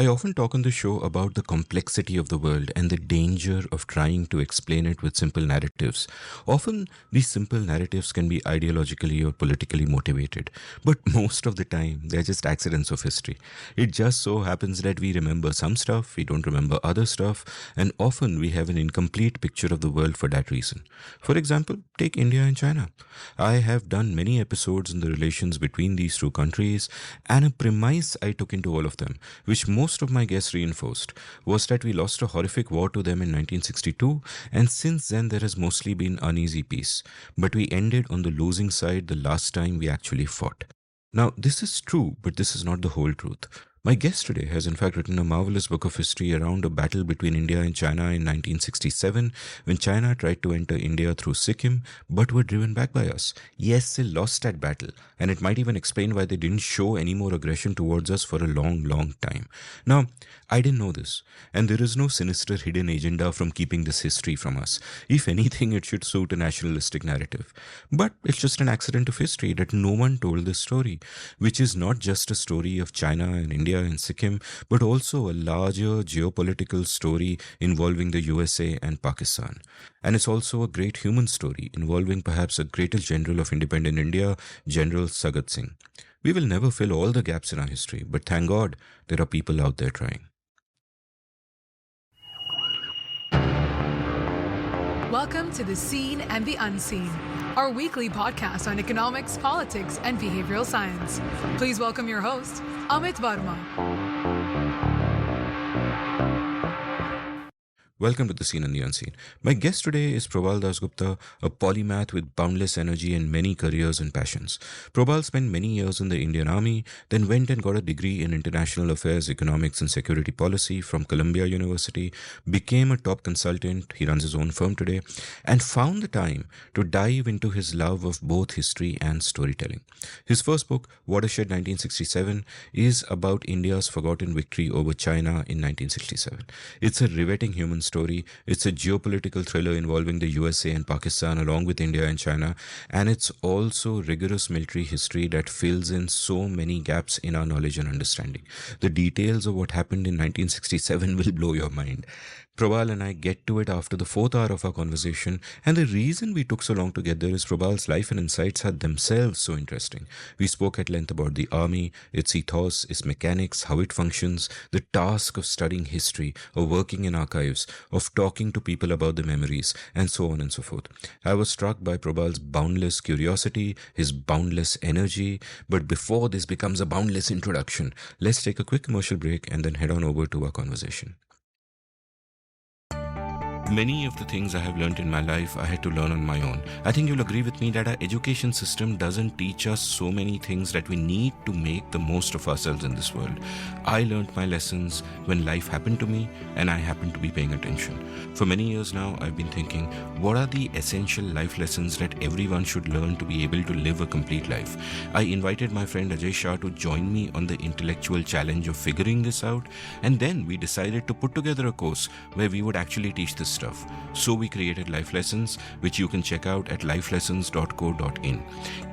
I often talk on the show about the complexity of the world and the danger of trying to explain it with simple narratives. Often, these simple narratives can be ideologically or politically motivated, but most of the time, they're just accidents of history. It just so happens that we remember some stuff, we don't remember other stuff, and often we have an incomplete picture of the world for that reason. For example, take India and China. I have done many episodes on the relations between these two countries, and a premise I took into all of them, which most of my guests reinforced, was that we lost a horrific war to them in 1962, and since then there has mostly been uneasy peace. But we ended on the losing side the last time we actually fought. Now, this is true, but this is not the whole truth. My guest today has in fact written a marvelous book of history around a battle between India and China in 1967 when China tried to enter India through Sikkim but were driven back by us. Yes, they lost that battle, and it might even explain why they didn't show any more aggression towards us for a long, long time. Now, I didn't know this, and there is no sinister hidden agenda from keeping this history from us. If anything, it should suit a nationalistic narrative. But it's just an accident of history that no one told this story, which is not just a story of China and India and Sikkim, but also a larger geopolitical story involving the USA and Pakistan. And it's also a great human story involving perhaps a greatest general of independent India, General Sagat Singh. We will never fill all the gaps in our history, but thank God there are people out there trying. Welcome to The Seen and the Unseen, our weekly podcast on economics, politics, and behavioral science. Please welcome your host, Amit Varma. Welcome to The Seen and the Unseen. My guest today is Probal DasGupta, a polymath with boundless energy and many careers and passions. Probal spent many years in the Indian Army, then went and got a degree in International Affairs, Economics and Security Policy from Columbia University, became a top consultant, he runs his own firm today, and found the time to dive into his love of both history and storytelling. His first book, Watershed 1967, is about India's forgotten victory over China in 1967. It's a riveting human story. It's a geopolitical thriller involving the USA and Pakistan along with India and China, and it's also rigorous military history that fills in so many gaps in our knowledge and understanding. The details of what happened in 1967 will blow your mind. Probal and I get to it after the fourth hour of our conversation, and the reason we took so long to get there is Probal's life and insights are themselves so interesting. We spoke at length about the army, its ethos, its mechanics, how it functions, the task of studying history, of working in archives, of talking to people about the memories, and so on and so forth. I was struck by Probal's boundless curiosity, his boundless energy, but before this becomes a boundless introduction, let's take a quick commercial break and then head on over to our conversation. Many of the things I have learned in my life, I had to learn on my own. I think you'll agree with me that our education system doesn't teach us so many things that we need to make the most of ourselves in this world. I learned my lessons when life happened to me and I happened to be paying attention. For many years now, I've been thinking, what are the essential life lessons that everyone should learn to be able to live a complete life? I invited my friend Ajay Shah to join me on the intellectual challenge of figuring this out, and then we decided to put together a course where we would actually teach this stuff. So we created Life Lessons, which you can check out at lifelessons.co.in.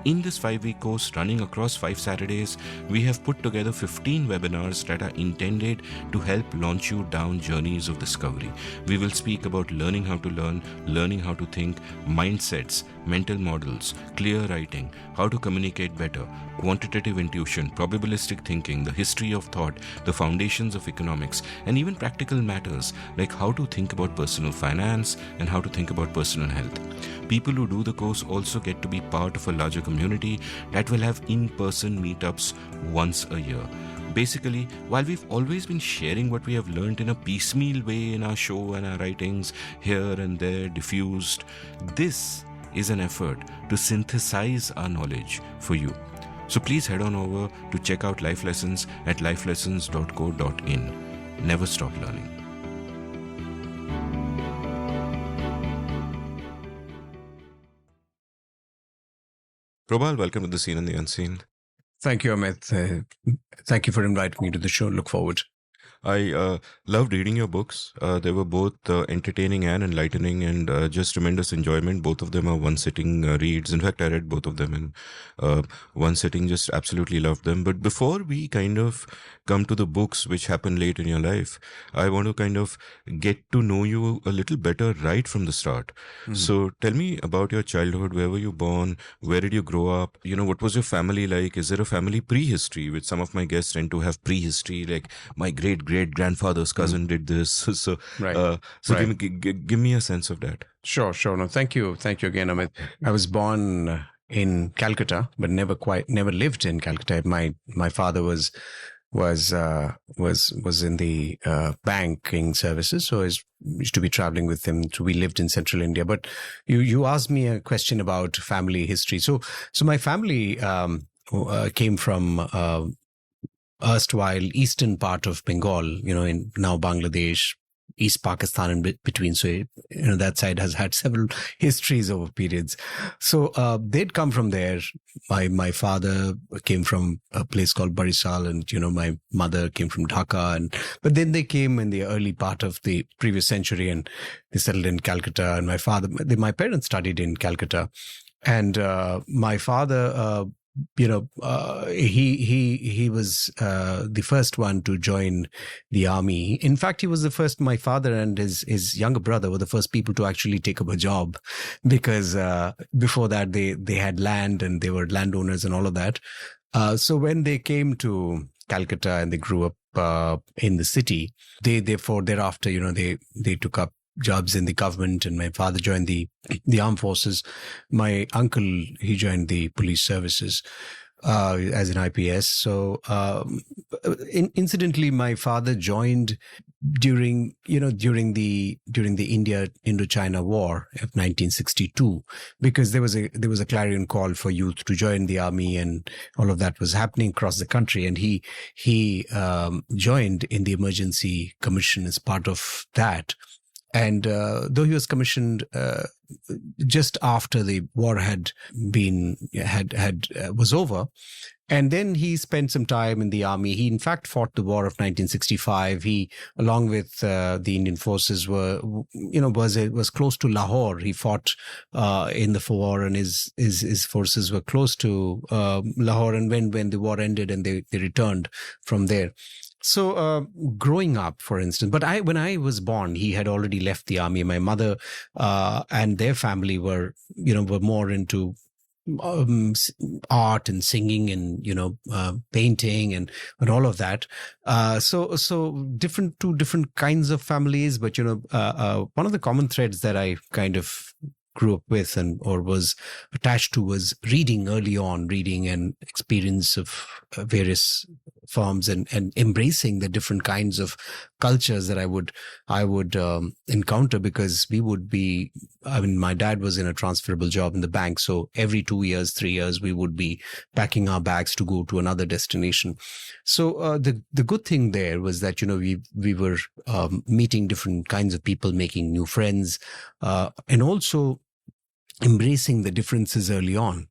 In this 5-week course running across 5 Saturdays, we have put together 15 webinars that are intended to help launch you down journeys of discovery. We will speak about learning how to learn, learning how to think, mindsets, mental models, clear writing, how to communicate better, quantitative intuition, probabilistic thinking, the history of thought, the foundations of economics, and even practical matters like how to think about personal finance and how to think about personal health. People who do the course also get to be part of a larger community that will have in-person meetups once a year. Basically, while we've always been sharing what we have learned in a piecemeal way in our show and our writings, here and there, diffused, this is an effort to synthesize our knowledge for you. So please head on over to check out Life Lessons at lifelessons.co.in. Never stop learning. Probal, welcome to The Seen and the Unseen. Thank you, Amit. Thank you for inviting me to the show. Look forward. I loved reading your books. They were both entertaining and enlightening, and just tremendous enjoyment. Both of them are one sitting reads. In fact, I read both of them in one sitting, just absolutely loved them. But before we kind of come to the books which happened late in your life, I want to kind of get to know you a little better right from the start. So tell me about your childhood. Where were you born? Where did you grow up? What was your family like? Is there a family prehistory, which some of my guests tend to have prehistory, like my great grandfather's cousin did this. So, Right. Right. Give me a sense of that. Sure. No, thank you again, Amit. I was born in Calcutta, but never lived in Calcutta. My father was in the banking services, so I used to be traveling with him. So we lived in central India. But you asked me a question about family history. So my family came from erstwhile eastern part of Bengal, in now Bangladesh, East Pakistan and between. So, that side has had several histories over periods. So they'd come from there. My father came from a place called Barisal, and, my mother came from Dhaka. But then they came in the early part of the previous century, and they settled in Calcutta. And my parents studied in Calcutta. And my father, he was the first one to join the army. In fact, he was the first. My father and his younger brother were the first people to actually take up a job, because before that they had land and they were landowners and all of that. So when they came to Calcutta and they grew up in the city, thereafter, they took up jobs in the government, and my father joined the armed forces. My uncle, he joined the police services as an IPS. So incidentally, my father joined during the India-Indochina War of 1962, because there was a clarion call for youth to join the army, and all of that was happening across the country. And he joined in the emergency commission as part of that. And though he was commissioned just after the war was over, and then he spent some time in the army. He in fact fought the war of 1965. He, along with the Indian forces, was close to Lahore. He fought in the war, and his forces were close to Lahore. And when the war ended, and they returned from there. So growing up, for instance, when I was born, he had already left the army. My mother and their family were more into art and singing and painting and all of that. So two different kinds of families, but one of the common threads that I kind of grew up with or was attached to was reading and experience of various forms and embracing the different kinds of cultures that I would encounter, because my dad was in a transferable job in the bank. So every 2 years, 3 years, we would be packing our bags to go to another destination. So the good thing there was that, we were meeting different kinds of people, making new friends, and also embracing the differences early on.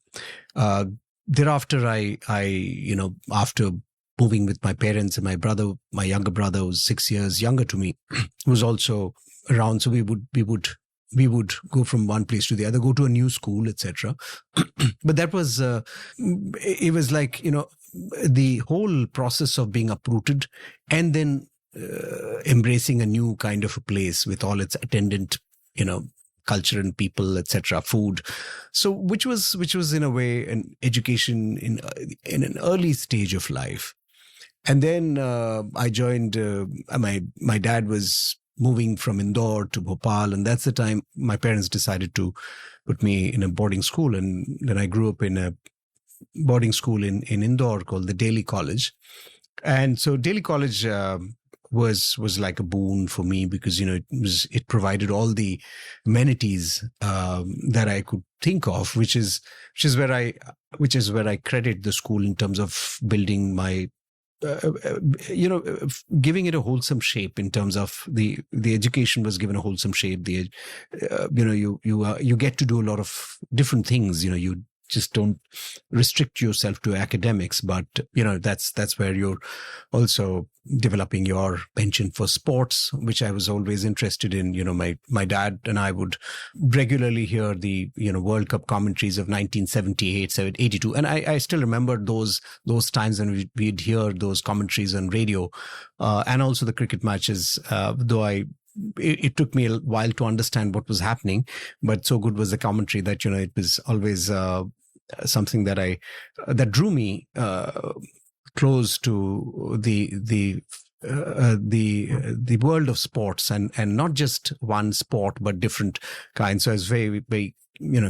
Thereafter, after moving with my parents, and my younger brother, was 6 years younger to me, was also around. So we would go from one place to the other, go to a new school, etc. But that was, it was like, the whole process of being uprooted and then embracing a new kind of a place with all its attendant, culture and people, etc., food. So which was in a way an education in an early stage of life. And then I joined, my dad was moving from Indore to Bhopal, and that's the time my parents decided to put me in a boarding school. And then I grew up in a boarding school in Indore called the Delhi College. And so Delhi College was like a boon for me, because it provided all the amenities that I could think of, which is where I credit the school in terms of building my giving it a wholesome shape. In terms of the education was given a wholesome shape. You get to do a lot of different things. You just don't restrict yourself to academics, but that's where you're also developing your penchant for sports, which I was always interested in. My dad and I would regularly hear the World Cup commentaries of 1978, 82, and I still remember those times when we'd hear those commentaries on radio, and also the cricket matches. Though it took me a while to understand what was happening, but so good was the commentary that it was always something that drew me close to the world of sports, and not just one sport but different kinds. So I was very, very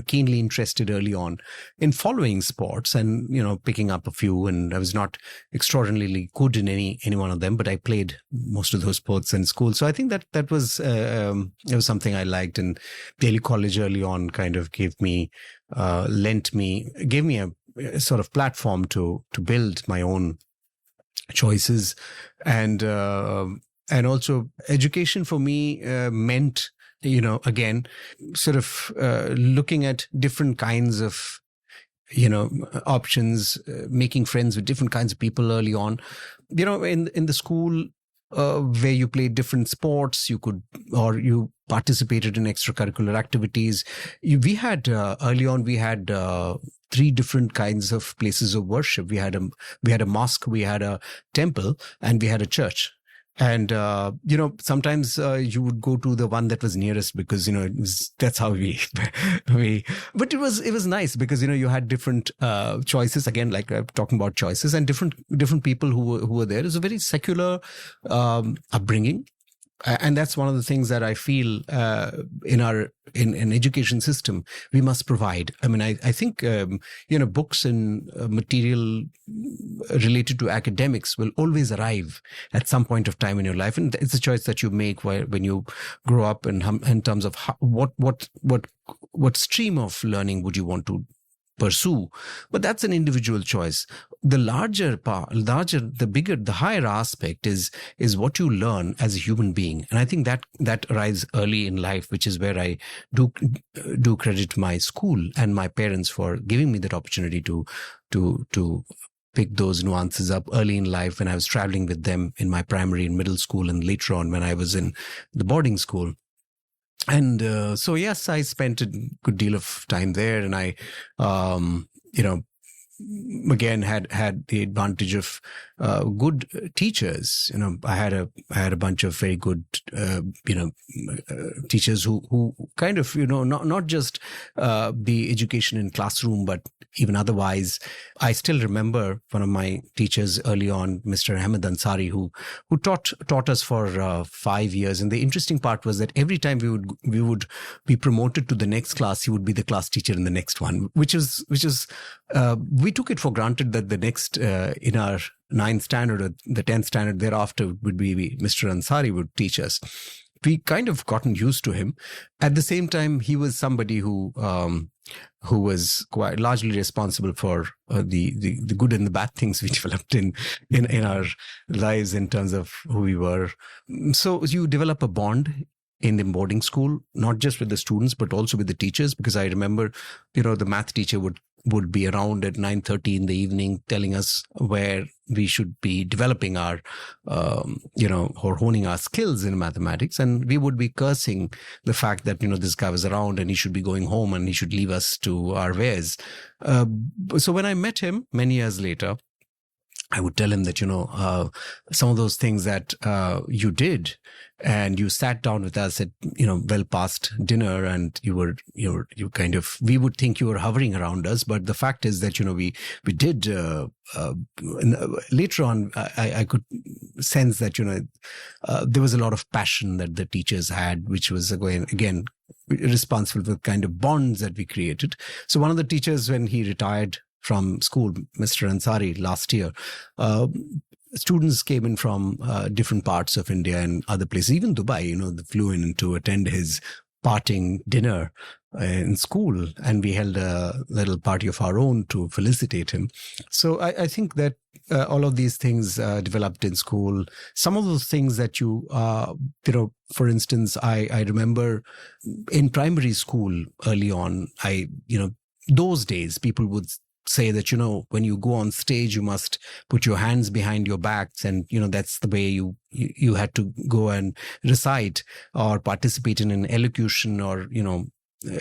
keenly interested early on in following sports and picking up a few, and I was not extraordinarily good in any one of them, but I played most of those sports in school. So I think that was it was something I liked, and Delhi College early on kind of gave me a sort of platform to build my own choices, and also education for me meant again sort of looking at different kinds of options, making friends with different kinds of people early on. In the school where you played different sports, you participated in extracurricular activities. We had early on 3 different kinds of places of worship. We had a mosque, we had a temple, and we had a church. And sometimes you would go to the one that was nearest because that's how we but it was nice because you had different choices, again, like talking about choices, and different people who were there. It was a very secular upbringing. And that's one of the things that I feel in an education system we must provide. I mean, I think books and material related to academics will always arrive at some point of time in your life, and it's a choice that you make when you grow up, in terms of what stream of learning would you want to pursue. But that's an individual choice. The the higher aspect is what you learn as a human being. And I think that arrives early in life, which is where I do credit my school and my parents for giving me that opportunity to pick those nuances up early in life when I was traveling with them in my primary and middle school, and later on when I was in the boarding school. And so, yes, I spent a good deal of time there, and I, again, had the advantage of good teachers. I had a bunch of very good, teachers who kind of, not just the education in classroom, but even otherwise. I still remember one of my teachers early on, Mr. Ahmed Ansari, who taught us for 5 years. And the interesting part was that every time we would be promoted to the next class, he would be the class teacher in the next one, which is we took it for granted that the next in our 9th standard or the 10th standard thereafter would be Mr. Ansari would teach us. We kind of gotten used to him. At the same time, he was somebody who was quite largely responsible for the good and the bad things we developed in our lives in terms of who we were. So you develop a bond in the boarding school, not just with the students, but also with the teachers, because I remember, the math teacher would be around at 9:30 in the evening telling us where we should be developing our, or honing our skills in mathematics. And we would be cursing the fact that, this guy was around and he should be going home and he should leave us to our wares. So when I met him many years later, I would tell him that, some of those things that you did, and you sat down with us at, well past dinner, and you kind of, we would think you were hovering around us. But the fact is that, we did, later on, I could sense that, there was a lot of passion that the teachers had, which was again, responsible for the kind of bonds that we created. So one of the teachers, when he retired from school, Mr. Ansari, last year, students came in from different parts of India and other places, even Dubai, they flew in to attend his parting dinner in school, and we held a little party of our own to felicitate him. So I think that all of these things developed in school. Some of those things that for instance, I remember in primary school early on, those days, people would say that, when you go on stage, you must put your hands behind your backs, and that's the way you had to go and recite or participate in an elocution, or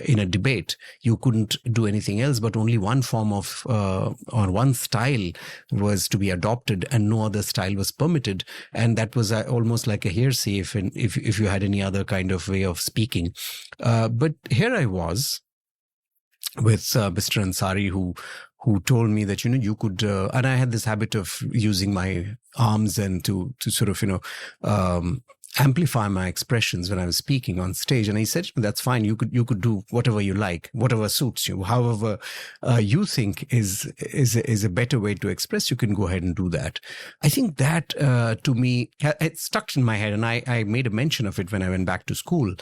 in a debate. You couldn't do anything else, but only one form of or one style was to be adopted, and no other style was permitted. And that was almost like a hearsay if you had any other kind of way of speaking. But here I was with Mr. Ansari, who told me that, you could, and I had this habit of using my arms and to sort of, amplify my expressions when I was speaking on stage. And he said, that's fine. You could do whatever you like, whatever suits you, however you think is a better way to express. You can go ahead and do that. I think that to me, it stuck in my head, and I made a mention of it when I went back to school.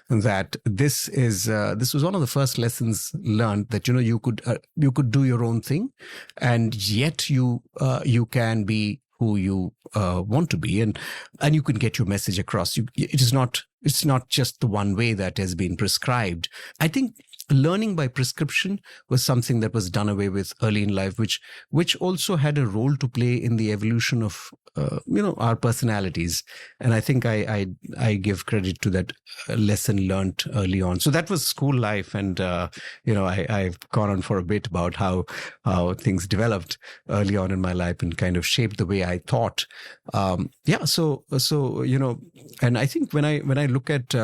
That this was one of the first lessons learned, that you could do your own thing, and yet you can be who you want to be, and you can get your message across. It's not just the one way that has been prescribed. I think learning by prescription was something that was done away with early in life, which also had a role to play in the evolution of our personalities. And I think I give credit to that lesson learned early on. So that was school life, and I've gone on for a bit about how things developed early on in my life and kind of shaped the way I thought. So and I think when I look at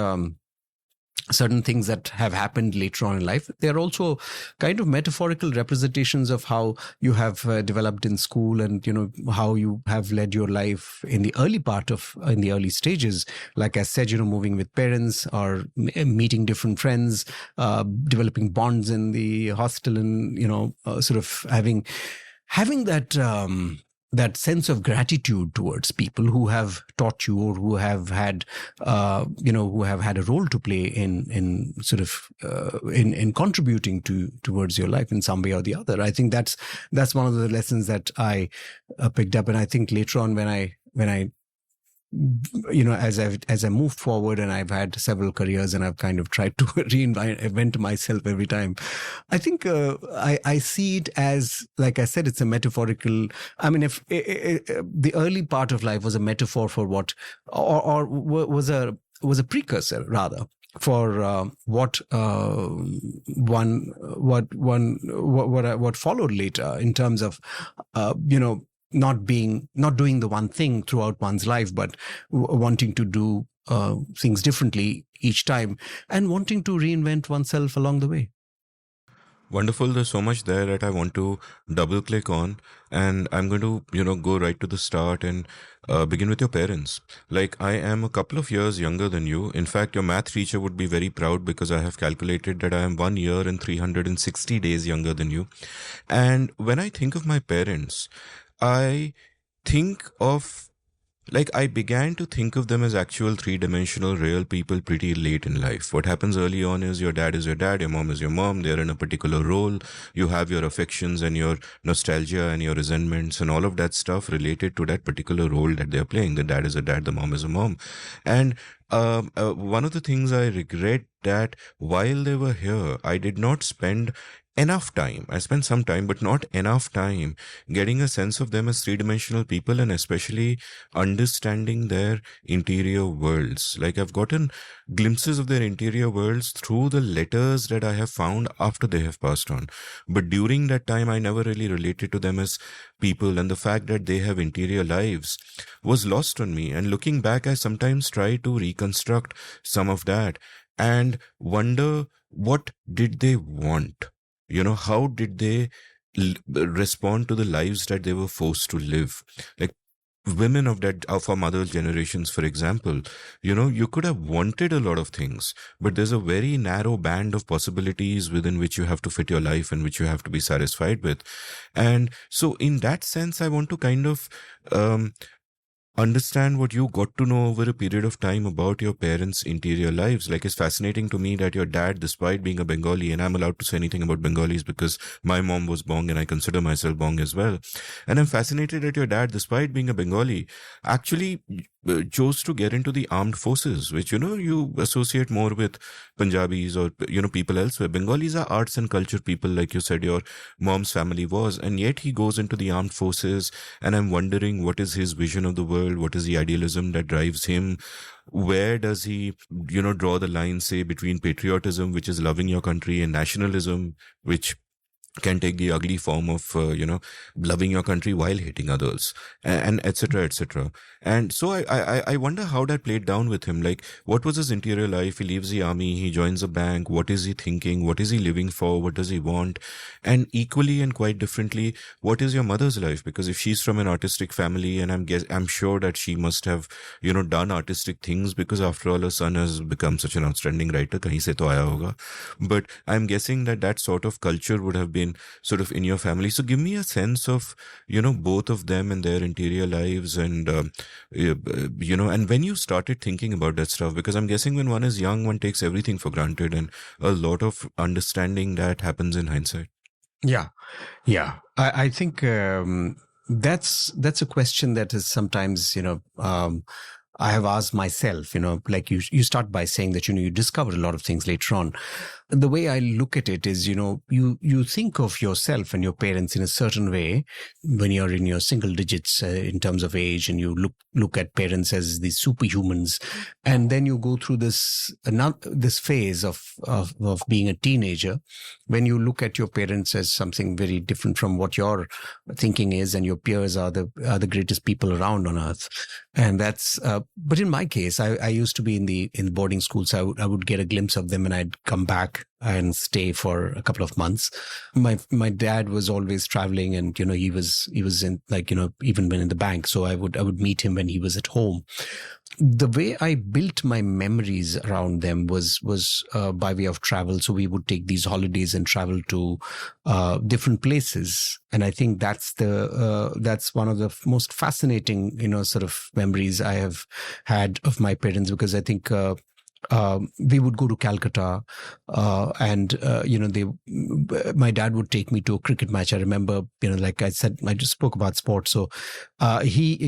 certain things that have happened later on in life, they're also kind of metaphorical representations of how you have developed in school, and how you have led your life in the early stages. Like I said, moving with parents, or meeting different friends, developing bonds in the hostel, and sort of having that sense of gratitude towards people who have taught you, or who have had a role to play in sort of in contributing towards your life in some way or the other. I think that's one of the lessons that I picked up. And I think later on, when I as I moved forward, and I've had several careers, and I've kind of tried to reinvent myself every time, I think I see it as, like I said, it's a metaphorical. I mean, if the early part of life was a metaphor for what, or was a precursor rather for what followed later, in terms of not doing the one thing throughout one's life, but wanting to do things differently each time, and wanting to reinvent oneself along the way. Wonderful. There's so much there that I want to double click on, and I'm going to, go right to the start and begin with your parents. Like, I am a couple of years younger than you. In fact, your math teacher would be very proud, because I have calculated that I am 1 year and 360 days younger than you. And when I think of my parents, I began to think of them as actual three-dimensional real people pretty late in life. What happens early on is your dad is your dad, your mom is your mom. They're in a particular role. You have your affections and your nostalgia and your resentments and all of that stuff related to that particular role that they're playing. The dad is a dad, the mom is a mom. And one of the things I regret, that while they were here, I did not spend enough time. I spent some time, but not enough time getting a sense of them as three-dimensional people, and especially understanding their interior worlds. Like, I've gotten glimpses of their interior worlds through the letters that I have found after they have passed on. But during that time, I never really related to them as people, and the fact that they have interior lives was lost on me. And looking back, I sometimes try to reconstruct some of that and wonder, what did they want? How did they respond to the lives that they were forced to live? Like, women of our mother's generations, for example, you could have wanted a lot of things, but there's a very narrow band of possibilities within which you have to fit your life and which you have to be satisfied with. And so in that sense, I want to kind of understand what you got to know over a period of time about your parents' interior lives. Like, it's fascinating to me that your dad, despite being a Bengali, and I'm allowed to say anything about Bengalis because my mom was Bong and I consider myself Bong as well. And I'm fascinated that your dad, despite being a Bengali, actually chose to get into the armed forces, which, you associate more with Punjabis or, people elsewhere. Bengalis are arts and culture people, like you said, your mom's family was, and yet he goes into the armed forces. And I'm wondering, what is his vision of the world? What is the idealism that drives him? Where does he, draw the line, say, between patriotism, which is loving your country, and nationalism, which can take the ugly form of, loving your country while hating others, and et cetera, et cetera. And so I wonder how that played down with him. Like, what was his interior life? He leaves the army, he joins a bank. What is he thinking? What is he living for? What does he want? And equally and quite differently, what is your mother's life? Because if she's from an artistic family, and I'm sure that she must have, done artistic things, because after all, her son has become such an outstanding writer. Kahin se to aaya hoga. But I'm guessing that sort of culture would have been sort of in your family. So give me a sense of, both of them and their interior lives, and, and when you started thinking about that stuff, because I'm guessing when one is young, one takes everything for granted, and a lot of understanding that happens in hindsight. Yeah. I think that's a question that is sometimes, I have asked myself, like you start by saying that, you discover a lot of things later on. The way I look at it is, you think of yourself and your parents in a certain way when you're in your single digits in terms of age, and you look at parents as these superhumans, and then you go through this phase of being a teenager, when you look at your parents as something very different from what your thinking is, and your peers are the greatest people around on earth. And that's but in my case, I used to be in the boarding school, so I would get a glimpse of them, and I'd come back and stay for a couple of months. My dad was always traveling, and he was in, like, even when in the bank, so I would meet him when he was at home. The way I built my memories around them was by way of travel. So we would take these holidays and travel to different places, and I think that's one of the most fascinating sort of memories I have had of my parents, because I think we would go to Calcutta, and my dad would take me to a cricket match. I remember, like I said, I just spoke about sports. So he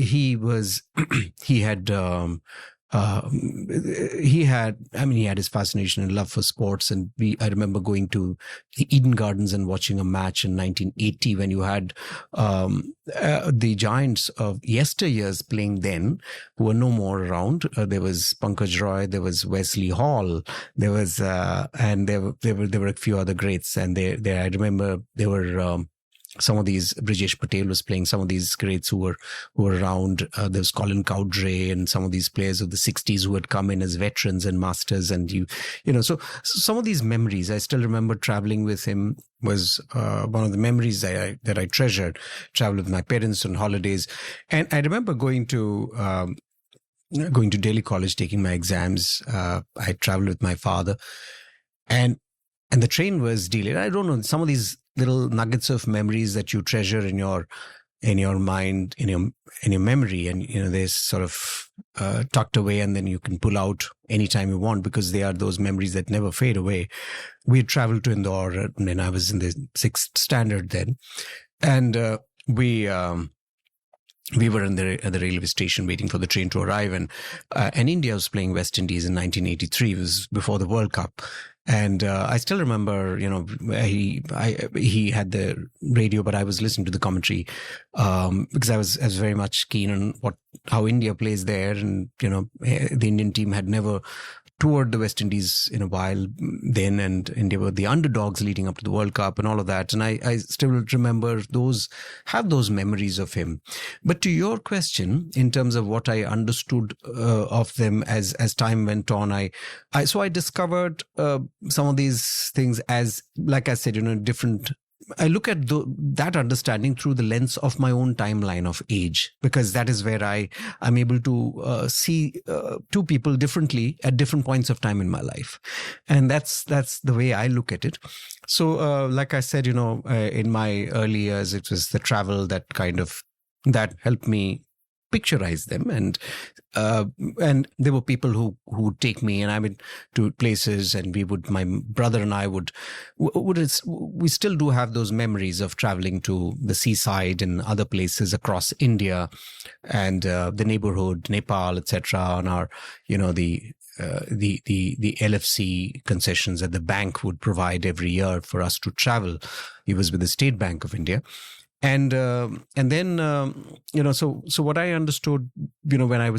had his fascination and love for sports. And I remember going to the Eden Gardens and watching a match in 1980 when you had the giants of yesteryears playing then, who were no more around. There was Pankaj Roy, there was Wesley Hall, there was and there were a few other greats. And I remember there were some of these, Brijesh Patel was playing, some of these greats who were around. There was Colin Cowdray and some of these players of the 60s who had come in as veterans and masters. And so some of these memories, I still remember traveling with him was one of the memories that I treasured. Travel with my parents on holidays. And I remember going to Delhi College, taking my exams. I traveled with my father, and the train was delayed. I don't know, some of these little nuggets of memories that you treasure in your mind, in your memory, and they're sort of tucked away, and then you can pull out anytime you want, because they are those memories that never fade away. We traveled to Indore, and I was in the 6th standard then, and we were at the railway station waiting for the train to arrive, and India was playing West Indies in 1983. It was before the World Cup. And I still remember, he had the radio, but I was listening to the commentary because I was very much keen on how India plays there. And, the Indian team had never toured the West Indies in a while then, and India were the underdogs leading up to the World Cup and all of that. And I still remember have those memories of him. But to your question, in terms of what I understood of them as time went on, I discovered some of these things as, like I said, different. I look at that understanding through the lens of my own timeline of age, because that is where I'm able to see two people differently at different points of time in my life. And that's the way I look at it. So like I said, in my early years, it was the travel that helped me picturize them, and there were people who would take me, and I went to places, and my brother and I we still do have those memories of traveling to the seaside and other places across India and the neighborhood, Nepal, etc. On our, the LFC concessions that the bank would provide every year for us to travel. He was with the State Bank of India. And then so what I understood, when I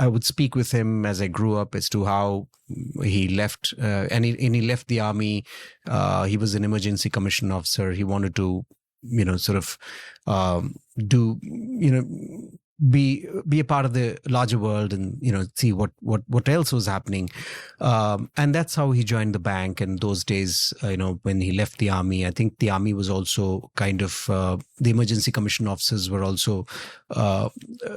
would speak with him as I grew up, as to how he left, and he left the army. He was an emergency commission officer. He wanted to be a part of the larger world and see what else was happening, and that's how he joined the bank. And those days, when he left the army, I think the army was also kind of the emergency commission officers were also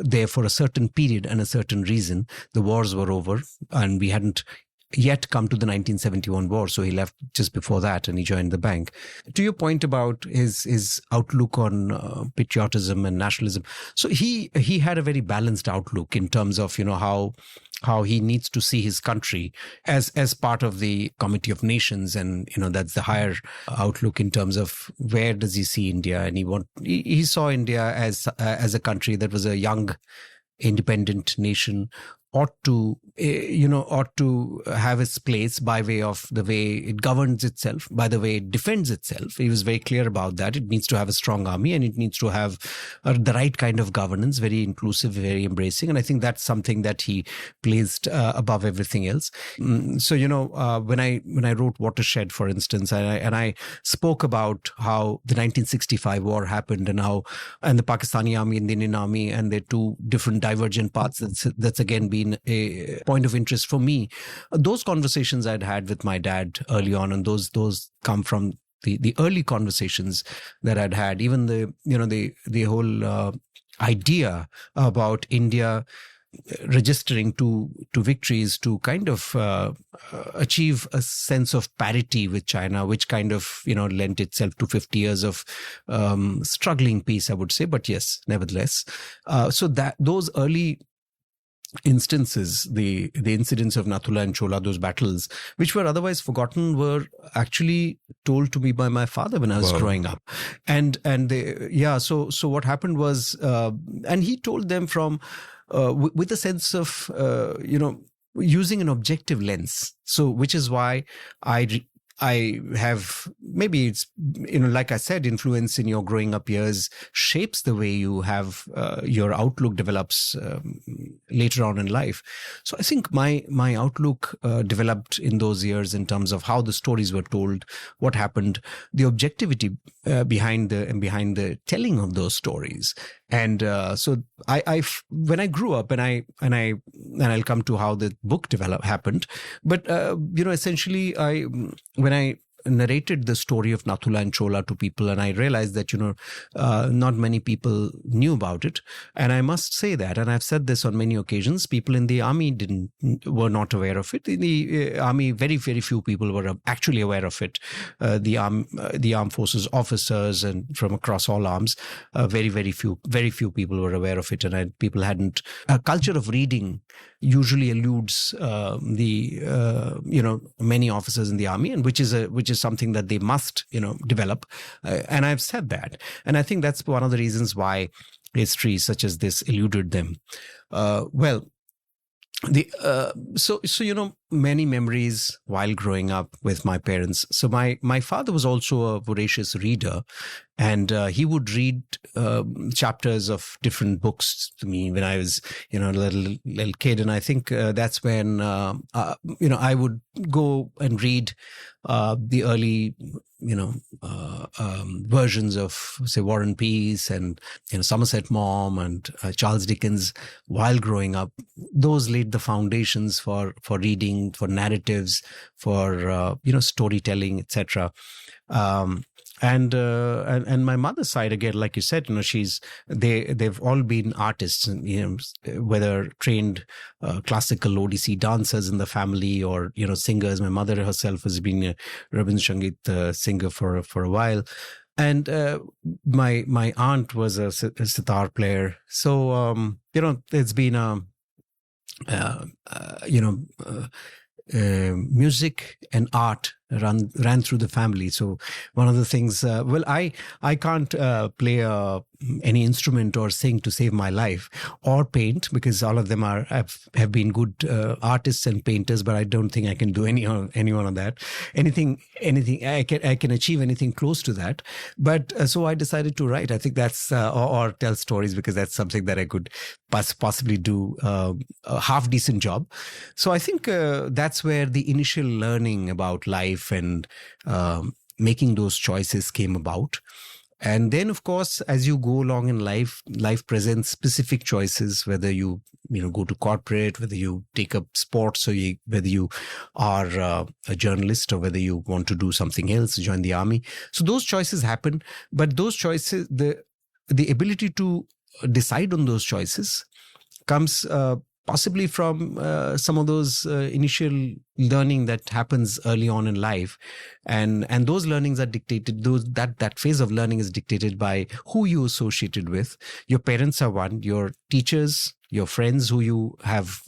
there for a certain period and a certain reason. The wars were over, and we hadn't yet come to the 1971 war, so he left just before that and he joined the bank. To your point about his outlook on patriotism and nationalism, so he had a very balanced outlook in terms of how he needs to see his country as part of the Committee of Nations, and that's the higher outlook in terms of where does he see India, and he saw India as a country that was a young independent nation, ought to have its place by way of the way it governs itself, by the way it defends itself. He was very clear about that. It needs to have a strong army, and it needs to have the right kind of governance, very inclusive, very embracing. And I think that's something that he placed above everything else. So when I wrote Watershed, for instance, and I spoke about how the 1965 war happened, and the Pakistani army and the Indian army, and their two different divergent paths, that's again been a point of interest for me. Those conversations I'd had with my dad early on, and those come from the early conversations that I'd had. Even the whole idea about India registering two victories to kind of achieve a sense of parity with China, which kind of lent itself to 50 years of struggling peace, I would say. But yes, nevertheless, so that those early instances, the incidents of Nathula and Chola, those battles, which were otherwise forgotten, were actually told to me by my father when I was growing up. And so what happened was, and he told them from with a sense of using an objective lens. So which is why I have, maybe it's, like I said, influence in your growing up years shapes the way you have your outlook develops later on in life. So I think my outlook developed in those years in terms of how the stories were told, what happened, the objectivity behind the telling of those stories. And so when I grew up, and I'll come to how the book happened, but essentially when I narrated the story of Nathula and Chola to people, and I realized that not many people knew about it. And I must say that, and I've said this on many occasions, people in the army were not aware of it. In the army, very, very few people were actually aware of it. The armed forces officers and from across all arms, very, very few people were aware of it, and people hadn't. A culture of reading usually eludes many officers in the army, and which is something that they must develop, and I've said that, and I think that's one of the reasons why history such as this eluded them. Many memories while growing up with my parents. So my father was also a voracious reader, and he would read chapters of different books to me when I was a little kid, and I think that's when I would go and read the early versions of, say, War and Peace and Somerset Maugham and Charles Dickens while growing up. Those laid the foundations for reading, for narratives, for storytelling, etc. And my mother's side, again, like you said, they've all been artists, whether trained classical Odissi dancers in the family or singers. My mother herself has been a Rabindra Sangeet singer for a while. And my aunt was a sitar player. So, it's been music and art ran through the family. So one of the things, I can't play any instrument or sing to save my life, or paint, because all of them have been good artists and painters, but I don't think I can do anyone of that. Anything I can achieve anything close to that. But so I decided to write. I think that's or tell stories, because that's something that I could possibly do a half decent job. So I think that's where the initial learning about life and making those choices came about. And then, of course, as you go along in life presents specific choices, whether you go to corporate, whether you take up sports, or whether you are a journalist, or whether you want to do something else, join the army. So those choices happen. But those choices, the ability to decide on those choices comes possibly from some of those initial learning that happens early on in life, and those learnings are dictated. That phase of learning is dictated by who you associated with. Your parents are one. Your teachers, your friends, who you have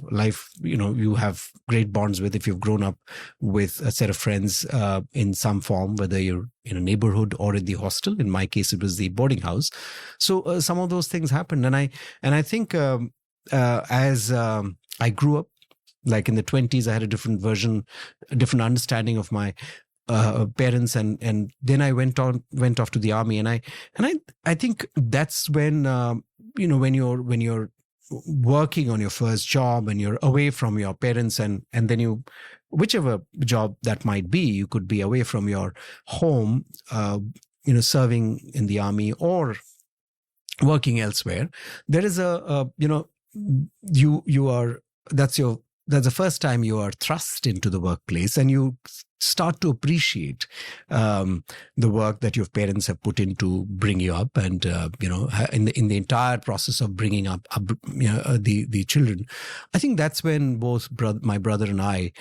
you have great bonds with. If you've grown up with a set of friends in some form, whether you're in a neighborhood or in the hostel. In my case, it was the boarding house. So some of those things happened, and I think. As I grew up, like in the 20s, I had a different understanding of my parents, and then I went off to the army, and I think that's when when you're working on your first job and you're away from your parents, and then whichever job that might be, you could be away from your home, serving in the army or working elsewhere. There is that's the first time you are thrust into the workplace, and you start to appreciate the work that your parents have put in to bring you up, and in the entire process of bringing up the children. I think that's when both my brother and I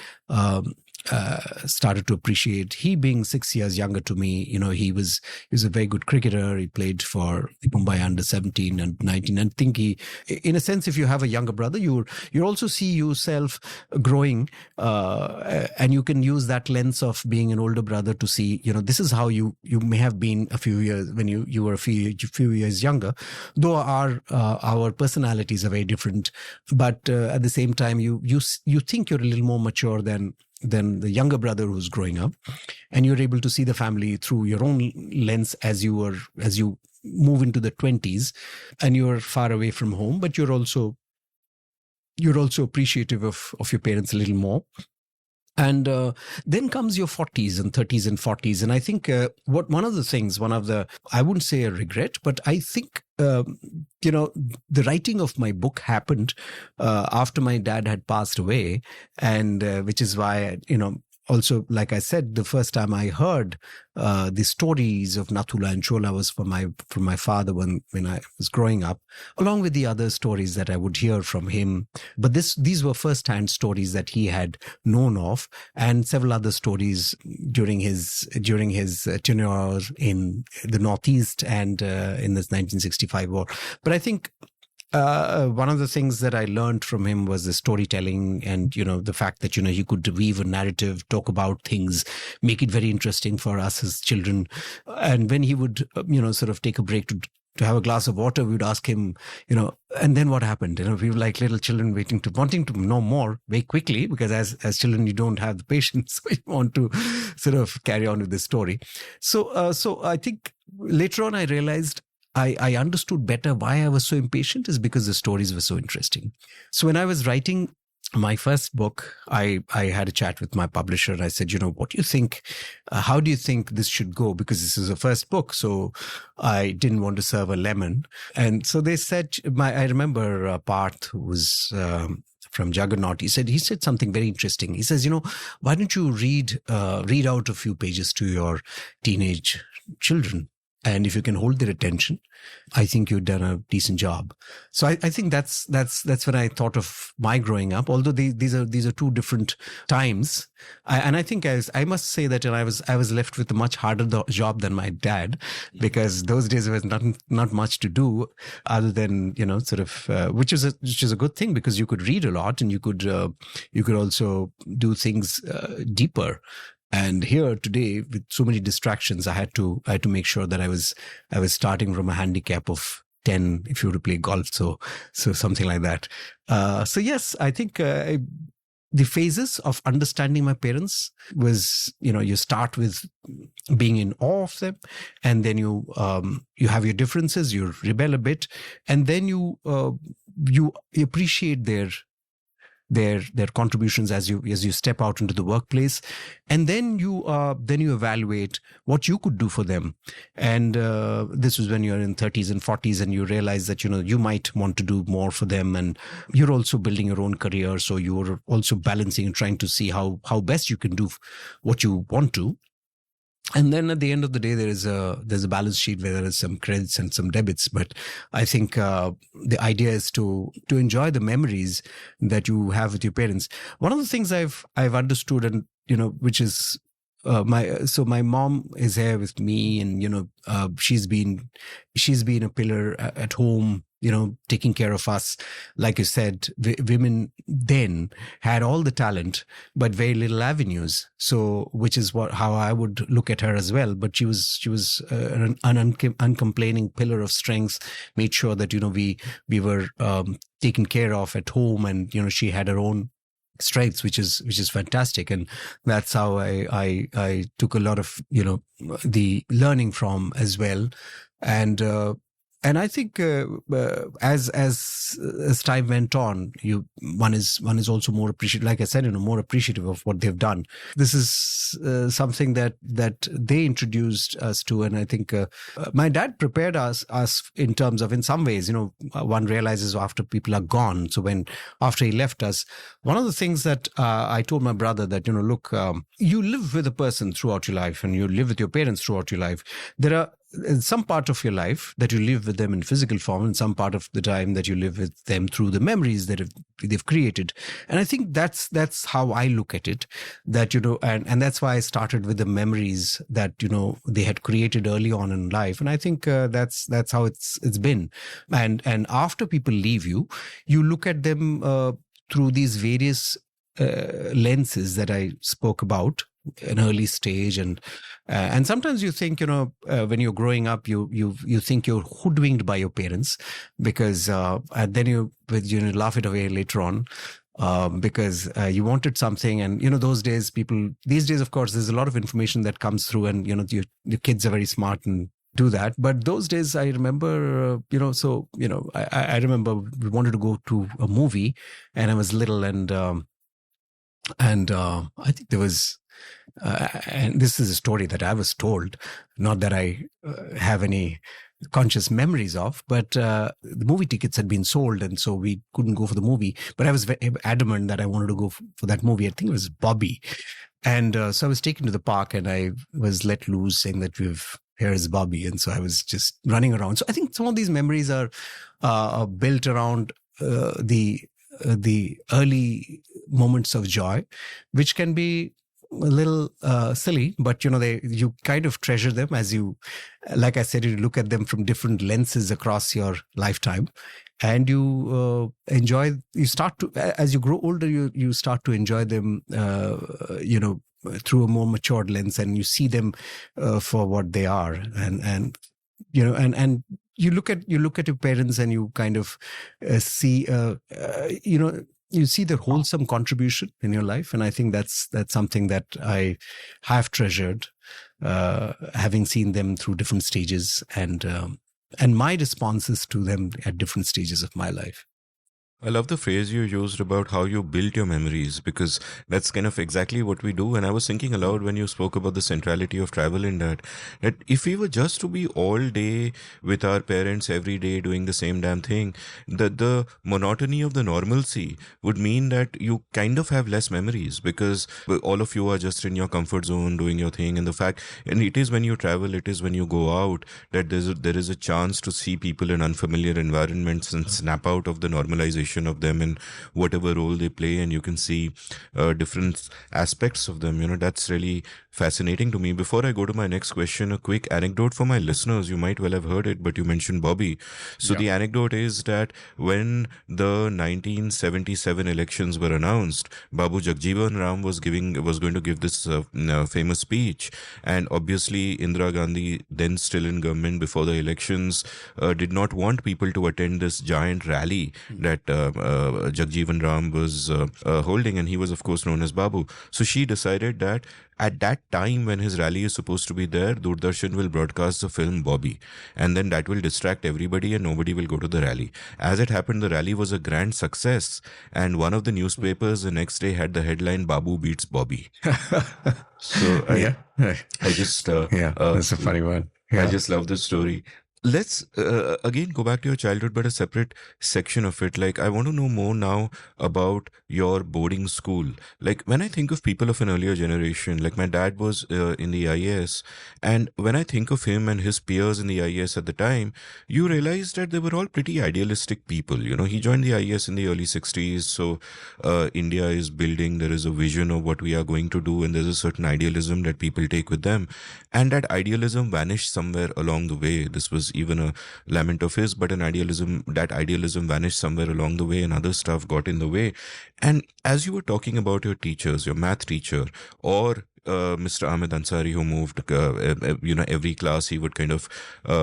started to appreciate. He being 6 years younger to me, he was a very good cricketer. He played for the Mumbai under 17 and 19. And I think in a sense, if you have a younger brother, you also see yourself growing, and you can use that lens of being an older brother to see, this is how you may have been a few years when you were a few years younger, though our personalities are very different. But at the same time, you think you're a little more mature than the younger brother who's growing up, and you're able to see the family through your own lens as you move into the 20s, and you're far away from home, but you're also appreciative of your parents a little more. And then comes your 40s and 30s and 40s. And I think one of the, I wouldn't say a regret, but I think, the writing of my book happened after my dad had passed away. And which is why, also, like I said, the first time I heard the stories of Nathula and Chola was from my father when I was growing up, along with the other stories that I would hear from him. But these were first-hand stories that he had known of, and several other stories during his tenure in the Northeast and in this 1965 war. But I think one of the things that I learned from him was the storytelling, and the fact that he could weave a narrative, talk about things, make it very interesting for us as children. And when he would sort of take a break to have a glass of water, we would ask him, and then what happened? We were like little children wanting to know more very quickly, because as children you don't have the patience, so you want to sort of carry on with the story. So I think later on I realized I understood better why I was so impatient, is because the stories were so interesting. So when I was writing my first book, I had a chat with my publisher, and I said, what do you think? How do you think this should go? Because this is a first book, so I didn't want to serve a lemon. And so they said, I remember Parth, who was from Juggernaut, he said something very interesting. He says, why don't you read out a few pages to your teenage children? And if you can hold their attention, I think you've done a decent job. So I think that's when I thought of my growing up. Although these are two different times, and I think I must say that I was left with a much harder job than my dad, because those days there was not much to do other than sort of which is a good thing, because you could read a lot and you could also do things deeper. And here today, with so many distractions, I had to make sure that I was starting from a handicap of 10 if you were to play golf. So something like that. So yes, I think the phases of understanding my parents was, you start with being in awe of them, and then you have your differences, you rebel a bit, and then you appreciate their contributions as you step out into the workplace, and then you evaluate what you could do for them. And this was when you're in 30s and 40s, and you realize that you might want to do more for them, and you're also building your own career, so you're also balancing and trying to see how best you can do what you want to. And then at the end of the day, there's a balance sheet where there is some credits and some debits. But I think the idea is to enjoy the memories that you have with your parents. One of the things I've understood, and which is my mom is here with me, and she's been a pillar at home, taking care of us. Like you said, women then had all the talent, but very little avenues. So, which is how I would look at her as well. But she was an uncomplaining pillar of strength, made sure that, we were taken care of at home, and, she had her own strengths, which is fantastic. And that's how I took a lot of, the learning from as well. And I think as time went on, one is also more appreciative. Like I said, more appreciative of what they've done. This is something that they introduced us to, and I think my dad prepared us in terms of, in some ways, one realizes after people are gone. So after he left us, one of the things that I told my brother that look, you live with a person throughout your life, and you live with your parents throughout your life. There are some part of your life that you live with them in physical form, and some part of the time that you live with them through the memories that they've created. And I think that's how I look at it, that, and that's why I started with the memories that, they had created early on in life. And I think that's how it's been. And after people leave you look at them through these various lenses that I spoke about an early stage, and sometimes you think, when you're growing up, you think you're hoodwinked by your parents, because and then you laugh it away later on, because you wanted something. And these days, of course, there's a lot of information that comes through, and your kids are very smart and do that. But those days, I remember, I remember we wanted to go to a movie, and I was little, and I think there was. And this is a story that I was told, not that I have any conscious memories of, but the movie tickets had been sold, and so we couldn't go for the movie. But I was very adamant that I wanted to go for that movie. I think it was Bobby. And so I was taken to the park, and I was let loose, saying that here is Bobby. And so I was just running around. So I think some of these memories are built around the early moments of joy, which can be a little silly, but you kind of treasure them as you, like I said, you look at them from different lenses across your lifetime, and you enjoy. You start to, as you grow older, you start to enjoy them, through a more matured lens, and you see them for what they are, and you look at your parents, and you kind of see, you see their wholesome contribution in your life. And I think that's something that I have treasured, having seen them through different stages, and my responses to them at different stages of my life. I love the phrase you used about how you built your memories, because that's kind of exactly what we do. And I was thinking aloud when you spoke about the centrality of travel in that if we were just to be all day with our parents every day doing the same damn thing, the monotony of the normalcy would mean that you kind of have less memories, because all of you are just in your comfort zone doing your thing. And it is when you travel, it is when you go out, that there is a chance to see people in unfamiliar environments and snap out of the normalization of them in whatever role they play, and you can see different aspects of them. That's really fascinating to me. Before I go to my next question, a quick anecdote for my listeners. You might well have heard it, but you mentioned Bobby. So the anecdote is that when the 1977 elections were announced, Babu Jagjeevan Ram was going to give this famous speech, and obviously Indira Gandhi, then still in government before the elections, did not want people to attend this giant rally that Jagjeevan Ram was holding, and he was of course known as Babu. So she decided that at that time when his rally is supposed to be there, Doordarshan will broadcast the film Bobby, and then that will distract everybody and nobody will go to the rally. As it happened, the rally was a grand success, and one of the newspapers the next day had the headline "Babu beats Bobby." So I just that's a funny one. I just love this story. Let's again go back to your childhood, but a separate section of it. Like, I want to know more now about your boarding school. Like, when I think of people of an earlier generation, like my dad was in the IAS, and when I think of him and his peers in the IAS at the time, you realize that they were all pretty idealistic people. He joined the IAS in the early 60s, so India is building, there is a vision of what we are going to do, and there's a certain idealism that people take with them. And that idealism vanished somewhere along the way. This was even a lament of his, but that idealism vanished somewhere along the way, and other stuff got in the way. And as you were talking about your teachers, your math teacher, or Mr. Ahmed Ansari, who moved, every class he would kind of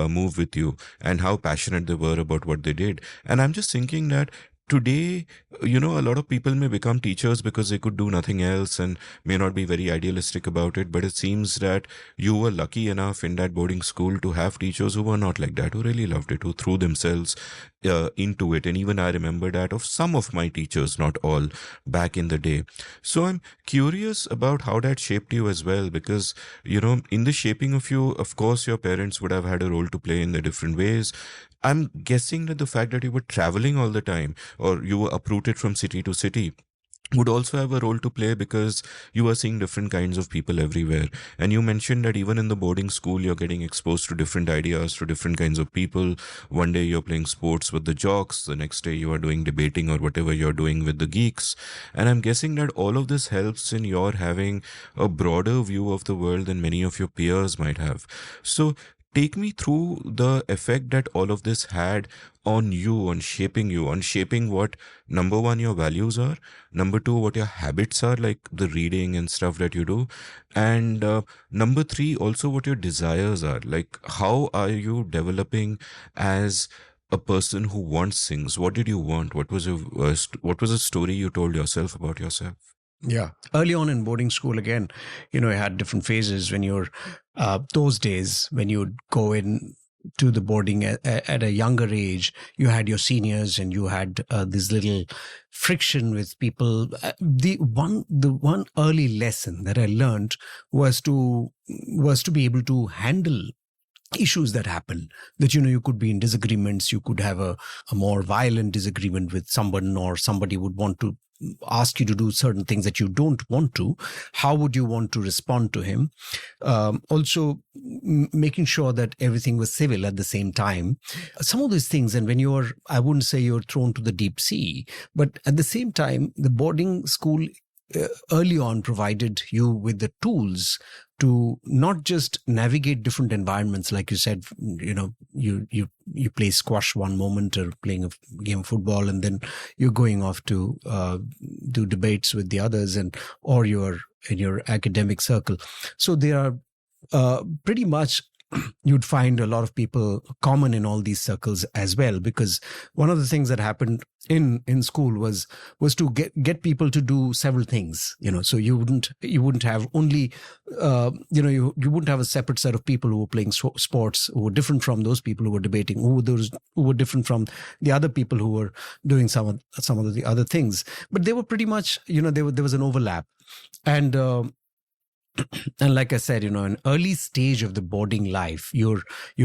move with you, and how passionate they were about what they did. And I'm just thinking that today, a lot of people may become teachers because they could do nothing else and may not be very idealistic about it. But it seems that you were lucky enough in that boarding school to have teachers who were not like that, who really loved it, who threw themselves into it. And even I remember that of some of my teachers, not all, back in the day. So I'm curious about how that shaped you as well, because, in the shaping of you, of course, your parents would have had a role to play in the different ways. I'm guessing that the fact that you were traveling all the time, or you were uprooted from city to city, would also have a role to play, because you are seeing different kinds of people everywhere. And you mentioned that even in the boarding school, you're getting exposed to different ideas, to different kinds of people. One day you're playing sports with the jocks, the next day you are doing debating or whatever you're doing with the geeks. And I'm guessing that all of this helps in your having a broader view of the world than many of your peers might have. So take me through the effect that all of this had on you, on shaping what, number one, your values are, number two, what your habits are, like the reading and stuff that you do, and number three, also what your desires are. Like, how are you developing as a person who wants things? What did you want? What was a story you told yourself about yourself? Yeah. Early on in boarding school, again, I had different phases when you're, those days when you'd go in to the boarding at a younger age, you had your seniors and you had this little friction with people. The one early lesson that I learned was to be able to handle issues that happen, that, you could be in disagreements. You could have a more violent disagreement with someone, or somebody would want to ask you to do certain things that you don't want to. How would you want to respond to him? Also, making sure that everything was civil at the same time. Some of these things, and when I wouldn't say you're thrown to the deep sea, but at the same time, the boarding school early on provided you with the tools to not just navigate different environments. Like you said, you play squash one moment, or playing a game of football, and then you're going off to do debates with the others, or you're in your academic circle. So there are pretty much you'd find a lot of people common in all these circles as well, because one of the things that happened in school was to get people to do several things, so you wouldn't have only you wouldn't have a separate set of people who were playing sports who were different from those people who were debating, who were different from the other people who were doing some of the other things, but they were pretty much, there was an overlap. And and like I said, an early stage of the boarding life, you're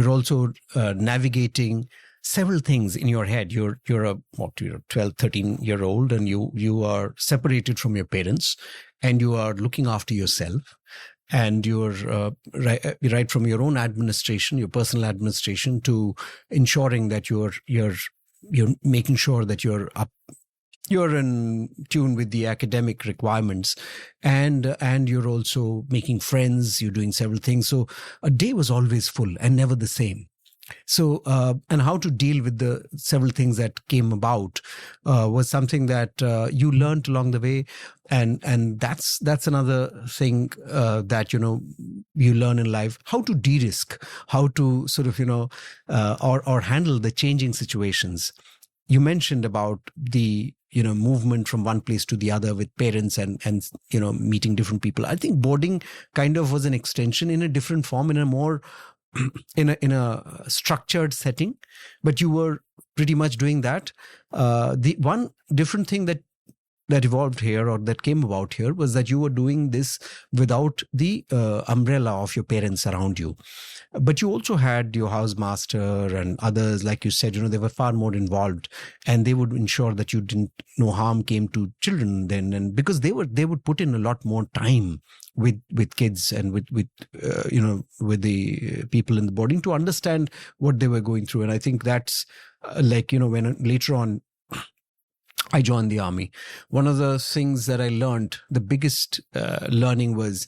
also navigating several things in your head. You're a 12, 13-year-old, and you are separated from your parents, and you are looking after yourself, and you're right from your own administration, your personal administration, to ensuring that you're making sure that you're in tune with the academic requirements, and you're also making friends, you're doing several things. So a day was always full and never the same. So, and how to deal with the several things that came about was something that you learned along the way. And that's another thing that, you learn in life, how to de-risk, how to sort of, or handle the changing situations. You mentioned about the movement from one place to the other with parents and meeting different people. I think boarding kind of was an extension in a different form, in a more in a structured setting, but you were pretty much doing that. The one different thing that evolved here, or that came about here, was that you were doing this without the umbrella of your parents around you. But you also had your housemaster and others, like you said, they were far more involved, and they would ensure that no harm came to children then. And because they would put in a lot more time with kids and with the people in the boarding to understand what they were going through. And I think that's when later on I joined the army, one of the things that I learned, the biggest learning was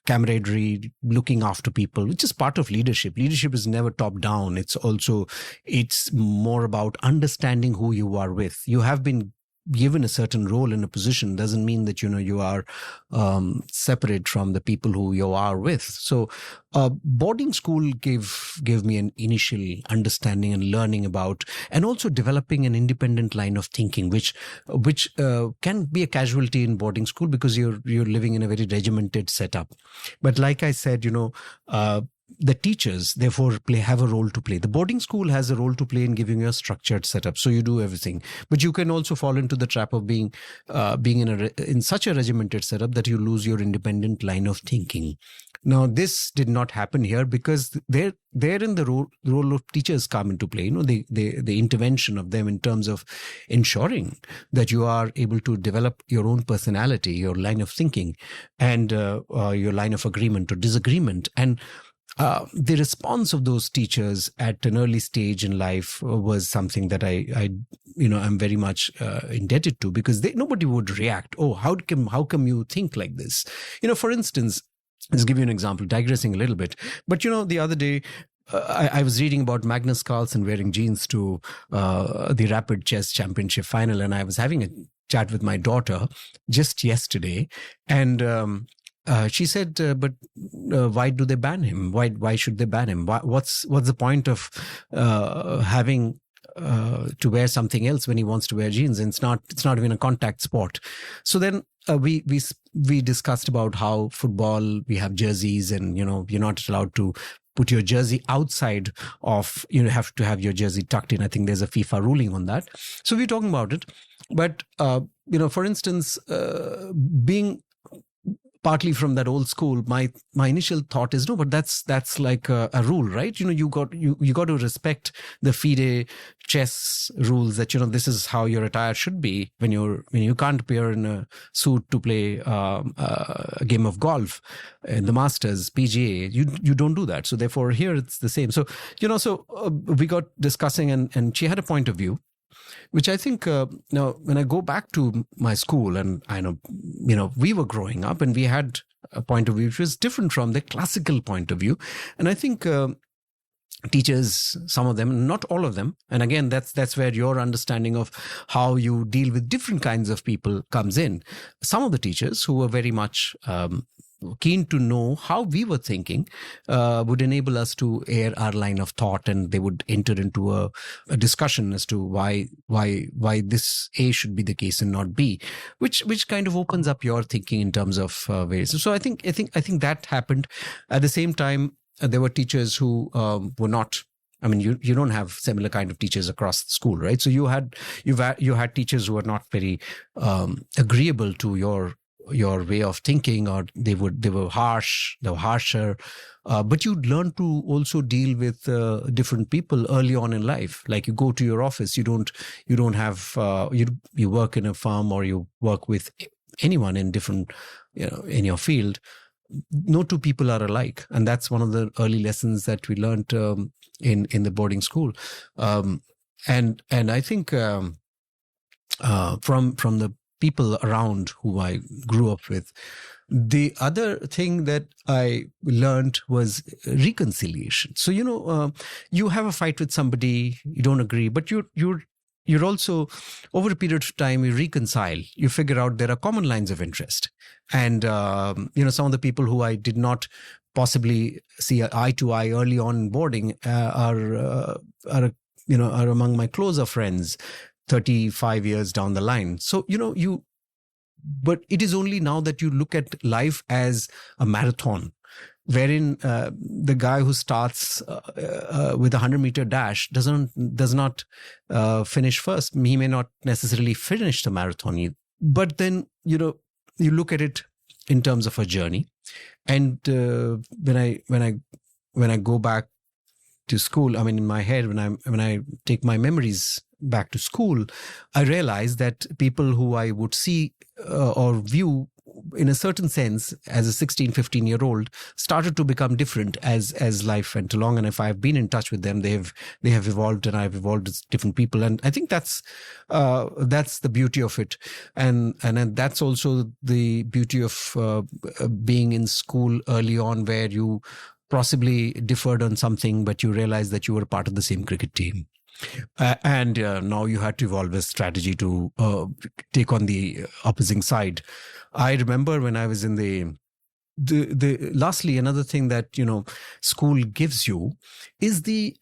camaraderie, looking after people, which is part of leadership. Leadership is never top down. It's more about understanding who you are with. You have been given a certain role in a position, doesn't mean that you are separate from the people who you are with. So boarding school gave me an initial understanding and learning about, and also developing an independent line of thinking, which can be a casualty in boarding school, because you're living in a very regimented setup. But like I said, the teachers therefore have a role to play. The boarding school has a role to play in giving you a structured setup, so you do everything. But you can also fall into the trap of being in such a regimented setup that you lose your independent line of thinking. Now, this did not happen here, because therein the role of teachers come into play. The intervention of them in terms of ensuring that you are able to develop your own personality, your line of thinking, and your line of agreement or disagreement. And the response of those teachers at an early stage in life was something that I'm very much indebted to, because nobody would react. Oh, how come you think like this? For instance, let's give you an example, digressing a little bit. But the other day, I was reading about Magnus Carlsen wearing jeans to the Rapid Chess Championship final, and I was having a chat with my daughter just yesterday, and she said, but why do they ban him? Why should they ban him? What's the point of having to wear something else when he wants to wear jeans? And it's not even a contact sport. So then we discussed about how football, we have jerseys, and you're not allowed to put your jersey outside of, you have to have your jersey tucked in. I think there's a FIFA ruling on that. So we're talking about it. But for instance, being partly from that old school, my initial thought is, no, but that's like a rule, right? You got to respect the FIDE chess rules, that this is how your attire should be when you can't appear in a suit to play a game of golf in the Masters PGA. You don't do that. So therefore here it's the same. So we got discussing, and she had a point of view, which I think now when I go back to my school, and I know, we were growing up and we had a point of view which was different from the classical point of view. And I think teachers, some of them, not all of them, and again, that's where your understanding of how you deal with different kinds of people comes in. Some of the teachers who were very much keen to know how we were thinking, would enable us to air our line of thought, and they would enter into a discussion as to why this A should be the case and not B, which kind of opens up your thinking in terms of ways. So I think that happened. At the same time, there were teachers who were not. I mean, you don't have similar kind of teachers across the school, right? So you had teachers who were not very agreeable to your way of thinking, or they were harsher. But you learn to also deal with different people early on in life. Like you go to your office, you don't have you work in a firm, or you work with anyone in different, in your field. No two people are alike, and that's one of the early lessons that we learned in the boarding school. And I think from the people around who I grew up with, the other thing that I learned was reconciliation. So you have a fight with somebody, you don't agree, but you're also, over a period of time, you reconcile. You figure out there are common lines of interest. And, some of the people who I did not possibly see eye to eye early on boarding are among my closer friends 35 years down the line. So, but it is only now that you look at life as a marathon, wherein the guy who starts with a 100-meter dash does not finish first. He may not necessarily finish the marathon either. But then you look at it in terms of a journey. And when I go back to school, I mean, in my head, when I take my memories back to school, I realize that people who I would see or view in a certain sense as a 16, 15-year-old started to become different as life went along. And if I've been in touch with them, they have evolved, and I've evolved as different people. And I think that's the beauty of it. And that's also the beauty of being in school early on, where you possibly differed on something, but you realized that you were part of the same cricket team. And now you had to evolve a strategy to take on the opposing side. I remember when I was in the lastly, another thing that, school gives you is it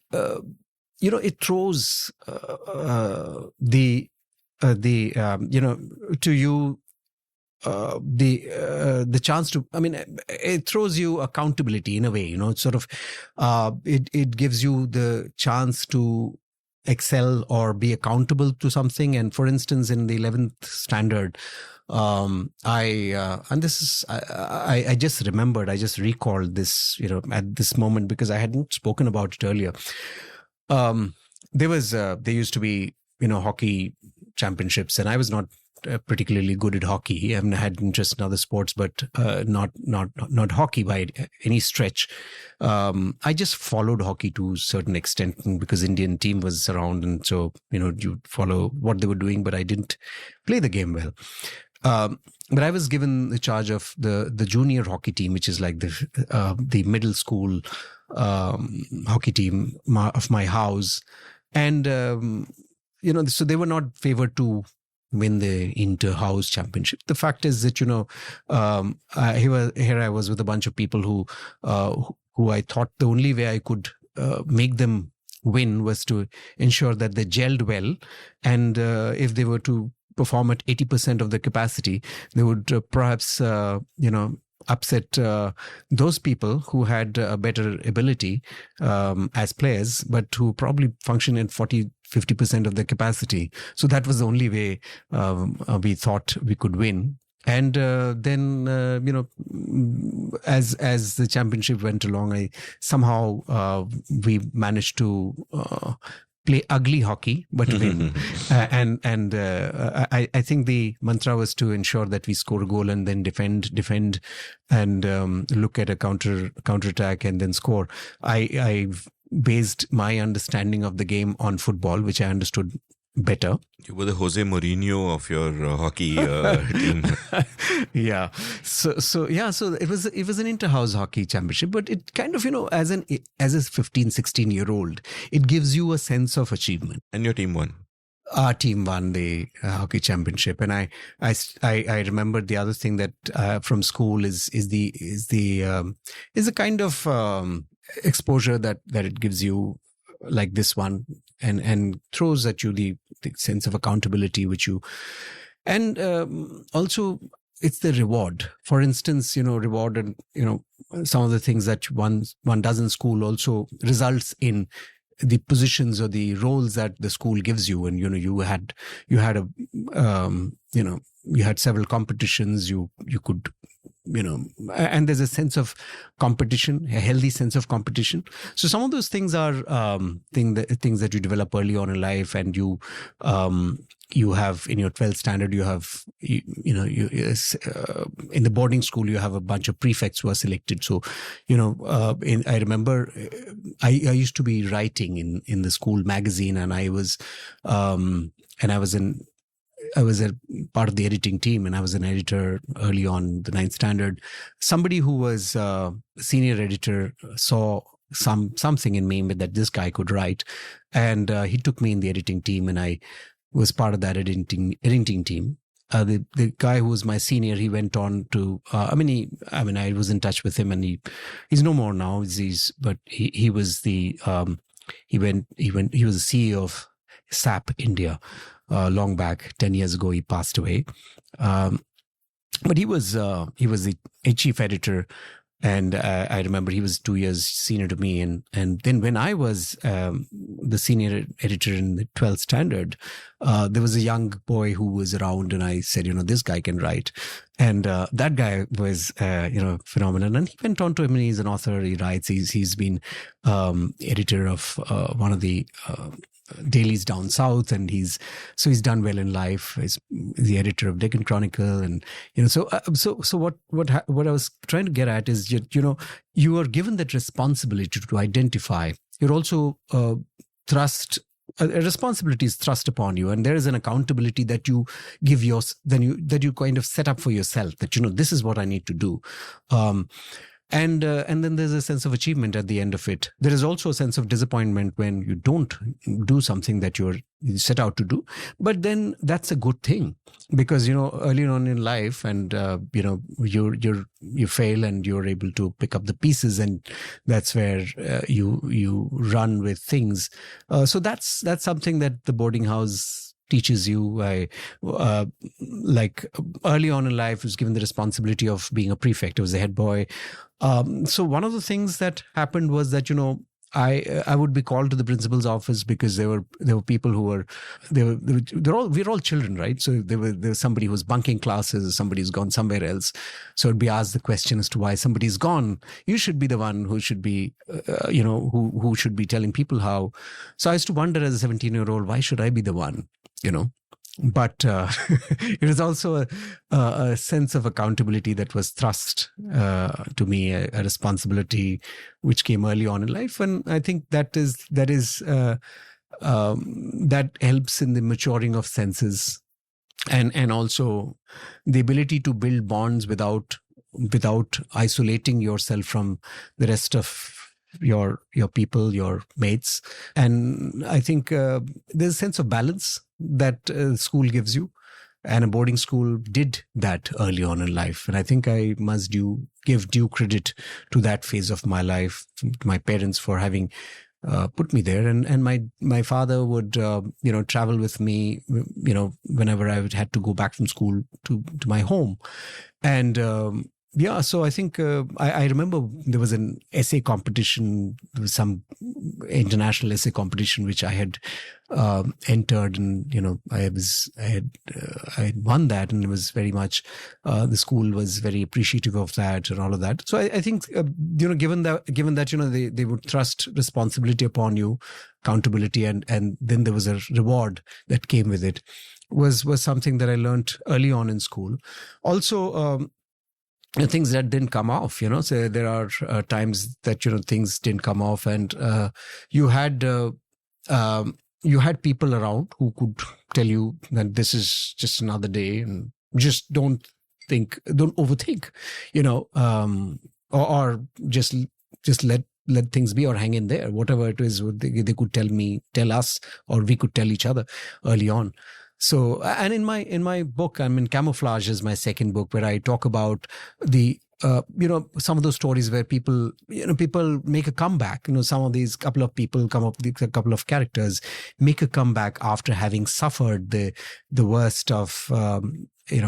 throws to you the chance to, I mean, it throws you accountability in a way, it's sort of, it gives you the chance to excel or be accountable to something. And for instance, in the 11th standard, I just recalled this, at this moment, because I hadn't spoken about it earlier. There used to be, hockey championships, and I was not particularly good at hockey. I had interest in other sports, but not hockey by any stretch. I just followed hockey to a certain extent because Indian team was around, and so you follow what they were doing, but I didn't play the game well. But I was given the charge of the junior hockey team, which is like the middle school hockey team of my house, and so they were not favored to win the inter-house championship. The fact is that here I was with a bunch of people who I thought the only way I could make them win was to ensure that they gelled well, and if they were to perform at 80% of the capacity, they would perhaps upset those people who had a better ability as players, but who probably function at 40-50% of their capacity. So that was the only way we thought we could win. And then, as the championship went along, we managed to play ugly hockey, but win. I think the mantra was to ensure that we score a goal and then defend, and look at a counterattack and then score. I based my understanding of the game on football, which I understood better. You were the Jose Mourinho of your hockey team. Yeah. So it was an inter-house hockey championship, but it kind of, as a 15, 16-year-old, it gives you a sense of achievement. And your team won. our team won the hockey championship, and I remembered the other thing that from school is the kind of exposure that it gives you, like this one, and throws at you the sense of accountability which you, and also it's the reward. For instance, reward, and some of the things that one does in school also results in the positions or the roles that the school gives you. And you had several competitions. You could, and there's a sense of competition, a healthy sense of competition. So some of those things are things that you develop early on in life, and you have in your 12th standard, you have in the boarding school you have a bunch of prefects who are selected. So I remember I used to be writing in the school magazine, and I was a part of the editing team, and I was an editor early on the 9th standard. Somebody who was a senior editor saw something in me that this guy could write, and he took me in the editing team, and I was part of that editing team. The guy who was my senior, he went on to, I was in touch with him, and he's no more now. But he was he was the CEO of SAP India. Long back, 10 years ago, he passed away. But he was a chief editor, and I remember he was 2 years senior to me. And then when I was the senior editor in the 12th standard, there was a young boy who was around, and I said, this guy can write. And that guy was, phenomenal. And he went on to, he's an author, he writes, he's been editor of one of the dailies down south, and he's done well in life. He's the editor of Deccan Chronicle, and so what I was trying to get at is, you are given that responsibility to identify. You're also thrust. A responsibility is thrust upon you, and there is an accountability that you give that you kind of set up for yourself, that this is what I need to do. And then there's a sense of achievement at the end of it. There is also a sense of disappointment when you don't do something that you set out to do. But then that's a good thing, because early on in life, and you fail, and you're able to pick up the pieces, and that's where you run with things. So that's something that the boarding house teaches you. Like early on in life, was given the responsibility of being a prefect. I was the head boy. So one of the things that happened was that I would be called to the principal's office, because there were people who were we're all children, right? So there was somebody who was bunking classes, somebody who's gone somewhere else. So it'd be asked the question as to why somebody's gone. You should be the one who should be, who should be telling people how. So I used to wonder as a 17-year-old, why should I be the one? But it was also a sense of accountability that was thrust to me, a responsibility which came early on in life, and I think that helps in the maturing of senses, and also the ability to build bonds without isolating yourself from the rest of your people, your mates. And I think there's a sense of balance that school gives you, and a boarding school did that early on in life. And I think I must give due credit to that phase of my life, to my parents for having put me there. And my father would travel with me whenever I had to go back from school to my home. And so I think I remember there was an essay competition, some international essay competition which I had entered, and I had won that, and it was very much the school was very appreciative of that and all of that. So I think given that they would thrust responsibility upon you, accountability, and then there was a reward that came with it, was something that I learned early on in school. Also, things that didn't come off, so there are times that, things didn't come off, and you had people around who could tell you that this is just another day, and just don't overthink, or just let let things be or hang in there. Whatever it is, they could tell us, or we could tell each other early on. So, and in my book, Camouflage is my second book, where I talk about the some of those stories where people make a comeback. Some of these couple of people a couple of characters make a comeback after having suffered the worst of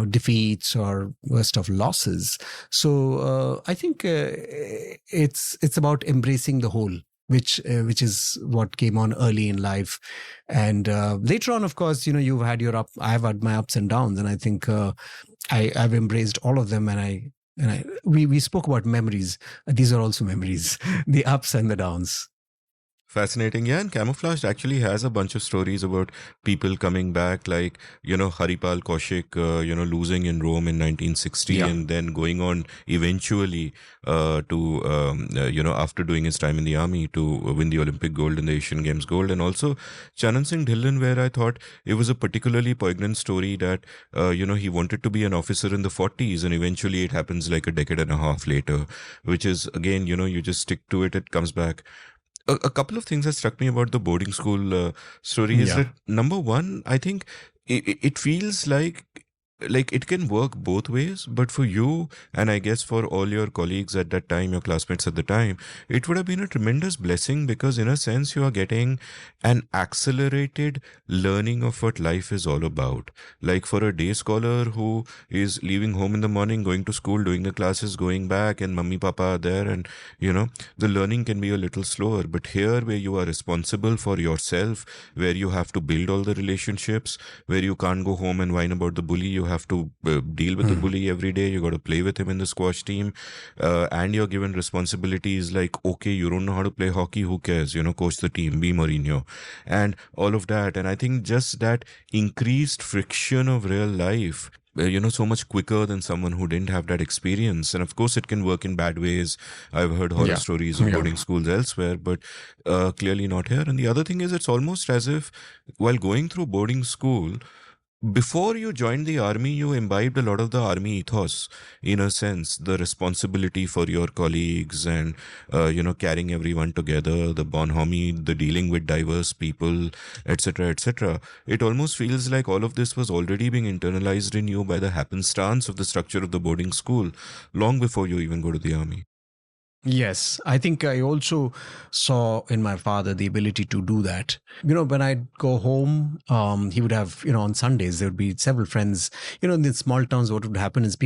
defeats or worst of losses. So I think it's about embracing the whole, which is what came on early in life. And later on, of course, you've had I've had my ups and downs, and I think I've embraced all of them. And we spoke about memories. These are also memories, the ups and the downs. Fascinating. Yeah, and Camouflaged actually has a bunch of stories about people coming back, like, Haripal Kaushik, losing in Rome in 1960 and then going on eventually to, after doing his time in the army, to win the Olympic gold and the Asian Games gold. And also Chanan Singh Dhillon, where I thought it was a particularly poignant story that, he wanted to be an officer in the 40s, and eventually it happens like a decade and a half later, which is, again, you just stick to it, it comes back. A couple of things that struck me about the boarding school story is that, number one, I think it feels like it can work both ways, but for you, and I guess for all your colleagues at that time, your classmates at the time, it would have been a tremendous blessing, because in a sense you are getting an accelerated learning of what life is all about. Like for a day scholar who is leaving home in the morning, going to school, doing the classes, going back, and mummy papa are there, and the learning can be a little slower. But here, where you are responsible for yourself, where you have to build all the relationships, where you can't go home and whine about the bully, you have to deal with the bully every day, you got to play with him in the squash team, and you're given responsibilities like, okay, you don't know how to play hockey, who cares, coach the team, be Mourinho, and all of that. And I think just that increased friction of real life, so much quicker than someone who didn't have that experience. And of course, it can work in bad ways. I've heard horror stories of boarding schools elsewhere, but clearly not here. And the other thing is, it's almost as if while going through boarding school, before you joined the army, you imbibed a lot of the army ethos, in a sense, the responsibility for your colleagues and, carrying everyone together, the bonhomie, the dealing with diverse people, etc., etc. It almost feels like all of this was already being internalized in you by the happenstance of the structure of the boarding school, long before you even go to the army. Yes, I think I also saw in my father the ability to do that. When I'd go home, he would have, on Sundays, there would be several friends. In the small towns, what would happen is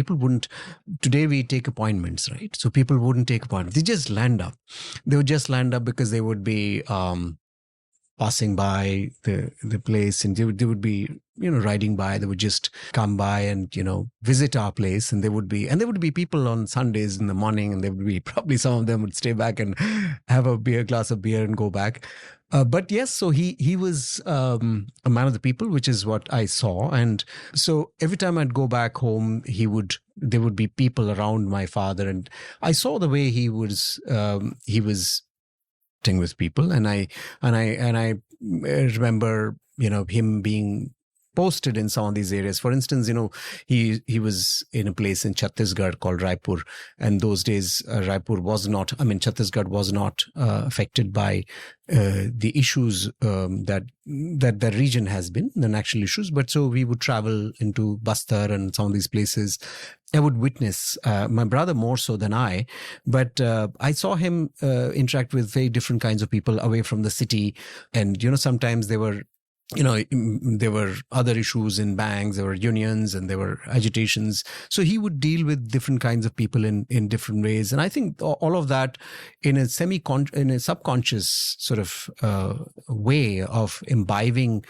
today we take appointments, right? So people wouldn't take appointments. They just land up. They would just land up because they would be passing by the place, and they would be riding by. They would just come by and visit our place, and there would be people on Sundays in the morning, and there would be probably some of them would stay back and have a glass of beer and go back. But yes, so he was a man of the people, which is what I saw. And so every time I'd go back home, there would be people around my father, and I saw the way he was with people, and I remember him being posted in some of these areas. For instance, he was in a place in Chhattisgarh called Raipur, and those days Chhattisgarh was not affected by the issues that region has been, the national issues. But so we would travel into Bastar and some of these places. I would witness, my brother more so than I, but I saw him interact with very different kinds of people away from the city. And, sometimes there were other issues in banks, there were unions, and there were agitations. So he would deal with different kinds of people in different ways. And I think all of that in a subconscious sort of way of imbibing,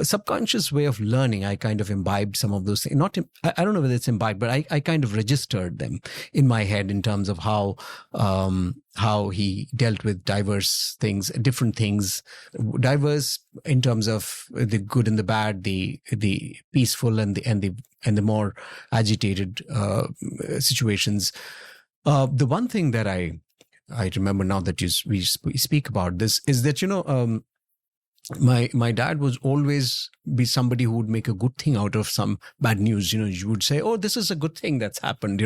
subconscious way of learning, I kind of imbibed some of those things. I don't know whether it's imbibed, but I kind of registered them in my head in terms of how he dealt with diverse things, different things, diverse in terms of the good and the bad, the peaceful and the more agitated situations. The one thing that I remember now that we speak about this is that my dad was always be somebody who would make a good thing out of some bad news. You would say, oh, this is a good thing that's happened,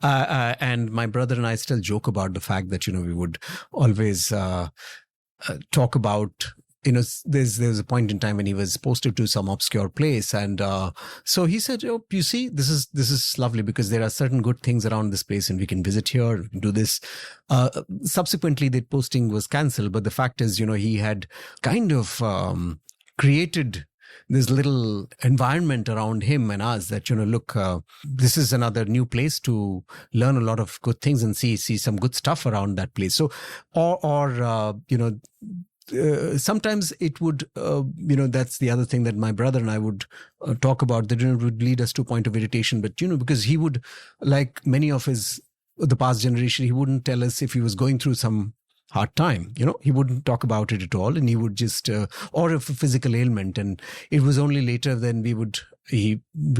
and my brother and I still joke about the fact that, we would always talk about, there's a point in time when he was posted to some obscure place, and so he said, oh, you see, this is lovely because there are certain good things around this place and we can visit here, do this. Subsequently, that posting was cancelled, but the fact is, he had kind of created this little environment around him and us that, look, this is another new place to learn a lot of good things and see some good stuff around that place. So, sometimes it would, that's the other thing that my brother and I would talk about, that it would lead us to a point of irritation. But, because he would, like many of the past generation, he wouldn't tell us if he was going through some hard time. He wouldn't talk about it at all. And he would just, or a physical ailment. And it was only later then we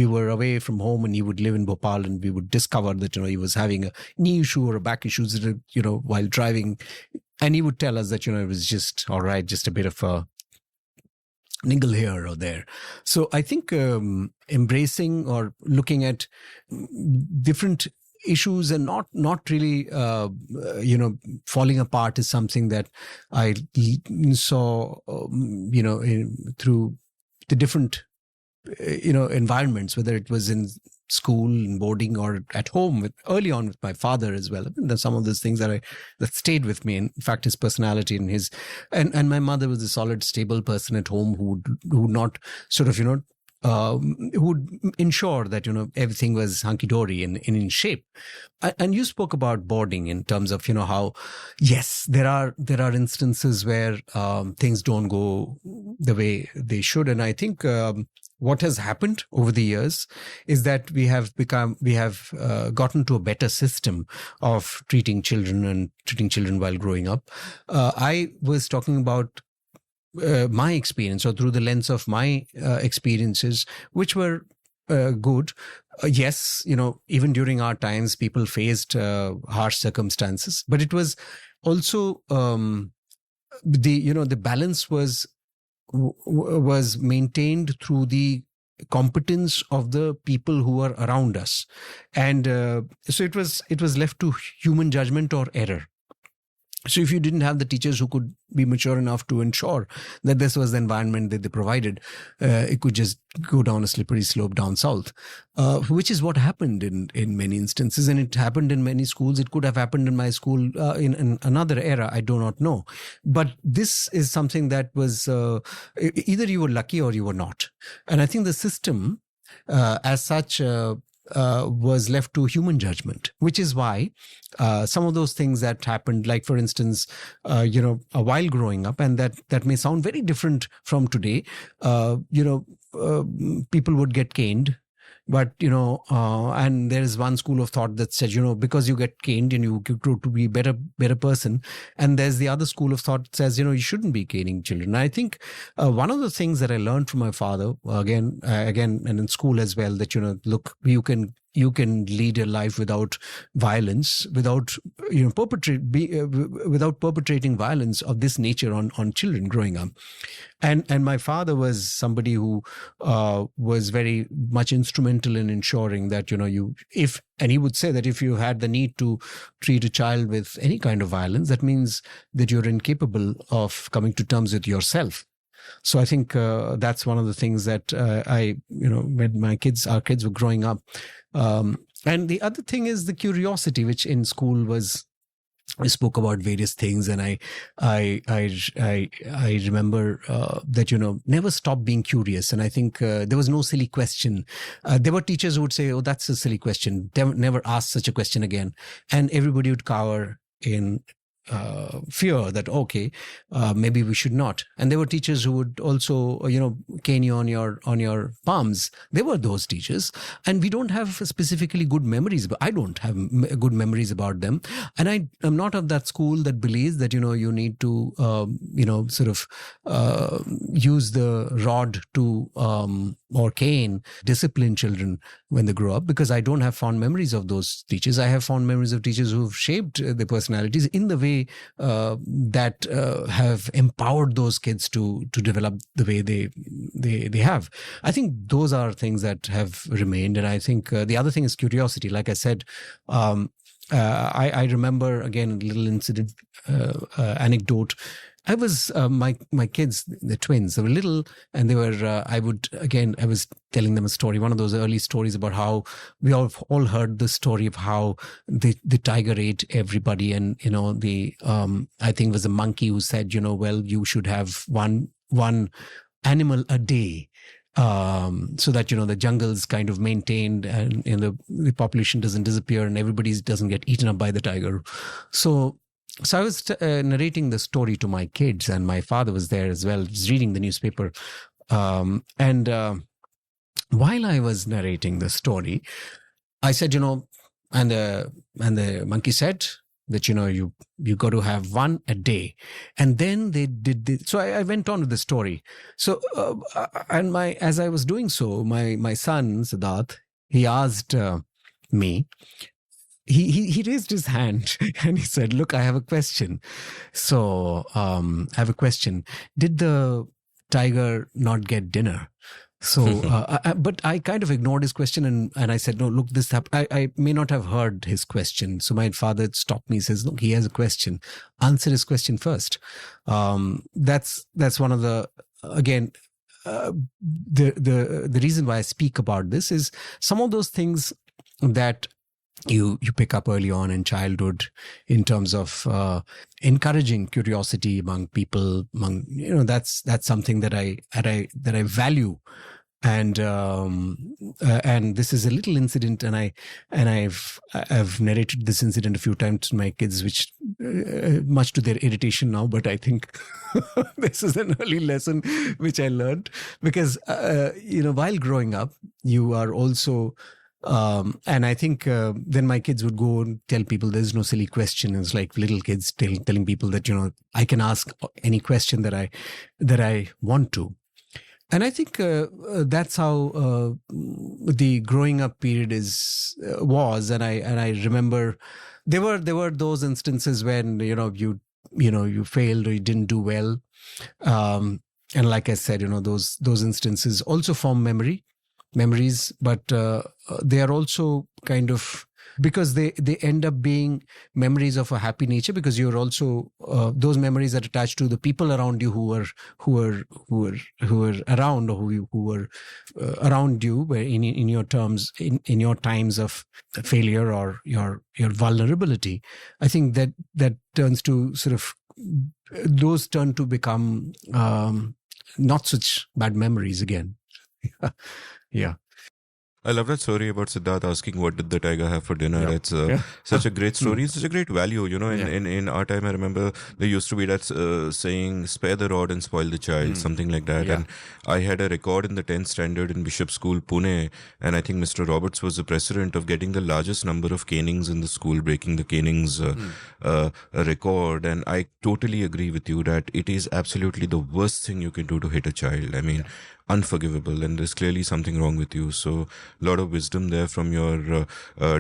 were away from home and he would live in Bhopal, and we would discover that, he was having a knee issue or a back issue, while driving. And he would tell us that, it was just all right, just a bit of a niggle here or there. So I think embracing or looking at different issues and not really, falling apart is something that I saw, through the different, environments, whether it was in school and boarding or at home early on with my father as well. There's some of those things that stayed with me. In fact, his personality and my mother was a solid, stable person at home who would not sort of, who would ensure that, everything was hunky-dory and in shape. And you spoke about boarding in terms of, how, yes, there are instances where things don't go the way they should. And I think what has happened over the years is that we have gotten to a better system of treating children while growing up. I was talking about my experience, or through the lens of my experiences, which were good. Yes, even during our times, people faced harsh circumstances, but it was also the balance was maintained through the competence of the people who were around us, and so it was left to human judgment or error. So if you didn't have the teachers who could be mature enough to ensure that this was the environment that they provided, it could just go down a slippery slope down south, which is what happened in many instances. And it happened in many schools. It could have happened in my school in another era. I do not know. But this is something that was either you were lucky or you were not. And I think the system as such was left to human judgment, which is why some of those things that happened, like for instance, while growing up, and that may sound very different from today, people would get caned. But, and there is one school of thought that says, because you get caned and you grow to be better person. And there's the other school of thought that says, you shouldn't be caning children. And I think one of the things that I learned from my father, again, and in school as well, that, look, you can lead a life without violence, without perpetrating violence of this nature on children growing up. And my father was somebody who was very much instrumental in ensuring that, and he would say that if you had the need to treat a child with any kind of violence, that means that you're incapable of coming to terms with yourself. So I think that's one of the things that when our kids were growing up. And the other thing is the curiosity, which in school I spoke about various things, and I remember that never stop being curious. And I think there was no silly question. There were teachers who would say, "Oh, that's a silly question. Never ask such a question again," and everybody would cower in fear that maybe we should not. And there were teachers who would also cane you on your palms. There were those teachers, and we don't have specifically good memories, but I don't have good memories about them. And I am not of that school that believes that you need to use the rod to or cane discipline children when they grow up, because I don't have fond memories of those teachers. I have fond memories of teachers who've shaped their personalities in the way way that have empowered those kids to develop the way they have. I think those are things that have remained. And I think the other thing is curiosity. Like I said, I remember, again, a little incident, anecdote. I was my kids, the twins, they were little, and they were. I was telling them a story, one of those early stories about how we all heard the story of how the tiger ate everybody, and I think it was a monkey who said, well, you should have one animal a day. So that the jungle's kind of maintained, and the population doesn't disappear, and everybody doesn't get eaten up by the tiger. So I was narrating the story to my kids, and my father was there as well, just reading the newspaper. And while I was narrating the story, I said, and the monkey said that you got to have one a day. And then they did this. So I went on with the story. So as I was doing so, my son Sagat, he asked me. He raised his hand and he said, "Look, I have a question." So I have a question. Did the tiger not get dinner? So, but I kind of ignored his question, and I said, "No, look, this happened." I may not have heard his question. So my father stopped me. He says, "Look, he has a question. Answer his question first." That's one of the, again, the reason why I speak about this is some of those things that you pick up early on in childhood in terms of encouraging curiosity among people. That's something that I value. And this is a little incident, and I've narrated this incident a few times to my kids, which much to their irritation now. But I think this is an early lesson which I learned, because while growing up, you are also. And I think then my kids would go and tell people there's no silly question. It's like little kids telling people that I can ask any question that I want to. And I think that's how the growing up period was. And I remember there were those instances when you failed or you didn't do well. And like I said, those instances also form memories, but they are also kind of, because they end up being memories of a happy nature, because you're also those memories are attached to the people around you who were around, or who were around you, where in your terms, in your times of failure or your vulnerability. I think that turns to sort of, those turn to become not such bad memories again. Yeah. I love that story about Siddharth asking what did the tiger have for dinner. Yeah. It's such a great story. It's such a great value. In our time, I remember there used to be that saying, spare the rod and spoil the child, something like that. Yeah. And I had a record in the 10th standard in Bishop School, Pune. And I think Mr. Roberts was the president of getting the largest number of canings in the school, breaking the canings record. And I totally agree with you that it is absolutely the worst thing you can do to hit a child. I mean, unforgivable, and there's clearly something wrong with you. So a lot of wisdom there from your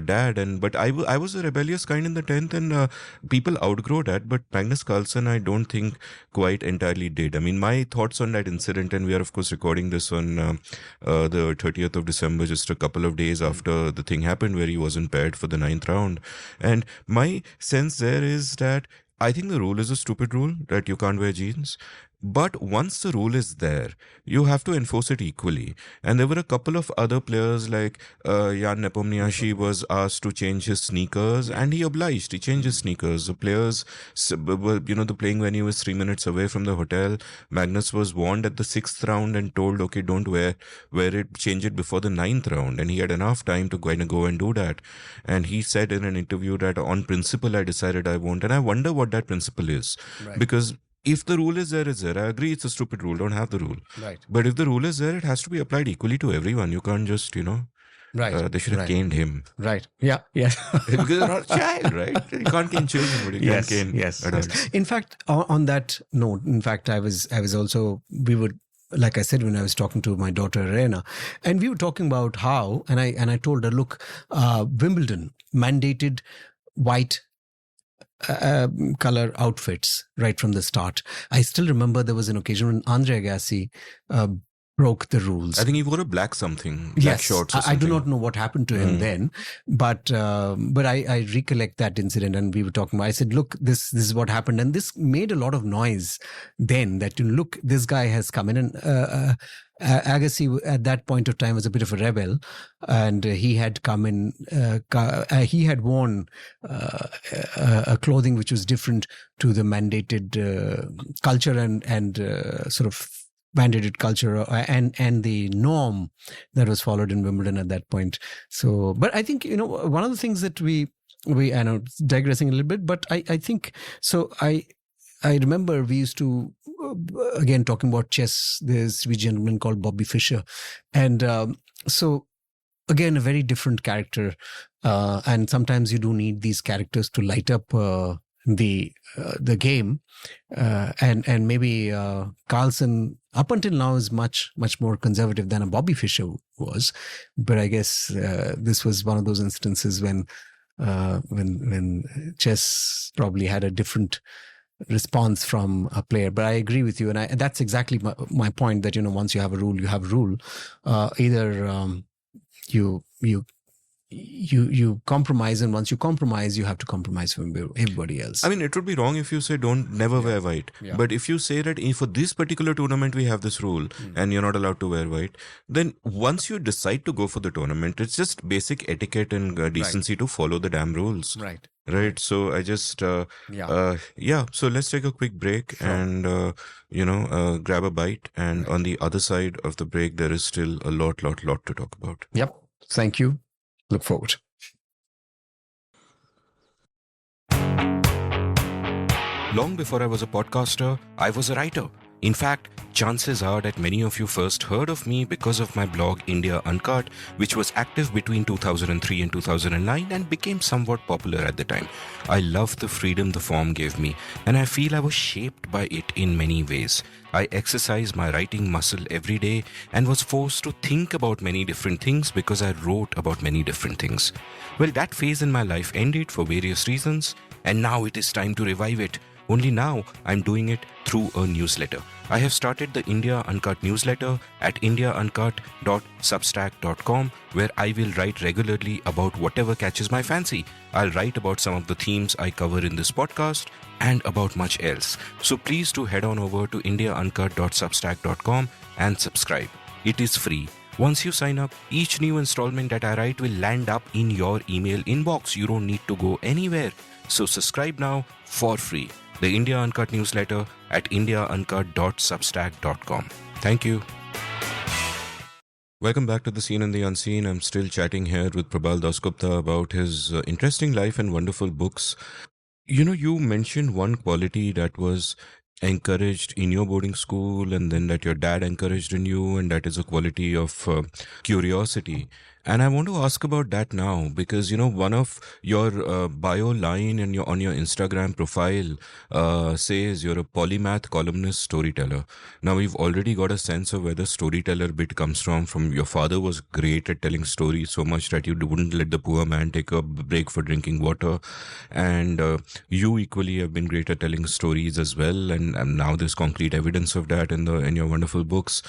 dad. But I was a rebellious kind in the 10th, and people outgrow that, but Magnus Carlsen I don't think quite entirely did. I mean, my thoughts on that incident, and we are of course recording this on the 30th of December, just a couple of days after the thing happened where he wasn't paired for the 9th round. And my sense there is that I think the rule is a stupid rule, that you can't wear jeans. But once the rule is there, you have to enforce it equally. And there were a couple of other players, like Jan Nepomniachtchi was asked to change his sneakers, and he obliged. He changed his sneakers. The players, the playing venue was 3 minutes away from the hotel. Magnus was warned at the 6th round and told, okay, don't wear it, change it before the 9th round. And he had enough time to kind of go and do that. And he said in an interview that on principle, I decided I won't. And I wonder what that principle is. Right. Because if the rule is there, it's there. I agree it's a stupid rule. Don't have the rule. Right. But if the rule is there, it has to be applied equally to everyone. You can't just, Right. They should have caned him. Right. Yeah. Yeah. Because you're not a child, right? You can't cane children, but you can't cane adults. Yes. In fact, on that note, I was also, like I said, when I was talking to my daughter Arena, and we were talking about how, and I told her, look, Wimbledon mandated white color outfits right from the start. I still remember there was an occasion when Andre Agassi broke the rules. I think he wore a black shorts or something. I do not know what happened to him then, but I recollect that incident, and we were talking about, I said, look, this is what happened. And this made a lot of noise then, that, look, this guy has come in, and Agassi at that point of time was a bit of a rebel, and he had come in, he had worn a clothing which was different to the mandated culture and sort of mandated culture and the norm that was followed in Wimbledon at that point. So, but I think, one of the things that we I know, digressing a little bit, but I think, so I remember we used to, again, talking about chess, there's a gentleman called Bobby Fischer. And so, again, a very different character. And sometimes you do need these characters to light up the game. And maybe Carlsen, up until now, is much more conservative than a Bobby Fischer was. But I guess this was one of those instances when chess probably had a different response from a player. But I agree with you, and that's exactly my point, that once you have a rule, you have a rule. Either you compromise, and once you compromise, you have to compromise from everybody else. I mean, it would be wrong if you say never wear white. Yeah. But if you say that for this particular tournament we have this rule and you're not allowed to wear white, then once you decide to go for the tournament, it's just basic etiquette and decency to follow the damn rules. Right. So I just, so let's take a quick break and, grab a bite. And on the other side of the break, there is still a lot to talk about. Yep. Thank you. Look forward. Long before I was a podcaster, I was a writer. In fact, chances are that many of you first heard of me because of my blog India Uncut, which was active between 2003 and 2009 and became somewhat popular at the time. I loved the freedom the form gave me, and I feel I was shaped by it in many ways. I exercised my writing muscle every day and was forced to think about many different things because I wrote about many different things. Well, that phase in my life ended for various reasons, and now it is time to revive it. Only now I'm doing it through a newsletter. I have started the India Uncut newsletter at indiauncut.substack.com, where I will write regularly about whatever catches my fancy. I'll write about some of the themes I cover in this podcast and about much else. So please do head on over to indiauncut.substack.com and subscribe. It is free. Once you sign up, each new installment that I write will land up in your email inbox. You don't need to go anywhere. So subscribe now for free. The India Uncut newsletter at indiauncut.substack.com. Thank you. Welcome back to The Seen and the Unseen. I'm still chatting here with Probal DasGupta about his interesting life and wonderful books. You mentioned one quality that was encouraged in your boarding school, and then that your dad encouraged in you, and that is a quality of curiosity. And I want to ask about that now, because one of your bio line on your Instagram profile says you're a polymath, columnist, storyteller. Now we've already got a sense of where the storyteller bit comes from your father was great at telling stories, so much that you wouldn't let the poor man take a break for drinking water, and you equally have been great at telling stories as well, and now there's concrete evidence of that in your wonderful books.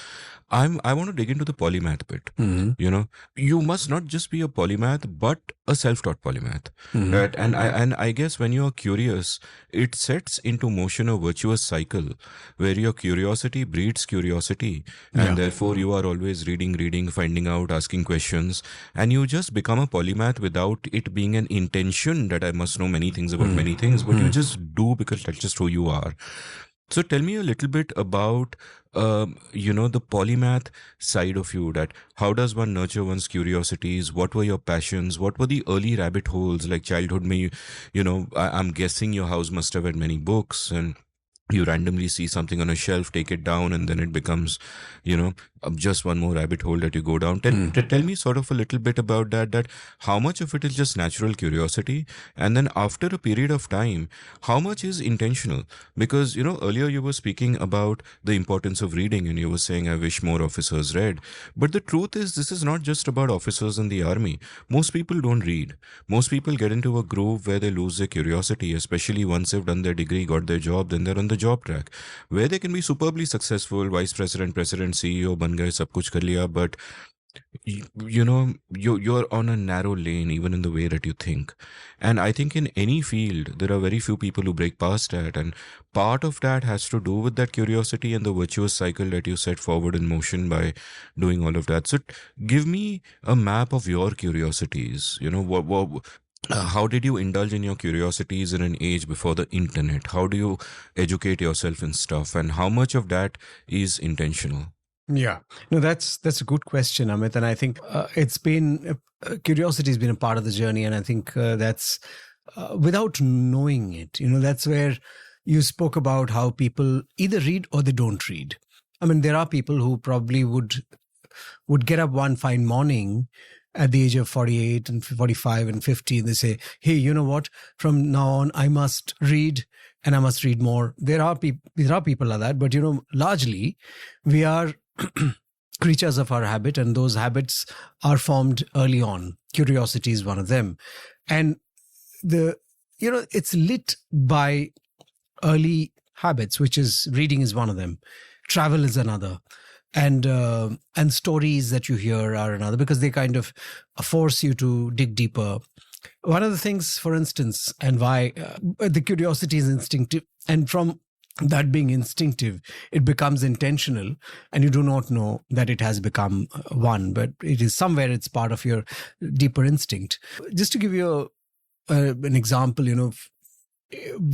I want to dig into the polymath bit. Mm-hmm. You must not just be a polymath, but a self-taught polymath. Mm-hmm. Right? And I guess when you are curious, it sets into motion a virtuous cycle where your curiosity breeds curiosity, and therefore you are always reading, finding out, asking questions, and you just become a polymath without it being an intention that I must know many things about many things, but you just do because that's just who you are. So tell me a little bit about, the polymath side of you, that how does one nurture one's curiosities? What were your passions? What were the early rabbit holes like childhood? I'm guessing your house must have had many books, and you randomly see something on a shelf, take it down, and then it becomes, just one more rabbit hole that you go down. Tell me sort of a little bit about that how much of it is just natural curiosity, and then after a period of time, how much is intentional? Because, earlier you were speaking about the importance of reading, and you were saying, I wish more officers read. But the truth is, this is not just about officers in the army. Most people don't read. Most people get into a groove where they lose their curiosity, especially once they've done their degree, got their job, then they're on the job track, where they can be superbly successful, vice president, CEO, ban gaye, sab kuch kar liya, but you're on a narrow lane even in the way that you think. And I think in any field there are very few people who break past that, and part of that has to do with that curiosity and the virtuous cycle that you set forward in motion by doing all of that. So give me a map of your curiosities. How did you indulge in your curiosities in an age before the internet? How do you educate yourself in stuff, and how much of that is intentional? Yeah, no, that's a good question, Amit, and I think it's been curiosity has been a part of the journey, and I think that's without knowing it. That's where you spoke about how people either read or they don't read. I mean, there are people who probably would get up one fine morning at the age of 48 and 45 and 50, and they say, hey, you know what? From now on, I must read, and I must read more. There are people like that, but largely we are creatures of our habit, and those habits are formed early on. Curiosity is one of them, and it's lit by early habits, which is reading is one of them, travel is another, and stories that you hear are another, because they kind of force you to dig deeper. One of the things, for instance, and why the curiosity is instinctive, and from that being instinctive, it becomes intentional, and you do not know that it has become one, but it is somewhere, it's part of your deeper instinct. Just to give you an example,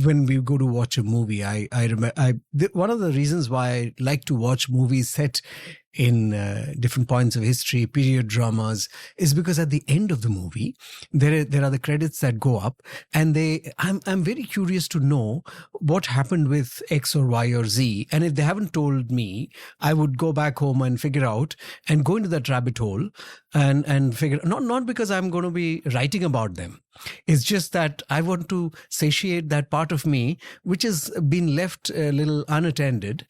when we go to watch a movie, I remember one of the reasons why I like to watch movies set in different points of history, period dramas, is because at the end of the movie, there are the credits that go up, and I'm very curious to know what happened with X or Y or Z. And if they haven't told me, I would go back home and figure out and go into that rabbit hole and figure, not because I'm going to be writing about them. It's just that I want to satiate that part of me which has been left a little unattended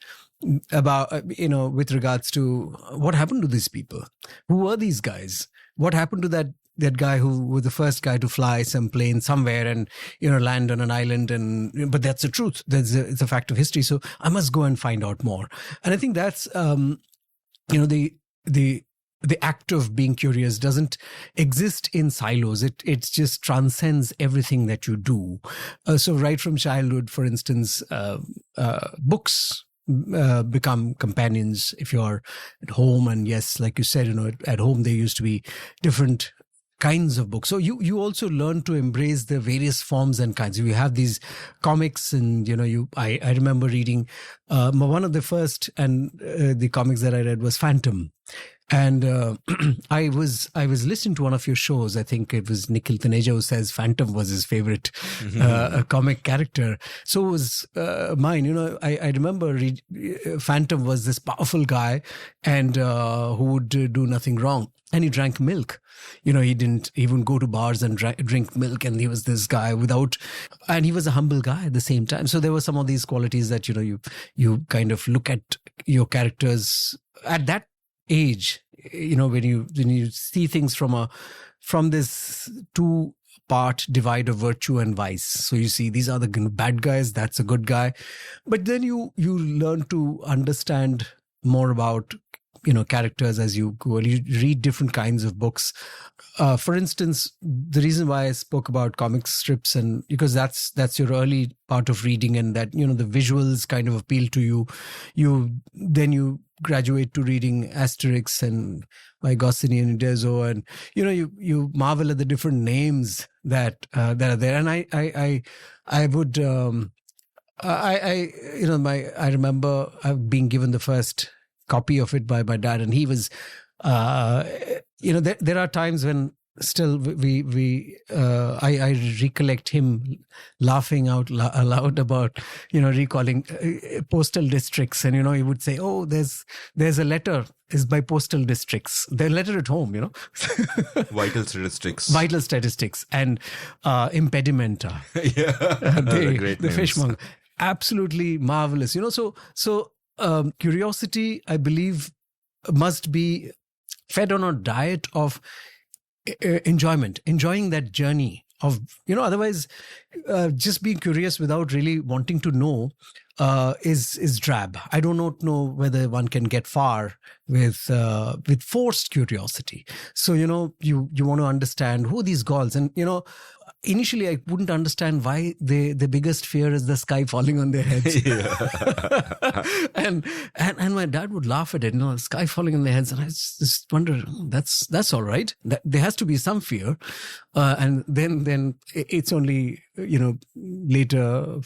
about, with regards to what happened to these people. Who were these guys? What happened to that guy who was the first guy to fly some plane somewhere and, land on an island? But that's the truth. It's a fact of history. So I must go and find out more. And I think that's, the act of being curious doesn't exist in silos. It just transcends everything that you do. So right from childhood, for instance, books become companions if you're at home. And yes, like you said, at home there used to be different kinds of books. So you also learn to embrace the various forms and kinds. You have these comics, and I remember reading one of the first and the comics that I read was Phantom. And I was listening to one of your shows. I think it was Nikhil Taneja who says Phantom was his favorite comic character. So was mine. I remember Phantom was this powerful guy, and who would do nothing wrong. And he drank milk. He didn't even go to bars and drink milk. And he was this guy and he was a humble guy at the same time. So there were some of these qualities that, you kind of look at your characters at that age, when you see things from this two-part divide of virtue and vice. So you see these are the bad guys, that's a good guy. But then you learn to understand more about characters as you go. You read different kinds of books. For instance, the reason why I spoke about comic strips, and because that's your early part of reading, and that the visuals kind of appeal to you. You graduate to reading Asterix and by Goscinny and Uderzo, and you marvel at the different names that are there. And I remember being given the first copy of it by my dad, and he was there are times when still I recollect him laughing out aloud about recalling postal districts, and he would say, oh, there's a letter is by postal districts. They letter at home, Vital statistics. Vital statistics and impedimenta. Great the names. fishmonger. Absolutely marvelous. So curiosity, I believe, must be fed on a diet of enjoyment, enjoying that journey of, otherwise just being curious without really wanting to know is drab. I do not know whether one can get far with forced curiosity. So, you want to understand who are these gods, and, initially I wouldn't understand why the biggest fear is the sky falling on their heads. and my dad would laugh at it, the sky falling on their heads, and I just wonder, that's all right. There has to be some fear, and then it's only later,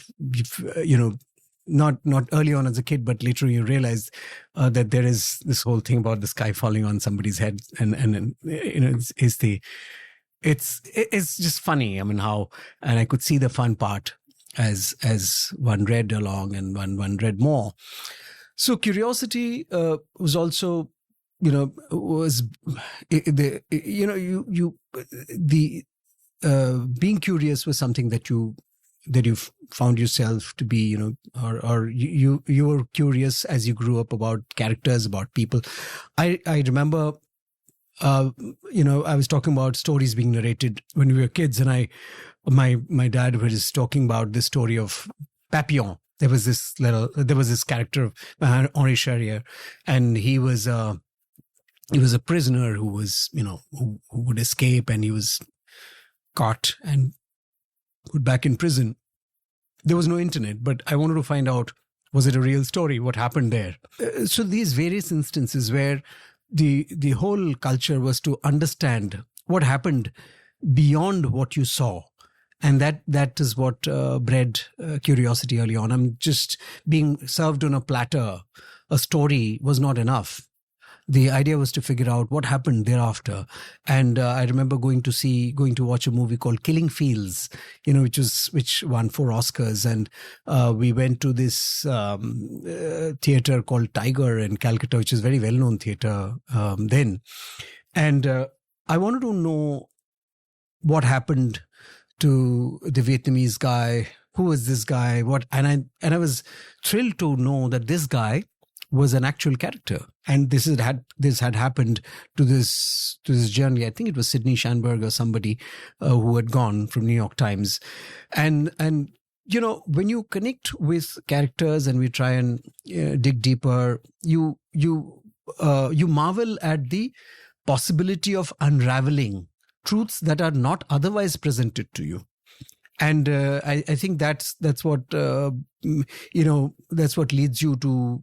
not early on as a kid, but later you realize that there is this whole thing about the sky falling on somebody's head, and it's just funny. I mean, how, and I could see the fun part as one read along and one read more. So curiosity was also, was being curious was something that you found yourself to be, or you were curious as you grew up about characters, about people. I remember, I was talking about stories being narrated when we were kids, and my dad was talking about the story of Papillon. There was this character, Henri Charrier, and he was a prisoner who was, who would escape, and he was caught and put back in prison. There was no internet, but I wanted to find out, was it a real story? What happened there? So these various instances where the whole culture was to understand what happened beyond what you saw. And that is what bred curiosity early on. I'm just being served on a platter. A story was not enough. The idea was to figure out what happened thereafter. And I remember going to watch a movie called Killing Fields, which won 4 Oscars. And we went to this theater called Tiger in Calcutta, which is a very well-known theater then. And I wanted to know what happened to the Vietnamese guy. Who was this guy? And I was thrilled to know that this guy was an actual character, and this had happened to this journey. I think it was Sidney Schanberg or somebody who had gone from New York Times, and when you connect with characters and we try and dig deeper, you marvel at the possibility of unraveling truths that are not otherwise presented to you. And I think that's what that's what leads you to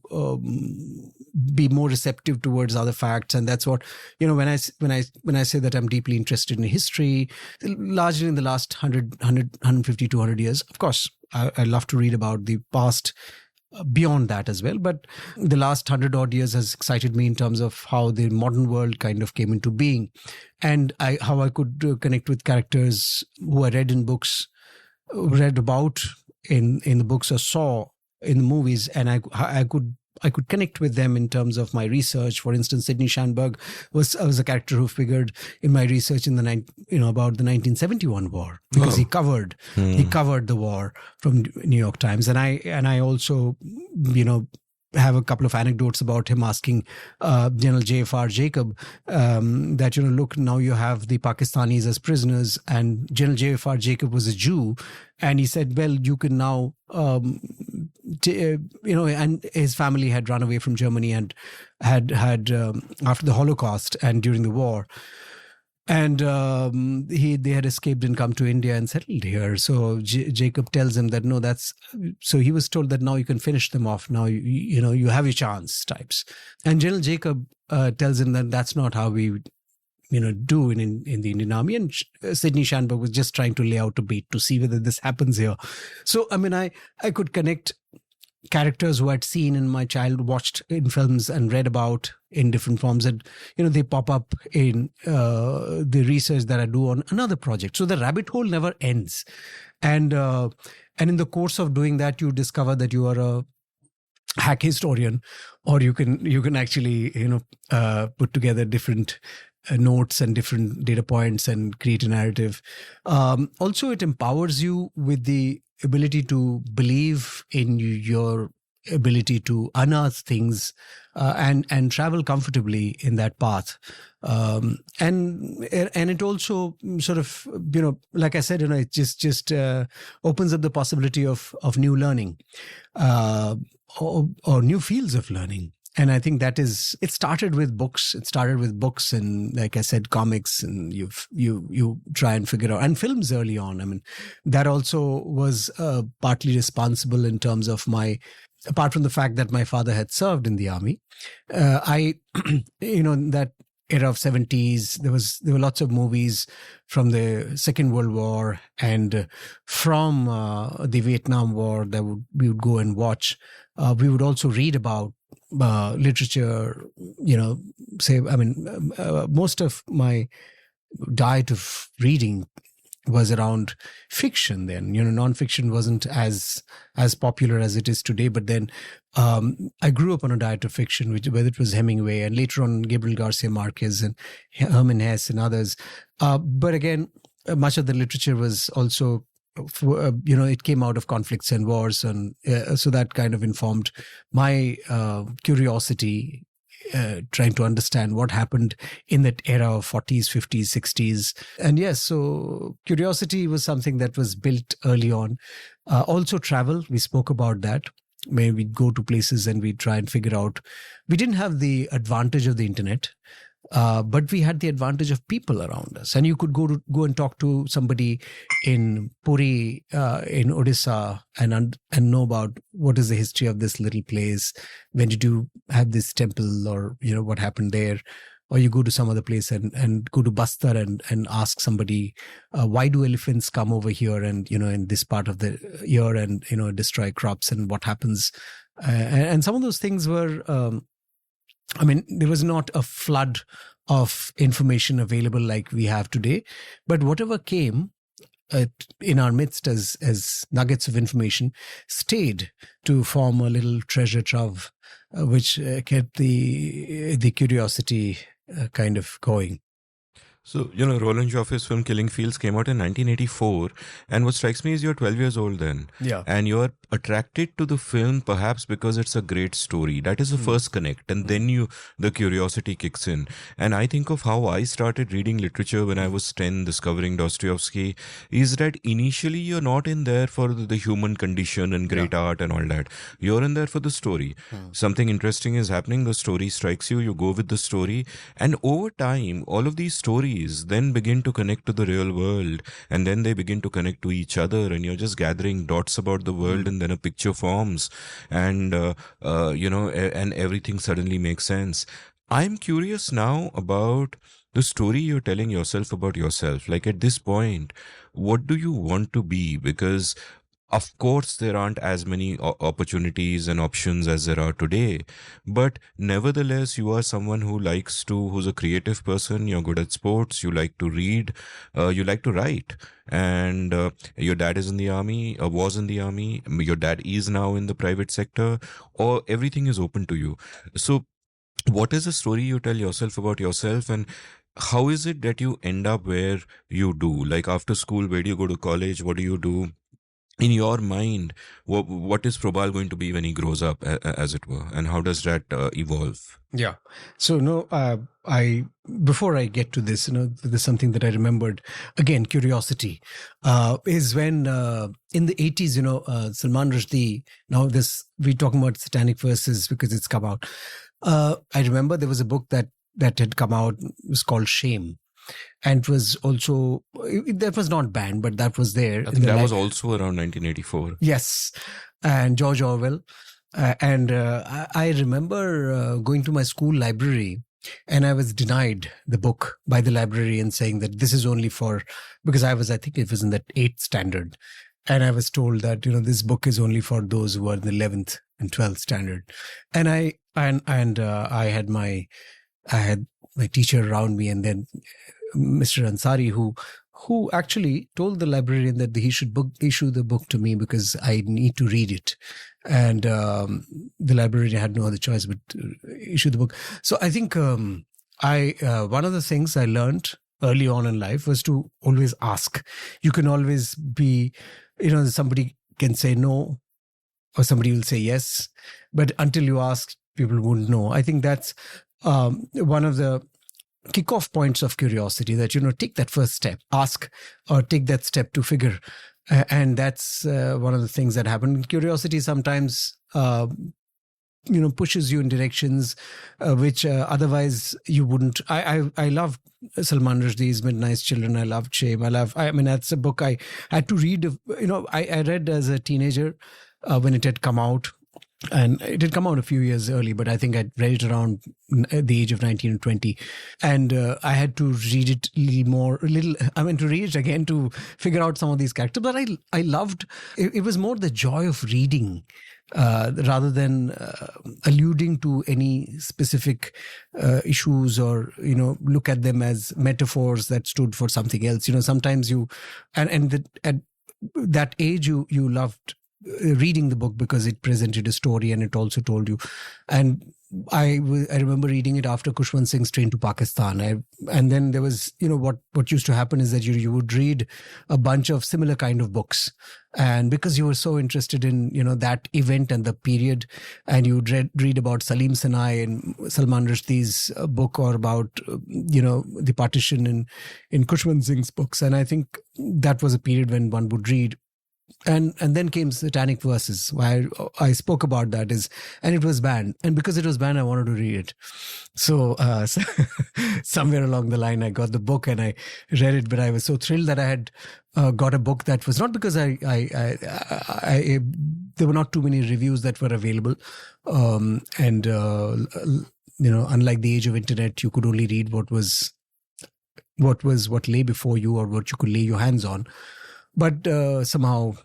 be more receptive towards other facts. And that's what, when I say that I'm deeply interested in history, largely in the last 150, 200 years. Of course, I love to read about the past beyond that as well. But the last 100 odd years has excited me in terms of how the modern world kind of came into being, and how I could connect with characters who I read in books, read about in the books, or saw in the movies, and I could connect with them in terms of my research. For instance, Sidney Schanberg was a character who figured in my research in about the 1971 war, because he covered the war from New York Times, and I also have a couple of anecdotes about him asking General J.F.R. Jacob that, look, now you have the Pakistanis as prisoners, and General J.F.R. Jacob was a Jew, and he said, well, you can now, and his family had run away from Germany and had after the Holocaust and during the war. And they had escaped and come to India and settled here. So Jacob tells him that, no, so he was told that now you can finish them off. Now, you have your chance types. And General Jacob tells him that that's not how we, do in the Indian Army. And Sidney Schanberg was just trying to lay out a beat to see whether this happens here. So, I mean, I could connect characters who I'd seen in my childhood, watched in films and read about in different forms, and they pop up in the research that I do on another project. So the rabbit hole never ends, and in the course of doing that, you discover that you are hack historian, or you can actually put together different notes and different data points and create a narrative. Also, it empowers you with the ability to believe in your ability to unearth things and travel comfortably in that path. And it also sort of, like I said, it just opens up the possibility of new learning, or new fields of learning. And I think it started with books. It started with books and, like I said, comics, and you try and figure out, and films early on. I mean, that also was partly responsible in terms of apart from the fact that my father had served in the army, that era of 70s, there were lots of movies from the Second World War and from the Vietnam War that we would go and watch. We would also read about literature, most of my diet of reading was around fiction then. Non-fiction wasn't as popular as it is today, but then I grew up on a diet of fiction, whether it was Hemingway and later on Gabriel Garcia Marquez and Herman Hesse and others. But again, much of the literature was also, it came out of conflicts and wars, and so that kind of informed my curiosity, trying to understand what happened in that era of 40s, 50s, 60s. And yes, so curiosity was something that was built early on. Also travel, we spoke about that. Where we'd go to places and we'd try and figure out. We didn't have the advantage of the internet, but we had the advantage of people around us. And you could go and talk to somebody in Puri, in Odisha, and know about what is the history of this little place. When did you have this temple, or what happened there? Or you go to some other place and go to Bastar and ask somebody, why do elephants come over here and, in this part of the year and, destroy crops, and what happens? And some of those things were, there was not a flood of information available like we have today, but whatever came in our midst as nuggets of information stayed to form a little treasure trove, which kept the curiosity kind of going. So, Roland Joffe's film Killing Fields came out in 1984, and what strikes me is you're 12 years old then. Yeah. And you're attracted to the film perhaps because it's a great story. That is the first connect, and then the curiosity kicks in. And I think of how I started reading literature when I was 10, discovering Dostoevsky, is that initially you're not in there for the human condition and great art and all that. You're in there for the story. Something interesting is happening, the story strikes you, you go with the story, and over time, all of these stories then begin to connect to the real world, and then they begin to connect to each other, and you're just gathering dots about the world, and then a picture forms, and and everything suddenly makes sense. I'm curious now about the story you're telling yourself about yourself. Like, at this point, what do you want to be? Because of course, there aren't as many opportunities and options as there are today. But nevertheless, you are someone who's a creative person. You're good at sports. You like to read. You like to write. And your dad is in the army, was in the army. Your dad is now in the private sector. Or everything is open to you. So what is the story you tell yourself about yourself? And how is it that you end up where you do? Like, after school, where do you go to college? What do you do? In your mind, what is Probal going to be when he grows up, as it were, and how does that evolve? Yeah. So before I get to this, there's something that I remembered. Again, curiosity is when in the 80s, Salman Rushdie. Now we're talking about satanic verses because it's come out. I remember there was a book that had come out. It was called Shame. And it was also, that was not banned, but that was there. I think that was also around 1984. Yes. And George Orwell. I remember going to my school library, and I was denied the book by the librarian, saying that this is only because I think it was in that 8th standard. And I was told that, this book is only for those who are in the 11th and 12th standard. And I had my teacher around me, and then Mr. Ansari, who who actually told the librarian that he should issue the book to me because I need to read it. And the librarian had no other choice but to issue the book. So I think one of the things I learned early on in life was to always ask. You can always be, somebody can say no or somebody will say yes, but until you ask, people won't know. I think that's one of the kickoff points of curiosity, that, take that first step, ask, or take that step to figure. And that's one of the things that happen. Curiosity sometimes, pushes you in directions which otherwise you wouldn't. I love Salman Rushdie's Midnight's Children. I love Shame. That's a book I had to read. I read as a teenager when it had come out. And it had come out a few years early, but I think I read it around the age of 19 and 20. And I had to read it to read it again to figure out some of these characters. But I loved, it was more the joy of reading rather than alluding to any specific issues or, look at them as metaphors that stood for something else. Sometimes at that age, you loved reading the book because it presented a story and it also told you. And I remember reading it after Khushwant Singh's Train to Pakistan. And then there was, what used to happen is that you would read a bunch of similar kind of books. And because you were so interested in, that event and the period, and you would read about Salim Sinai and Salman Rushdie's book, or about, the partition in Khushwant Singh's books. And I think that was a period when one would read. And then came Satanic Verses, where I spoke about that and it was banned. And because it was banned, I wanted to read it. So somewhere along the line, I got the book and I read it. But I was so thrilled that I had got a book that was not because there were not too many reviews that were available. Unlike the age of internet, you could only read what lay before you or what you could lay your hands on. But somehow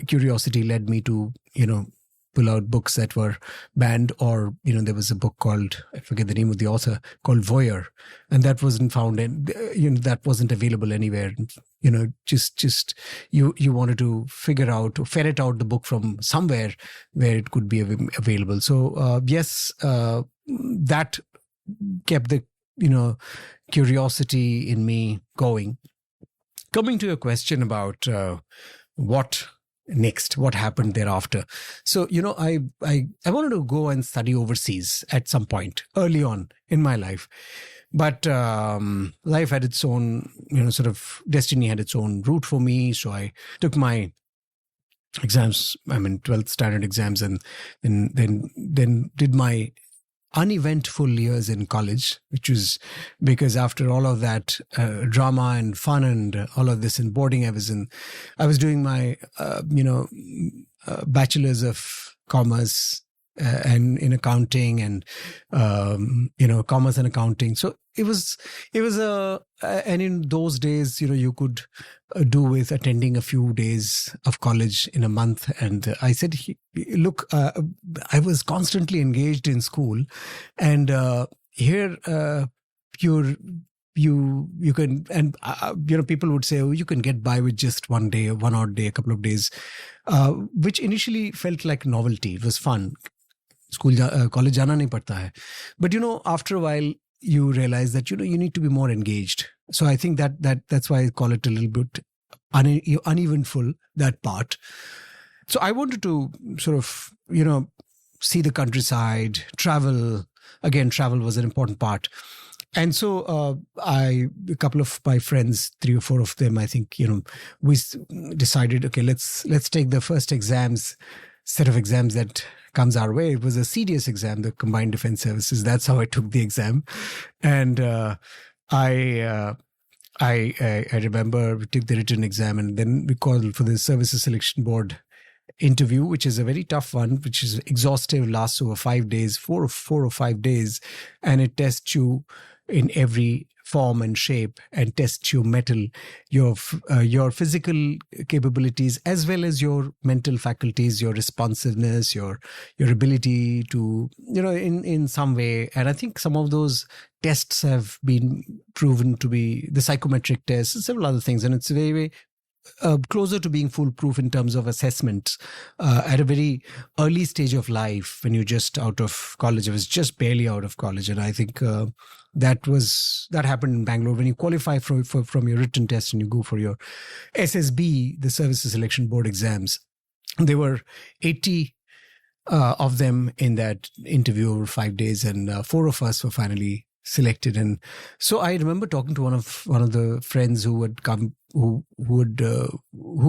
curiosity led me to, pull out books that were banned, or, there was a book called, I forget the name of the author, called Voyeur. And that wasn't found that wasn't available anywhere. Just you wanted to figure out or ferret out the book from somewhere where it could be available. So, yes, that kept the, curiosity in me going. Coming to your question about what next, what happened thereafter. So, I wanted to go and study overseas at some point early on in my life. But life had its own, destiny had its own route for me. So I took my exams, 12th standard exams, and then did my uneventful years in college, which was because after all of that drama and fun and all of this in boarding, I was doing my bachelor's of commerce and in accounting and commerce and accounting. So it was and in those days, you could do with attending a few days of college in a month. And I said, look, I was constantly engaged in school, and here you can, and people would say, oh, you can get by with just one odd day, a couple of days, which initially felt like novelty. It was fun. School, college jana nahi padta hai. But after a while, you realize that you need to be more engaged. So I think that's why I call it a little bit uneventful, that part. So I wanted to sort of see the countryside, travel. Again, travel was an important part. And so a couple of my friends, 3 or 4 of them, I think, we decided, okay, let's take the first set of exams that comes our way. It was a CDS exam, the Combined Defense Services. That's how I took the exam. And I remember we took the written exam, and then we called for the Services Selection Board interview, which is a very tough one, which is exhaustive, lasts over 5 days, four or 5 days, and it tests you in every form and shape, and tests your mettle, your physical capabilities, as well as your mental faculties, your responsiveness, your ability to, in some way. And I think some of those tests have been proven to be the psychometric tests and several other things, and it's very, very closer to being foolproof in terms of assessments at a very early stage of life when you're just out of college. I was just barely out of college, and I think that happened in Bangalore. When you qualify from your written test and you go for your SSB, the Services Selection Board exams, there were 80 of them in that interview over 5 days, and 4 of us were finally selected. And so I remember talking to one of the friends who had come, who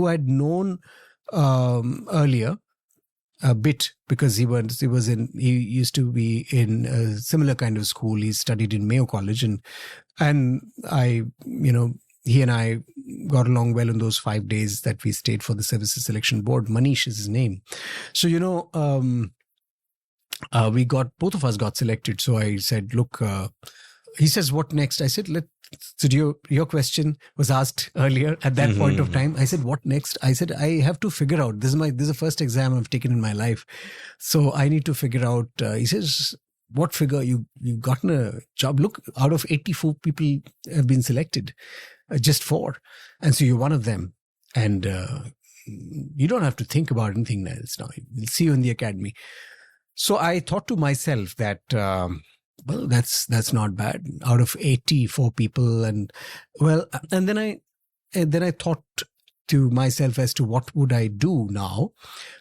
had known earlier a bit, because he used to be in a similar kind of school. He studied in Mayo College, and I, he and I got along well in those 5 days that we stayed for the Services Selection Board. Manish is his name. So both of us got selected. So I said, look, he says, what next? I said, so your question was asked earlier at that point of time. I said, what next? I said, I have to figure out, this is the first exam I've taken in my life. So I need to figure out, he says, what figure? You've gotten a job. Look, out of 84 people have been selected, just 4. And so you're one of them. And you don't have to think about anything else now. We'll see you in the academy. So I thought to myself that, well, that's not bad. Out of 84 people, and then I thought to myself as to what would I do now.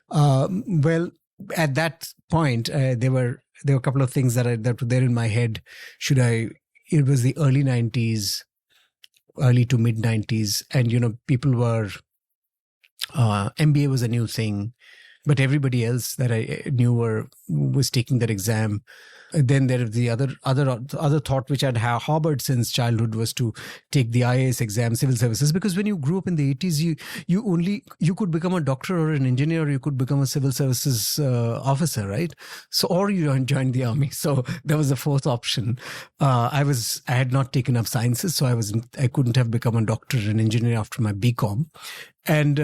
Well, at that point, there were a couple of things that were there in my head. It was the early 90s, early to mid 90s, and people were MBA was a new thing. But everybody else that I knew was taking that exam. Then there was the other thought which I'd harbored since childhood, was to take the IAS exam, civil services, because when you grew up in the 80s, you could become a doctor or an engineer, or you could become a civil services officer, right? So, or you joined the army. So there was a fourth option. I had not taken up sciences, so I couldn't have become a doctor or an engineer after my BCom. And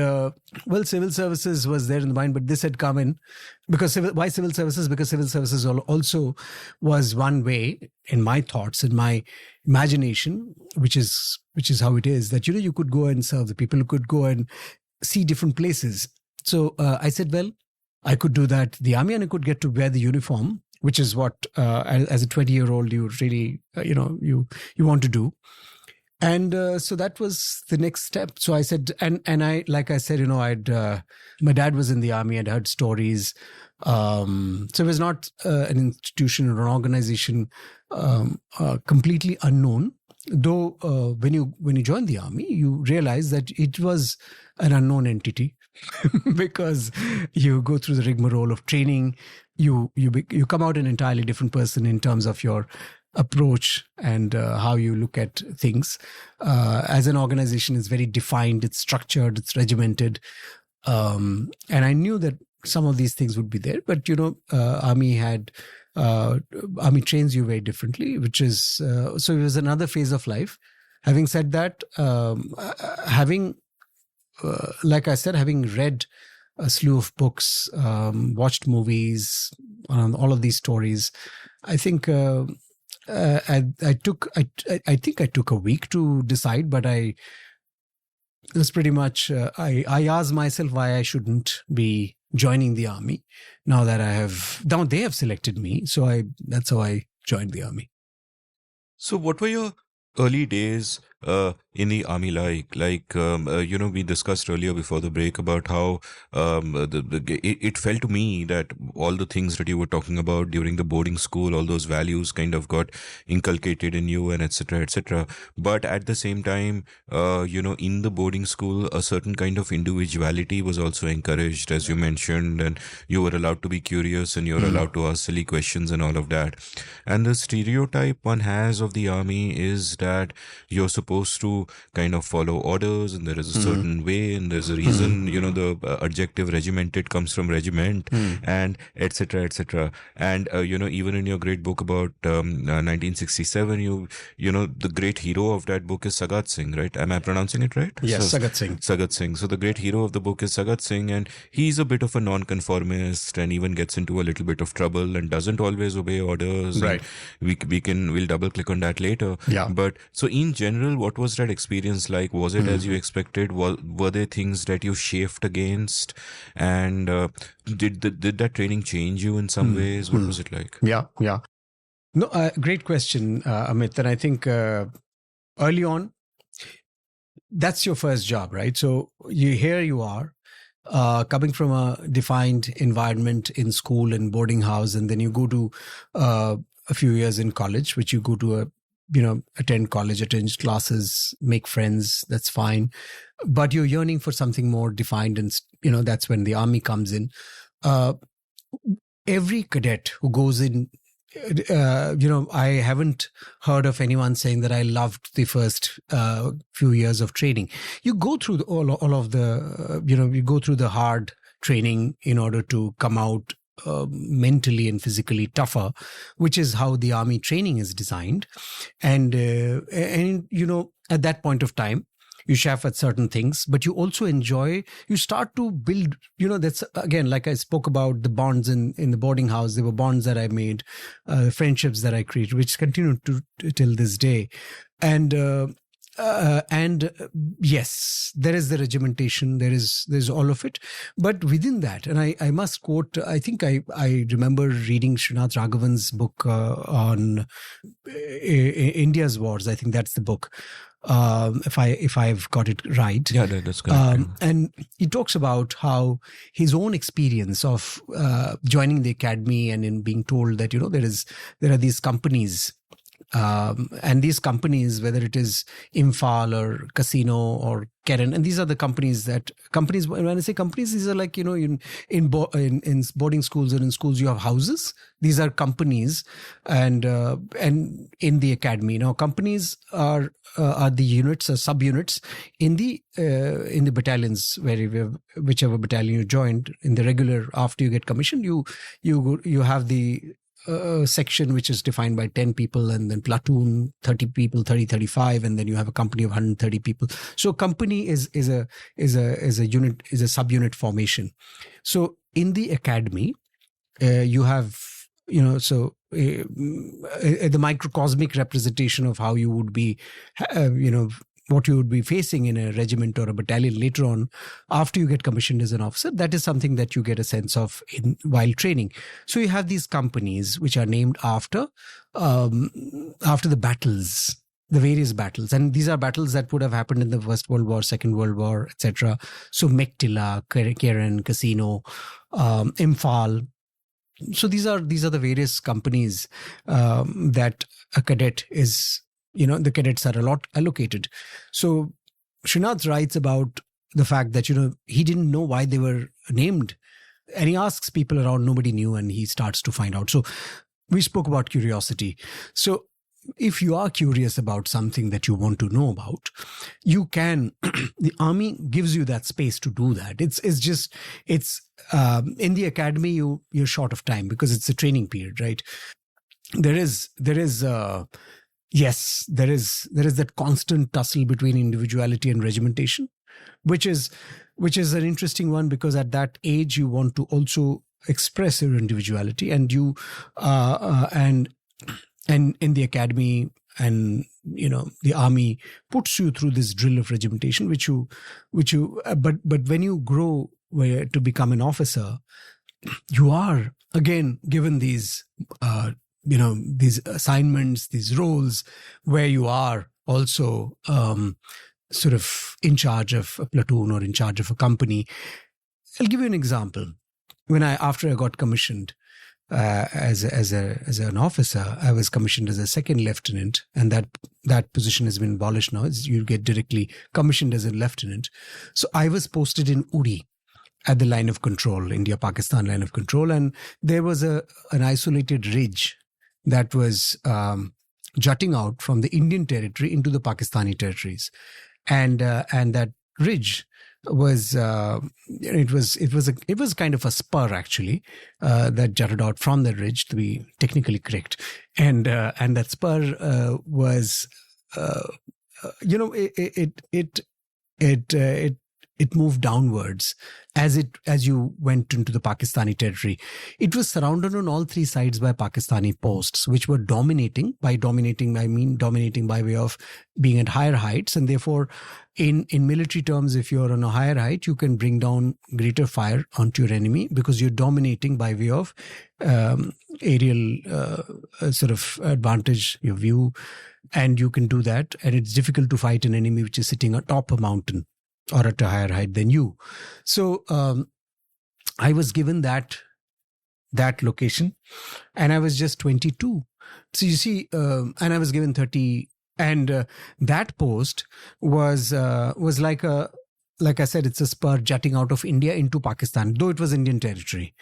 civil services was there in the mind, but this had come in because why civil services? Because civil services also was one way, in my thoughts, in my imagination, which is how it is, that you could go and serve the people, you could go and see different places. So I said, well, I could do that, the army, and I could get to wear the uniform, which is what as a 20-year-old you really you want to do. And so that was the next step. So I said, and I, like I said, my dad was in the army. I'd heard stories. So it was not an institution or an organization completely unknown. Though when you join the army, you realize that it was an unknown entity because you go through the rigmarole of training. You come out an entirely different person in terms of your approach and how you look at things. As an organization, it's very defined, it's structured, it's regimented. And I knew that some of these things would be there, but army trains you very differently, which is so it was another phase of life. Having said that, like I said, having read a slew of books, watched movies, all of these stories, I think I think I took a week to decide, but it was pretty much I asked myself why I shouldn't be joining the army now they have selected me. So that's how I joined the army. So what were your early days in the army like? We discussed earlier before the break about how it felt to me that all the things that you were talking about during the boarding school, all those values kind of got inculcated in you, and etc. But at the same time, in the boarding school, a certain kind of individuality was also encouraged, as you mentioned, and you were allowed to be curious, and you're allowed to ask silly questions and all of that. And the stereotype one has of the army is that you're supposed supposed to kind of follow orders, and there is a certain way, and there's a reason, the adjective regimented comes from regiment, and etc., etc. And, even in your great book about 1967, the great hero of that book is Sagat Singh, right? Am I pronouncing it right? Yes, Sagat Singh. Sagat Singh. So the great hero of the book is Sagat Singh, and he's a bit of a non-conformist and even gets into a little bit of trouble and doesn't always obey orders. Right. We'll double click on that later. Yeah. But so in general, what was that experience like? Was it as you expected? Were there things that you chafed against? And did that training change you in some ways? What was it like? Yeah. No, great question, Amit. And I think early on, that's your first job, right? So here you are, coming from a defined environment in school and boarding house, and then you go to a few years in college, which you go to attend college, attend classes, make friends. That's fine, but you're yearning for something more defined, and that's when the army comes in. Every cadet who goes in, I haven't heard of anyone saying that I loved the first few years of training. You go through all of the, you go through the hard training in order to come out mentally and physically tougher, which is how the army training is designed. And at that point of time, you chafe at certain things, but you also you start to build, that's again, like I spoke about the bonds in the boarding house. There were bonds that I made, friendships that I created, which continue to till this day. And yes, there is the regimentation, there's all of it. But within that, and I must quote, I think I remember reading Srinath Raghavan's book on India's wars. I think that's the book. If I've got it right. Yeah, that's correct. And he talks about how his own experience of joining the academy and in being told that, there are these companies, and these companies, whether it is Imphal or Casino or Keren, and these are the companies, when I say companies, these are like, in boarding schools or in schools, you have houses. These are companies, and in the academy. Now, companies are the units or subunits in the battalions, whichever battalion you joined in the regular. After you get commissioned, you have the section which is defined by 10 people, and then platoon 30 people, 35, and then you have a company of 130 people. So company is a unit, is a subunit formation. So in the academy, you have the microcosmic representation of how you would be, what you would be facing in a regiment or a battalion later on after you get commissioned as an officer. That is something that you get a sense of while training. So you have these companies which are named after the battles, the various battles. And these are battles that would have happened in the First World War, Second World War, etc. So Mektila, Keren, Casino, Imphal. So these are the various companies that a cadet is, the cadets are a lot allocated. So Srinath writes about the fact that, he didn't know why they were named. And he asks people around, nobody knew, and he starts to find out. So we spoke about curiosity. So if you are curious about something that you want to know about, you can, the army gives you that space to do that. It's in the academy, you're short of time because it's a training period, right? There is that constant tussle between individuality and regimentation, which is an interesting one, because at that age you want to also express your individuality, and you and in the academy, and the army puts you through this drill of regimentation, but when you grow to become an officer, you are again given these these assignments, these roles, where you are also sort of in charge of a platoon or in charge of a company. I'll give you an example. After I got commissioned as an officer, I was commissioned as a second lieutenant, and that position has been abolished now. You get directly commissioned as a lieutenant. So I was posted in Uri at the line of control, India-Pakistan line of control, and there was an isolated ridge that was jutting out from the Indian territory into the Pakistani territories, and that ridge was it was kind of a spur actually that jutted out from the ridge, to be technically correct, and that spur was it moved downwards as you went into the Pakistani territory. It was surrounded on all three sides by Pakistani posts, which were dominating. By dominating, I mean dominating by way of being at higher heights, and therefore, in military terms, if you're on a higher height, you can bring down greater fire onto your enemy because you're dominating by way of aerial sort of advantage, your view, and you can do that. And it's difficult to fight an enemy which is sitting atop a mountain or at a higher height than you. So I was given that location, and I was just 22. So you see, and I was given 30, and that post was like I said, it's a spur jutting out of India into Pakistan, though it was Indian territory.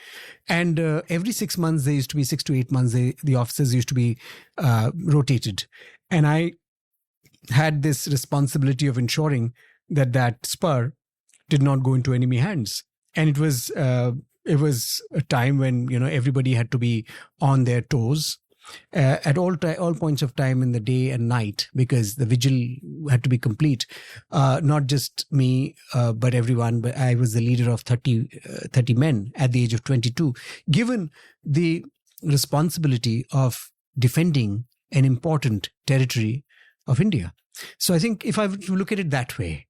And every 6 months, there used to be 6 to 8 months, the officers used to be rotated. And I had this responsibility of ensuring that spur did not go into enemy hands. And it was a time when everybody had to be on their toes at all points of time in the day and night, because the vigil had to be complete. Not just me, but everyone. But I was the leader of 30 men at the age of 22, given the responsibility of defending an important territory of India. So I think if I look at it that way,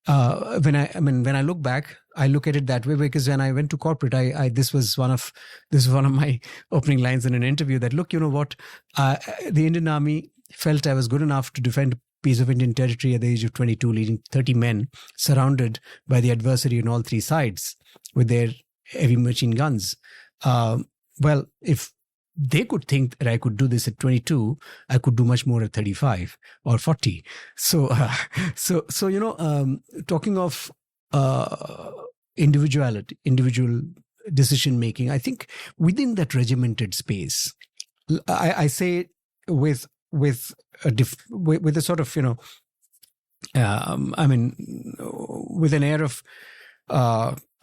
when I look back, I look at it that way, because when I went to corporate, this was one of my opening lines in an interview, that look, you know what, the Indian Army felt I was good enough to defend a piece of Indian territory at the age of 22, leading 30 men, surrounded by the adversary on all three sides with their heavy machine guns. Well, if they could think that I could do this at 22, I could do much more at 35 or 40. So talking of individual decision making, I think within that regimented space, I say with a sort of with an air of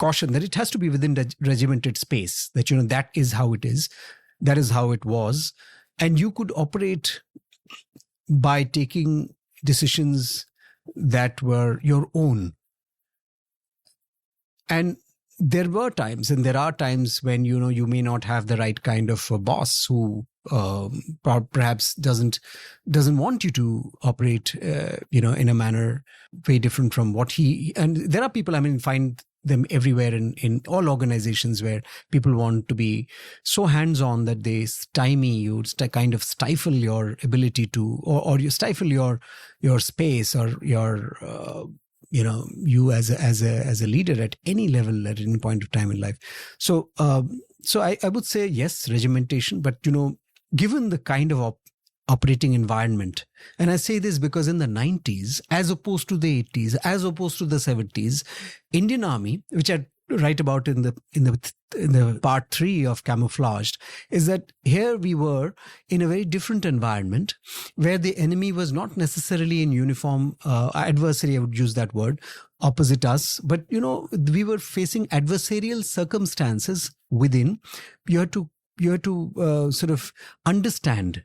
caution, that it has to be within the regimented space. That that is how it is. That is how it was. And you could operate by taking decisions that were your own. And there were times, and there are times when, you may not have the right kind of a boss who perhaps doesn't want you to operate, in a manner very different from what he, and there are people, find them everywhere in all organizations, where people want to be so hands-on that they stymie you, kind of stifle your ability to, or you stifle your space, or your you as a leader at any level at any point of time in life. So I would say yes, regimentation, but given the kind of operating environment, and I say this because in the 90s, as opposed to the 80s, as opposed to the 70s, Indian Army, which I write about in the part 3 of Camouflaged, is that here we were in a very different environment, where the enemy was not necessarily in uniform, adversary, I would use that word, opposite us, but we were facing adversarial circumstances within. You had to sort of understand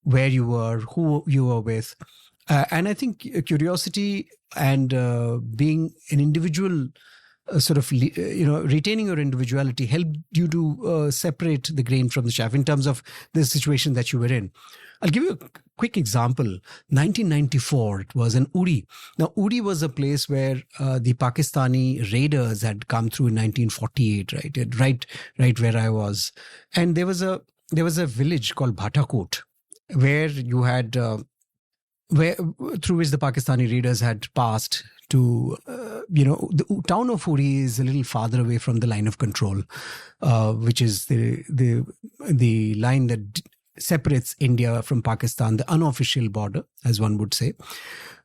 where you were, who you were with. And I think curiosity and being an individual, retaining your individuality helped you to separate the grain from the chaff in terms of the situation that you were in. I'll give you a quick example. 1994, it was in Uri. Now, Uri was a place where the Pakistani raiders had come through in 1948, right where I was. And there was a village called Bhatakot, where you had, through which the Pakistani raiders had passed to, the town of Uri is a little farther away from the line of control, which is the line that separates India from Pakistan, the unofficial border, as one would say.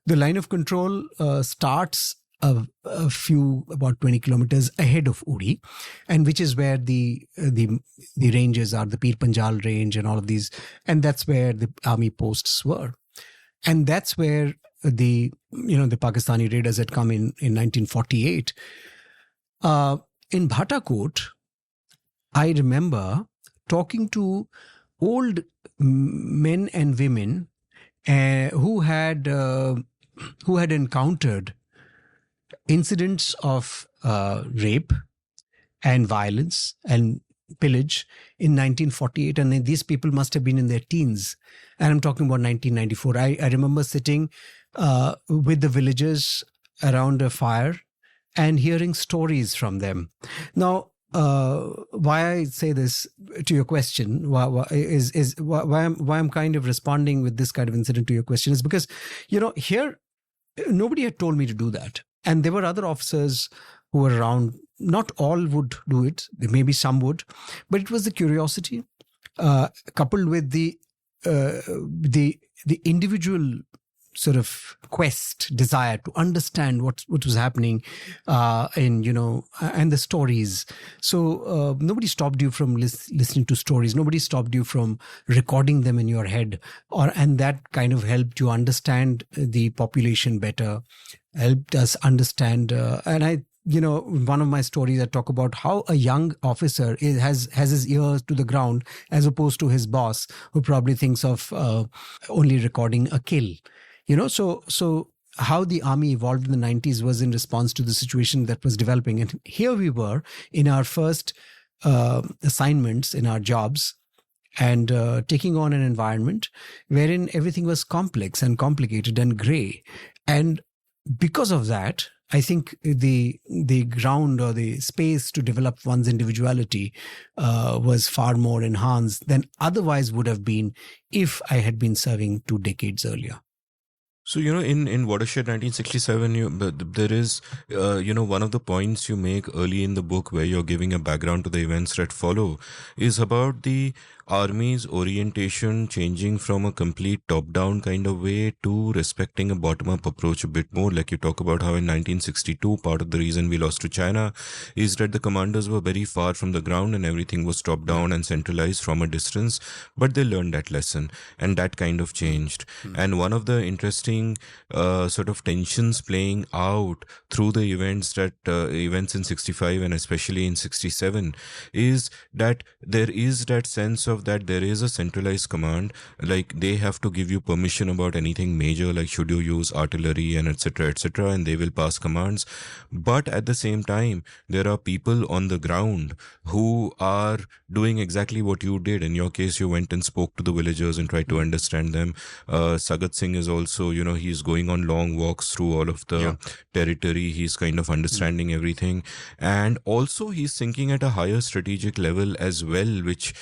The line of control starts a few, about 20 kilometers ahead of Uri, and which is where the ranges are, the Pir Panjal range and all of these, and that's where the army posts were, and that's where the Pakistani raiders had come in 1948. In Bhatakot, I remember talking to old men and women who had encountered incidents of rape and violence and pillage in 1948, and these people must have been in their teens, and I'm talking about 1994. I remember sitting with the villagers around a fire and hearing stories from them. Now, why I say this to your question, why I'm kind of responding with this kind of incident to your question is because, here nobody had told me to do that, and there were other officers who were around. Not all would do it. Maybe some would, but it was the curiosity coupled with the individual sort of quest, desire to understand what was happening, and the stories. So nobody stopped you from listening to stories. Nobody stopped you from recording them in your head, and that kind of helped you understand the population better, helped us understand. And I, one of my stories, I talk about how a young officer has his ears to the ground as opposed to his boss, who probably thinks of only recording a kill. So how the army evolved in the 90s was in response to the situation that was developing. And here we were in our first assignments, in our jobs, and taking on an environment wherein everything was complex and complicated and gray. And because of that, I think the ground or the space to develop one's individuality was far more enhanced than otherwise would have been if I had been serving 2 decades earlier. So, in Watershed 1967, there is, one of the points you make early in the book where you're giving a background to the events that follow is about the army's orientation changing from a complete top-down kind of way to respecting a bottom-up approach a bit more. Like you talk about how in 1962, part of the reason we lost to China is that the commanders were very far from the ground and everything was top-down and centralized from a distance. But they learned that lesson, and that kind of changed. And one of the interesting sort of tensions playing out through the events in 65 and especially in 67 is that there is that sense of that there is a centralized command, like they have to give you permission about anything major, like should you use artillery and etc., and they will pass commands. But at the same time, there are people on the ground who are doing exactly what you did. In your case, you went and spoke to the villagers and tried to understand them. Sagat Singh is also, he's going on long walks through all of the territory. He's kind of understanding everything. And also he's thinking at a higher strategic level as well, which,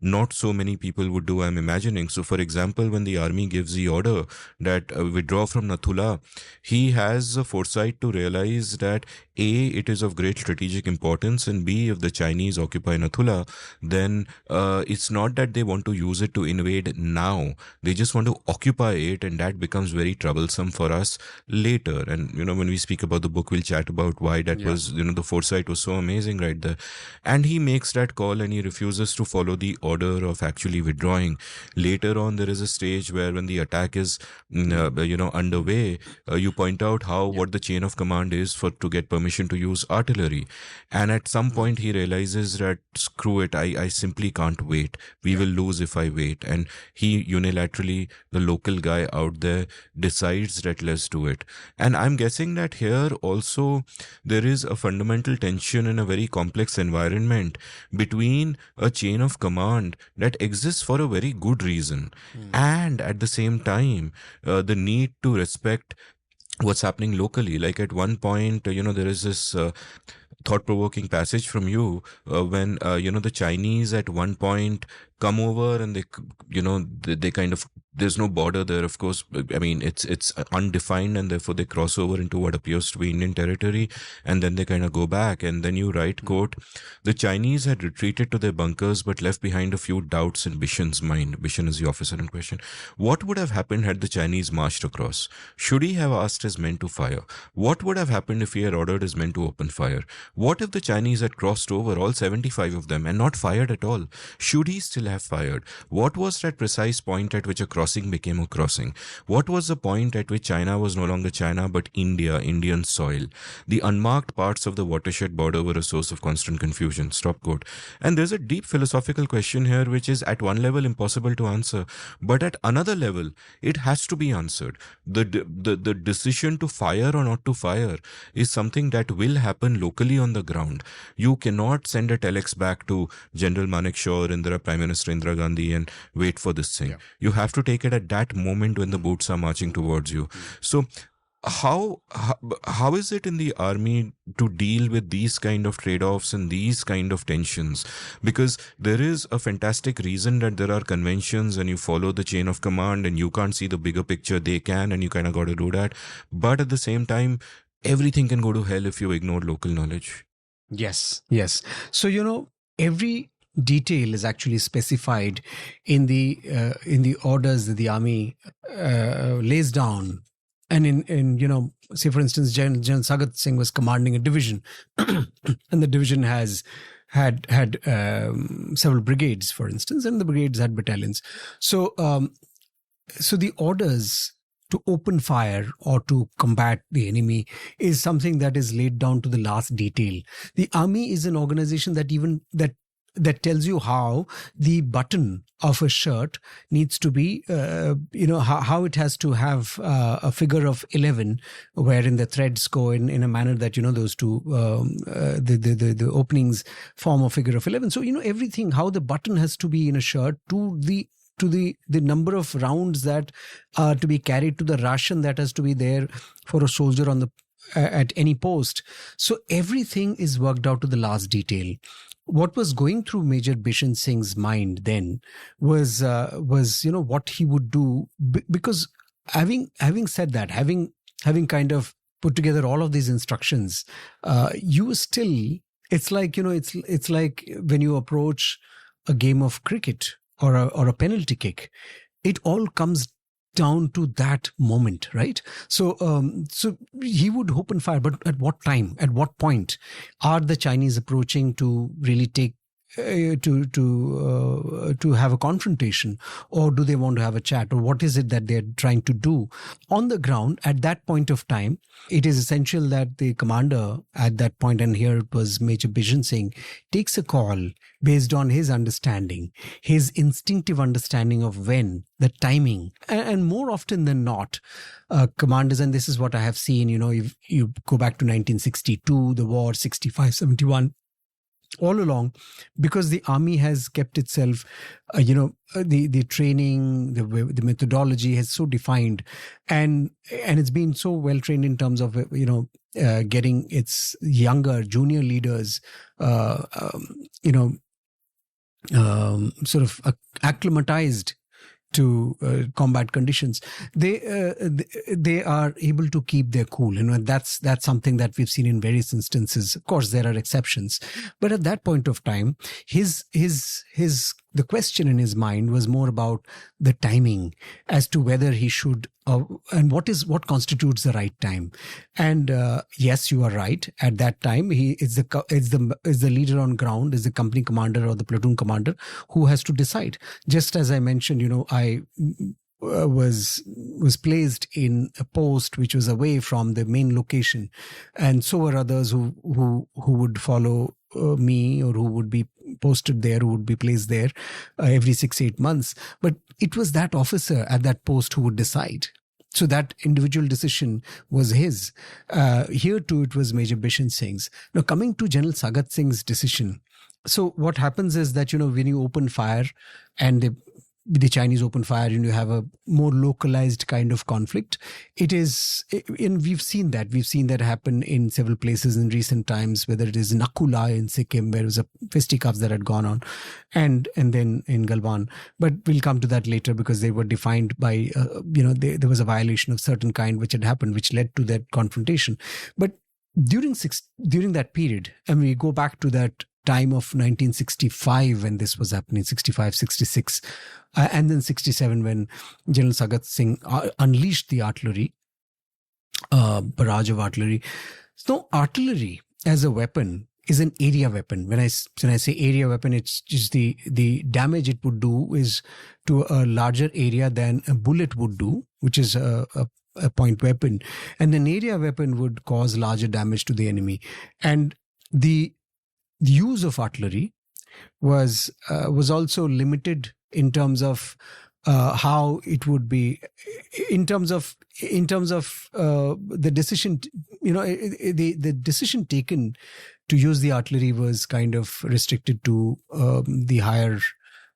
not so many people would do, I'm imagining. So, for example, when the army gives the order that withdraw from Nathula, he has the foresight to realize that A, it is of great strategic importance, and B, if the Chinese occupy Nathula, then it's not that they want to use it to invade now. They just want to occupy it, and that becomes very troublesome for us later. And, when we speak about the book, we'll chat about why that was, the foresight was so amazing right there. And he makes that call and he refuses to follow the order of actually withdrawing. Later on, there is a stage where when the attack is, underway, you point out what the chain of command is to get permission to use artillery. And at some point, he realizes that, screw it, I simply can't wait. We will lose if I wait. And he unilaterally, the local guy out there, decides that let's do it. And I'm guessing that here also there is a fundamental tension in a very complex environment between a chain of command that exists for a very good reason and at the same time the need to respect what's happening locally. Like at one point, there is this thought-provoking passage from you when, the Chinese at one point come over and they kind of there's no border there, of course. I mean, it's undefined, and therefore they cross over into what appears to be Indian territory, and then they kind of go back. And then you write, quote, the Chinese had retreated to their bunkers but left behind a few doubts in Bishan's mind. Bishan is the officer in question. What would have happened had the Chinese marched across? Should he have asked his men to fire? What would have happened if he had ordered his men to open fire? What if the Chinese had crossed over, all 75 of them, and not fired at all? Should he still have fired? What was that precise point at which a crossing became a crossing? What was the point at which China was no longer China but India, Indian soil? The unmarked parts of the watershed border were a source of constant confusion. Stop quote. And there's a deep philosophical question here which is at one level impossible to answer, but at another level it has to be answered. The decision to fire or not to fire is something that will happen locally on the ground. You cannot send a telex back to General Manekshaw or Prime Minister Indira Gandhi and wait for this thing. You have to take it at that moment when the boots are marching towards you. So how is it in the army to deal with these kind of trade-offs and these kind of tensions? Because there is a fantastic reason that there are conventions and you follow the chain of command and you can't see the bigger picture, they can, and you kind of got to do that. But at the same time, everything can go to hell if you ignore local knowledge. Yes. So, every detail is actually specified in the orders that the army lays down. And in say for instance, General Sagat Singh was commanding a division, and the division had several brigades, for instance, and the brigades had battalions. So the orders to open fire or to combat the enemy is something that is laid down to the last detail. The army is an organization that tells you how the button of a shirt needs to be, how it has to have a figure of 11, wherein the threads go in a manner that, those two, the openings form a figure of 11. So, everything, how the button has to be in a shirt to the number of rounds that are to be carried, to the ration that has to be there for a soldier at any post. So everything is worked out to the last detail. What was going through Major Bishan Singh's mind then was what he would do, because having said that, having kind of put together all of these instructions, you still, it's like it's like when you approach a game of cricket or a penalty kick, it all comes down to that moment, right? So he would open fire, but at what time, at what point are the Chinese approaching to really take to have a confrontation, or do they want to have a chat, or what is it that they're trying to do on the ground at that point of time? It is essential that the commander at that point, and here it was Major Bishan Singh, takes a call based on his understanding, his instinctive understanding of when, the timing, and more often than not, commanders, and this is what I have seen, if you go back to 1962, the war, 65, 71, all along, because the army has kept itself, the training, the methodology has so defined, and it's been so well trained in terms of getting its younger junior leaders, sort of acclimatized to combat conditions. They are able to keep their cool. That's something that we've seen in various instances. Of course, there are exceptions, but at that point of time, the question in his mind was more about the timing as to whether he should, and what constitutes the right time. And yes, you are right. At that time, he is the leader on ground, is the company commander or the platoon commander who has to decide. Just as I mentioned, I was placed in a post which was away from the main location, and so were others who would follow me, or who would be posted there, who would be placed there every 6-8 months. But it was that officer at that post who would decide. So that individual decision was his. Here too, it was Major Bishan Singh's. Now, coming to General Sagat Singh's decision. So what happens is that, when you open fire and the Chinese open fire and you have a more localized kind of conflict. It is, and we've seen that happen in several places in recent times, whether it is Nakula in Sikkim, where it was a fisticuffs that had gone on, and then in Galwan. But we'll come to that later, because they were defined by, there was a violation of certain kind which had happened, which led to that confrontation. But during that period, and we go back to that time of 1965 when this was happening, 65, 66, and then 67 when General Sagat Singh unleashed the artillery, barrage of artillery. So artillery as a weapon is an area weapon. When I say area weapon, it's just the damage it would do is to a larger area than a bullet would do, which is a point weapon. And an area weapon would cause larger damage to the enemy. And the use of artillery was also limited in terms of how it would be, in terms of the decision. The decision taken to use the artillery was kind of restricted to the higher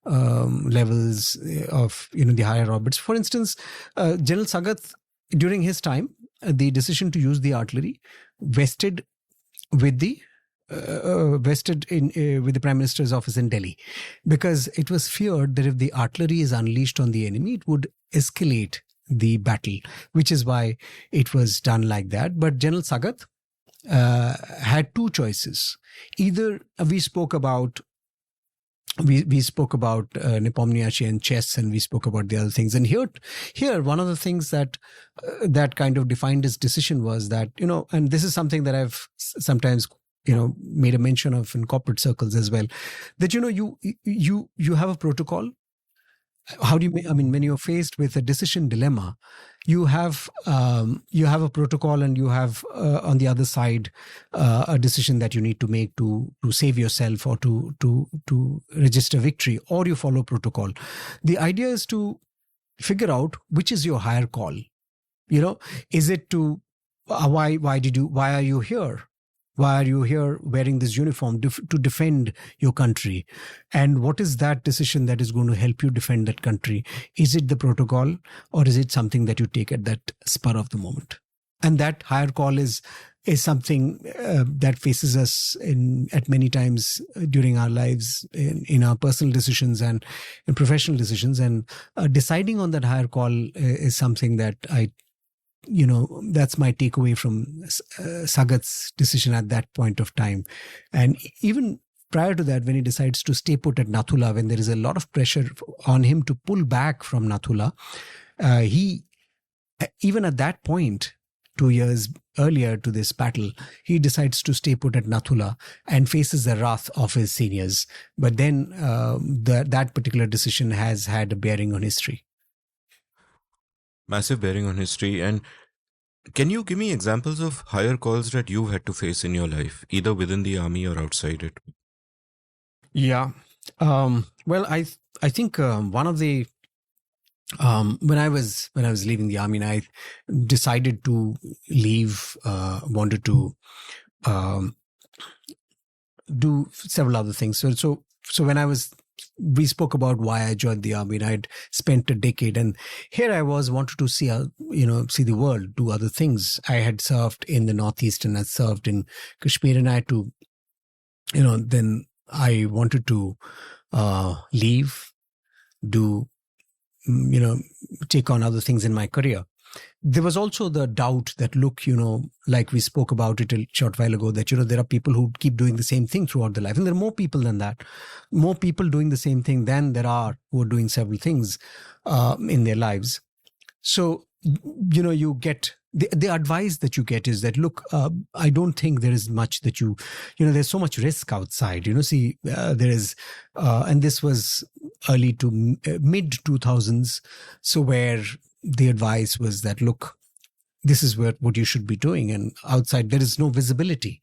levels of the higher orbits. For instance, General Sagat, during his time, the decision to use the artillery vested with the Prime Minister's office in Delhi, because it was feared that if the artillery is unleashed on the enemy, it would escalate the battle, which is why it was done like that. But General Sagat had two choices. Either we spoke about Nepomniachtchi and chess, and we spoke about the other things. And here one of the things that kind of defined his decision was that, and this is something that I've sometimes made a mention of in corporate circles as well, that you have a protocol. How do you? I mean, when you're faced with a decision dilemma, you have a protocol, and you have on the other side a decision that you need to make to save yourself or to register victory, or you follow protocol. The idea is to figure out which is your higher call. Is it to why are you here? Why are you here wearing this uniform? To defend your country. And what is that decision that is going to help you defend that country? Is it the protocol, or is it something that you take at that spur of the moment? And that higher call is something that faces us at many times during our lives, in our personal decisions and in professional decisions. And deciding on that higher call is something that that's my takeaway from Sagat's decision at that point of time. And even prior to that, when he decides to stay put at Nathula, when there is a lot of pressure on him to pull back from Nathula, he, even at that point, 2 years earlier to this battle, he decides to stay put at Nathula and faces the wrath of his seniors. But then that particular decision has had a bearing on history. Massive bearing on history. And can you give me examples of higher calls that you've had to face in your life, either within the army or outside it? Yeah. Well, I think one of the when I was leaving the army, and I decided to leave, wanted to do several other things. So when we spoke about why I joined the army, and I'd spent a decade, and here I wanted to see the world, do other things. I had served in the Northeast, and I served in Kashmir, and I had to, then I wanted to leave, take on other things in my career. There was also the doubt that, look, like we spoke about it a short while ago, that, there are people who keep doing the same thing throughout their life. And there are more people than that. More people doing the same thing than there are who are doing several things in their lives. So, you get, the advice that you get is that, look, I don't think there is much that there's so much risk outside. There is, and this was early to mid 2000s. So where the advice was that, look, this is what you should be doing. And outside, there is no visibility.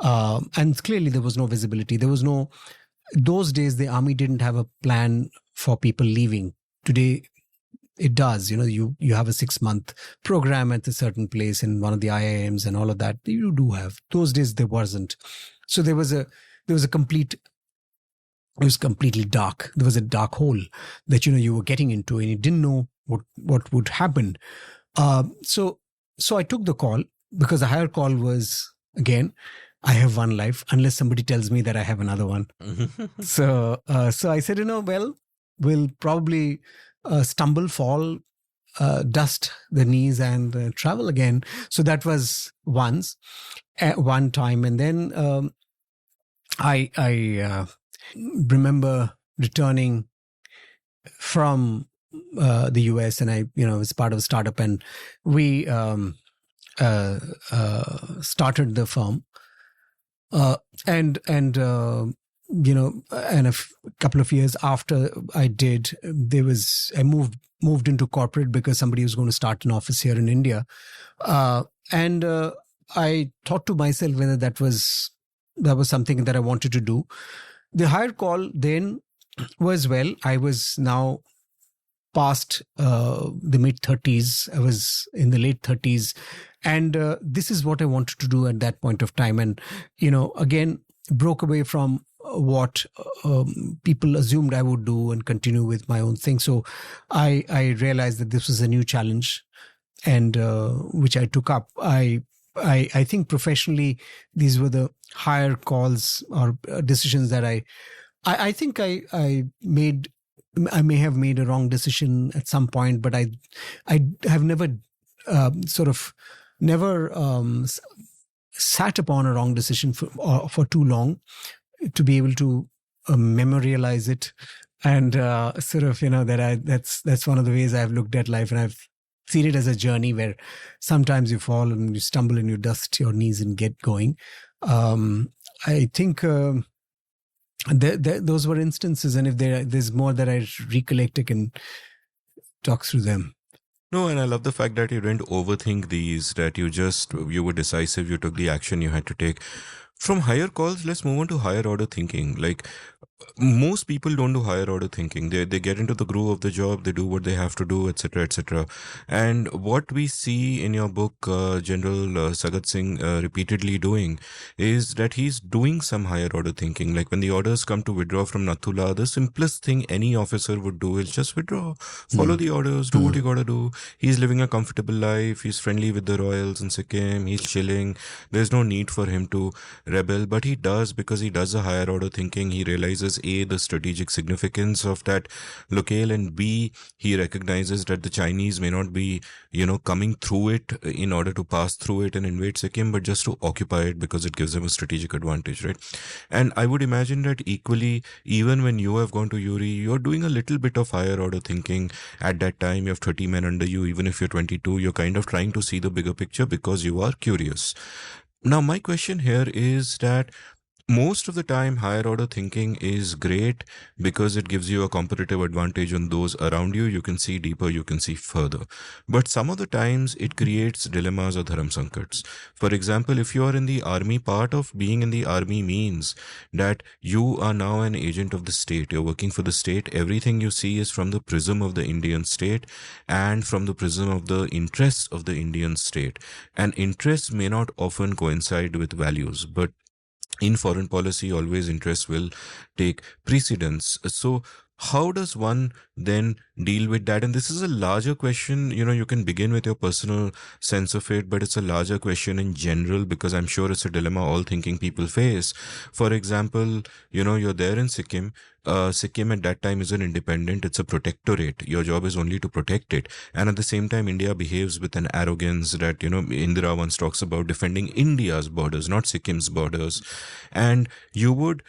And clearly there was no visibility. Those days, the army didn't have a plan for people leaving. Today, it does. You have a 6-month program at a certain place in one of the IIMs and all of that. You do have. Those days, there wasn't. So there was a complete it was completely dark. There was a dark hole that, you were getting into, and you didn't know what would happen. So I took the call, because the higher call was, again, I have one life unless somebody tells me that I have another one. So I said, well, we'll probably stumble, fall, dust the knees, and travel again. So that was one time. And then I remember returning from the US, and I was part of a startup, and we started the firm. And a couple of years after I did, I moved into corporate because somebody was going to start an office here in India. And I thought to myself whether that was something that I wanted to do. The higher call then was, well, I was now past the mid-30s. I was in the late 30s. And this is what I wanted to do at that point of time. And, again, broke away from what people assumed I would do and continue with my own thing. So I realized that this was a new challenge, and which I took up. I think professionally, these were the higher calls or decisions that I think I made. I may have made a wrong decision at some point, but I have never sat upon a wrong decision for too long to be able to memorialize it, and that's one of the ways I've looked at life, and I've seen it as a journey where sometimes you fall and you stumble and you dust your knees and get going. I think those were instances, and if there's more that I recollect, I can talk through them. No, and I love the fact that you didn't overthink these, that you were decisive, you took the action you had to take. From higher calls, let's move on to higher order thinking. Like, most people don't do higher order thinking. They get into the groove of the job, they do what they have to do, etc., etc. And what we see in your book, General Sagat Singh repeatedly doing, is that he's doing some higher order thinking. Like when the orders come to withdraw from Nathula, the simplest thing any officer would do is just withdraw, follow the orders, do what you gotta do. He's living a comfortable life, he's friendly with the royals in Sikkim, he's chilling. There's no need for him to rebel, but he does, because he does a higher order thinking. He realizes A, the strategic significance of that locale, and B, he recognizes that the Chinese may not be, coming through it in order to pass through it and invade Sikkim, but just to occupy it because it gives them a strategic advantage, right? And I would imagine that equally, even when you have gone to Uri, you're doing a little bit of higher order thinking. At that time, you have 30 men under you. Even if you're 22, you're kind of trying to see the bigger picture because you are curious. Now, my question here is that most of the time, higher order thinking is great because it gives you a competitive advantage on those around you. You can see deeper, you can see further. But some of the times, it creates dilemmas or dharam sankats. For example, if you are in the army, part of being in the army means that you are now an agent of the state. You're working for the state. Everything you see is from the prism of the Indian state and from the prism of the interests of the Indian state. And interests may not often coincide with values, but in foreign policy, always interests will take precedence. So how does one then deal with that? And this is a larger question. You can begin with your personal sense of it, but it's a larger question in general, because I'm sure it's a dilemma all thinking people face. For example, you're there in Sikkim. Sikkim at that time is an independent, it's a protectorate. Your job is only to protect it. And at the same time, India behaves with an arrogance that, Indira once talks about defending India's borders, not Sikkim's borders. And you would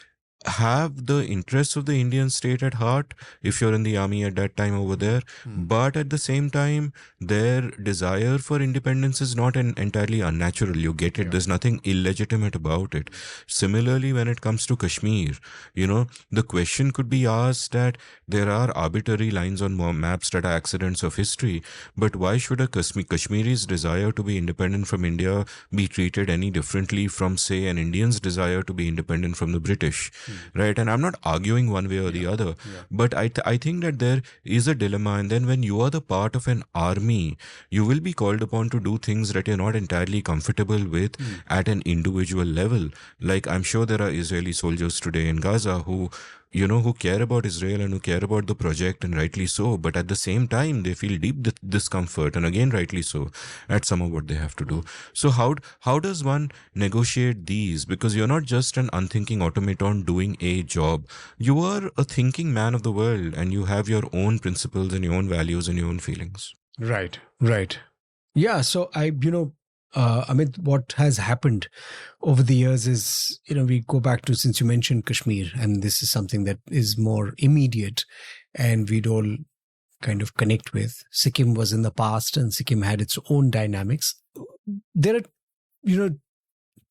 have the interests of the Indian state at heart if you're in the army at that time over there. But at the same time, their desire for independence is not entirely unnatural. You get it. Yeah. There's nothing illegitimate about it. Similarly, when it comes to Kashmir, the question could be asked that there are arbitrary lines on maps that are accidents of history. But why should a Kashmiri's desire to be independent from India be treated any differently from, say, an Indian's desire to be independent from the British? Right? And I'm not arguing one way or the other, but I think that there is a dilemma. And then when you are the part of an army, you will be called upon to do things that you're not entirely comfortable with at an individual level. Like, I'm sure there are Israeli soldiers today in Gaza who who care about Israel and who care about the project, and rightly so. But at the same time, they feel deep discomfort, and again, rightly so, at some of what they have to do. So how does one negotiate these? Because you're not just an unthinking automaton doing a job. You are a thinking man of the world, and you have your own principles and your own values and your own feelings. Right. Yeah. So Amit, what has happened over the years is, we go back to, since you mentioned Kashmir, and this is something that is more immediate and we'd all kind of connect with. Sikkim was in the past, and Sikkim had its own dynamics. There are,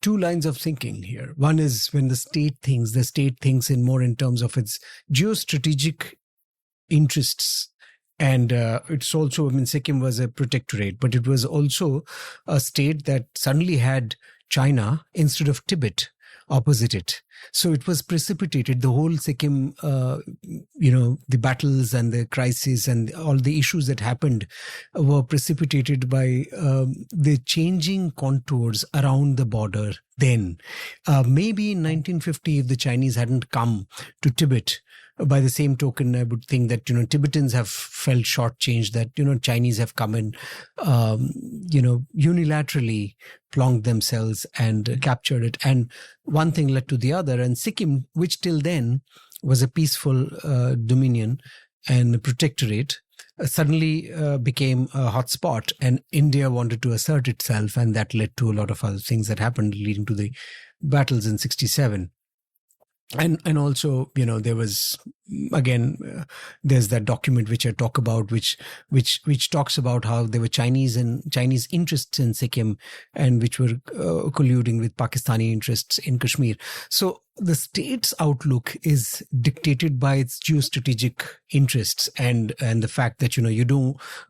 two lines of thinking here. One is when the state thinks in terms of its geostrategic interests. And it's also, Sikkim was a protectorate, but it was also a state that suddenly had China instead of Tibet opposite it. So it was precipitated, the whole Sikkim, the battles and the crisis and all the issues that happened were precipitated by the changing contours around the border then. Maybe in 1950, if the Chinese hadn't come to Tibet, by the same token, I would think that, Tibetans have felt shortchanged, that, Chinese have come and, unilaterally plonked themselves and captured it. And one thing led to the other. And Sikkim, which till then was a peaceful dominion and a protectorate, suddenly became a hotspot, and India wanted to assert itself. And that led to a lot of other things that happened, leading to the battles in 1967. And also, there was, again, there's that document which I talk about, which talks about how there were Chinese interests in Sikkim, and which were colluding with Pakistani interests in Kashmir. So the state's outlook is dictated by its geostrategic interests, and the fact that,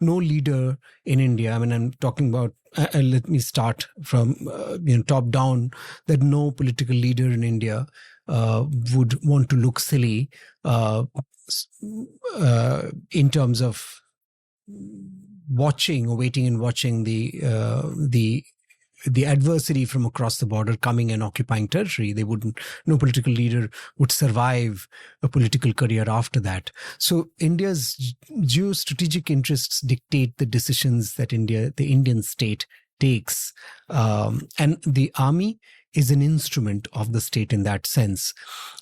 no leader in India. I'm talking about, let me start from, top down, that no political leader in India would want to look silly in terms of waiting and watching the adversary from across the border coming and occupying territory. No political leader would survive a political career after that. So India's geostrategic interests dictate the decisions that the Indian state takes, and the army is an instrument of the state in that sense.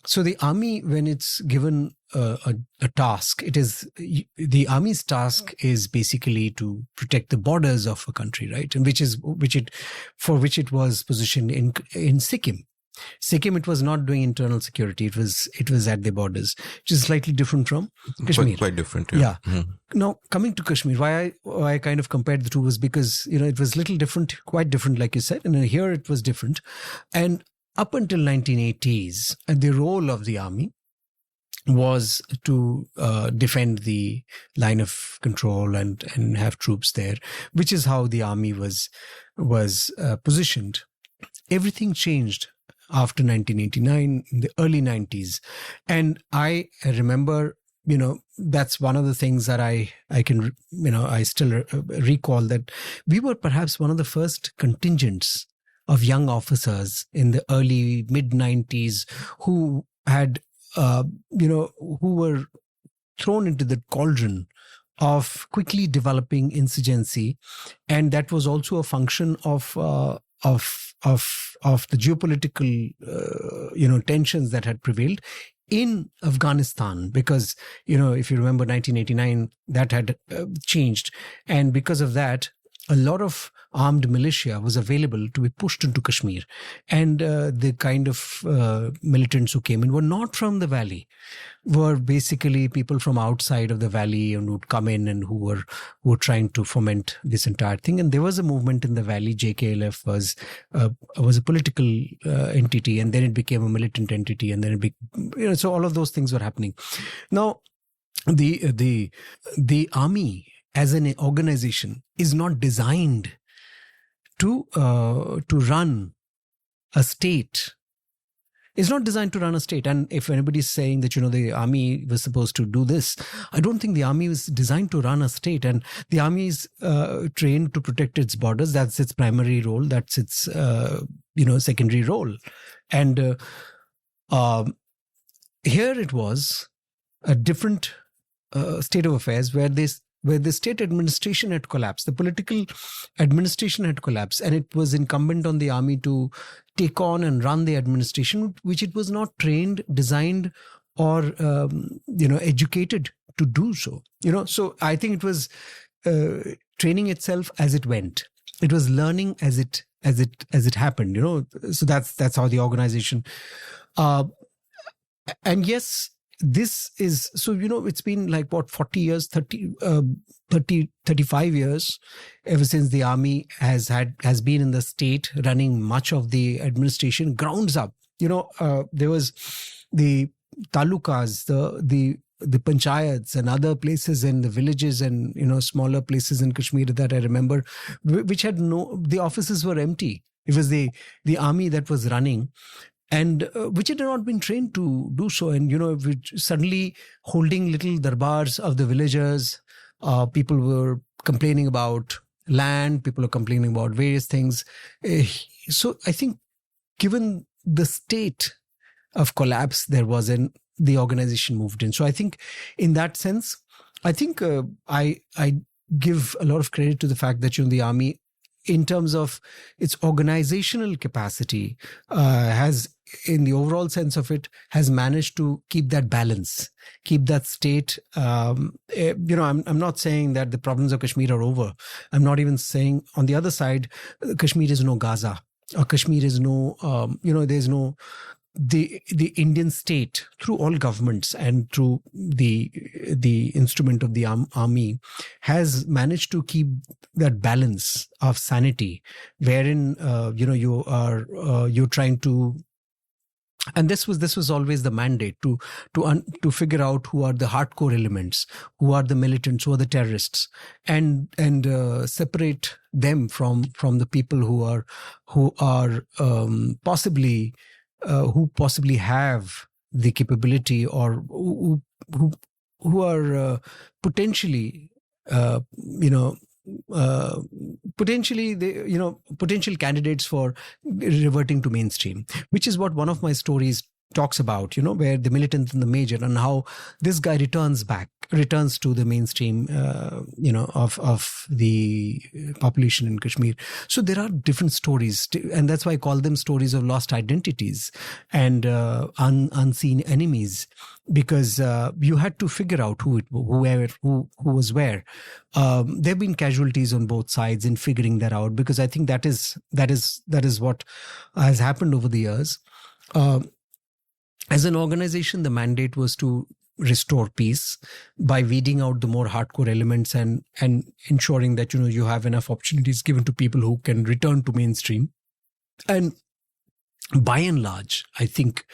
So the army, when it's given a task, the army's task is basically to protect the borders of a country, right? And which it was positioned in Sikkim. Sikkim, it was not doing internal security. It was at the borders, which is slightly different from Kashmir. Quite different, yeah. Mm-hmm. Now, coming to Kashmir, why I kind of compared the two was because, it was little different, quite different, like you said, and here it was different. And up until 1980s, the role of the army was to defend the line of control and have troops there, which is how the army was positioned. Everything changed after 1989, in the early 90s. And I remember, that's one of the things that I can, I still recall, that we were perhaps one of the first contingents of young officers in the early mid-90s who had, who were thrown into the cauldron of quickly developing insurgency. And that was also a function of the geopolitical, tensions that had prevailed in Afghanistan, because, if you remember 1989, that had changed. And because of that, a lot of armed militia was available to be pushed into Kashmir. And the kind of militants who came in were not from the valley, were basically people from outside of the valley, and would come in and who were trying to foment this entire thing. And there was a movement in the valley. JKLF was a political entity, and then it became a militant entity, and then so all of those things were happening. Now, the army as an organization is not designed to run a state. It's not designed to run a state. And if anybody's saying that, the army was supposed to do this, I don't think the army was designed to run a state. And the army is trained to protect its borders. That's its primary role. That's its, secondary role. And here it was a different state of affairs where the state administration had collapsed, the political administration had collapsed, and it was incumbent on the army to take on and run the administration, which it was not trained, designed, or educated to do so. So I think it was training itself as it went. It was learning as it happened. So that's how the organization. And yes, this is so. It's been like what 40 years, 35 years ever since the army has been in the state, running much of the administration grounds up. There was the talukas, the panchayats and other places in the villages and smaller places in Kashmir that I remember, which had the offices were empty. It was the army that was running, and which had not been trained to do so. And suddenly holding little darbars of the villagers, people were complaining about land, people are complaining about various things. So I think, given the state of collapse there was in, the organization moved in. So I think in that sense, I think I give a lot of credit to the fact that the army, in terms of its organizational capacity, has, in the overall sense of it, has managed to keep that balance, keep that state. I'm not saying that the problems of Kashmir are over. I'm not even saying, on the other side, Kashmir is no Gaza, or Kashmir is no, there's no. The Indian state, through all governments and through the instrument of the army, has managed to keep that balance of sanity, wherein you're trying to, and this was always the mandate to figure out who are the hardcore elements, who are the militants, who are the terrorists, and separate them from the people who are possibly. Who possibly have the capability, or who are potentially, potential candidates for reverting to mainstream, which is what one of my stories talks about, where the militant and the major, and how this guy returns to the mainstream, of the population in Kashmir. So there are different stories, and that's why I call them stories of lost identities and unseen enemies, because you had to figure out who was where. There have been casualties on both sides in figuring that out, because I think that is what has happened over the years. As an organization, the mandate was to restore peace by weeding out the more hardcore elements and ensuring that you have enough opportunities given to people who can return to mainstream. And by and large, I think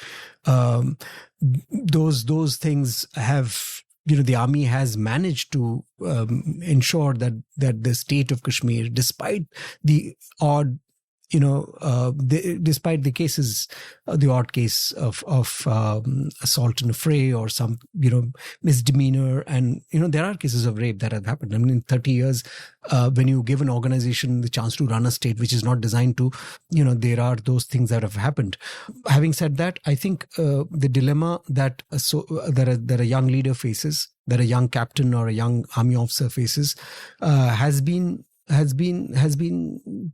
those things have, the army has managed to ensure that the state of Kashmir, despite the odd, despite the cases, the odd case of assault in a fray, or some, misdemeanor, and, there are cases of rape that have happened. I mean, in 30 years, when you give an organization the chance to run a state which is not designed to, there are those things that have happened. Having said that, I think the dilemma that a young leader faces, that a young captain or a young army officer faces, has been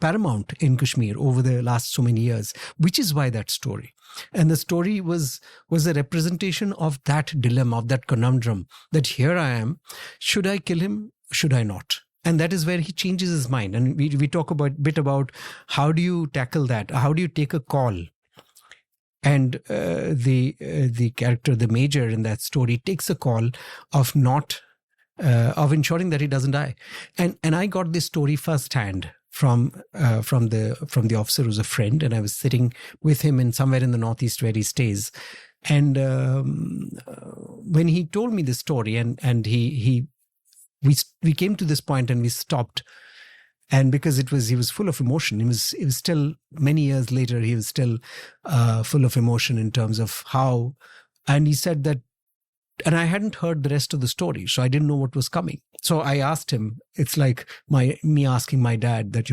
paramount in Kashmir over the last so many years, which is why that story. And the story was a representation of that dilemma, of that conundrum, that here I am, should I kill him, should I not? And that is where he changes his mind. And we talk a bit about how do you tackle that? How do you take a call? And the character, the major in that story, takes a call of ensuring that he doesn't die. And I got this story firsthand from the officer who's a friend, and I was sitting with him in somewhere in the Northeast where he stays. And when he told me this story, and we came to this point and we stopped. And because he was full of emotion. He was still, many years later, he was still full of emotion in terms of how, and he said that, and I hadn't heard the rest of the story, so I didn't know what was coming. So I asked him, it's like me asking my dad that,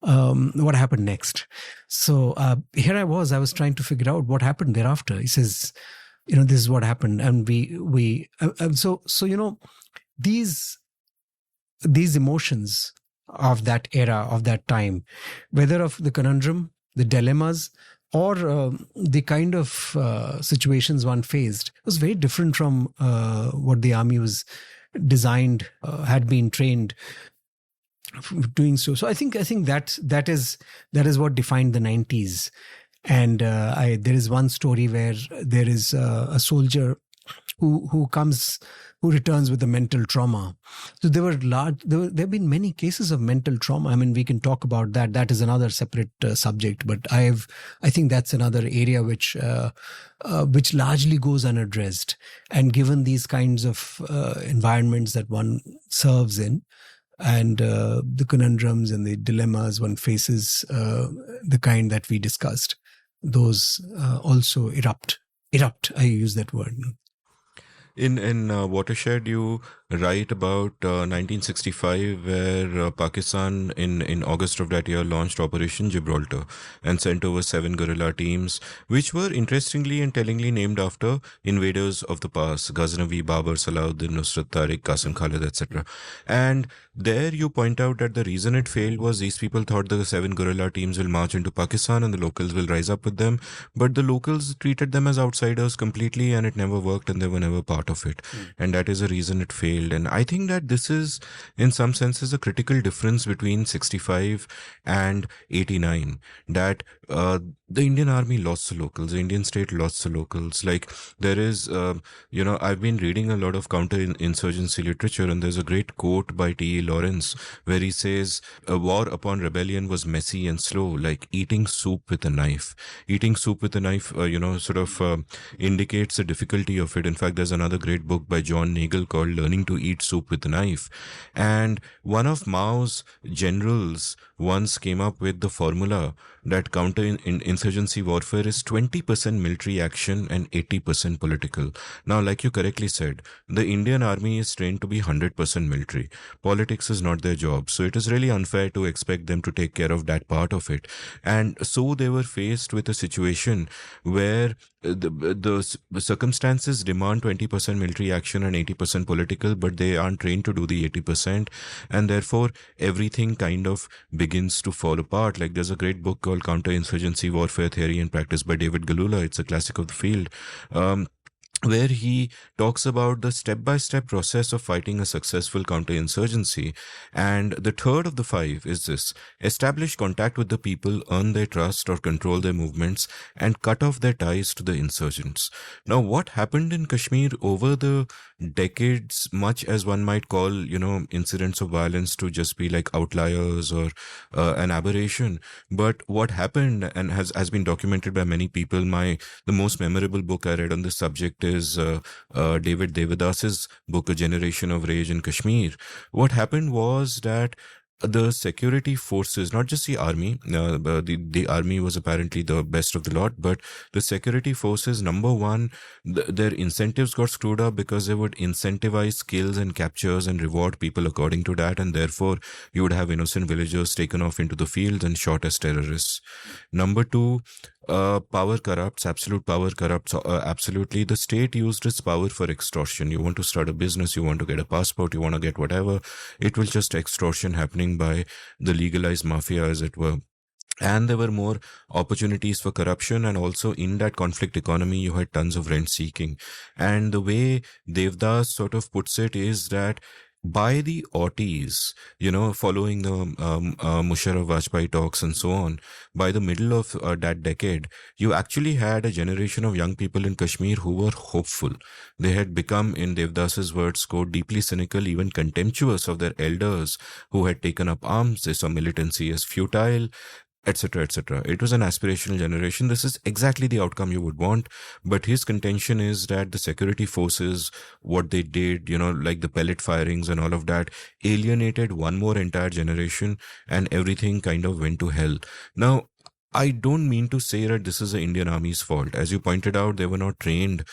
what happened next? So here I was trying to figure out what happened thereafter. He says, this is what happened. And these emotions of that era, of that time, whether of the conundrum, the dilemmas, or the kind of situations one faced, was very different from what the army was designed, had been trained doing so. So I think that is what defined the 90s. And there is one story where there is a soldier who returns with a mental trauma. So there have been many cases of mental trauma. I mean, we can talk about that. That is another separate subject. But I think that's another area which largely goes unaddressed. And given these kinds of environments that one serves in, and the conundrums and the dilemmas one faces, the kind that we discussed, those also erupt. I use that word. In Watershed, you write about 1965, where Pakistan in August of that year launched Operation Gibraltar and sent over 7 guerrilla teams, which were interestingly and tellingly named after invaders of the past: Ghaznavi, Babur, Salahuddin, Nusrat Tariq, Qasim Khalid, etc. And there you point out that the reason it failed was these people thought the 7 guerrilla teams will march into Pakistan and the locals will rise up with them, but the locals treated them as outsiders completely, and it never worked, and they were never part of it. And that is the reason it failed. And I think that this is, in some senses, a critical difference between 65 and 89, that the Indian army lost the locals, the Indian state lost the locals. Like, there is, I've been reading a lot of counter-insurgency literature, and there's a great quote by T.E. Lawrence where he says, a war upon rebellion was messy and slow, like eating soup with a knife. Eating soup with a knife, indicates the difficulty of it. In fact, there's another great book by John Nagel called Learning to Eat Soup with a Knife. And one of Mao's generals once came up with the formula that counter-insurgency warfare is 20% military action and 80% political. Now, like you correctly said, the Indian army is trained to be 100% military. Politics is not their job. So it is really unfair to expect them to take care of that part of it. And so they were faced with a situation where the circumstances demand 20% military action and 80% political, but they aren't trained to do the 80%. And therefore, everything kind of begins to fall apart. Like, there's a great book called Counter-Insurgency Warfare Theory and Practice by David Galula. It's a classic of the field. Where he talks about the step-by-step process of fighting a successful counterinsurgency. And the third of the 5 is this: establish contact with the people, earn their trust or control their movements, and cut off their ties to the insurgents. Now, what happened in Kashmir over the decades, much as one might call, incidents of violence to just be like outliers or an aberration. But what happened, and has been documented by many people, the most memorable book I read on this subject is David Devadas's book, A Generation of Rage in Kashmir. What happened was that the security forces, not just the army, the army was apparently the best of the lot, but the security forces, number one, their incentives got screwed up because they would incentivize kills and captures and reward people according to that, and therefore you would have innocent villagers taken off into the fields and shot as terrorists. Number two, power corrupts, absolute power corrupts, absolutely. The state used its power for extortion. You want to start a business, you want to get a passport, you want to get whatever, it will just extortion happening by the legalized mafia, as it were. And there were more opportunities for corruption, and also in that conflict economy, you had tons of rent seeking. And the way Devdas sort of puts it is that by the aughties, following the Musharraf Vajpayee talks and so on, by the middle of that decade, you actually had a generation of young people in Kashmir who were hopeful. They had become, in Devdas's words, quote, deeply cynical, even contemptuous of their elders who had taken up arms. They saw militancy as futile, etc., etc. It was an aspirational generation. This is exactly the outcome you would want. But his contention is that the security forces, what they did, like the pellet firings and all of that, alienated one more entire generation, and everything kind of went to hell. Now, I don't mean to say that this is the Indian Army's fault. As you pointed out, they were not trained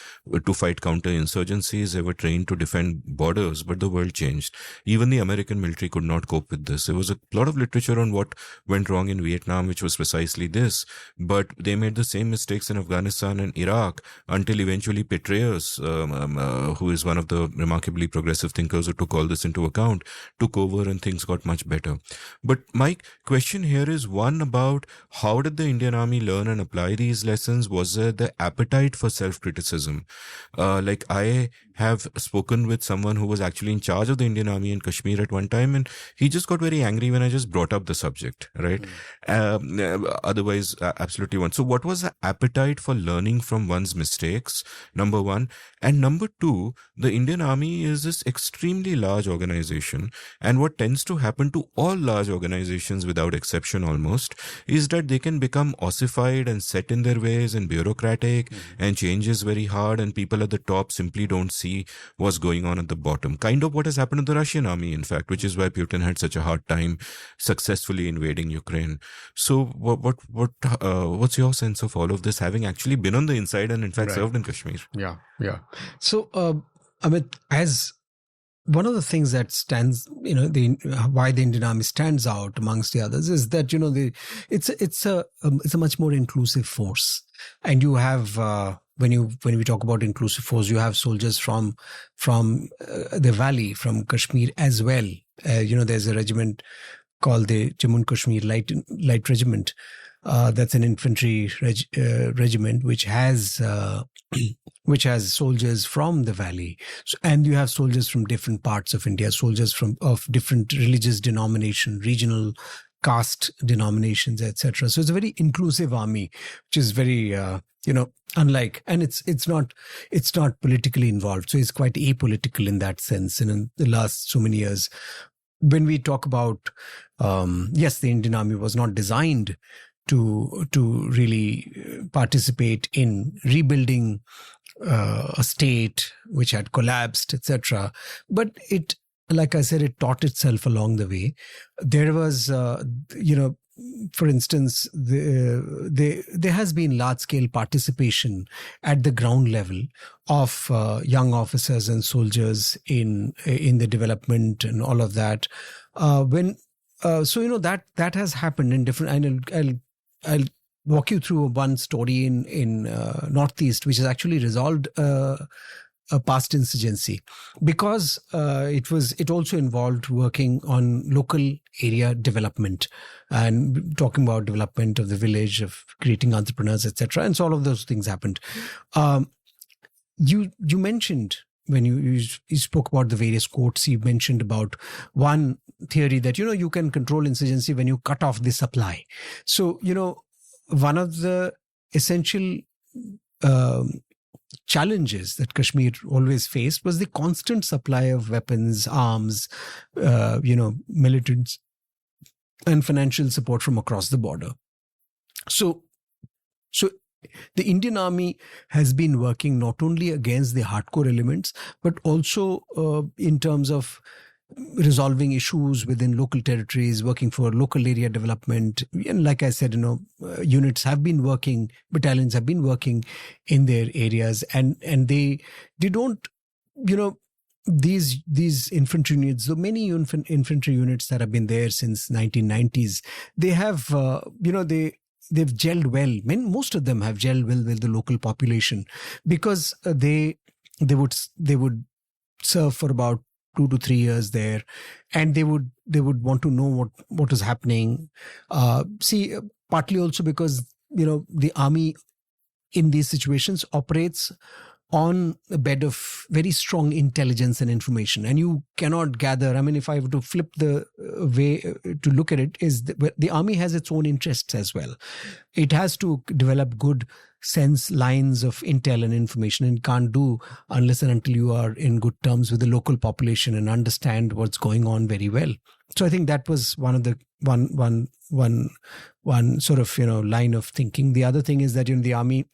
to fight counter-insurgencies. They were trained to defend borders, but the world changed. Even the American military could not cope with this. There was a lot of literature on what went wrong in Vietnam, which was precisely this. But they made the same mistakes in Afghanistan and Iraq until eventually Petraeus, who is one of the remarkably progressive thinkers who took all this into account, took over and things got much better. But my question here is one about how did the Indian Army learn and apply these lessons? Was there the appetite for self-criticism? Like I have spoken with someone who was actually in charge of the Indian Army in Kashmir at one time, and he just got very angry when I just brought up the subject, right? Otherwise, absolutely one. So what was the appetite for learning from one's mistakes? Number one. And number two, the Indian Army is this extremely large organization. And what tends to happen to all large organizations without exception almost is that they can become ossified and set in their ways and bureaucratic, and change is very hard, and people at the top simply don't see what's going on at the bottom. Kind of what has happened to the Russian army, in fact, which is why Putin had such a hard time successfully invading Ukraine. So what's your sense of all of this, having actually been on the inside and in fact served in Kashmir? Yeah. So, Amit, as one of the things that stands, why the Indian Army stands out amongst the others is that, it's a much more inclusive force. And you have, when we talk about inclusive force, you have soldiers from the valley, from Kashmir as well. There's a regiment called the Jammu and Kashmir Light Regiment. That's an infantry regiment which has soldiers from the valley, and you have soldiers from different parts of India, soldiers of different religious denomination, regional caste denominations, etc. So it's a very inclusive army, which is very unlike, and it's not politically involved. So it's quite apolitical in that sense. And in the last so many years, when we talk about yes, the Indian Army was not designed to really participate in rebuilding a state which had collapsed, etc. But it, like I said, it taught itself along the way. There was, for instance, there has been large-scale participation at the ground level of young officers and soldiers in the development and all of that. That has happened in different. I'll walk you through one story in Northeast, which has actually resolved a past insurgency, because it also involved working on local area development and talking about development of the village, of creating entrepreneurs, etc. And so all of those things happened. You mentioned, when you spoke about the various courts, you mentioned about one theory that, you can control insurgency when you cut off the supply. So, one of the essential challenges that Kashmir always faced was the constant supply of weapons, arms, militants, and financial support from across the border. So the Indian Army has been working not only against the hardcore elements, but also in terms of resolving issues within local territories, working for local area development. And like I said, units have been working, battalions have been working in their areas, and they don't, these infantry units, so many infantry units that have been there since 1990s, they have, they've gelled well. Most of them have gelled well with the local population, because they would serve for about 2 to 3 years there, and they would want to know what is happening. Partly also because the army in these situations operates on a bed of very strong intelligence and information, and you cannot gather. I mean, if I were to flip the way to look at it, is the army has its own interests as well. It has to develop good sense lines of intel and information, and can't do unless and until you are in good terms with the local population and understand what's going on very well. So I think that was one of the one sort of line of thinking. The other thing is that the army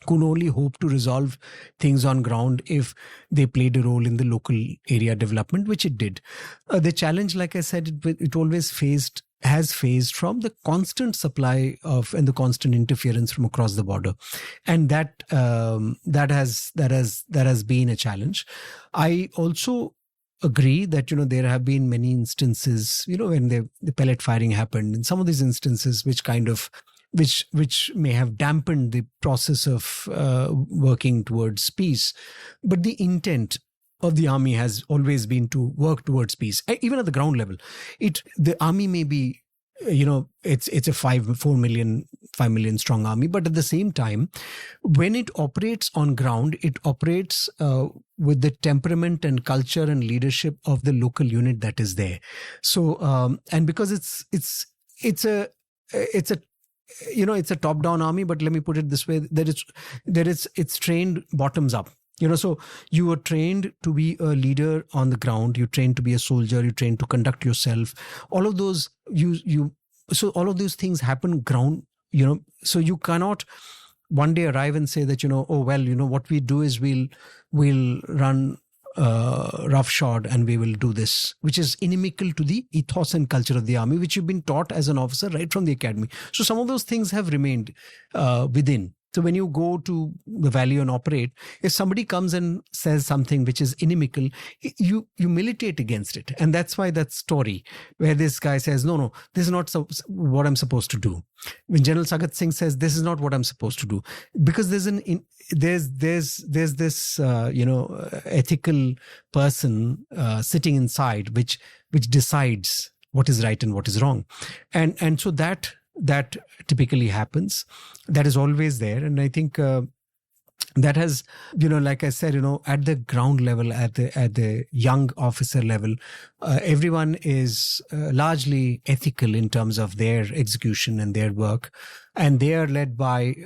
could only hope to resolve things on ground if they played a role in the local area development, which it did. The challenge, like I said, it always faced has faced from the constant supply of and the constant interference from across the border, and that has been a challenge. I also agree that there have been many instances when the pellet firing happened, in some of these instances which kind of which may have dampened the process of working towards peace, but the intent of the army has always been to work towards peace, even at the ground level. The army may be, it's a 5 million strong army, but at the same time, when it operates on ground, it operates with the temperament and culture and leadership of the local unit that is there. So, and because it's a top-down army, but let me put it this way: it's trained bottoms up. So you are trained to be a leader on the ground. You trained to be a soldier. You trained to conduct yourself. All of those so all of those things happen ground. So you cannot one day arrive and say that what we do is we'll run roughshod and we will do this, which is inimical to the ethos and culture of the army, which you've been taught as an officer right from the academy. So some of those things have remained within. So when you go to the valley and operate, if somebody comes and says something which is inimical, you militate against it. And that's why that story where this guy says, no, this is not what I'm supposed to do. When General Sagat Singh says, this is not what I'm supposed to do, because there's this ethical person sitting inside which decides what is right and what is wrong. And so that typically happens. That is always there. And I think that has, like I said, at the ground level, at the young officer level, everyone is largely ethical in terms of their execution and their work. And they are led by,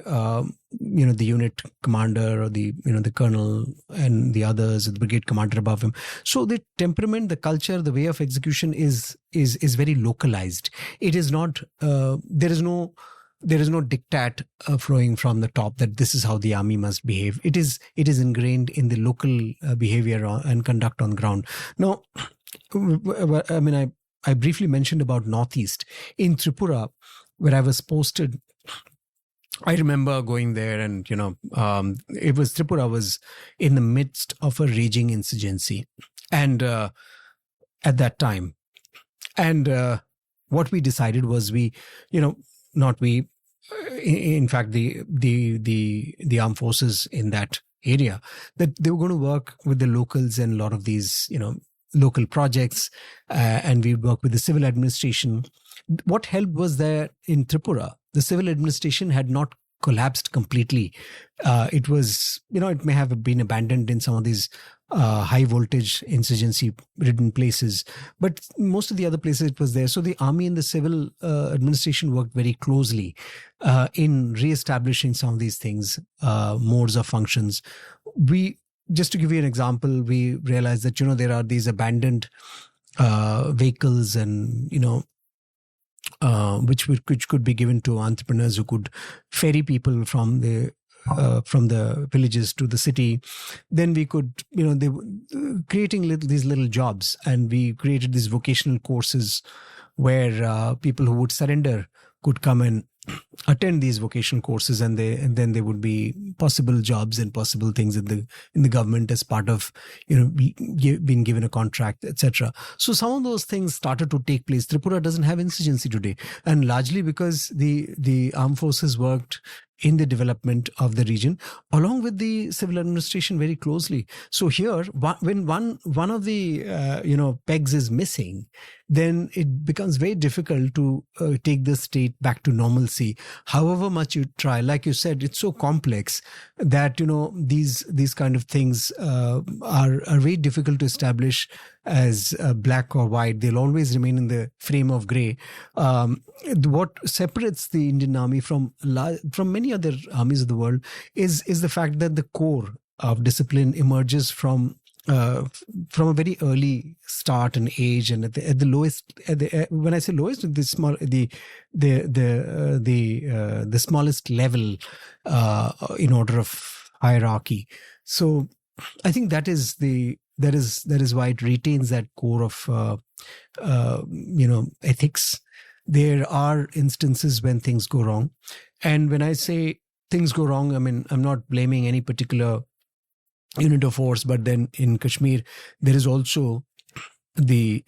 the unit commander or the colonel and the others, the brigade commander above him. So the temperament, the culture, the way of execution is very localized. It is not, there is no diktat flowing from the top that this is how the army must behave. It is ingrained in the local behavior and conduct on ground. Now, I mean, I briefly mentioned about Northeast. In Tripura, where I was posted, I remember going there and, Tripura was in the midst of a raging insurgency. And at that time, and what we decided was in fact, the armed forces in that area, that they were going to work with the locals and a lot of these, local projects, and we work with the civil administration. What helped was that in Tripura, the civil administration had not collapsed completely. It was, it may have been abandoned in some of these high voltage insurgency ridden places, but most of the other places it was there. So the army and the civil administration worked very closely in re-establishing some of these things, modes of functions. Just to give you an example, we realized that, there are these abandoned vehicles and, which could be given to entrepreneurs who could ferry people from the villages to the city. Then we could, they were creating these little jobs, and we created these vocational courses where people who would surrender could come and attend these vocational courses, and then there would be possible jobs and possible things in the government as part of being given a contract, etc. So some of those things started to take place. Tripura doesn't have insurgency today, and largely because the armed forces worked in the development of the region along with the civil administration very closely. So here, when one of the pegs is missing, then it becomes very difficult to take the state back to normalcy. However much you try, like you said, it's so complex that these kind of things are very difficult to establish as black or white. They'll always remain in the frame of gray. What separates the Indian Army from many other armies of the world is the fact that the core of discipline emerges from a very early start and age, and at the lowest. When I say lowest, the smallest level in order of hierarchy. So I think that is why it retains that core of ethics there are instances when things go wrong. And when I say things go wrong, I mean, I'm not blaming any particular unit of force, but then in Kashmir, there is also the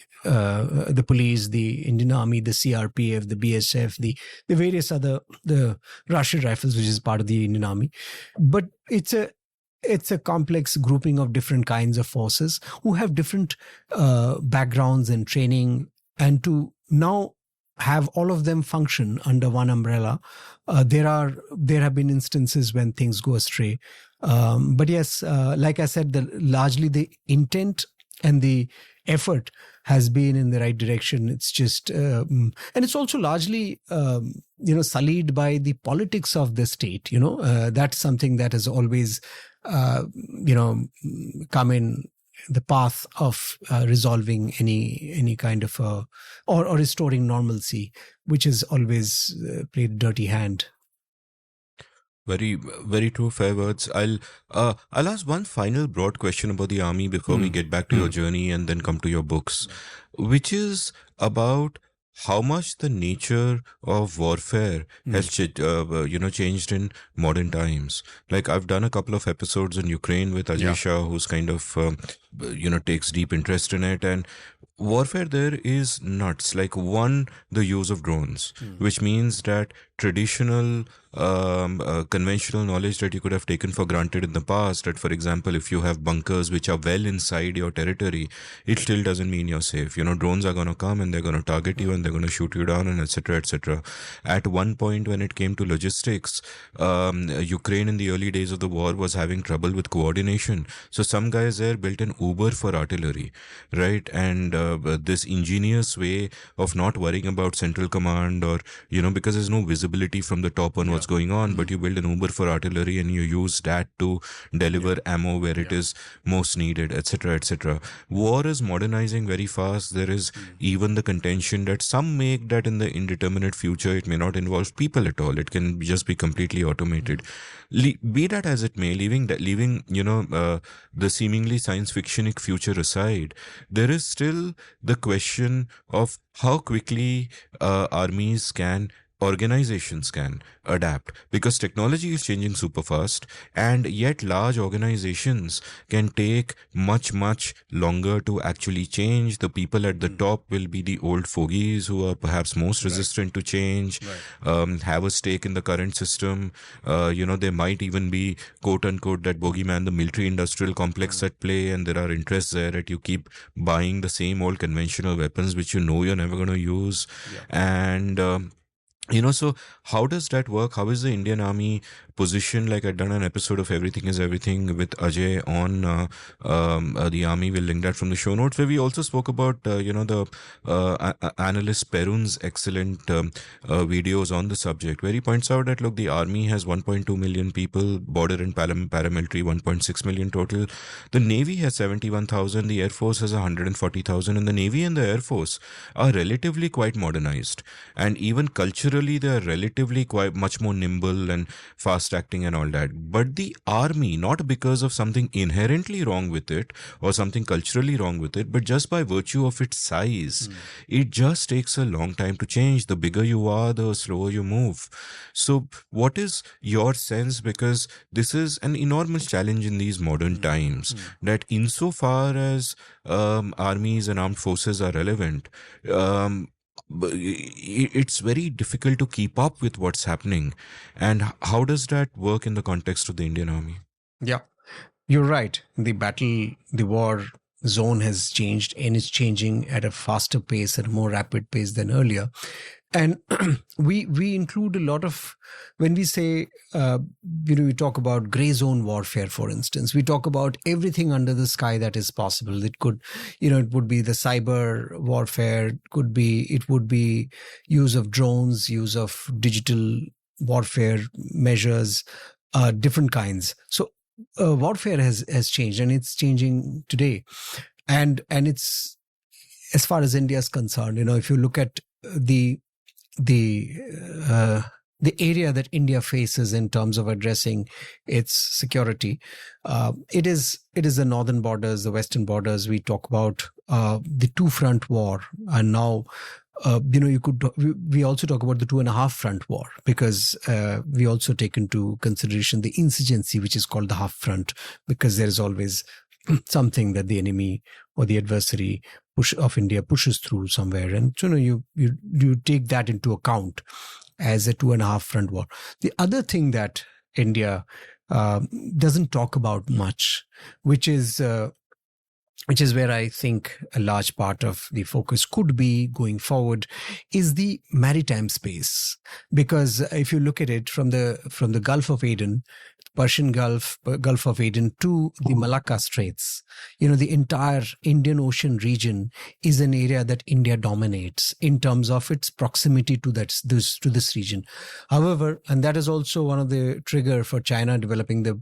police, the Indian Army, the CRPF, the BSF, the various other, the Rashtriya Rifles, which is part of the Indian Army. But it's a complex grouping of different kinds of forces who have different backgrounds and training, and to now have all of them function under one umbrella. There have been instances when things go astray. But yes, like I said, largely the intent and the effort has been in the right direction. It's just, and it's also largely, sullied by the politics of the state. That's something that has always, come in the path of resolving any kind of or restoring normalcy, which has always played a dirty hand. Very, very true. Fair words. I'll ask one final broad question about the army before we get back to your journey and then come to your books, which is about how much the nature of warfare has changed in modern times. Like, I've done a couple of episodes in Ukraine with Ajay Shah, who's kind of takes deep interest in it, and warfare there is nuts. Like, one, the use of drones, which means that traditional conventional knowledge that you could have taken for granted in the past, that for example, if you have bunkers which are well inside your territory, it still doesn't mean you're safe. Drones are going to come and they're going to target you and they're going to shoot you down, and etc., etc. At one point, when it came to logistics, Ukraine in the early days of the war was having trouble with coordination. So some guys there built an Uber for artillery, right? And this ingenious way of not worrying about central command, or because there's no visibility from the top on what's going on, but you build an Uber for artillery and you use that to deliver ammo where it is most needed, etc., etc. War is modernizing very fast. There is even the contention that some make that in the indeterminate future it may not involve people at all. It can just be completely automated. Be that as it may, leaving the seemingly science fictionic future aside, there is still the question of how quickly organizations can adapt, because technology is changing super fast, and yet large organizations can take much longer to actually change. The people at the top will be the old fogies who are perhaps most resistant to change, have a stake in the current system. There might even be, quote unquote, that bogeyman, the military industrial complex at play, and there are interests there that you keep buying the same old conventional weapons which you're never going to use. And so how does that work? How is the Indian Army positioned? Like, I'd done an episode of Everything is Everything with Ajay on the Army. We'll link that from the show notes, where we also spoke about, the analyst Perun's excellent videos on the subject, where he points out that, look, the Army has 1.2 million people, border and paramilitary 1.6 million total. The Navy has 71,000, the Air Force has 140,000, and the Navy and the Air Force are relatively quite modernized. And even culturally, they are relatively quite much more nimble and fast acting and all that. But the army, not because of something inherently wrong with it or something culturally wrong with it, but just by virtue of its size, it just takes a long time to change. The bigger you are, the slower you move. So what is your sense? Because this is an enormous challenge in these modern times, that insofar as armies and armed forces are relevant, it's very difficult to keep up with what's happening. And how does that work in the context of the Indian Army? Yeah, you're right. The war zone has changed, and it's changing at a faster pace, at a more rapid pace than earlier. And we include a lot of, when we say, we talk about gray zone warfare, for instance, we talk about everything under the sky that is possible. It could, it would be the cyber warfare, it would be use of drones, use of digital warfare measures, different kinds. So warfare has changed, and it's changing today. And it's, as far as India is concerned, if you look at the area that India faces in terms of addressing its security, it is the northern borders, the western borders. We talk about the two-front war, and now we also talk about the 2.5 front war, because we also take into consideration the insurgency, which is called the half front, because there is always something that the enemy or the adversary of India pushes through somewhere. And you take that into account as a 2.5 front war. The other thing that India doesn't talk about much, which is where I think a large part of the focus could be going forward, is the maritime space. Because if you look at it from the Gulf of Aden, Persian Gulf of Aden, to the Malacca Straits, the entire Indian Ocean region is an area that India dominates in terms of its proximity to this region. However, and that is also one of the trigger for China developing the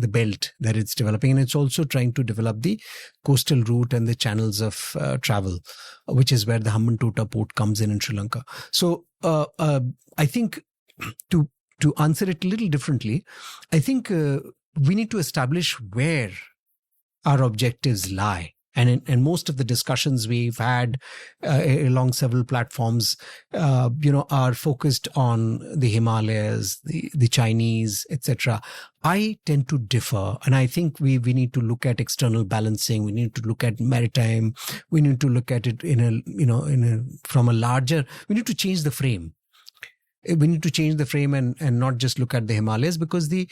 belt that it's developing, and it's also trying to develop the coastal route and the channels of travel, which is where the Hambantota port comes in Sri Lanka. So I think to answer it a little differently, I think we need to establish where our objectives lie. And most of the discussions we've had along several platforms, are focused on the Himalayas, the Chinese, etc. I tend to differ, and I think we need to look at external balancing. We need to look at maritime. We need to look at it from a larger. We need to change the frame. We need to change the frame and not just look at the Himalayas, because the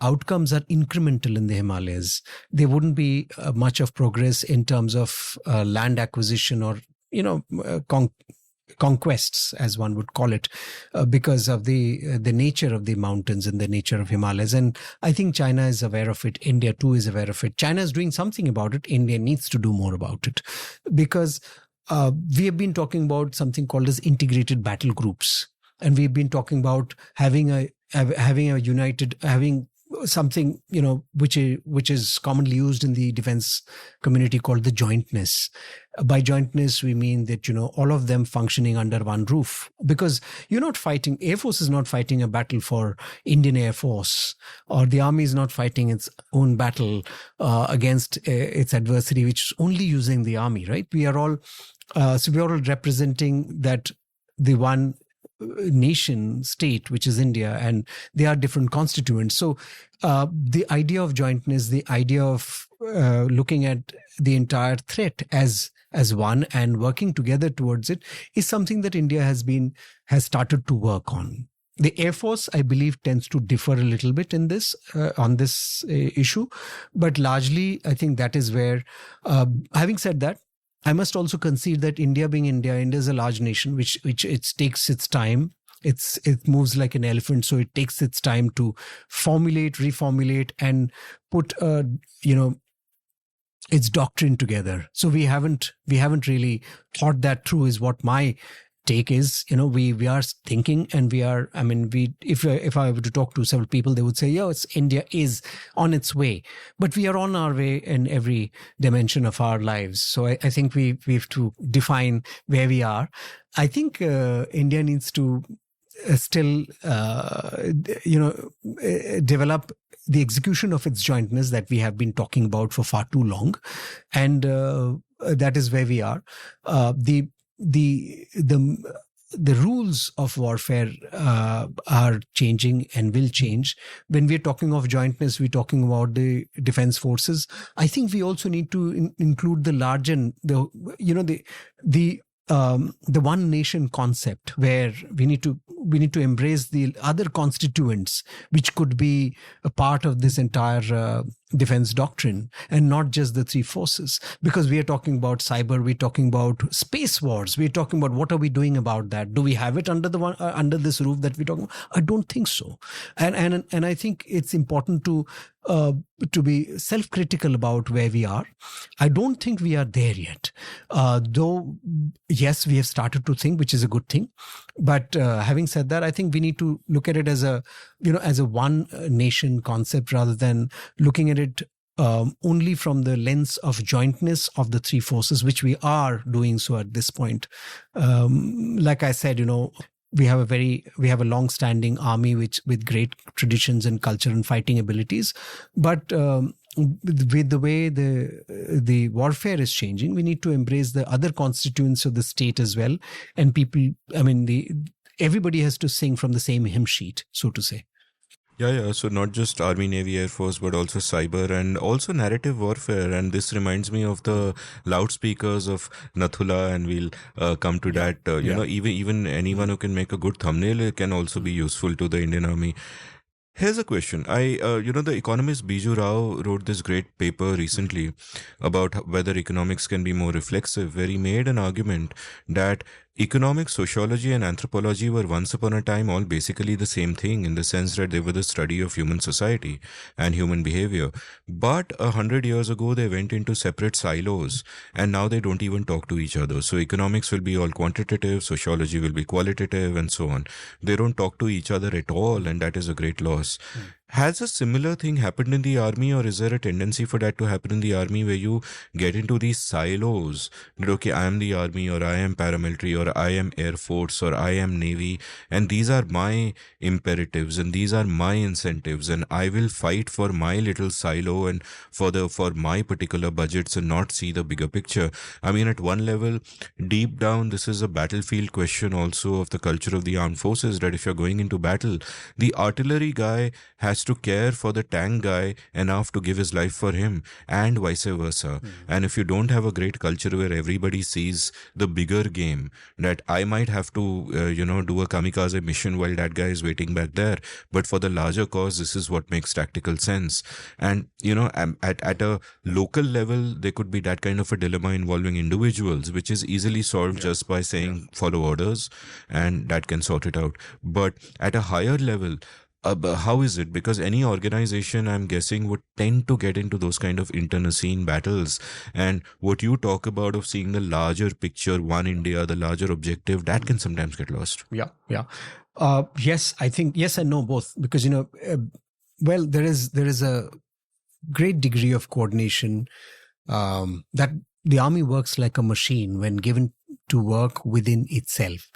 outcomes are incremental in the Himalayas. There wouldn't be much of progress in terms of land acquisition or conquests, as one would call it, because of the nature of the mountains and the nature of Himalayas. And I think China is aware of it. India too is aware of it. China is doing something about it. India needs to do more about it, because we have been talking about something called as integrated battle groups. And we've been talking about having something, which is commonly used in the defense community called the jointness. By jointness, we mean that, all of them functioning under one roof, because you're not fighting, Air Force is not fighting a battle for Indian Air Force, or the Army is not fighting its own battle against its adversary, which is only using the Army, right? We are all representing that the one nation state, which is India, and they are different constituents. So the idea of jointness, the idea of looking at the entire threat as one and working together towards it, is something that India has started to work on. The Air Force, I believe, tends to differ a little bit in this on this issue, but largely I think that is where, having said that, I must also concede that India being India is a large nation, which it takes its time. It moves like an elephant, so it takes its time to formulate, reformulate, and put its doctrine together. So we haven't really thought that through, is what my take is. We are thinking, and if I were to talk to several people, they would say, India is on its way, but we are on our way in every dimension of our lives. So I think we have to define where we are. I think India needs to still develop the execution of its jointness that we have been talking about for far too long, and that is where we are. The rules of warfare are changing and will change. When we're talking of jointness, we're talking about the defense forces. I think we also need to include the larger, the one nation concept, where we need to embrace the other constituents, which could be a part of this entire defense doctrine, and not just the three forces. Because we are talking about cyber, we're talking about space wars, we're talking about what are we doing about that? Do we have it under under this roof that we're talking about? I don't think so. And I think it's important to be self-critical about where we are. I don't think we are there yet. Though, yes, we have started to think, which is a good thing. But having said that, I think we need to look at it as a one nation concept, rather than looking at it only from the lens of jointness of the three forces, which we are doing so at this point. Like I said, we have a long-standing army with great traditions and culture and fighting abilities, but with the way the warfare is changing, we need to embrace the other constituents of the state as well. And people, I mean, everybody has to sing from the same hymn sheet, so to say. Yeah. So not just Army, Navy, Air Force, but also cyber and also narrative warfare. And this reminds me of the loudspeakers of Nathula, and we'll come to that. You know, even anyone who can make a good thumbnail, it can also be useful to the Indian Army. Here's a question. The economist Biju Rao wrote this great paper recently about whether economics can be more reflexive, where he made an argument that economics, sociology, and anthropology were once upon a time all basically the same thing, in the sense that they were the study of human society and human behavior. But 100 years ago, they went into separate silos, and now they don't even talk to each other. So economics will be all quantitative, sociology will be qualitative, and so on. They don't talk to each other at all, and that is a great loss. Has a similar thing happened in the army, or is there a tendency for that to happen in the army, where you get into these silos that, okay, I am the army, or I am paramilitary, or I am Air Force, or I am Navy, and these are my imperatives and these are my incentives, and I will fight for my little silo and for my particular budgets and not see the bigger picture? I mean, at one level, deep down, this is a battlefield question also of the culture of the armed forces, that if you're going into battle, the artillery guy has to care for the tank guy enough to give his life for him, and vice versa. And if you don't have a great culture where everybody sees the bigger game, that I might have to do a kamikaze mission while that guy is waiting back there, but for the larger cause, this is what makes tactical sense. And at a local level, there could be that kind of a dilemma involving individuals, which is easily solved just by saying follow orders, and that can sort it out. But at a higher level, how is it? Because any organization, I'm guessing, would tend to get into those kind of internecine battles. And what you talk about of seeing the larger picture, one India, the larger objective, that can sometimes get lost. Yeah. Yes, I think yes and no, both. Because, there is a great degree of coordination that the army works like a machine when given to work within itself.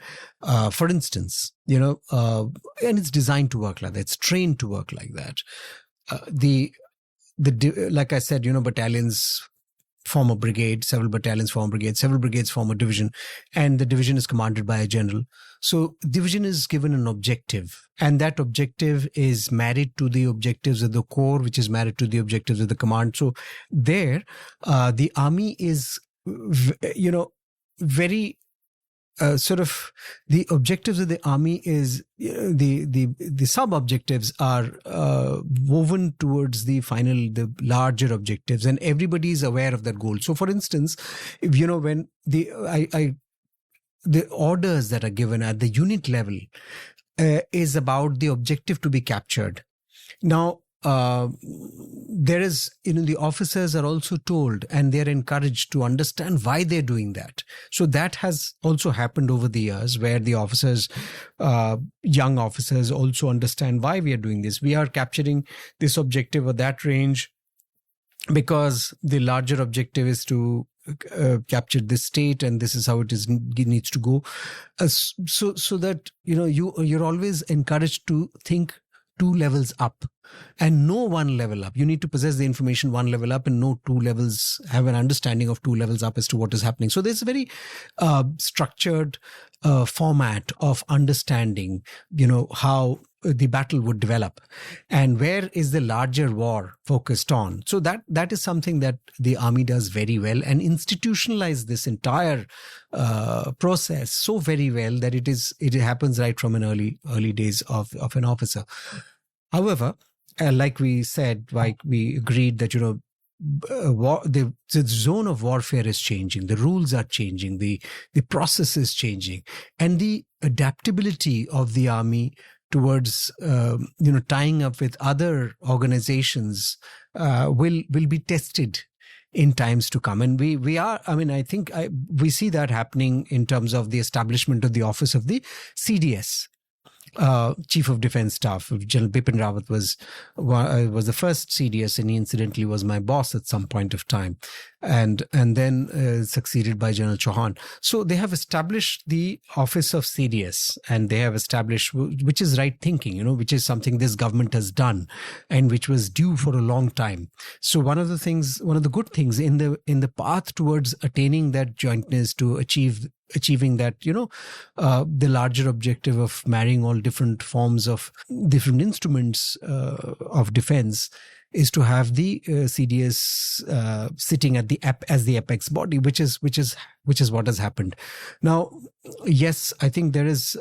For instance, and it's designed to work like that. It's trained to work like that. Like I said, battalions form a brigade, several battalions form a brigade, several brigades form a division, and the division is commanded by a general. So division is given an objective, and that objective is married to the objectives of the corps, which is married to the objectives of the command. So there, the army is, very sort of the objectives of the army is the sub objectives are woven towards the larger objectives, and everybody is aware of that goal. So, for instance, when the orders that are given at the unit level is about the objective to be captured. Now, there is, the officers are also told, and they're encouraged to understand why they're doing that. So that has also happened over the years, where the officers, young officers, also understand why we are doing this. We are capturing this objective or that range because the larger objective is to capture this state, and this is how it needs to go. So that you're always encouraged to think 2 levels up and know 1 level up. You need to possess the information 1 level up and know 2 levels, have an understanding of 2 levels up as to what is happening. So there's a very structured format of understanding, how the battle would develop and where is the larger war focused on. So that is something that the army does very well, and institutionalize this entire process so very well that it happens right from an early days of an officer. However, like we said, like we agreed that the zone of warfare is changing, the rules are changing, the process is changing, and the adaptability of the army towards tying up with other organizations will be tested in times to come. And I think we see that happening in terms of the establishment of the office of the CDS. Chief of Defense Staff. General Bipin Rawat was the first CDS, and he incidentally was my boss at some point of time, and then succeeded by General Chauhan. So they have established the office of CDS, and they have established, which is right thinking, which is something this government has done, and which was due for a long time. So one of the good things in the path towards attaining that jointness, to achieving that, the larger objective of marrying all different forms of different instruments of defense, is to have the CDS sitting at as the apex body, which is what has happened. Now, yes, I think there is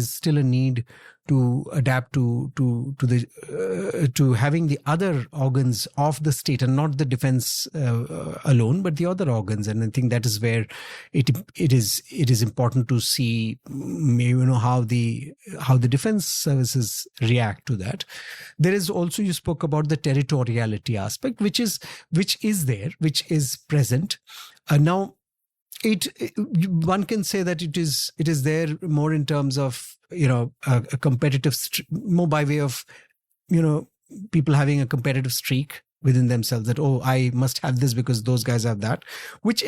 still a need to adapt to having the other organs of the state, and not the defense alone, but the other organs. And I think that is where it is important to see, how the defense services react to that. There is also, you spoke about the territoriality aspect, which is present. Now, one can say that it is there more in terms of a competitive, more by way of people having a competitive streak within themselves, that, oh, I must have this because those guys have that, which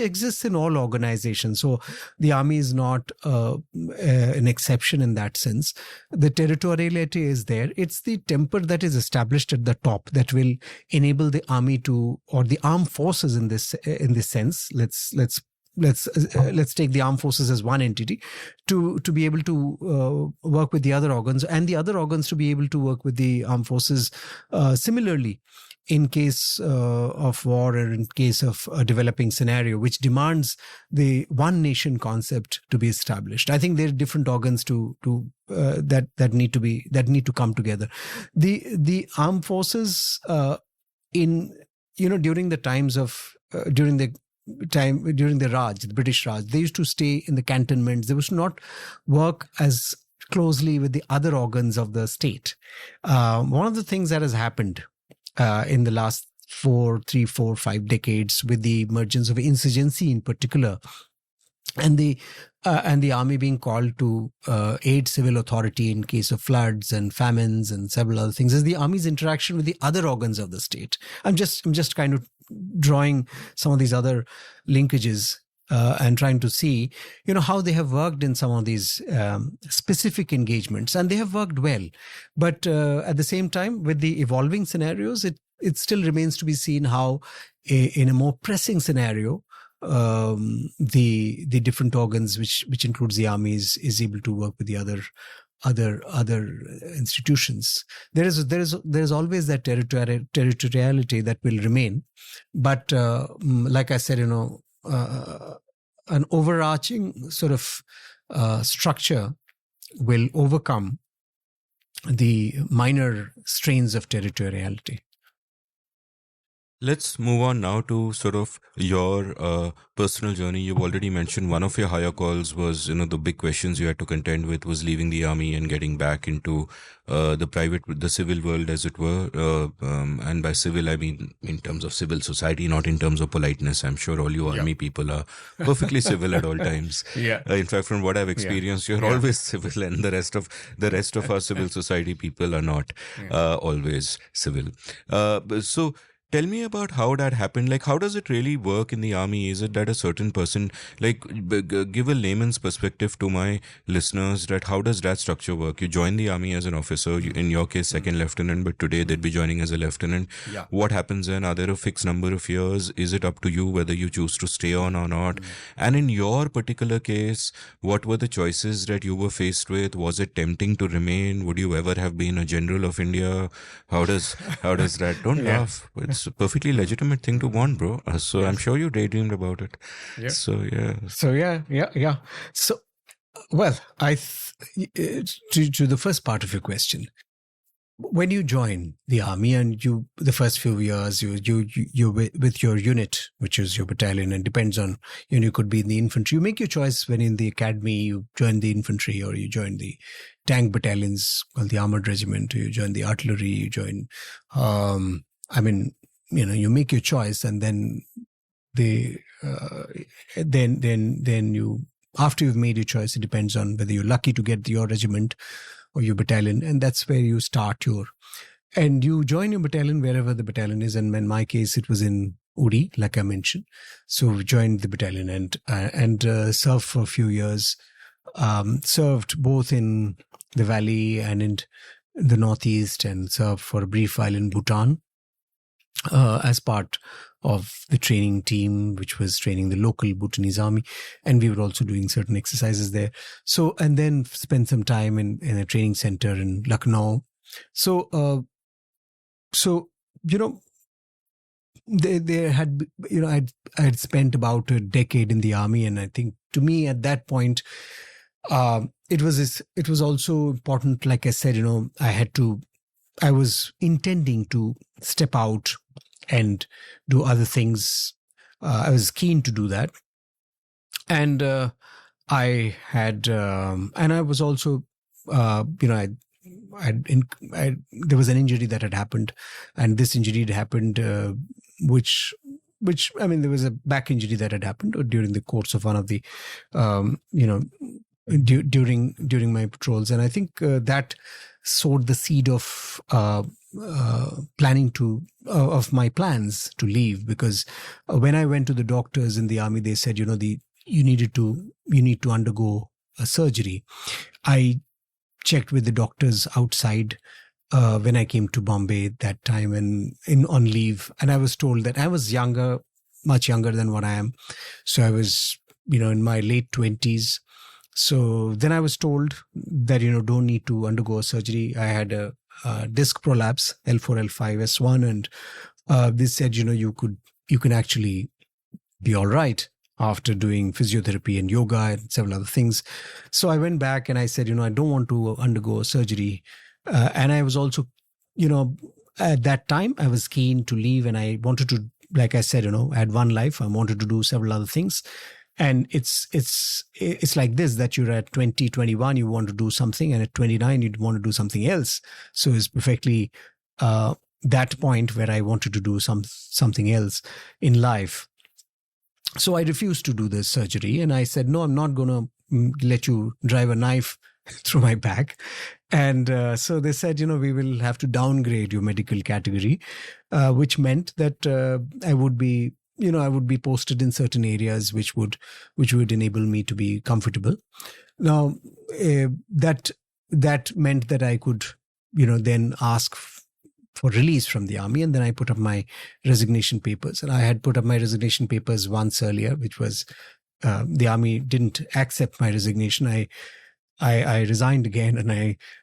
exists in all organizations. So the army is not an exception in that sense. The territoriality is there. It's the temper that is established at the top that will enable the army or the armed forces in this sense. Let's take the armed forces as one entity to be able to work with the other organs, and the other organs to be able to work with the armed forces similarly in case of war, or in case of a developing scenario which demands the one nation concept to be established. I think there are different organs that need to come together. The armed forces during the times of during the Raj, the British Raj, they used to stay in the cantonments. They used to not work as closely with the other organs of the state. One of the things that has happened in the last 3, 4, 5 decades, with the emergence of insurgency in particular, and the army being called to aid civil authority in case of floods and famines and several other things, is the army's interaction with the other organs of the state. I'm just kind of drawing some of these other linkages and trying to see, how they have worked in some of these specific engagements, and they have worked well. But at the same time, with the evolving scenarios, it still remains to be seen how, in a more pressing scenario, the different organs, which includes the army, is able to work with the other institutions. There is always that territoriality that will remain, but like I said, an overarching sort of structure will overcome the minor strains of territoriality. Let's move on now to sort of your personal journey. You've already mentioned one of your higher calls was, the big questions you had to contend with was leaving the army and getting back into the civil world, as it were. And by civil, I mean in terms of civil society, not in terms of politeness. I'm sure all you army people are perfectly civil at all times. Yeah. In fact, from what I've experienced, you're always civil, and the rest of our civil society people are not always civil. So tell me about how that happened. Like, how does it really work in the army? Is it that a certain person, give a layman's perspective to my listeners, that how does that structure work? You join the army as an officer, in your case, second lieutenant, but today they'd be joining as a lieutenant. Yeah. What happens then? Are there a fixed number of years? Is it up to you whether you choose to stay on or not? And in your particular case, what were the choices that you were faced with? Was it tempting to remain? Would you ever have been a general of India? How does that? Don't laugh. It's a perfectly legitimate thing to want, bro. So I'm sure you daydreamed about it. Yeah. So yeah. So, well, to the first part of your question, when you join the army and the first few years, you with your unit, which is your battalion, and depends on, you could be in the infantry. You make your choice when in the academy, you join the infantry, or you join the tank battalions called the armored regiment, or you join the artillery, you join, you make your choice, and then then you, after you've made your choice, it depends on whether you're lucky to get your regiment or your battalion, and that's where you start and you join your battalion wherever the battalion is. And in my case, it was in Uri, like I mentioned. So we joined the battalion and served for a few years. Served both in the valley and in the northeast, and served for a brief while in Bhutan as part of the training team, which was training the local Bhutanese army. And we were also doing certain exercises there. So, and then spent some time in a training center in Lucknow. So, there had, I had spent about a decade in the army. And I think to me at that point, it was also important. Like I said, I was intending to step out and do other things. I was keen to do that. And I had, and I was also, there was an injury that had happened, and this injury had happened, which there was a back injury that had happened during the course of one of the, during my patrols. And I think that sowed the seed of planning of my plans to leave, because when I went to the doctors in the army, they said, you need to undergo a surgery. I checked with the doctors outside when I came to Bombay that time and on leave, and I was told that I was younger, much younger than what I am. So I was, in my late 20s. So then I was told that, don't need to undergo a surgery. I had a disc prolapse, L4, L5, S1, and they said, you can actually be all right after doing physiotherapy and yoga and several other things. So I went back and I said, I don't want to undergo a surgery. And I was also, at that time I was keen to leave, and I wanted to, like I said, I had one life. I wanted to do several other things. And it's like this, that you're at 20, 21, you want to do something, and at 29, you'd want to do something else. So it's perfectly that point where I wanted to do something else in life. So I refused to do this surgery, and I said, no, I'm not going to let you drive a knife through my back. And so they said, we will have to downgrade your medical category, which meant that I would be posted in certain areas which would enable me to be comfortable. Now, that meant that I could, then ask for release from the army, and then I put up my resignation papers. And I had put up my resignation papers once earlier, which was the army didn't accept my resignation. I resigned again, and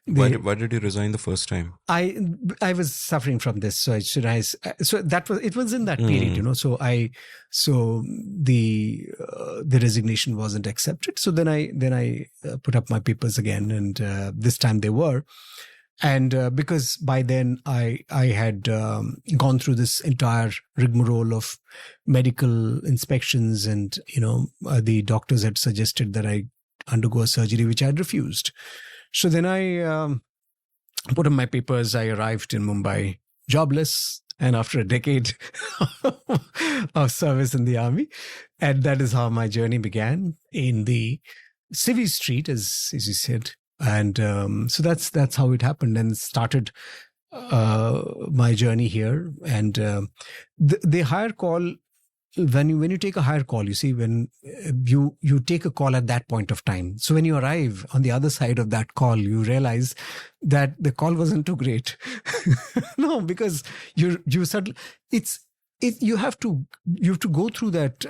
Why did you resign the first time? I was suffering from this, so it was in that period, so the resignation wasn't accepted. So then I put up my papers again, and this time they were. And because by then I had gone through this entire rigmarole of medical inspections, and the doctors had suggested that I undergo a surgery, which I had refused. So then I put on my papers. I arrived in Mumbai jobless, and after a decade of service in the army. And that is how my journey began in the Civvy Street, as you said. And so that's how it happened, and started my journey here. And the higher call, when you take a higher call, you see, when you take a call at that point of time. So when you arrive on the other side of that call, you realize that the call wasn't too great. No, because you suddenly you have to go through that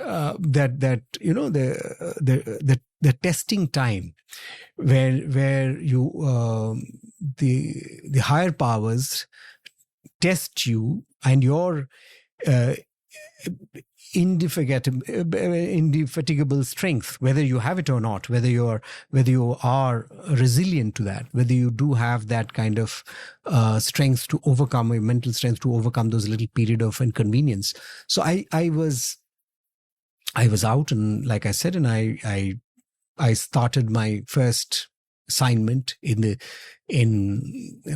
the testing time where you the higher powers test you and your indefatigable strength, whether you have it or not, whether you are resilient to that, whether you do have that kind of strength to overcome, a mental strength to overcome those little period of inconvenience. So I was out, and like I said, and I started my first assignment in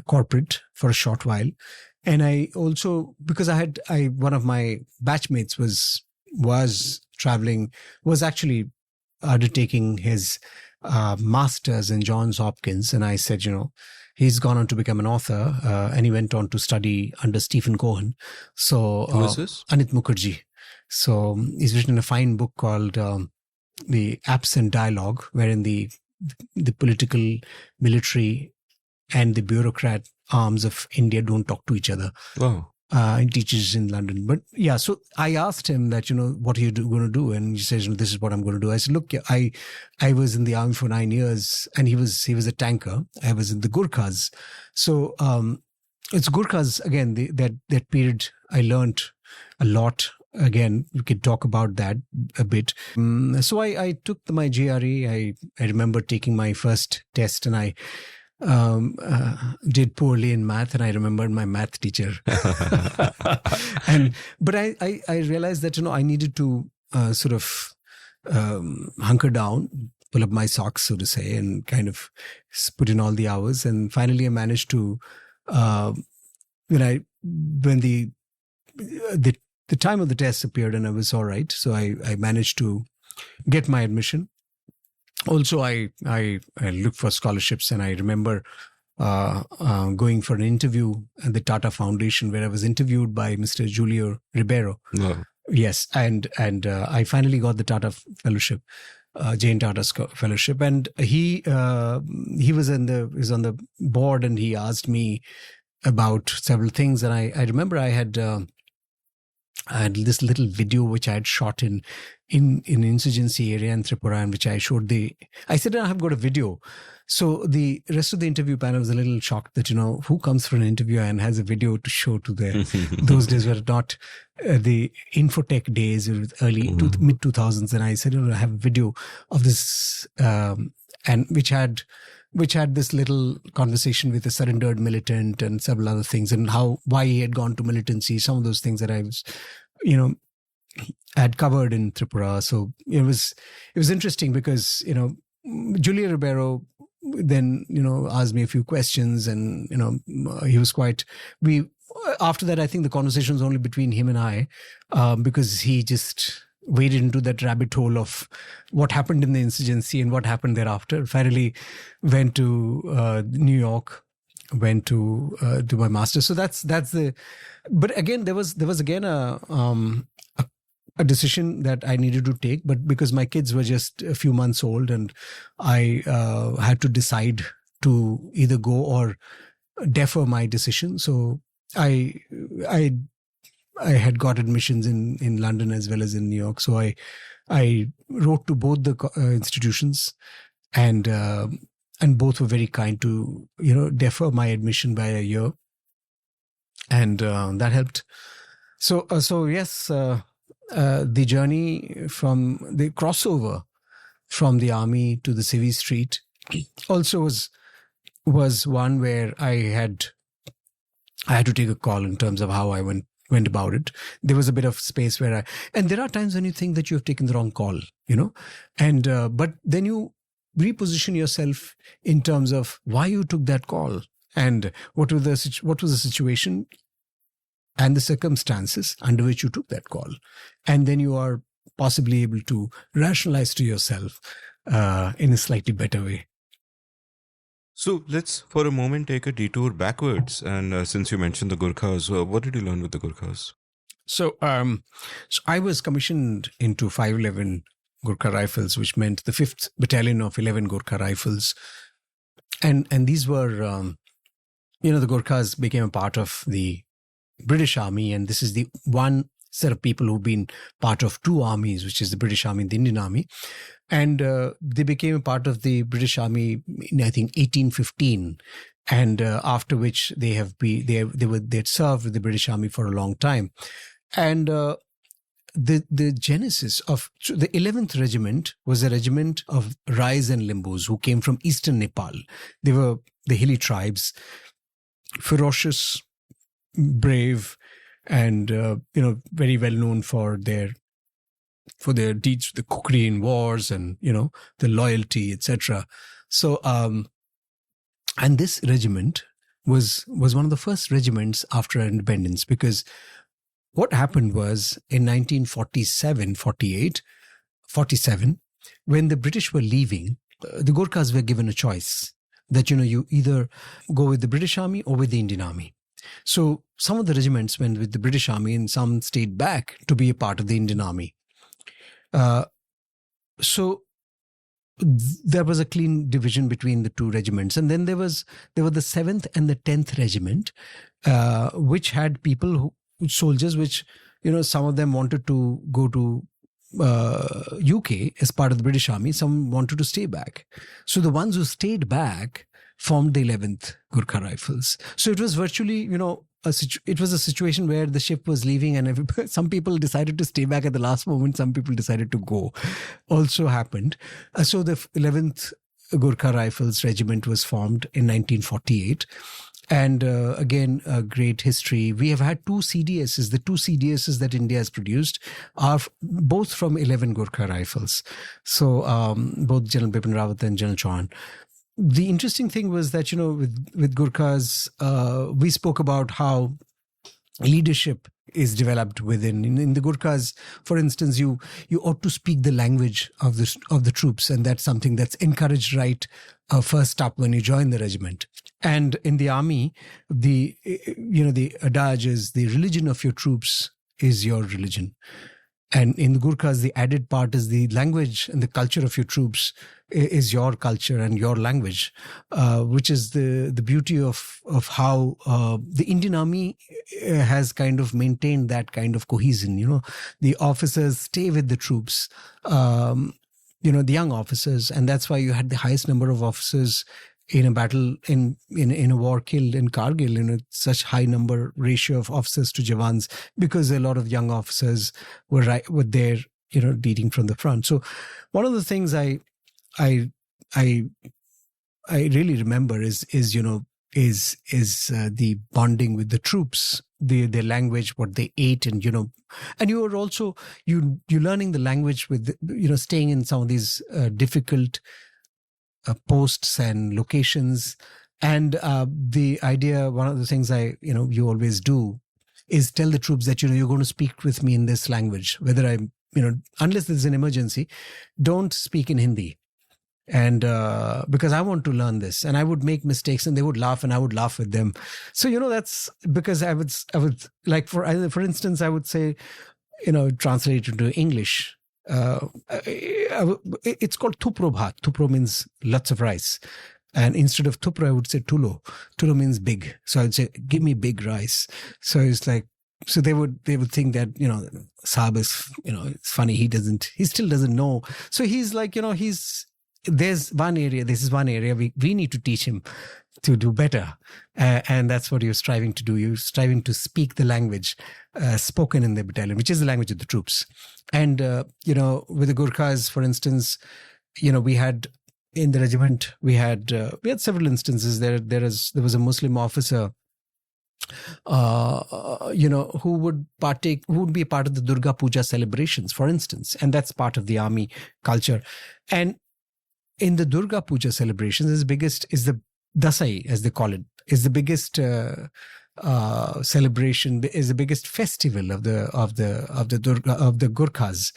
corporate for a short while. And I also, because one of my batchmates was actually undertaking his master's in Johns Hopkins. And I said, he's gone on to become an author, and he went on to study under Stephen Cohen. So who is this? Anit Mukherjee. So he's written a fine book called The Absent Dialogue, wherein the political, military, and the bureaucrat arms of India don't talk to each other. Wow. He teaches in London. But yeah, so I asked him that, what are you going to do? And he says, this is what I'm going to do. I said, look, I was in the army for 9 years, and he was a tanker. I was in the Gurkhas. So it's Gurkhas, again, that period I learned a lot. Again, we could talk about that a bit. So I took my GRE. I remember taking my first test, and I did poorly in math, and I remembered my math teacher. But I realized that I needed to sort of hunker down, pull up my socks, so to say, and kind of put in all the hours. And finally, I managed to when the time of the test appeared, and I was all right. So I managed to get my admission. Also, I looked for scholarships, and I remember going for an interview at the Tata Foundation, where I was interviewed by Mr. Julio Ribeiro. Wow. Yes, and I finally got the Tata Fellowship, Jane Tata Fellowship, and he was on the board, and he asked me about several things, and I remember I had this little video which I had shot in insurgency area in Tripura, and which I showed I said, I have got a video. So the rest of the interview panel was a little shocked that, who comes for an interview and has a video to show to those days were not the infotech days, it was early mid 2000s. And I said, I have a video of this, and which had this little conversation with a surrendered militant and several other things, and why he had gone to militancy, some of those things that I was, had covered in Tripura. So it was interesting because, Julia Ribeiro then, asked me a few questions, and, he was after that, I think the conversation was only between him and I, because he just waded into that rabbit hole of what happened in the insurgency and what happened thereafter. Finally went to New York, went to do my master's. So that's but again, there was again a decision that I needed to take, but because my kids were just a few months old, and I had to decide to either go or defer my decision. So I had got admissions in London as well as in New York. So I wrote to both the institutions, and both were very kind to defer my admission by a year, and that helped. So yes, the journey from the crossover from the army to the Civvy Street also was one where I had to take a call in terms of how I went about it. There was a bit of space where and there are times when you think that you have taken the wrong call, and but then you reposition yourself in terms of why you took that call, and what was the situation and the circumstances under which you took that call. And then you are possibly able to rationalize to yourself in a slightly better way. So let's for a moment take a detour backwards. And since you mentioned the Gurkhas, what did you learn with the Gurkhas? So I was commissioned into 511 Gurkha Rifles, which meant the 5th Battalion of 11 Gurkha Rifles. And these were, the Gurkhas became a part of the British Army, and this is the one set of people who've been part of two armies, which is the British Army and the Indian Army. And they became a part of the British Army in, I think, 1815. And after which they had served with the British Army for a long time. And the genesis of the 11th Regiment was a regiment of Rais and Limbus who came from eastern Nepal. They were the hilly tribes, ferocious, brave, and very well known for their deeds, the cookery in wars, and the loyalty, etc. So and this regiment was one of the first regiments after independence, because what happened was in 1947, when the British were leaving, the Gurkhas were given a choice that, you either go with the British Army or with the Indian Army. So some of the regiments went with the British Army and some stayed back to be a part of the Indian Army. So there was a clean division between the two regiments. And then there were the 7th and the 10th Regiment, which had soldiers, which, some of them wanted to go to UK as part of the British Army. Some wanted to stay back. So the ones who stayed back formed the 11th Gurkha Rifles. So it was virtually, it was a situation where the ship was leaving and some people decided to stay back at the last moment. Some people decided to go. Also happened. So the 11th Gurkha Rifles Regiment was formed in 1948. And again, a great history. We have had two CDSs. The two CDSs that India has produced are both from 11 Gurkha Rifles. So both General Bipin Rawat and General Chauhan. The interesting thing was that, with Gurkhas, we spoke about how leadership is developed within. In the Gurkhas, for instance, you ought to speak the language of the troops, and that's something that's encouraged right first up when you join the regiment. And in the army, the adage is the religion of your troops is your religion. And in the Gurkhas, the added part is the language and the culture of your troops is your culture and your language, which is the beauty of how the Indian Army has kind of maintained that kind of cohesion. The officers stay with the troops, the young officers, and that's why you had the highest number of officers in a battle, in a war killed in Kargil, such high number ratio of officers to Jawans, because a lot of young officers were there, leading from the front. So one of the things I really remember is the bonding with the troops, their language, what they ate, and you were also you learning the language with staying in some of these difficult posts and locations. And the idea, one of the things you always do is tell the troops that, you're going to speak with me in this language, whether I'm, unless there's an emergency, don't speak in Hindi. And because I want to learn this, and I would make mistakes and they would laugh and I would laugh with them. So, that's because I would like, for instance, I would say, translate it into English. It's called thupro bhat. Thupro means lots of rice, and instead of thupro I would say tulo. Tulo means big, so I'd say give me big rice. So it's like, so they would think that Saab is it's funny, he still doesn't know. So he's like, there's one area, this is one area we need to teach him to do better, and that's what you're striving to do. You're striving to speak the language spoken in the battalion, which is the language of the troops. And with the Gurkhas, for instance, we had in the regiment, we had several instances. There was a Muslim officer who would be a part of the Durga Puja celebrations, for instance, and that's part of the army culture. And in the Durga Puja celebrations, the biggest is the Dasai, as they call it, is the biggest celebration, is the biggest festival of the Durga, of the Gurkhas.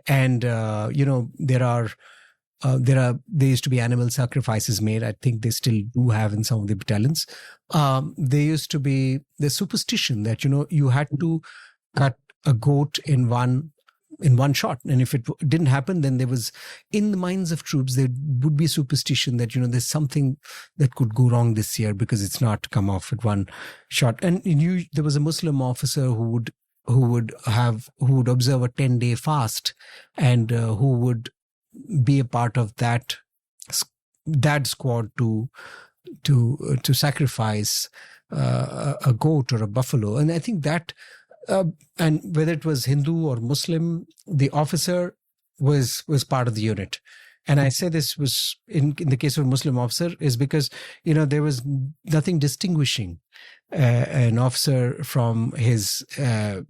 And there used to be animal sacrifices made. I think they still do have in some of the battalions. There used to be the superstition that you had to cut a goat in one shot, and if it didn't happen, then there was, in the minds of troops, there would be superstition that there's something that could go wrong this year because it's not come off at one shot. And there was a Muslim officer who would observe a 10-day fast, and who would be a part of that squad to sacrifice a goat or a buffalo. And I think that. And whether it was Hindu or Muslim, the officer was part of the unit. And I say this was in the case of a Muslim officer is because, there was nothing distinguishing an officer from his, in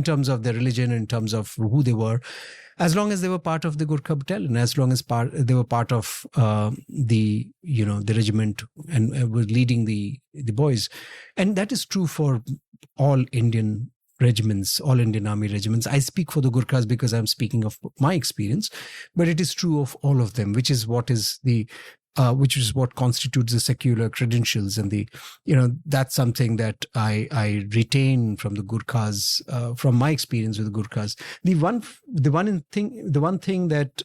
terms of their religion, in terms of who they were, as long as they were part of the Gurkha battalion, as long as they were part of the regiment and were leading the boys. And that is true for all Indian regiments, all Indian Army regiments. I speak for the Gurkhas because I'm speaking of my experience, but it is true of all of them, which is what constitutes the secular credentials, and that's something that I retain from the Gurkhas, from my experience with the Gurkhas. The one thing that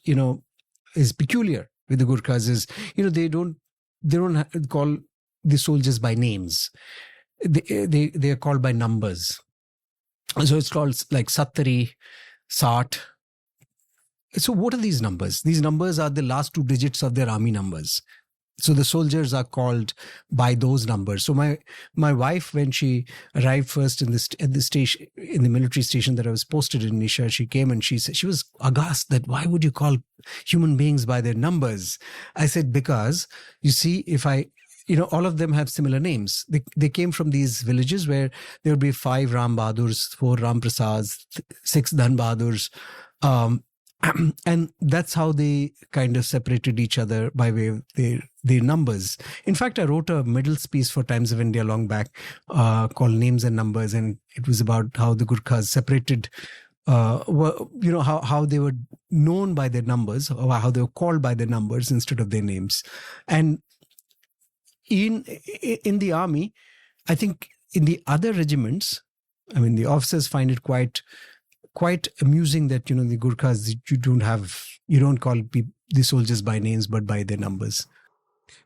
is peculiar with the Gurkhas is they don't call the soldiers by names. They are called by numbers. So it's called like Sattari, Sat. So what are these numbers? These numbers are the last 2 digits of their army numbers. So the soldiers are called by those numbers. So my wife, when she arrived first in the station, in the military station that I was posted in Nisha, she came and she said, she was aghast that why would you call human beings by their numbers? I said, because you see, if all of them have similar names. They came from these villages where there would be 5 Ram Bahadurs, 4 Ram Prasads, 6 Dhan Bahadurs. And that's how they kind of separated each other by way of their numbers. In fact, I wrote a middle piece for Times of India long back called Names and Numbers, and it was about how the Gurkhas separated, how they were known by their numbers, or how they were called by their numbers instead of their names. And in the army, I think in the other regiments, I mean, the officers find it quite amusing that the Gurkhas, you don't call the soldiers by names but by their numbers.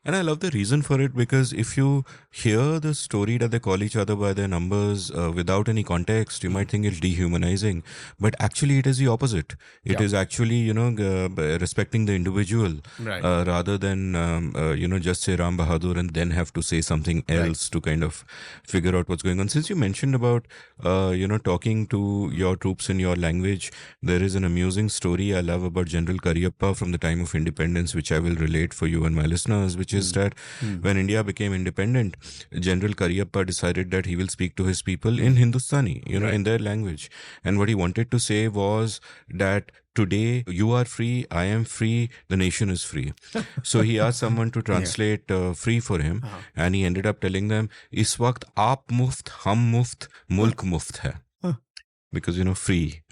And I love the reason for it, because if you hear the story that they call each other by their numbers without any context, you might think it's dehumanizing. But actually, it is the opposite. It is actually, respecting the individual, right, rather than, just say Ram Bahadur and then have to say something else to kind of figure out what's going on. Since you mentioned about, talking to your troops in your language, there is an amusing story I love about General Kariyappa from the time of independence, which I will relate for you and my listeners, which is that when India became independent, General Kariyappa decided that he will speak to his people in Hindustani, in their language. And what he wanted to say was that today you are free, I am free, the nation is free. So he asked someone to translate free for him, and he ended up telling them, "Is waqt aap muft, hum muft, mulk muft hai." Because free,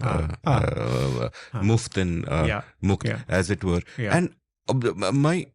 muft and mukt, as it were. And my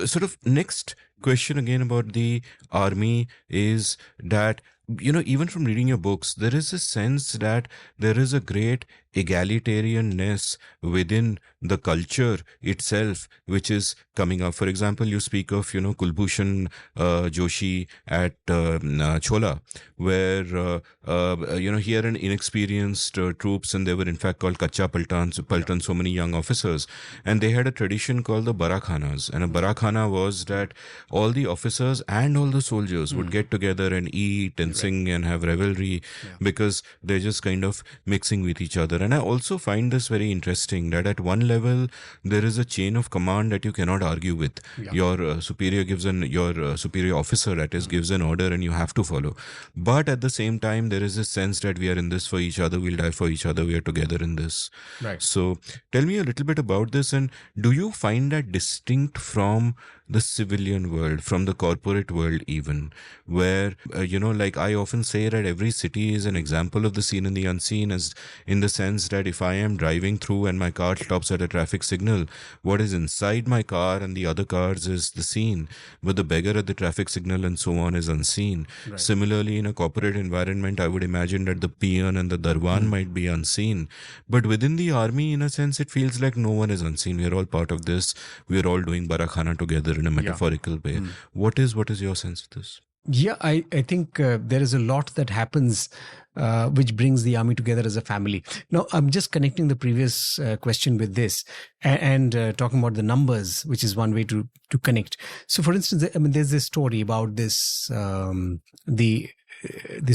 sort of next question again about the army is that, even from reading your books, there is a sense that there is a great egalitarianness within the culture itself, which is coming up. For example, you speak of, Kulbhushan Joshi at Chola, where, he had an inexperienced troops, and they were in fact called Kacha Paltan, so many young officers. And they had a tradition called the Barakhanas. And a Barakhana was that all the officers and all the soldiers would get together and eat and sing and have revelry, because they're just kind of mixing with each other. And I also find this very interesting, that at one level, there is a chain of command that you cannot argue with. Your superior your superior officer, that is, gives an order and you have to follow. But at the same time, there is a sense that we are in this for each other, we'll die for each other, we are together in this. Right. So tell me a little bit about this, and do you find that distinct from the civilian world, from the corporate world even, where, like I often say that every city is an example of the seen and the unseen, as in the sense that if I am driving through and my car stops at a traffic signal, what is inside my car and the other cars is the seen, but the beggar at the traffic signal and so on is unseen. Right. Similarly, in a corporate environment, I would imagine that the peon and the darwan might be unseen, but within the army, in a sense, it feels like no one is unseen. We are all part of this. We are all doing Barakhana together in a metaphorical way. What is your sense of this? Yeah, I think there is a lot that happens which brings the army together as a family. Now, I'm just connecting the previous question with this and talking about the numbers, which is one way to connect. So, for instance, there's this story about this, the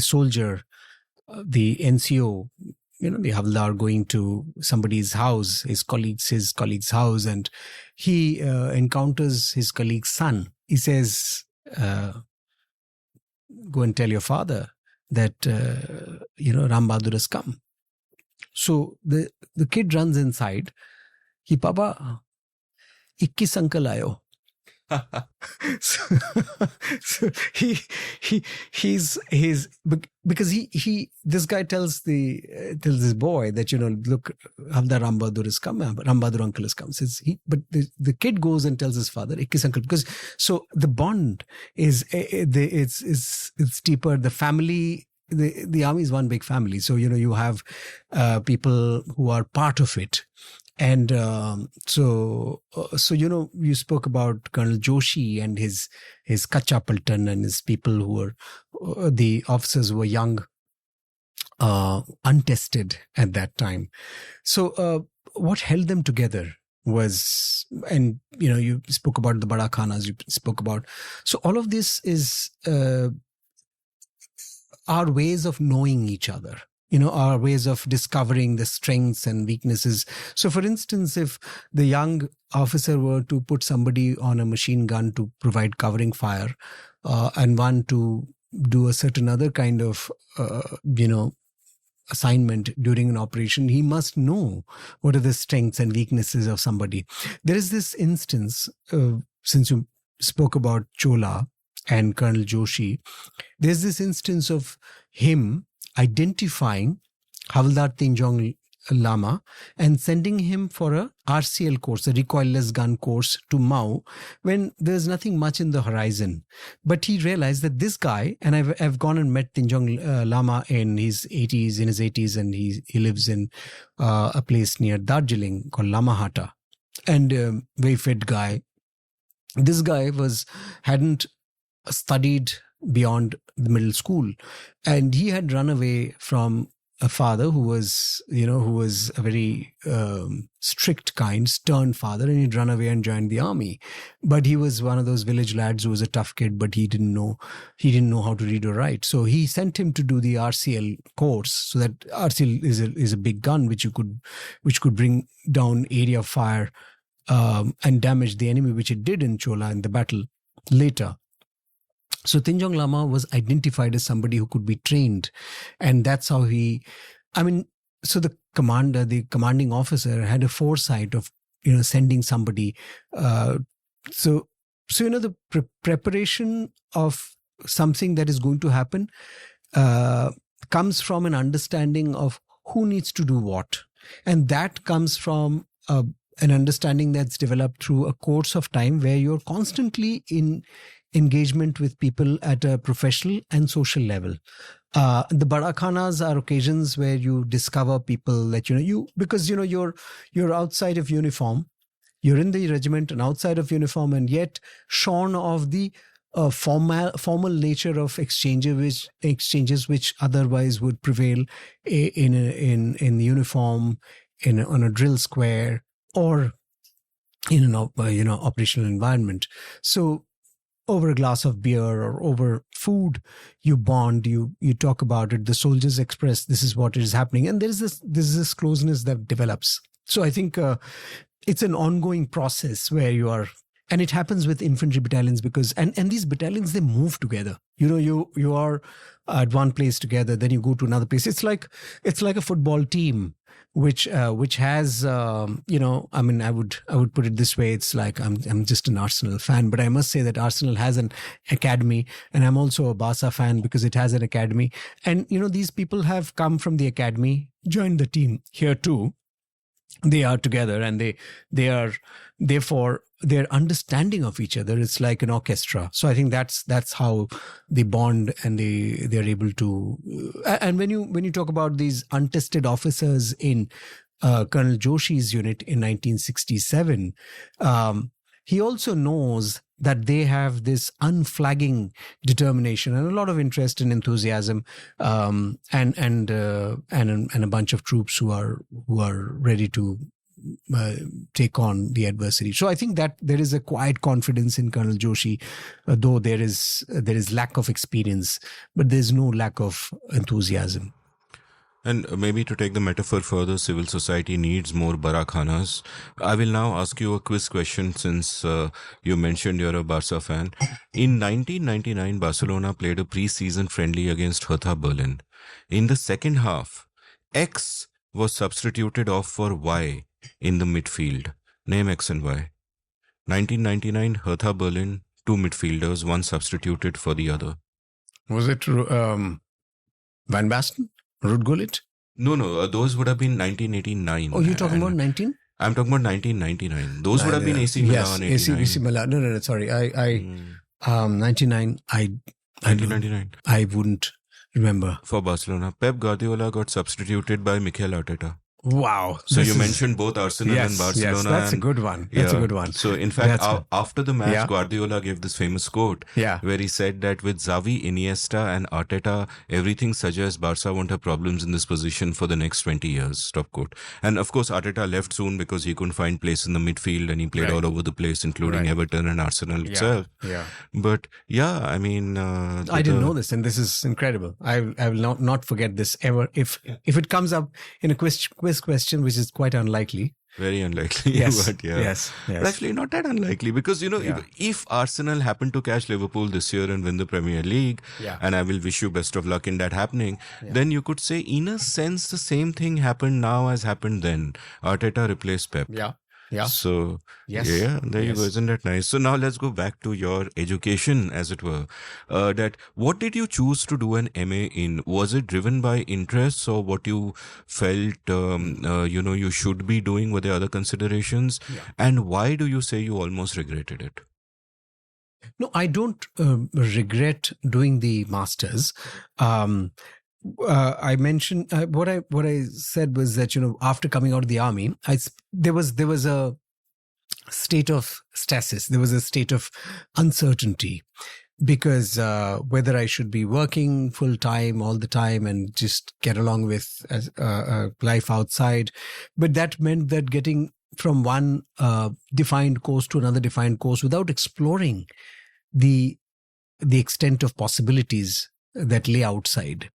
soldier, the NCO, the Havildar going to somebody's house, his colleague's house, and he encounters his colleague's son. He says, "Go and tell your father that, Ram Bahadur has come." So the kid runs inside. Papa, 21 uncle aayo. so, so he's because he this guy tells this boy that, look, Havdar Ram Bahadur is come, Ram Bahadur uncle has come. Says he, but the kid goes and tells his father, Ikkis uncle, because so the bond is it's deeper. The family. The army is one big family, so you have people who are part of it, and so you spoke about Colonel Joshi and his Kacha Paltan and his people who were the officers who were young, untested at that time. So what held them together was, and you spoke about the Bada Khanas, you spoke about, so all of this is our ways of knowing each other, our ways of discovering the strengths and weaknesses. So for instance, if the young officer were to put somebody on a machine gun to provide covering fire, and one to do a certain other kind of, assignment during an operation, he must know what are the strengths and weaknesses of somebody. There is this instance, since you spoke about Chola and Colonel Joshi, there's this instance of him identifying Havildar Tinjong Lama and sending him for a RCL course, a recoilless gun course to Mao, when there's nothing much in the horizon. But he realized that this guy, and I've gone and met Tinjong Lama in his 80s, and he lives in a place near Darjeeling called Lamahata, and very fit guy. This guy hadn't studied beyond the middle school, and he had run away from a father who was a very strict kind, stern father, and he'd run away and joined the army. But he was one of those village lads who was a tough kid, but he didn't know how to read or write. So he sent him to do the RCL course, so that RCL is a big gun which could bring down area of fire and damage the enemy, which it did in Chola in the battle later. So Tinjong Lama was identified as somebody who could be trained, and that's how so the commanding officer had a foresight of sending somebody. So the preparation of something that is going to happen comes from an understanding of who needs to do what, and that comes from an understanding that's developed through a course of time where you're constantly in engagement with people at a professional and social level. The Bada Khanas are occasions where you discover people that because you're outside of uniform, you're in the regiment and outside of uniform, and yet shorn of the formal nature of exchanges which otherwise would prevail in the uniform, on a drill square, or in an operational environment. So over a glass of beer or over food, you bond, you talk about it. The soldiers express this is what is happening, and there's this closeness that develops. So I think it's an ongoing process where you are, and it happens with infantry battalions because and these battalions, they move together. You are at one place together, then you go to another place. It's like a football team which has I would put it this way. It's like I'm just an Arsenal fan, but I must say that Arsenal has an academy, and I'm also a Barca fan because it has an academy. And these people have come from the academy, joined the team here too. They are together, and they are therefore their understanding of each other, it's like an orchestra. So I think that's how they bond, and they're able to. And when you talk about these untested officers in Colonel Joshi's unit in 1967, he also knows that they have this unflagging determination and a lot of interest and enthusiasm, and a bunch of troops who are ready to take on the adversary. So I think that there is a quiet confidence in Colonel Joshi, though there is lack of experience, but there is no lack of enthusiasm. And maybe to take the metaphor further, civil society needs more Barakhanas. I will now ask you a quiz question since you mentioned you're a Barca fan. In 1999, Barcelona played a pre-season friendly against Hertha Berlin. In the second half, X was substituted off for Y in the midfield. Name X and Y. 1999, Hertha Berlin, two midfielders, one substituted for the other. Was it Van Basten? Ruud Gullit? No, those would have been 1989. Oh, you're talking about 19? I'm talking about 1999. Those would have been AC Milan. Yes, AC Milan. No, sorry. 99, 1999. I wouldn't remember. For Barcelona, Pep Guardiola got substituted by Mikel Arteta. Wow. So you mentioned both Arsenal and Barcelona. Yes, that's a good one. That's a good one. So in fact, after the match, Guardiola gave this famous quote where he said that with Xavi, Iniesta and Arteta, everything suggests Barca won't have problems in this position for the next 20 years. Stop quote. And of course, Arteta left soon because he couldn't find place in the midfield and he played all over the place, including Everton and Arsenal itself. Yeah. But I mean... I didn't know this, and this is incredible. I will not forget this ever. If it comes up in a quiz question, which is quite unlikely. Very unlikely. Yes. But Yes. But actually not that unlikely because, if Arsenal happen to catch Liverpool this year and win the Premier League, and I will wish you best of luck in that happening, then you could say, in a sense, the same thing happened now as happened then. Arteta replaced Pep. Yeah. So, there you go. Isn't that nice? So now let's go back to your education, as it were. What did you choose to do an MA in? Was it driven by interests or what you felt, you should be doing? Were there other considerations? Yeah. And why do you say you almost regretted it? No, I don't regret doing the masters. I mentioned what I said was that after coming out of the army, there was a state of stasis. There was a state of uncertainty because whether I should be working full time all the time and just get along with life outside, but that meant that getting from one defined course to another defined course without exploring the extent of possibilities that lay outside.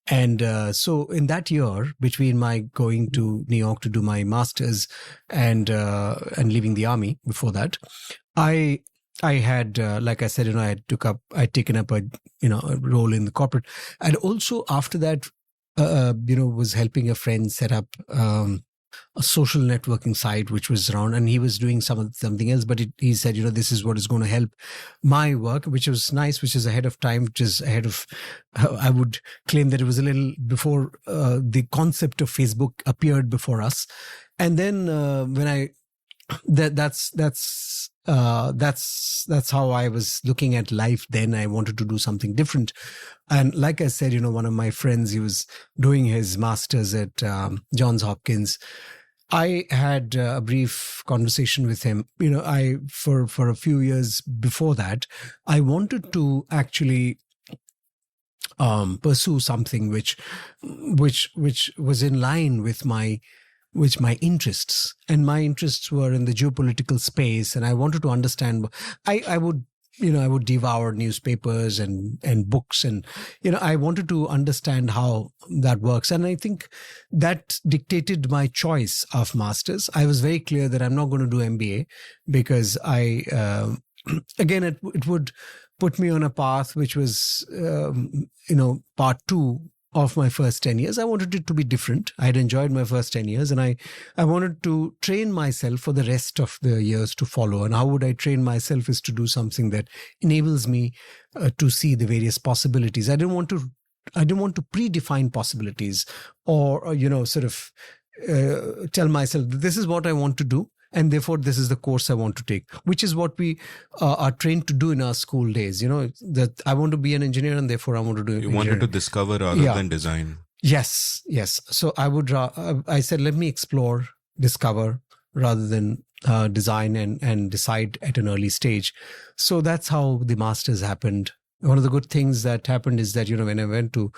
And so in that year, between my going to New York to do my master's and leaving the army before that, I had, like I said, I'd taken up a role in the corporate, and also after that, was helping a friend set up a social networking site which was around, and he was doing something else, but he said, this is what is going to help my work, which was nice, which is ahead of time, which is ahead of, I would claim that it was a little before the concept of Facebook appeared before us. And then that's how I was looking at life then. I wanted to do something different. And like I said, one of my friends, he was doing his master's at Johns Hopkins. I had a brief conversation with him. For a few years before that, I wanted to actually pursue something which was in line with my interests, and my interests were in the geopolitical space, and I wanted to understand. I would devour newspapers and books, and I wanted to understand how that works, and I think that dictated my choice of masters. I was very clear that I'm not going to do MBA because again it would put me on a path which was part two of my first 10 years. I wanted it to be different. I had enjoyed my first 10 years, and I wanted to train myself for the rest of the years to follow. And how would I train myself is to do something that enables me to see the various possibilities. I didn't want to predefine possibilities or tell myself that this is what I want to do, and therefore this is the course I want to take, which is what we are trained to do in our school days. That I want to be an engineer, and therefore I want to do engineering. You wanted to discover rather than design. Yes. So I said, let me explore, discover, rather than design and decide at an early stage. So that's how the masters happened. One of the good things that happened is that, when I went to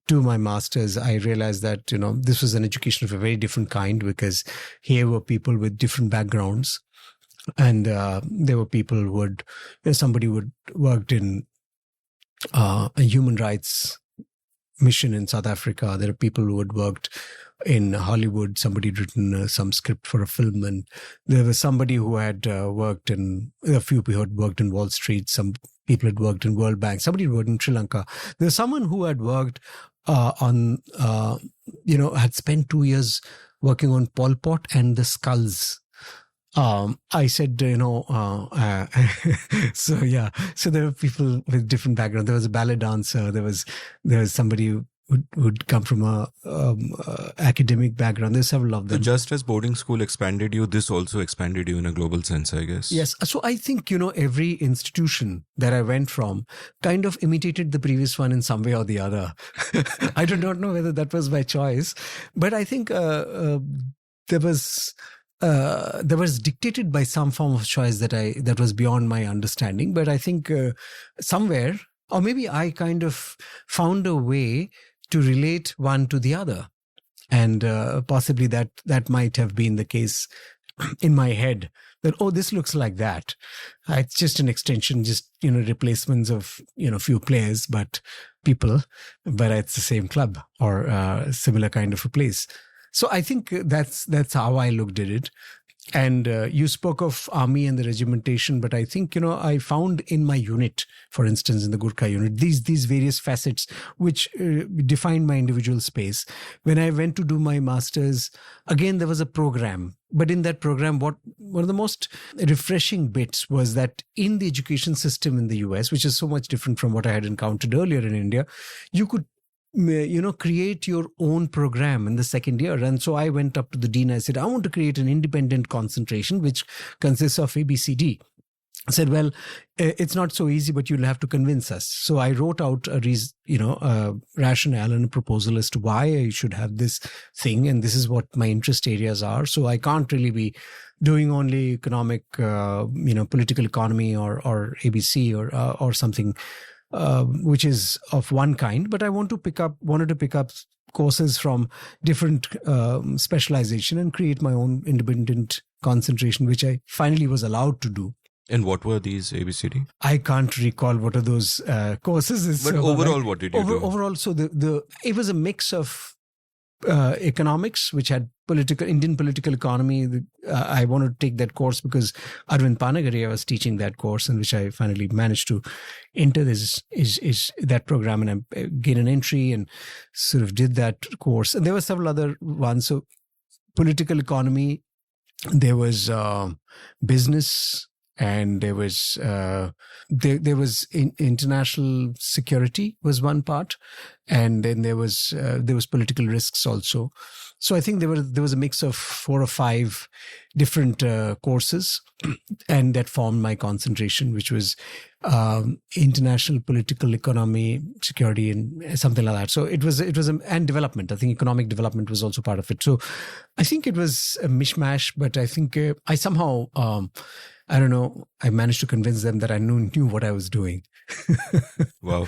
do my master's, I realized that, this was an education of a very different kind, because here were people with different backgrounds. And there were people who would, somebody would worked in a human rights mission in South Africa. There are people who had worked in Hollywood. Somebody had written some script for a film, and there was somebody who had worked in, a few people had worked in Wall Street. Some people had worked in World Bank. Somebody had worked in Sri Lanka. There was someone who had worked had spent 2 years working on Pol Pot and the skulls I said, so yeah. So there were people with different backgrounds. There was a ballet dancer. There was somebody who'd come from a academic background. There's several of So them. just as boarding school expanded you, this also expanded you in a global sense, I guess. Yes. So I think, every institution that I went from kind of imitated the previous one in some way or the other. I do not know whether that was by choice, but I think there was dictated by some form of choice that was beyond my understanding. But I think somewhere, or maybe I kind of found a way to relate one to the other, and possibly that might have been the case in my head. That this looks like that. It's just an extension, just replacements of few players, but people, but it's the same club or similar kind of a place. So I think that's how I looked at it. And you spoke of army and the regimentation, but I think, I found in my unit, for instance, in the Gurkha unit, these various facets which defined my individual space. When I went to do my master's, again, there was a program. But in that program, one of the most refreshing bits was that in the education system in the US, which is so much different from what I had encountered earlier in India, you could create your own program in the second year. And so I went up to the dean. I said, I want to create an independent concentration which consists of ABCD. I said, well, it's not so easy, but you'll have to convince us. So I wrote out a rationale and a proposal as to why I should have this thing, and this is what my interest areas are. So I can't really be doing only economic, political economy or ABC or something which is of one kind. But I wanted to pick up courses from different specialization and create my own independent concentration, which I finally was allowed to do. And what were these ABCD? I can't recall what are those courses. But overall, what did you do? Overall, so it was a mix of economics, which had Indian political economy. I wanted to take that course because Arvind Panagari was teaching that course, and which I finally managed to enter is that program, and I gained an entry and sort of did that course. And there were several other ones. So political economy, there was business, and there was international security was one part, and then there was political risks also. So I think there was a mix of 4 or 5 different courses, and that formed my concentration, which was international political economy, security, and something like that. So it was and development. I think economic development was also part of it. So I think it was a mishmash, but I think I somehow I don't know, I managed to convince them that I knew what I was doing. Wow.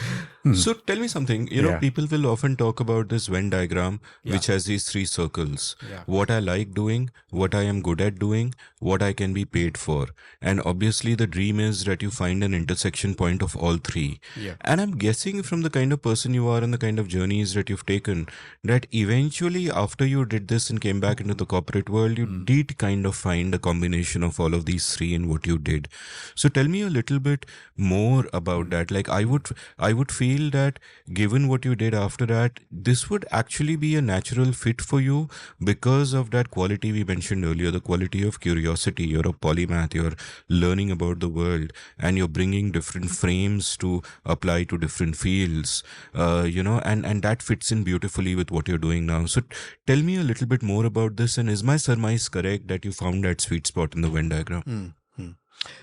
So tell me something, people will often talk about this Venn diagram, which has these 3 circles. Yeah. What I like doing, what I am good at doing, what I can be paid for. And obviously the dream is that you find an intersection point of all 3. Yeah. And I'm guessing from the kind of person you are and the kind of journeys that you've taken, that eventually after you did this and came back into the corporate world, you did kind of find a combination of all of these 3 in what you did. So tell me a little bit more about that. Like I would feel that given what you did after that, this would actually be a natural fit for you because of that quality we mentioned earlier, the quality of curiosity. You're a polymath, you're learning about the world, and you're bringing different frames to apply to different fields, and that fits in beautifully with what you're doing now. So tell me a little bit more about this, and is my surmise correct that you found that sweet spot in the Venn diagram?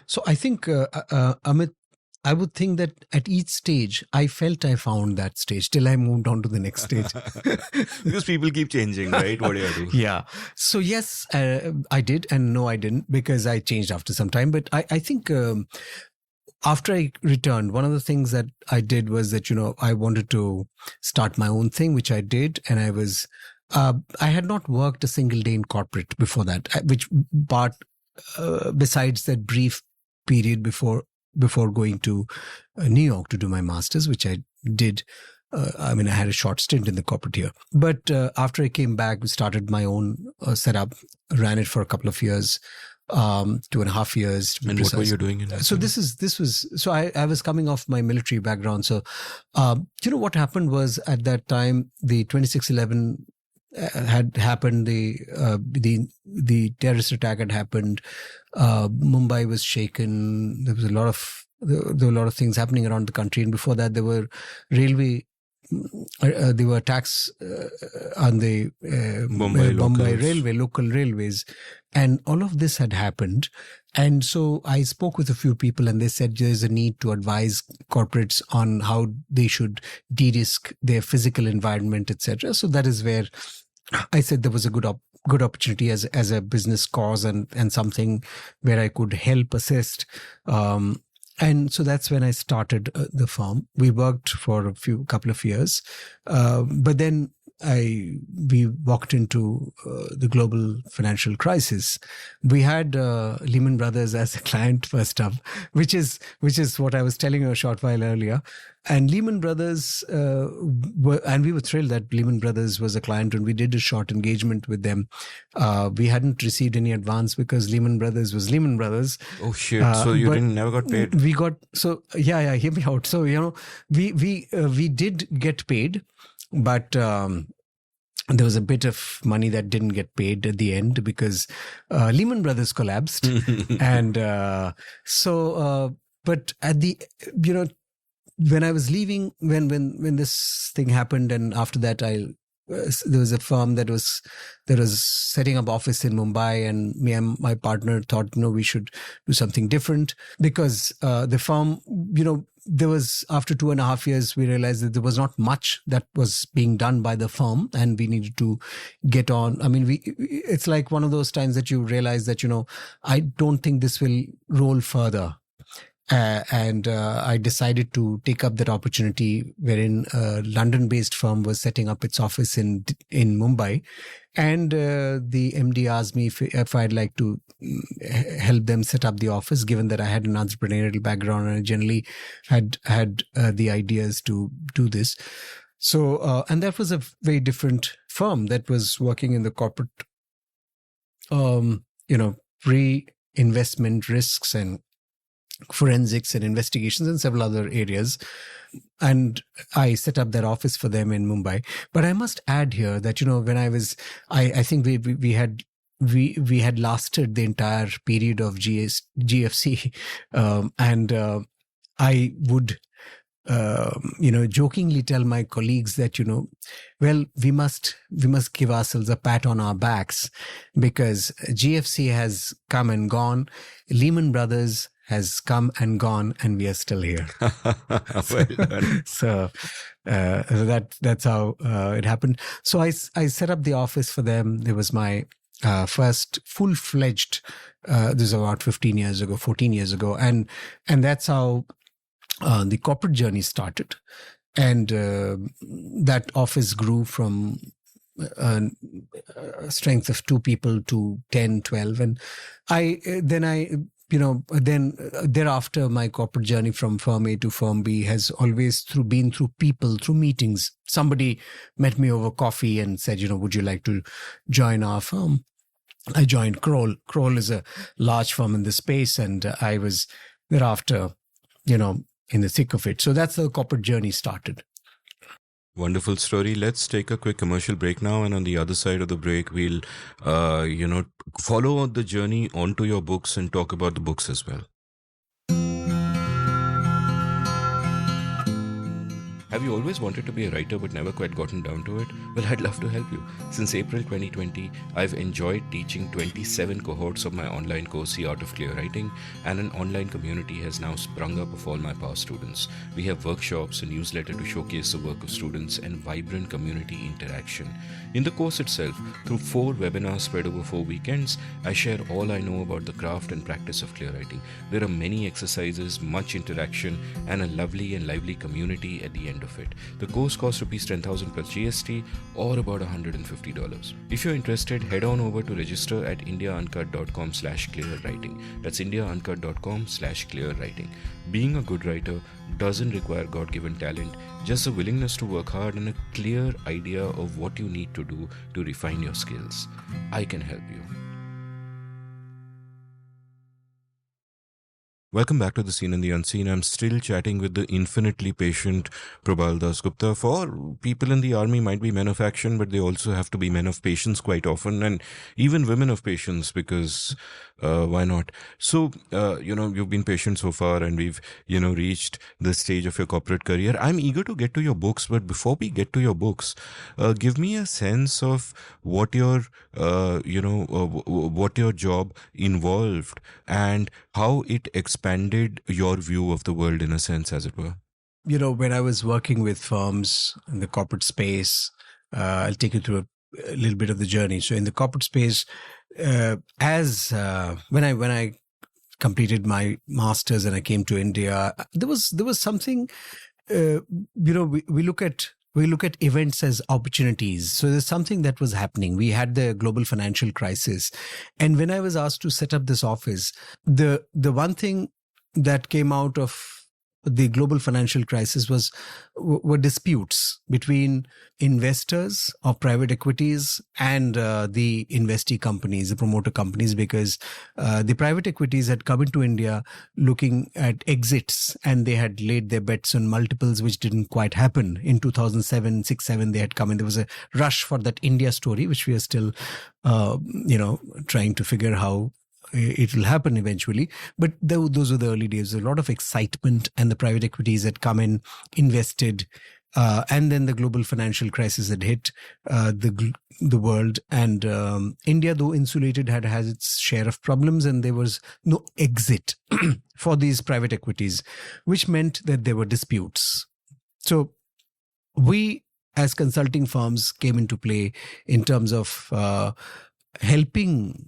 So I think, Amit, I would think that at each stage, I felt I found that stage till I moved on to the next stage. Because people keep changing, right? What do you do? Yeah. So yes, I did, and no, I didn't, because I changed after some time. But I think after I returned, one of the things that I did was that, I wanted to start my own thing, which I did. And I had not worked a single day in corporate before that, which part, besides that brief period before going to New York to do my master's, which I did. I had a short stint in the corporate here. But after I came back, started my own setup, ran it for a couple of years, 2.5 years. And what were you doing in that? So I was coming off my military background. So, what happened was at that time, the 2611 had happened. The terrorist attack had happened. Mumbai was shaken. There were a lot of things happening around the country, and before that, there were attacks on the Bombay railway, local railways, and all of this had happened. And so I spoke with a few people, and they said there's a need to advise corporates on how they should de-risk their physical environment, etc. So that is where I said there was a good opportunity as a business cause and something where I could help assist. And so that's when I started the firm. We worked for a couple of years, but then we walked into the global financial crisis. We had Lehman Brothers as a client first up, which is what I was telling you a short while earlier. And Lehman Brothers and we were thrilled that Lehman Brothers was a client, and we did a short engagement with them. We hadn't received any advance because Lehman Brothers was Lehman Brothers. Oh shit! So you never got paid. We got yeah. Hear me out. So we did get paid, but there was a bit of money that didn't get paid at the end because Lehman Brothers collapsed, and but at the when I was leaving, when this thing happened, and after that, there was a firm that was setting up office in Mumbai, and me and my partner thought, we should do something different because the firm, there was, after 2.5 years, we realized that there was not much that was being done by the firm, and we needed to get on. I mean, it's like one of those times that you realize that, I don't think this will roll further. And I decided to take up that opportunity wherein a London-based firm was setting up its office in Mumbai. And the MD asked me if I'd like to help them set up the office, given that I had an entrepreneurial background and I generally had the ideas to do this. So, and that was a very different firm that was working in the corporate, pre-investment risks and forensics and investigations and several other areas. And I set up that office for them in Mumbai. But I must add here that, when I think we had lasted the entire period of GFC. And I would, jokingly tell my colleagues that, we must give ourselves a pat on our backs because GFC has come and gone. Lehman Brothers has come and gone, and we are still here. Well done. So that's how it happened. So I set up the office for them. There was my first full-fledged. This is about 14 years ago, and that's how the corporate journey started. And that office grew from a strength of 2 people to 10, 12, and then thereafter, my corporate journey from firm A to firm B has always been through people, through meetings. Somebody met me over coffee and said, would you like to join our firm? I joined Kroll. Kroll is a large firm in this space, and I was thereafter, in the thick of it. So that's how the corporate journey started. Wonderful story. Let's take a quick commercial break now, and on the other side of the break, we'll, follow the journey onto your books and talk about the books as well. Have you always wanted to be a writer but never quite gotten down to it? Well, I'd love to help you. Since April 2020, I've enjoyed teaching 27 cohorts of my online course, The Art of Clear Writing, and an online community has now sprung up of all my past students. We have workshops, a newsletter to showcase the work of students, and vibrant community interaction. In the course itself, through 4 webinars spread over 4 weekends, I share all I know about the craft and practice of clear writing. There are many exercises, much interaction, and a lovely and lively community at the end of it. The course costs Rs 10,000 plus GST, or about $150. If you're interested, head on over to register at indiauncut.com/clearwriting. That's indiauncut.com/clearwriting. Being a good writer doesn't require God-given talent, just a willingness to work hard and a clear idea of what you need to do to refine your skills. I can help you. Welcome back to The Seen and the Unseen. I'm still chatting with the infinitely patient Probal DasGupta. For people in the army might be men of action, but they also have to be men of patience quite often, and even women of patience, because why not? So, you've been patient so far, and we've, reached the stage of your corporate career. I'm eager to get to your books, but before we get to your books, give me a sense of what your, what your job involved and how it expanded your view of the world, in a sense, as it were. When I was working with firms in the corporate space, I'll take you through a little bit of the journey. So in the corporate space, when I completed my master's and I came to India, there was something. We look at events as opportunities. So there's something that was happening. We had the global financial crisis, and when I was asked to set up this office, the one thing that came out of the global financial crisis were disputes between investors of private equities and the investee companies, the promoter companies, because the private equities had come into India looking at exits, and they had laid their bets on multiples, which didn't quite happen. In 2007, 6, 7, they had come in. There was a rush for that India story, which we are still, trying to figure how it will happen eventually. But those were the early days. A lot of excitement, and the private equities had come in, invested, and then the global financial crisis had hit the world. And India, though insulated, has its share of problems, and there was no exit for these private equities, which meant that there were disputes. So we, as consulting firms, came into play in terms of helping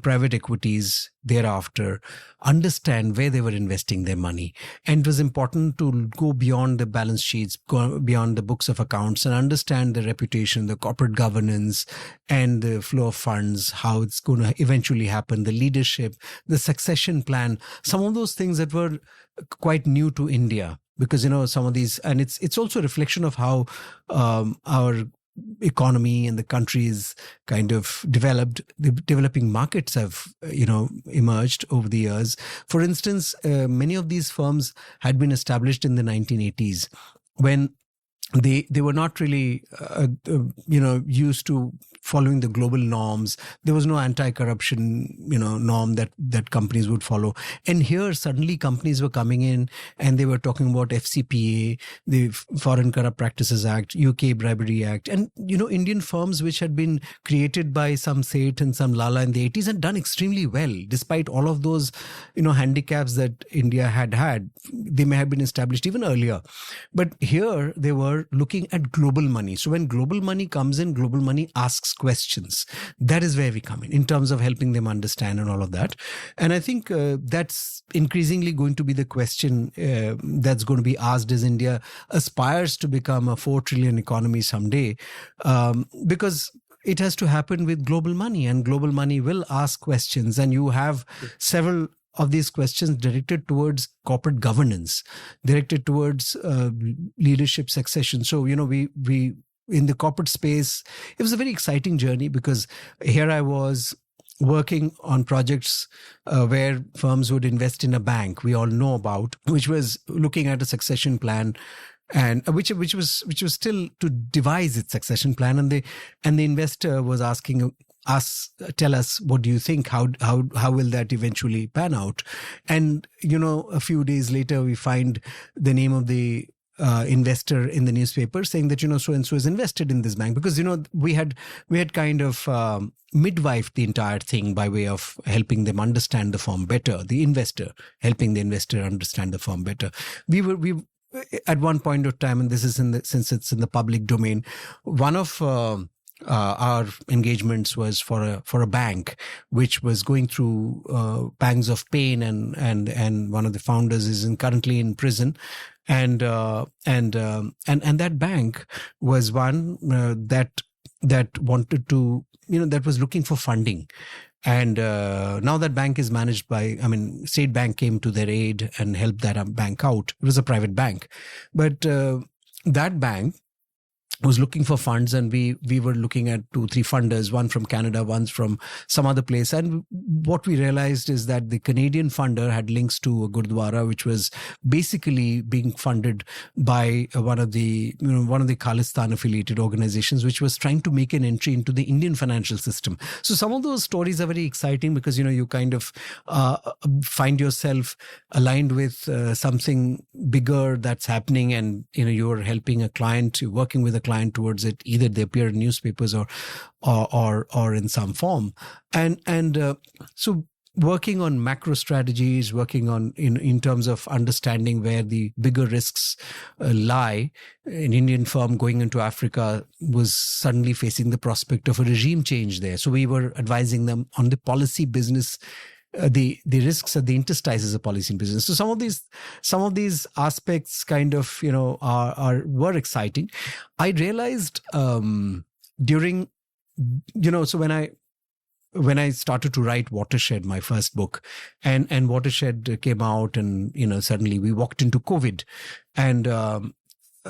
private equities thereafter understand where they were investing their money. And it was important to go beyond the balance sheets, go beyond the books of accounts, and understand the reputation, the corporate governance, and the flow of funds, how it's going to eventually happen, the leadership, the succession plan, some of those things that were quite new to India. Because, some of these, and it's also a reflection of how our economy and the country is kind of developed. The developing markets have, emerged over the years. For instance, many of these firms had been established in the 1980s, when they were not really, used to following the global norms. There was no anti-corruption, norm that companies would follow. And here suddenly companies were coming in and they were talking about FCPA, the Foreign Corrupt Practices Act, UK Bribery Act, and, Indian firms which had been created by some Seth and some Lala in the 80s had done extremely well, despite all of those, handicaps that India had. They may have been established even earlier. But here they were looking at global money. So when global money comes in, global money asks questions. That is where we come in terms of helping them understand and all of that. And I think that's increasingly going to be the question that's going to be asked as India aspires to become a 4 trillion economy someday, because it has to happen with global money, and global money will ask questions. And you have several of these questions directed towards corporate governance, directed towards leadership succession. So, we in the corporate space, it was a very exciting journey, because here I was working on projects where firms would invest in a bank we all know about, which was looking at a succession plan, and which was still to devise its succession plan, and the investor was asking us, tell us, what do you think? How will that eventually pan out? And a few days later, we find the name of the investor in the newspaper saying that so and so is invested in this bank, because we had kind of midwifed the entire thing by way of helping them understand the firm better. The investor helping the investor understand the firm better. We at one point of time, and this is since it's in the public domain, one of our engagements was for a bank which was going through pangs of pain, and one of the founders is currently in prison, and that bank was one that wanted to, that was looking for funding. And now that bank is managed by, State Bank came to their aid and helped that bank out. It was a private bank, but that bank was looking for funds, and we were looking at 2-3 funders, one from Canada, one from some other place. And what we realized is that the Canadian funder had links to a Gurdwara, which was basically being funded by one of the Khalistan affiliated organizations, which was trying to make an entry into the Indian financial system. So some of those stories are very exciting because, you kind of find yourself aligned with something bigger that's happening, and, you're helping a client, you're working with a client towards it. Either they appear in newspapers or in some form. And so working on macro strategies, working on in terms of understanding where the bigger risks lie. An Indian firm going into Africa was suddenly facing the prospect of a regime change there. So we were advising them on the policy business, the risks at the interstices of policy and business. So some of these aspects kind of were exciting. I realized during so when I started to write Watershed, my first book, and Watershed came out, and suddenly we walked into COVID, and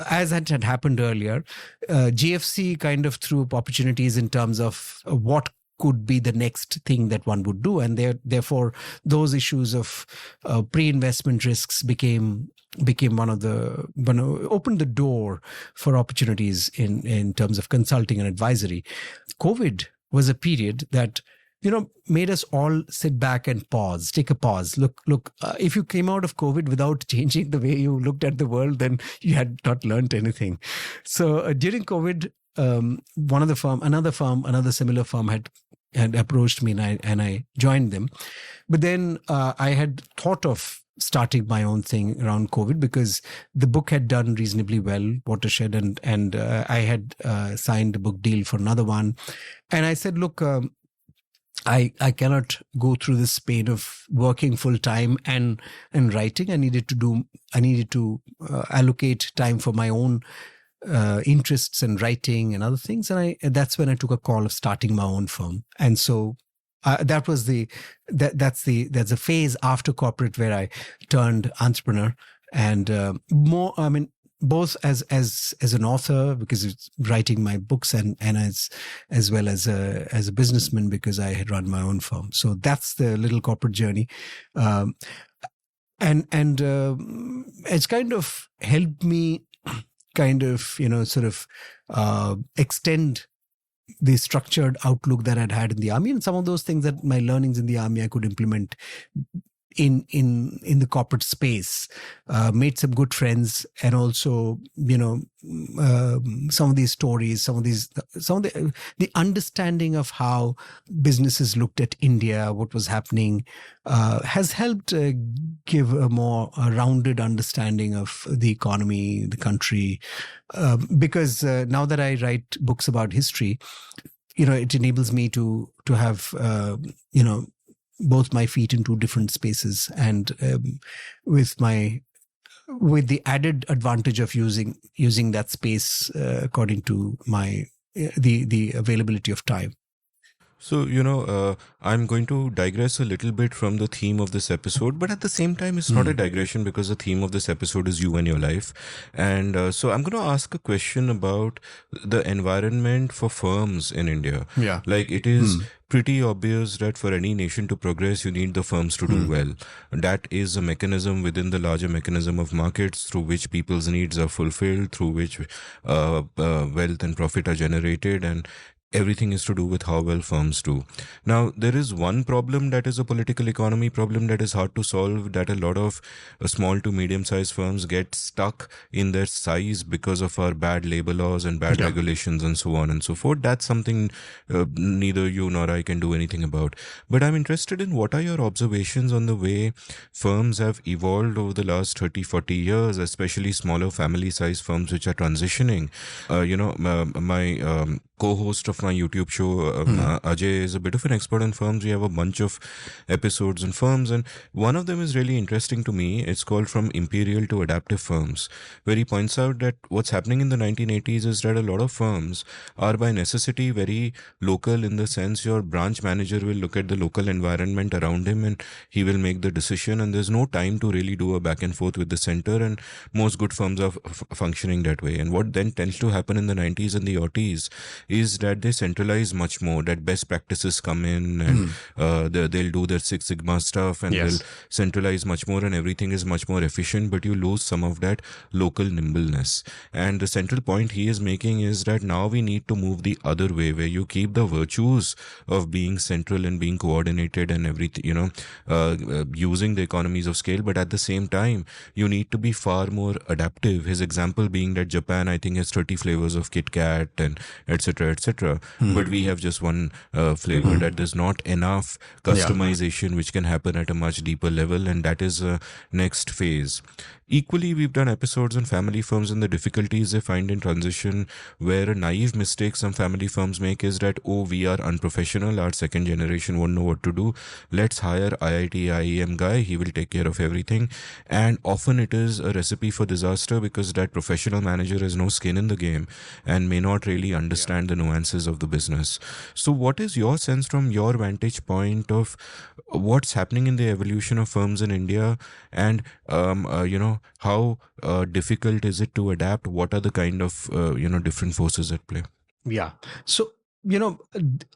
as that had happened earlier, GFC kind of threw up opportunities in terms of what could be the next thing that one would do. And therefore, those issues of pre-investment risks became opened the door for opportunities in terms of consulting and advisory. COVID was a period that made us all sit back and take a pause. Look, if you came out of COVID without changing the way you looked at the world, then you had not learned anything. So during COVID, another similar firm had approached me, and I joined them. But then I had thought of starting my own thing around COVID because the book had done reasonably well, Watershed, and I had signed a book deal for another one. And I said, look, I cannot go through this pain of working full time and writing. I needed to allocate time for my own interests and writing and other things. And that's when I took a call of starting my own firm. And so that was that's a phase after corporate where I turned entrepreneur, and both as an author, because it's writing my books, and as well as a businessman, because I had run my own firm. So that's the little corporate journey. And it's kind of helped me extend the structured outlook that I'd had in the army, and some of those things that my learnings in the army I could implement in the corporate space. Made some good friends, and also some of these stories, some of the understanding of how businesses looked at India, what was happening, has helped give a more rounded understanding of the economy, the country. Because now that I write books about history, it enables me to have both my feet in two different spaces, and with the added advantage of using that space according to the availability of time. So, I'm going to digress a little bit from the theme of this episode, but at the same time, it's not a digression, because the theme of this episode is you and your life. And so I'm going to ask a question about the environment for firms in India. Yeah. Like, it is pretty obvious that for any nation to progress, you need the firms to do well. That is a mechanism within the larger mechanism of markets through which people's needs are fulfilled, through which wealth and profit are generated, and everything is to do with how well firms do. Now, there is one problem that is a political economy problem that is hard to solve, that a lot of small to medium-sized firms get stuck in their size because of our bad labor laws and bad regulations and so on and so forth. That's something neither you nor I can do anything about. But I'm interested in what are your observations on the way firms have evolved over the last 30, 40 years, especially smaller family-sized firms which are transitioning. My co-host of my YouTube show, Ajay, is a bit of an expert on firms. We have a bunch of episodes on firms, and one of them is really interesting to me. It's called From Imperial to Adaptive Firms, where he points out that what's happening in the 1980s is that a lot of firms are by necessity very local, in the sense your branch manager will look at the local environment around him and he will make the decision, and there's no time to really do a back and forth with the center, and most good firms are functioning that way. And what then tends to happen in the 90s and the aughties is that they centralize much more, that best practices come in and they'll do their Six Sigma stuff, and they'll centralize much more, and everything is much more efficient, but you lose some of that local nimbleness. And the central point he is making is that now we need to move the other way, where you keep the virtues of being central and being coordinated and everything, using the economies of scale, but at the same time you need to be far more adaptive. His example being that Japan, I think, has 30 flavors of Kit Kat and etc. But we have just one flavor. That there's not enough customization which can happen at a much deeper level, and that is a next phase. Equally, we've done episodes on family firms and the difficulties they find in transition, where a naive mistake some family firms make is that, oh, we are unprofessional, our second generation won't know what to do, let's hire IIT IEM guy, he will take care of everything. And often it is a recipe for disaster, because that professional manager has no skin in the game and may not really understand the nuances of the business. So what is your sense from your vantage point of what's happening in the evolution of firms in India, and how difficult is it to adapt? What are the kind of different forces at play? Yeah. So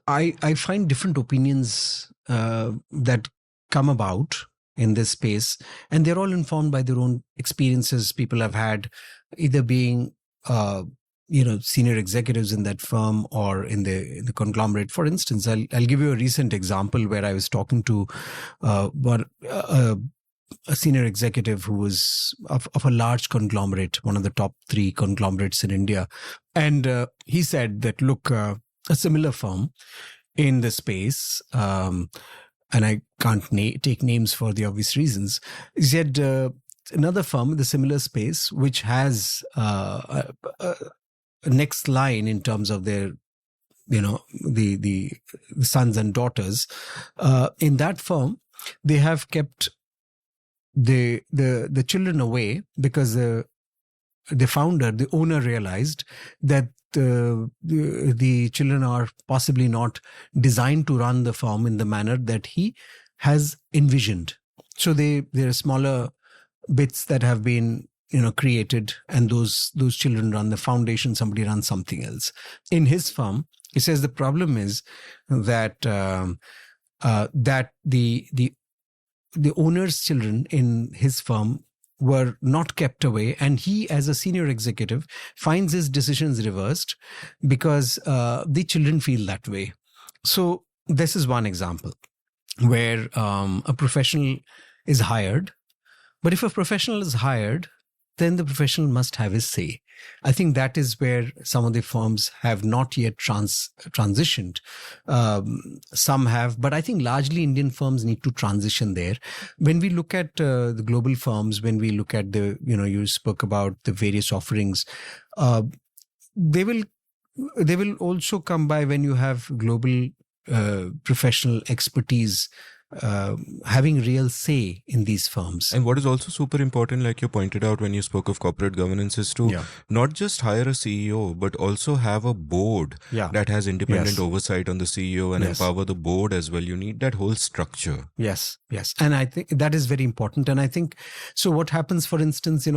I find different opinions that come about in this space, and they're all informed by their own experiences people have had, either being senior executives in that firm or in the conglomerate. For instance, I'll give you a recent example where I was talking to a senior executive who was of a large conglomerate, one of the top 3 conglomerates in India. And he said that, look, a similar firm in the space, and I can't take names for the obvious reasons, he said another firm in the similar space, which has a next line in terms of their, the sons and daughters, in that firm, they have kept the children away, because the founder, the owner, realized that the children are possibly not designed to run the firm in the manner that he has envisioned. So there are smaller bits that have been created, and those children run the foundation, somebody runs something else. In his firm, he says the problem is that that the owner's children in his firm were not kept away, and he, as a senior executive, finds his decisions reversed because the children feel that way. So this is one example where a professional is hired, but if a professional is hired, then the professional must have his say. I think that is where some of the firms have not yet transitioned. Some have, but I think largely Indian firms need to transition there. When we look at the global firms, when we look at you spoke about the various offerings, they will also come by when you have global professional expertise having real say in these firms. And what is also super important, like you pointed out when you spoke of corporate governance, is to not just hire a CEO, but also have a board that has independent oversight on the CEO and empower the board as well. You need that whole structure. Yes. And I think that is very important. And I think, so what happens, for instance,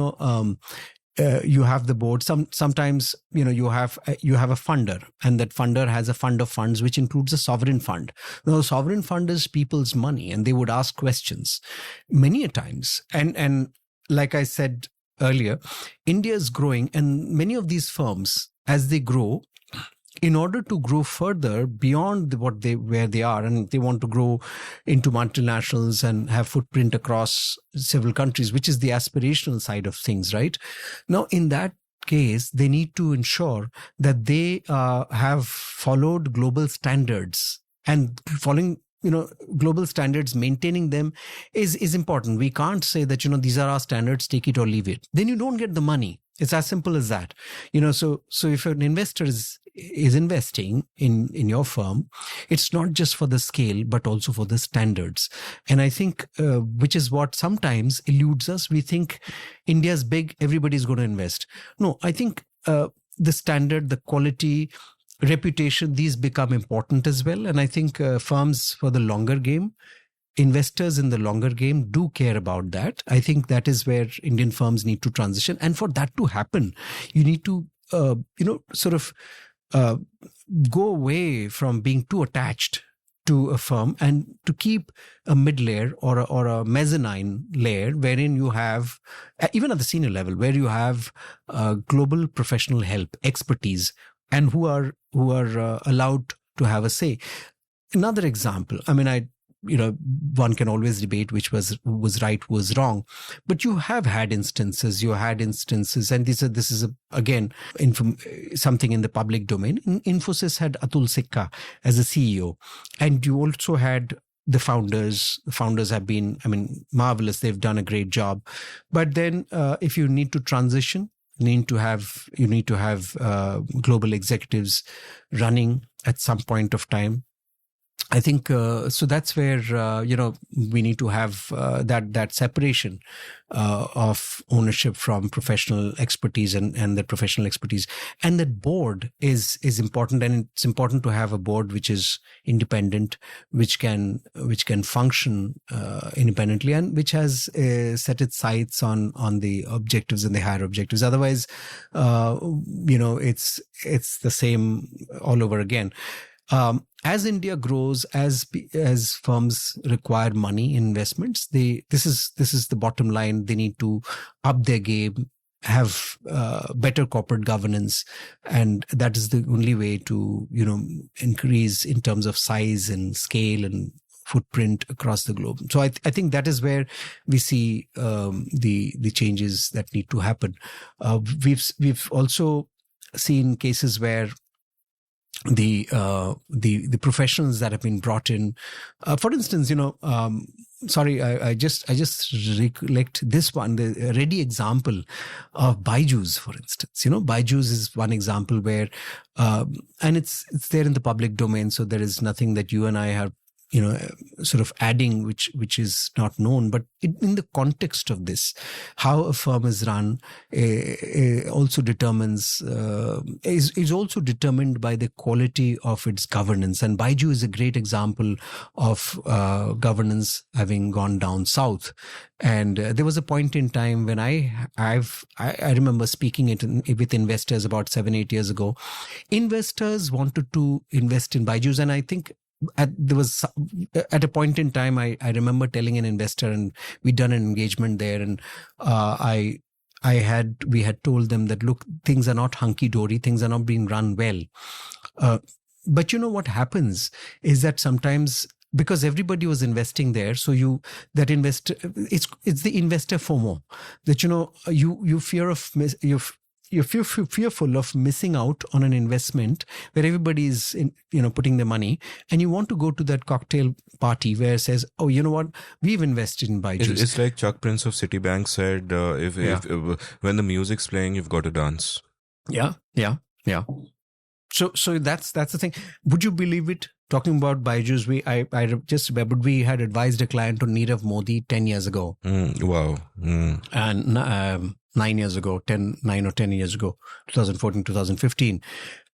you have the board. Sometimes you have a funder, and that funder has a fund of funds, which includes a sovereign fund. Now, the sovereign fund is people's money, and they would ask questions many a times. And like I said earlier, India is growing, and many of these firms, as they grow, in order to grow further beyond where they are, and they want to grow into multinationals and have footprint across several countries, which is the aspirational side of things, right? Now, in that case, they need to ensure that they have followed global standards, and following global standards, maintaining them is important. We can't say that, these are our standards, take it or leave it. Then you don't get the money. It's as simple as that. So if an investor is is investing in your firm, it's not just for the scale, but also for the standards. And I think, which is what sometimes eludes us. We think India's big, everybody's going to invest. No, I think the standard, the quality, reputation, these become important as well. And I think firms for the longer game, investors in the longer game do care about that. I think that is where Indian firms need to transition. And for that to happen, you need to, sort of go away from being too attached to a firm and to keep a mid layer or a mezzanine layer wherein you have, even at the senior level, where you have global professional help, expertise, and who are allowed to have a say. Another example, I mean, one can always debate which was right, was wrong, but you had instances, and this is again something in the public domain. Infosys had Atul Sikka as a CEO, and you also had the founders. The founders have been, marvelous. They've done a great job. But then, if you need to transition, you need to have global executives running at some point of time. I think so. That's where we need to have that separation of ownership from professional expertise and the professional expertise, and that board is important. And it's important to have a board which is independent, which can function independently, and which has set its sights on the objectives and the higher objectives. Otherwise, it's the same all over again. As India grows, as firms require money in investments, this is the bottom line. They need to up their game, have better corporate governance, and that is the only way to increase in terms of size and scale and footprint across the globe. So I think that is where we see the changes that need to happen. We've also seen cases where the professionals that have been brought in, for instance, I just recollect this one, the ready example of Byju's, for instance. Byju's is one example where, and it's there in the public domain, so there is nothing that you and I have sort of adding which is not known. But in the context of this, how a firm is run also determines is also determined by the quality of its governance. And Baiju is a great example of governance having gone down south. And there was a point in time when I remember speaking with investors about 7-8 years ago. Investors wanted to invest in Byju's, and I think at a point in time, I remember telling an investor, and we'd done an engagement there, and we had told them that, look, things are not hunky-dory, things are not being run well. But what happens is that sometimes, because everybody was investing there, so it's the investor FOMO, that you fear of you're fearful of missing out on an investment where everybody is putting their money, and you want to go to that cocktail party where it says, oh, you know what, we've invested in Byju's. It's like Chuck Prince of Citibank said, if when the music's playing, you've got to dance. Yeah. So that's the thing. Would you believe it? Talking about Byju's, I just remembered we had advised a client on Nirav Modi 10 years ago. Wow. And 9 years ago, 9 or 10 years ago, 2014, 2015.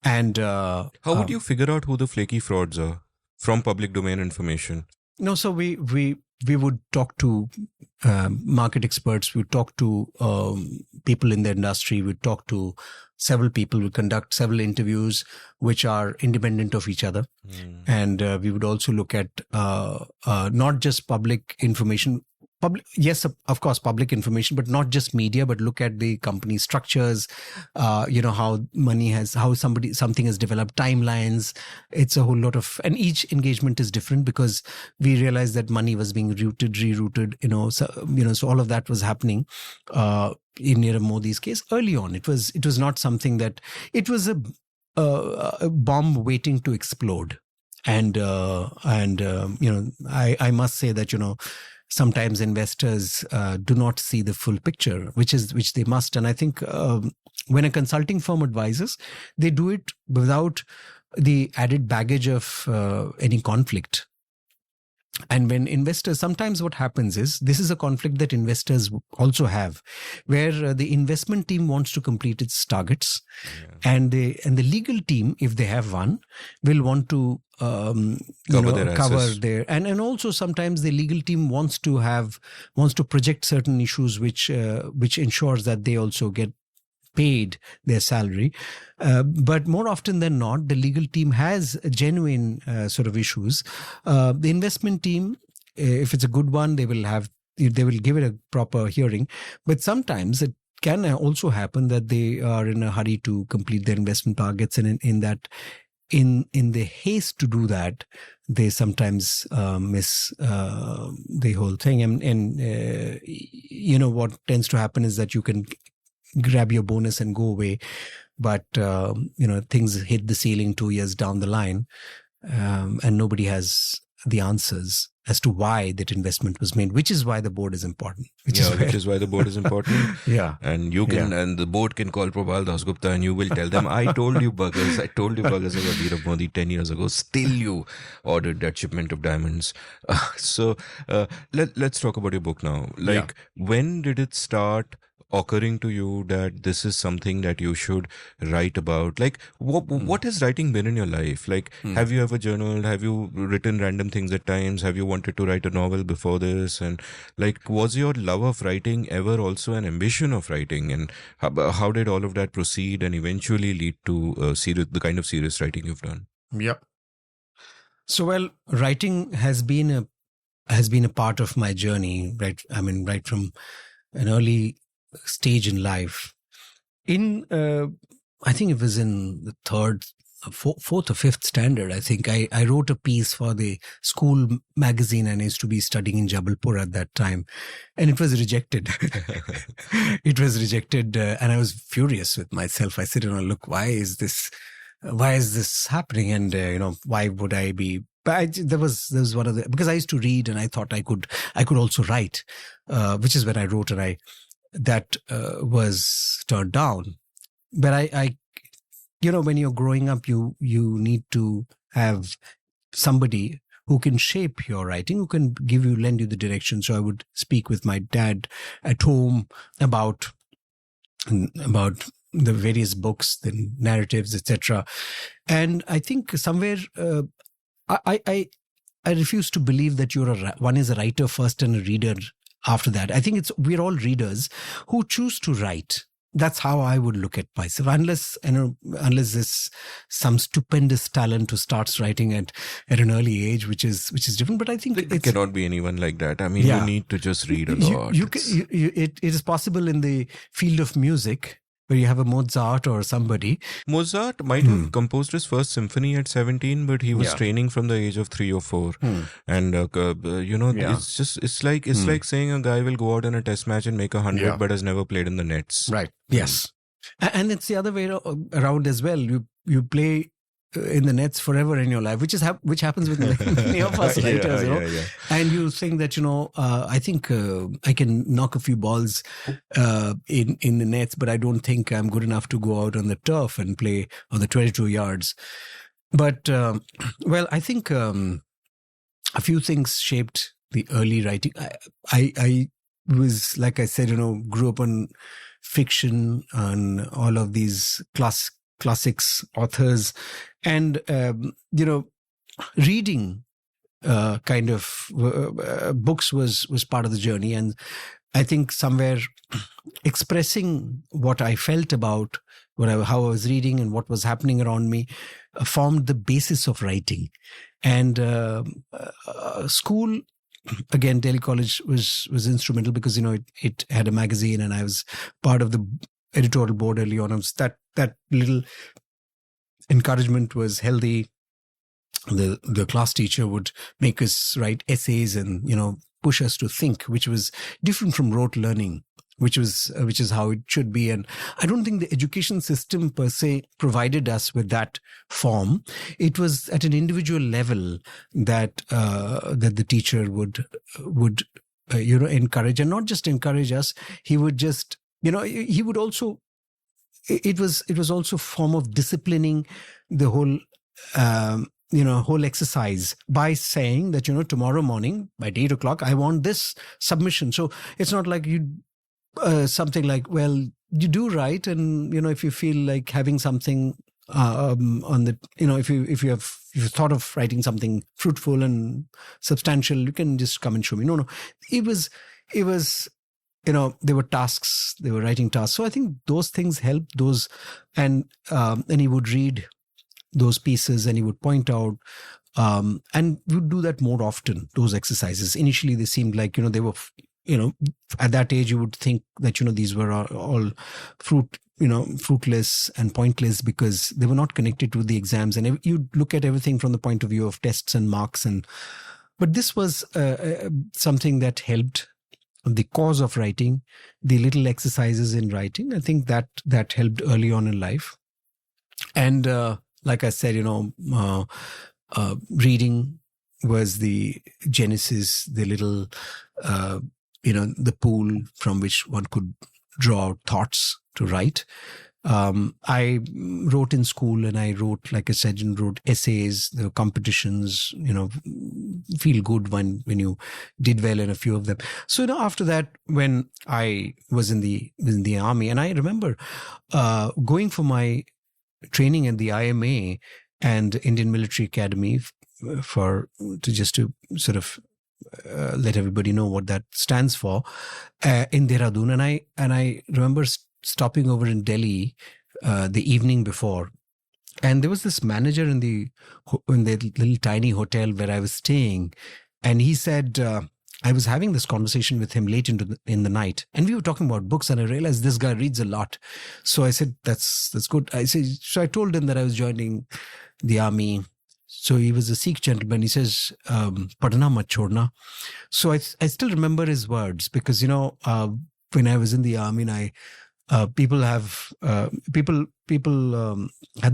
And how would you figure out who the flaky frauds are from public domain information? No, so we would talk to market experts, we would talk to people in the industry, we would talk to several people, we conduct several interviews which are independent of each other. And we would also look at not just public information, yes, of course, public information, but not just media, but look at the company structures, how something has developed, timelines. It's a whole lot of, and each engagement is different because we realized that money was being rerouted, so all of that was happening, in Nirav Modi's case early on. It was not something that, it was a bomb waiting to explode. And I must say that, sometimes investors do not see the full picture, which they must. And I think when a consulting firm advises, they do it without the added baggage of any conflict. And when investors, sometimes what happens is, this is a conflict that investors also have, where the investment team wants to complete its targets, and the legal team, if they have one, will want to cover their, and also sometimes the legal team wants to project certain issues which ensures that they also get paid their salary. But more often than not, the legal team has genuine sort of issues. The investment team, if it's a good one, they will give it a proper hearing. But sometimes it can also happen that they are in a hurry to complete their investment targets, and in the haste to do that, they sometimes miss the whole thing. And what tends to happen is that you can grab your bonus and go away, but things hit the ceiling 2 years down the line, and nobody has the answers as to why that investment was made, which is why the board is important. Which is why the board is important. Yeah. And you can, and the board can call Probal, DasGupta, and you will tell them, I told you buggers about Nirav Modi 10 years ago. Still you ordered that shipment of diamonds. So let's talk about your book now. When did it start occurring to you that this is something that you should write about? What has writing been in your life? Have you ever journaled? Have you written random things at times? Have you wanted to write a novel before this? And was your love of writing ever also an ambition of writing? And how did all of that proceed and eventually lead to the kind of serious writing you've done? Yep. So, writing has been a part of my journey, right? I mean, right from an early stage in life. I think it was in the fourth or fifth standard. I think I wrote a piece for the school magazine, and I used to be studying in Jabalpur at that time, and it was rejected. It was rejected, and I was furious with myself. I said, look, why is this happening? And why would I be? But there was one of the, because I used to read, and I thought I could also write, which is when I wrote, and that was turned down. But I when you're growing up, you need to have somebody who can shape your writing, who can lend you the direction. So I would speak with my dad at home about the various books, the narratives, etc. And I think somewhere I refuse to believe that one is a writer first and a reader after that. I think we're all readers who choose to write. That's how I would look at myself. Unless there's some stupendous talent who starts writing at an early age, which is different. But I think it cannot be anyone like that. I mean, you need to just read a lot. It is possible in the field of music, where you have a Mozart or somebody. Mozart might have composed his first symphony at 17, but he was training from the age of 3 or 4. And, it's like saying a guy will go out in a test match and make 100, but has never played in the nets. Right. Yes. And it's the other way around as well. You play in the nets forever in your life, which happens with many of us writers, And you think that, I think I can knock a few balls in the nets, but I don't think I'm good enough to go out on the turf and play on the 22 yards. But, I think a few things shaped the early writing. I was, like I said, grew up on fiction and all of these classics, authors, and reading kind of books was part of the journey. And I think somewhere expressing what I felt about how I was reading and what was happening around me formed the basis of writing. And school, again, Delhi College was instrumental, because it had a magazine, and I was part of the editorial board early on. That little encouragement was healthy. The class teacher would make us write essays and push us to think, which was different from rote learning, which is how it should be. And I don't think the education system per se provided us with that form. It was at an individual level that the teacher would encourage, and not just encourage us. He would just he would also it was also a form of disciplining the whole whole exercise by saying that, tomorrow morning by 8 o'clock, I want this submission. So it's not like you something like, well, you do write, and if you feel like having something on the, if you've thought of writing something fruitful and substantial, you can just come and show me. No, it was there were tasks, they were writing tasks. So I think those things helped those, and he would read those pieces and he would point out, and we would do that more often, those exercises. Initially they seemed like, they were, at that age you would think that, these were all fruitless and pointless because they were not connected to the exams, and you look at everything from the point of view of tests and marks. But this was something that helped the cause of writing, the little exercises in writing. I think that helped early on in life. And like I said, reading was the genesis, the little, the pool from which one could draw out thoughts to write. I wrote in school, and I wrote, like I said, wrote essays. There were competitions, feel good when you did well in a few of them. So, after that, when I was in the army, and I remember going for my training at the IMA and Indian Military Academy to sort of let everybody know what that stands for, in Dehradun. And I remember stopping over in Delhi the evening before, and there was this manager in the little tiny hotel where I was staying, and he said, I was having this conversation with him late in the night, and we were talking about books, and I realized this guy reads a lot. So I said, that's good. So I told him that I was joining the army. So he was a Sikh gentleman. He says, "Padna mat chhodna." So I still remember his words, because when I was in the army, and people had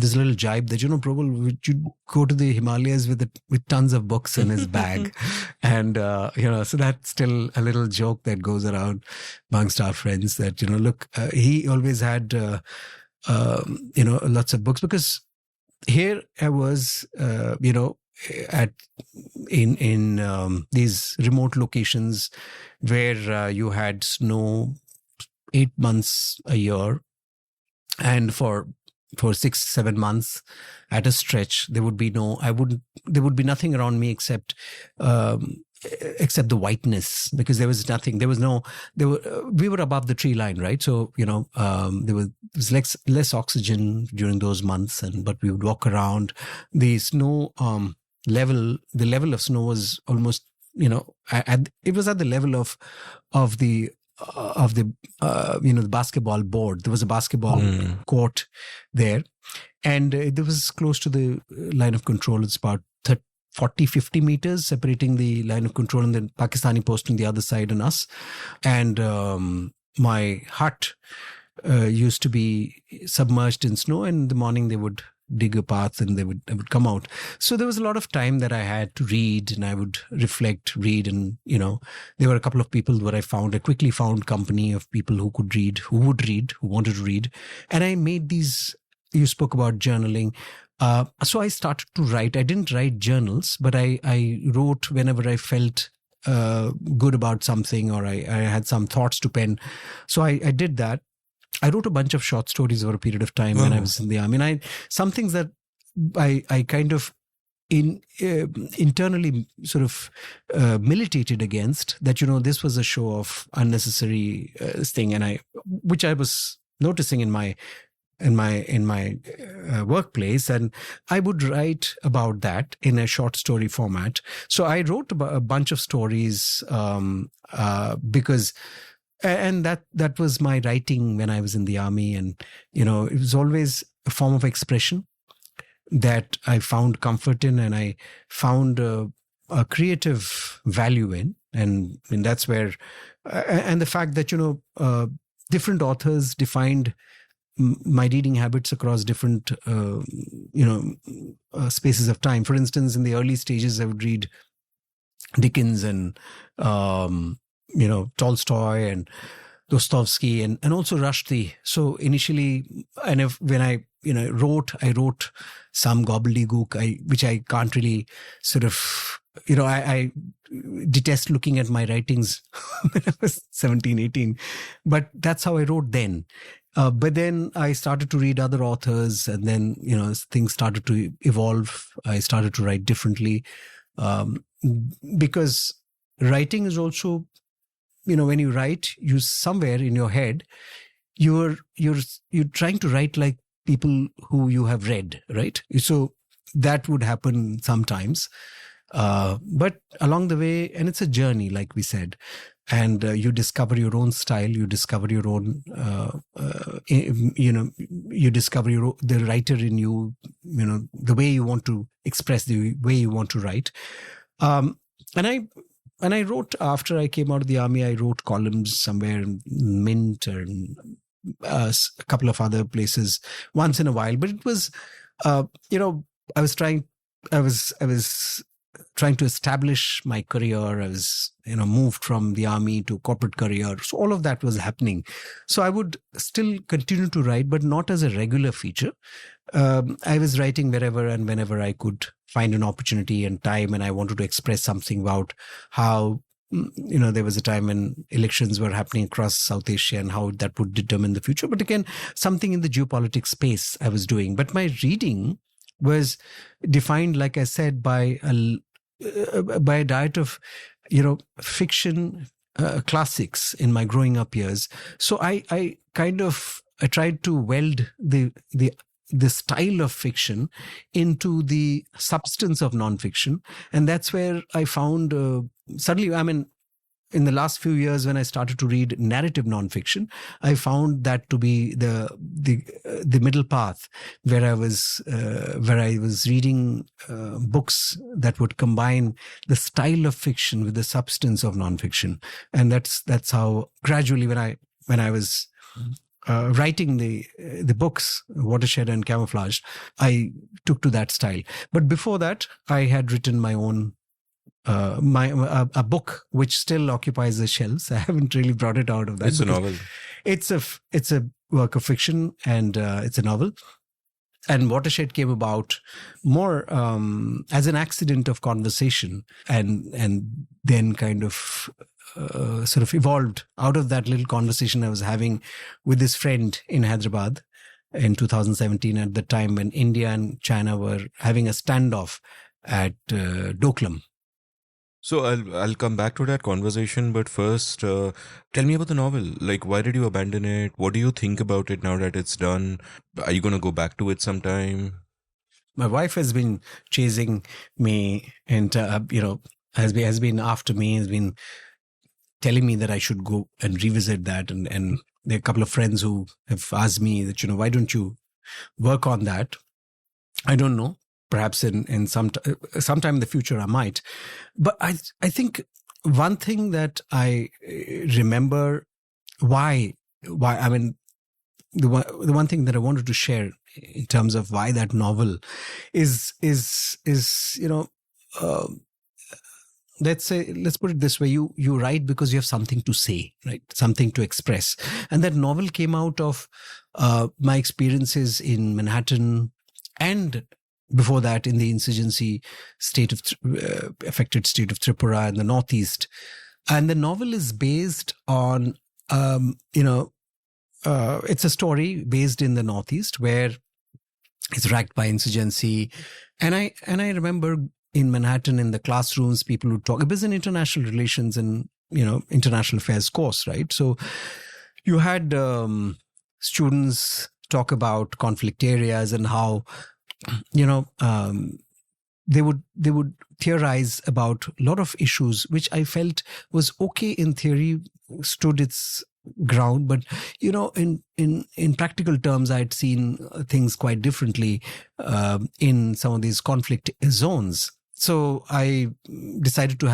this little jibe that, Probal, would you go to the Himalayas with tons of books in his bag? And so that's still a little joke that goes around amongst our friends that, look, he always had lots of books, because here I was in these remote locations where you had snow 8 months a year, and for 6-7 months at a stretch, there would be nothing around me except the whiteness, because there was nothing. We were above the tree line, right? So there was less oxygen during those months, but we would walk around. The snow the level of snow was almost, it was at the level of the the basketball board. There was a basketball court there, and it was close to the line of control. It's about 40-50 meters separating the line of control and the Pakistani post on the other side and us. And my hut used to be submerged in snow, and in the morning they would dig a path and I would come out. So there was a lot of time that I had to read, and I would reflect, read, and there were a couple of people where I quickly found company of people who could read, who wanted to read. And I made these, you spoke about journaling. So I started to write. I didn't write journals, but I wrote whenever I felt good about something, or I had some thoughts to pen. So I did that. I wrote a bunch of short stories over a period of time when I was in the army. Some things that I kind of internally sort of militated against, that this was a show of unnecessary thing, and which I was noticing in my workplace, and I would write about that in a short story format. So I wrote a bunch of stories because. And that was my writing when I was in the army. And, it was always a form of expression that I found comfort in, and I found a creative value in. And that's where, and the fact that, different authors defined my reading habits across different, spaces of time. For instance, in the early stages, I would read Dickens and, Tolstoy, and Dostoevsky and also Rushdie. So initially, when I wrote some gobbledygook, which I can't really sort of, I detest looking at my writings when I was 17, 18, but that's how I wrote then. But then I started to read other authors, and then, things started to evolve. I started to write differently, because writing is also, when you write, you somewhere in your head, you're trying to write like people who you have read, right? So that would happen sometimes. But along the way, and it's a journey, like we said, and you discover your own style, you discover your own, you discover the writer in you, the way you want to express, the way you want to write. And I wrote, after I came out of the army, I wrote columns somewhere in Mint and a couple of other places once in a while. But it was, I was trying to establish my career. I was, moved from the army to corporate career. So all of that was happening. So I would still continue to write, but not as a regular feature. I was writing wherever and whenever I could find an opportunity and time, and I wanted to express something about how, there was a time when elections were happening across South Asia and how that would determine the future. But again, something in the geopolitics space I was doing. But my reading was defined, like I said, by a diet of, fiction, classics in my growing up years. So I tried to weld the style of fiction into the substance of nonfiction. And that's where I found, suddenly, in the last few years, when I started to read narrative nonfiction, I found that to be the middle path, where I was reading books that would combine the style of fiction with the substance of nonfiction, and that's how gradually, when I was writing the books, Watershed and Camouflage, I took to that style. But before that, I had written my own. A book which still occupies the shelves. I haven't really brought it out of that. It's a novel. It's a work of fiction, and it's a novel. And Watershed came about more as an accident of conversation, and then kind of sort of evolved out of that little conversation I was having with this friend in Hyderabad in 2017, at the time when India and China were having a standoff at Doklam. So I'll come back to that conversation, but first, tell me about the novel. Like, why did you abandon it? What do you think about it now that it's done? Are you going to go back to it sometime? My wife has been chasing me, and has been after me, has been telling me that I should go and revisit that. And there are a couple of friends who have asked me that, why don't you work on that? I don't know. Perhaps in sometime in the future I might. But I think one thing that I remember why the one thing that I wanted to share in terms of why that novel is let's put it this way: you write because you have something to say, right? Something to express. And that novel came out of my experiences in Manhattan, and before that in the insurgency affected state of Tripura and the Northeast. And the novel is based on, it's a story based in the Northeast where it's racked by insurgency. And I remember in Manhattan, in the classrooms, people would talk. It was an international relations and, international affairs course, right? So you had students talk about conflict areas and how, they would theorize about a lot of issues, which I felt was okay in theory, stood its ground, but in practical terms, I'd seen things quite differently in some of these conflict zones. So I decided to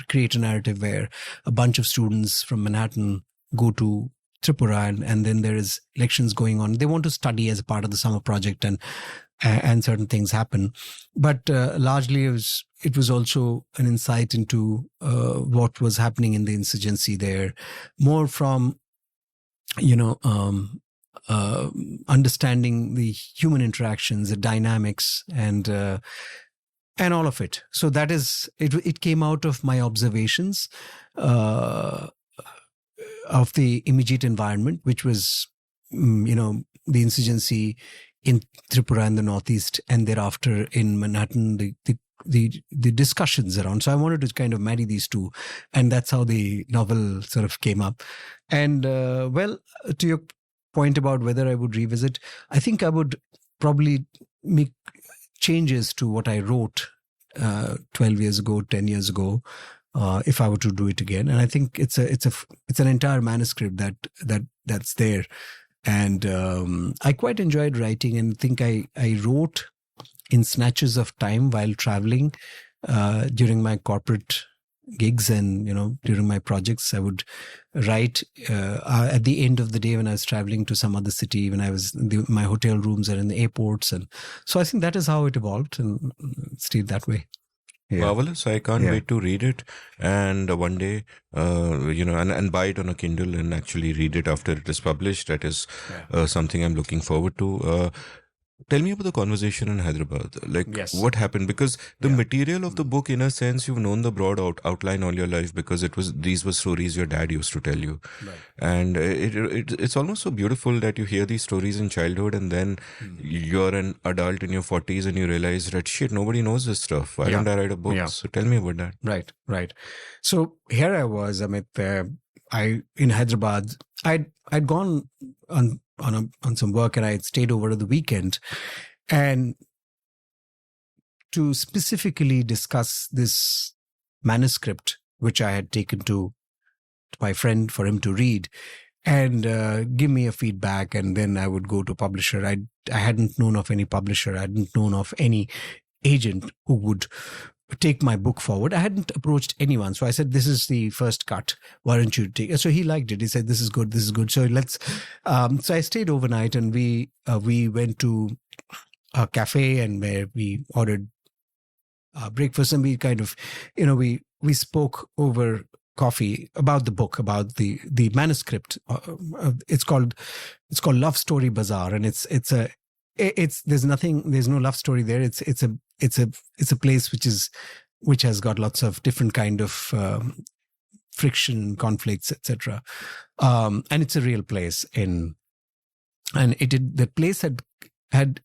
create a narrative where a bunch of students from Manhattan go to Tripura, and then there is elections going on. They want to study as a part of the summer project, and and certain things happen. But largely it was also an insight into what was happening in the insurgency there, more from, understanding the human interactions, the dynamics, and all of it. So that is, it came out of my observations of the immediate environment, which was, the insurgency in Tripura and the Northeast, and thereafter in Manhattan, the discussions around. So I wanted to kind of marry these two, and that's how the novel sort of came up. And to your point about whether I would revisit, I think I would probably make changes to what I wrote 12 years ago, 10 years ago, if I were to do it again. And I think it's an entire manuscript that's there. And I quite enjoyed writing, and think I wrote in snatches of time while traveling during my corporate gigs, and during my projects. I would write at the end of the day when I was traveling to some other city, when I was my hotel rooms are in the airports, and so I think that is how it evolved and stayed that way. Yeah. Marvelous. I can't wait to read it, and one day, and buy it on a Kindle and actually read it after it is published. That is something I'm looking forward to. Tell me about the conversation in Hyderabad. What happened? Because the material of the book, in a sense, you've known the broad outline all your life, because these were stories your dad used to tell you. Right. And it's almost so beautiful that you hear these stories in childhood, and then you're an adult in your 40s and you realize that, shit, nobody knows this stuff. Why don't I write a book? Yeah. So tell me about that. Right. So here I was, Amit, in Hyderabad. I'd gone on some work, and I had stayed over the weekend, and to specifically discuss this manuscript, which I had taken to my friend for him to read and give me a feedback, and then I would go to publisher. I hadn't known of any publisher. I hadn't known of any agent who would take my book forward. I hadn't approached anyone. So I said, this is the first cut. Why don't you take it? So he liked it. He said, this is good. So let's, so I stayed overnight, and we went to a cafe, and where we ordered breakfast, and we kind of, we spoke over coffee about the book, about the manuscript. It's called Love Story Bazaar. And there's no love story there. It's a place which has got lots of different kind of friction, conflicts, etc. And it's a real place the place had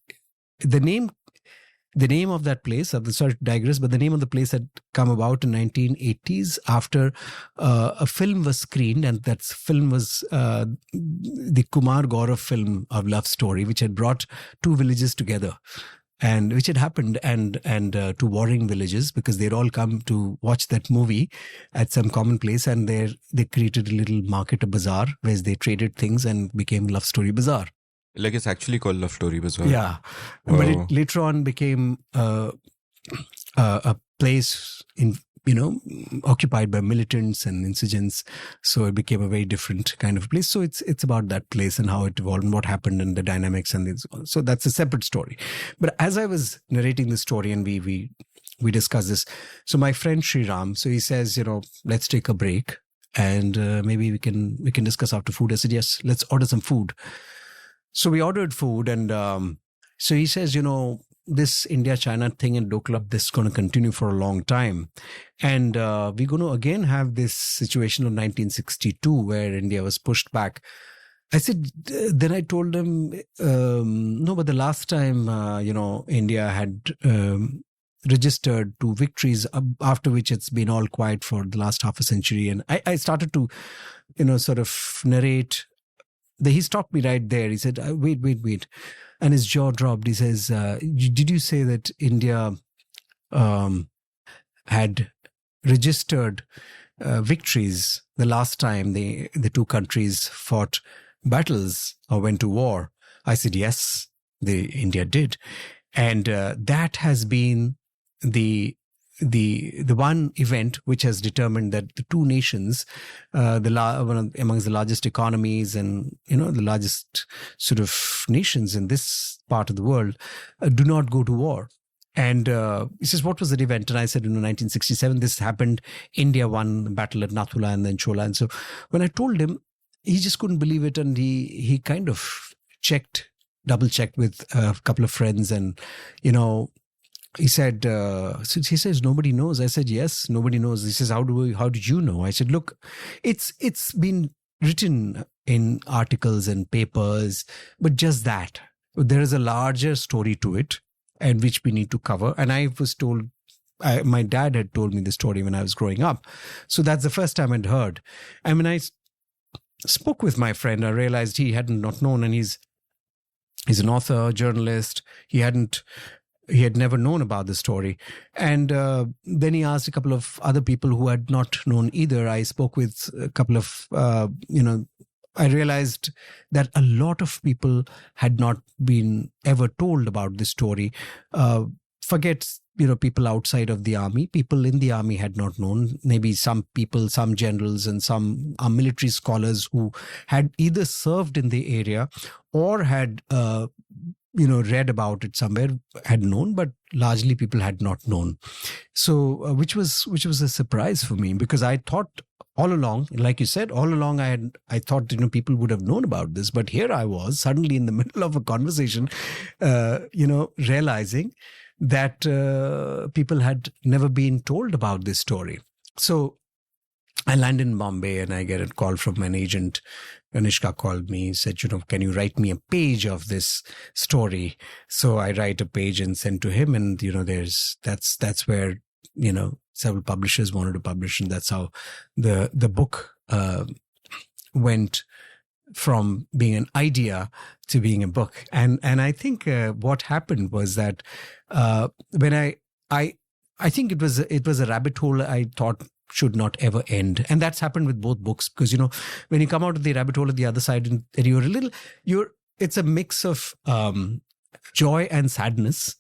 the name of that place. Sorry to digress, but the name of the place had come about in 1980s after a film was screened, and that film was the Kumar Gaurav film of Love Story, which had brought two villages together, and which had happened and two warring villages, because they'd all come to watch that movie at some common place, and they created a little market, a bazaar, where they traded things and became Love Story Bazaar. It's actually called Love Story Bazaar. Yeah. Oh. But it later on became a place occupied by militants and insurgents. So it became a very different kind of place. So it's about that place and how it evolved and what happened and the dynamics and so that's a separate story. But as I was narrating the story, and we discussed this, so my friend Sriram, so he says, let's take a break, and maybe we can discuss after food. I said, yes, let's order some food. So we ordered food, and so he says, this India-China thing in Dokla, this is going to continue for a long time. And we're going to again have this situation of 1962 where India was pushed back. I said, then I told him, no, but the last time, India had registered 2 victories, after which it's been all quiet for the last half a century. And I started to, sort of narrate. He stopped me right there. He said, wait. And his jaw dropped. He says, did you say that India had registered victories the last time the two countries fought battles or went to war? I said, yes, India did. And that has been the the one event which has determined that the two nations, amongst the largest economies and the largest sort of nations in this part of the world, do not go to war. And he says, what was that event? And I said, 1967, this happened. India won the battle at Nathula and then Chola. And so when I told him, he just couldn't believe it. And he kind of double checked with a couple of friends. And, he said, he says, nobody knows. I said, yes, nobody knows. He says, how did you know? I said, look, it's been written in articles and papers, but just that. There is a larger story to it, and which we need to cover. And I was told, my dad had told me the story when I was growing up. So that's the first time I'd heard. And when I spoke with my friend, I realized he hadn't not known, and he's an author, journalist. He had never known about the story. And then he asked a couple of other people who had not known either. I spoke with a couple of, I realized that a lot of people had not been ever told about this story. Forget, people outside of the army. People in the army had not known. Maybe some people, some generals and some military scholars who had either served in the area or had read about it somewhere had known, but largely people had not known. So, which was a surprise for me, because I thought all along, like you said, I thought people would have known about this, but here I was suddenly in the middle of a conversation, realizing that people had never been told about this story. So I land in Bombay and I get a call from an agent. Kanishka called me, said, can you write me a page of this story? So I write a page and send to him. And, that's where, several publishers wanted to publish. And that's how the book went from being an idea to being a book. And I think what happened was that when I think it was a rabbit hole I thought should not ever end. And that's happened with both books, because, when you come out of the rabbit hole at the other side and it's a mix of joy and sadness.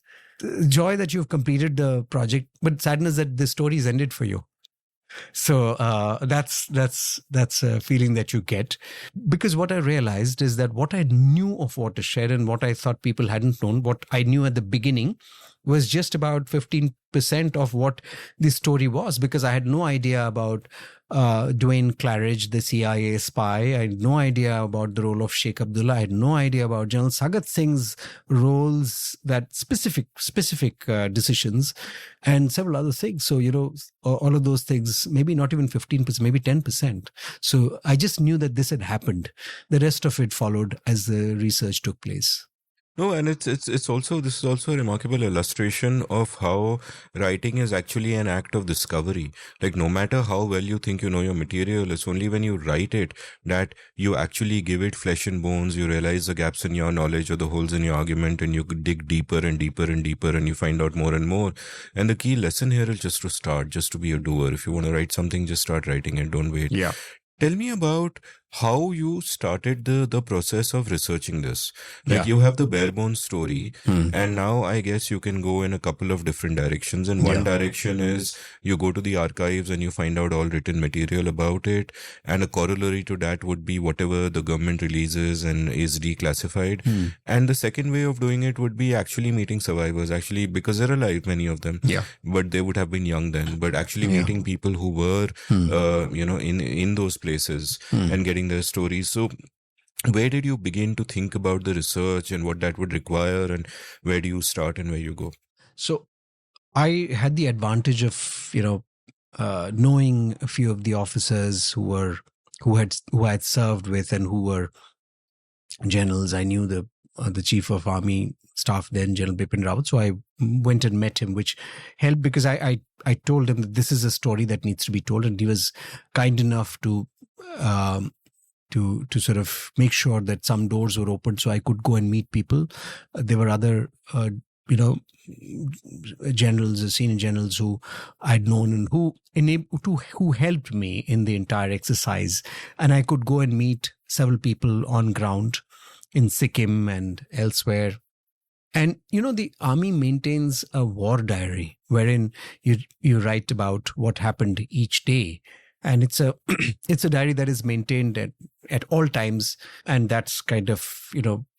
Joy that you've completed the project, but sadness that the story is ended for you. So that's a feeling that you get, because what I realized is that what I knew of Watershed and what I thought people hadn't known, what I knew at the beginning was just about 15% of what this story was, because I had no idea about Duane Claridge, the CIA spy. I had no idea about the role of Sheikh Abdullah. I had no idea about General Sagat Singh's roles, that specific decisions, and several other things. So, all of those things, maybe not even 15%, maybe 10%. So I just knew that this had happened. The rest of it followed as the research took place. No, and this is also a remarkable illustration of how writing is actually an act of discovery. Like, no matter how well you think you know your material, it's only when you write it that you actually give it flesh and bones. You realize the gaps in your knowledge or the holes in your argument, and you dig deeper and deeper and deeper, and you find out more and more. And the key lesson here is just to be a doer. If you want to write something, just start writing it. Don't wait. Yeah. Tell me about how you started the process of researching this. Like, you have the bare bones story, and now I guess you can go in a couple of different directions. And one direction is you go to the archives and you find out all written material about it. And a corollary to that would be whatever the government releases and is declassified. And the second way of doing it would be actually meeting survivors, because they're alive, many of them. Yeah. But they would have been young then. But actually meeting people who were, in those places and getting their stories. So where did you begin to think about the research and what that would require, and where do you start and where you go? So I had the advantage of, knowing a few of the officers who had served with and who were generals. I knew the chief of army staff then, General Bipin Rawat. So I went and met him, which helped, because I told him that this is a story that needs to be told, and he was kind enough to sort of make sure that some doors were opened so I could go and meet people. There were other, generals, senior generals who I'd known and who helped me in the entire exercise. And I could go and meet several people on ground in Sikkim and elsewhere. And the army maintains a war diary wherein you write about what happened each day, and it's a it's a diary that is maintained at all times, and that's kind of